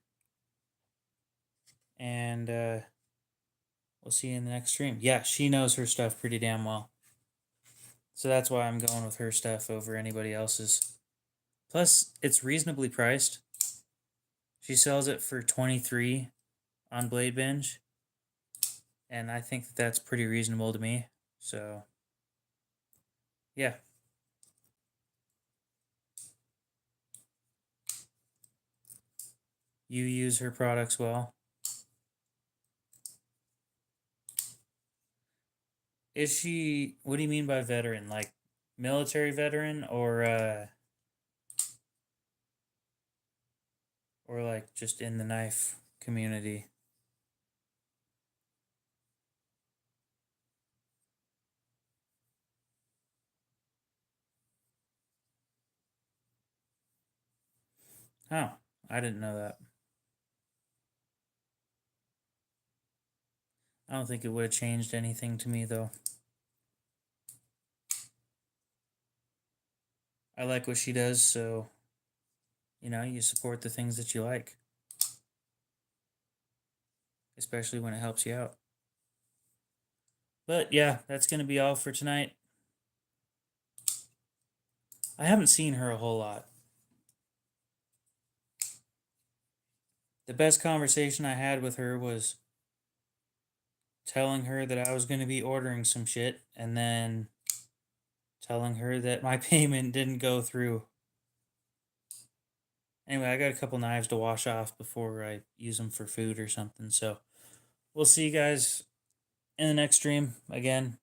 And we'll see you in the next stream. Yeah, she knows her stuff pretty damn well. So that's why I'm going with her stuff over anybody else's. Plus, it's reasonably priced. She sells it for $23 on Blade Binge. And I think that that's pretty reasonable to me. So, yeah. You use her products well. Is she, what do you mean by veteran? Like military veteran or like just in the knife community? Oh, I didn't know that. I don't think it would have changed anything to me though. I like what she does, so you support the things that you like, especially when it helps you out. But yeah, that's going to be all for tonight. I haven't seen her a whole lot. The best conversation I had with her was telling her that I was going to be ordering some shit and then telling her that my payment didn't go through. Anyway, I got a couple knives to wash off before I use them for food or something. So we'll see you guys in the next stream again.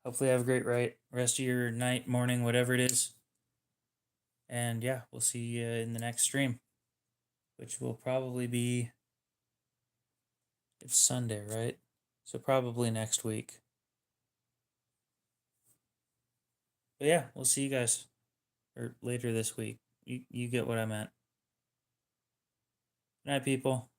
Hopefully, have a great rest of your night, morning, whatever it is. And yeah, we'll see you in the next stream, which will probably be. It's Sunday, right? So probably next week. But yeah, we'll see you guys. Or later this week. You get what I meant. Good night, people.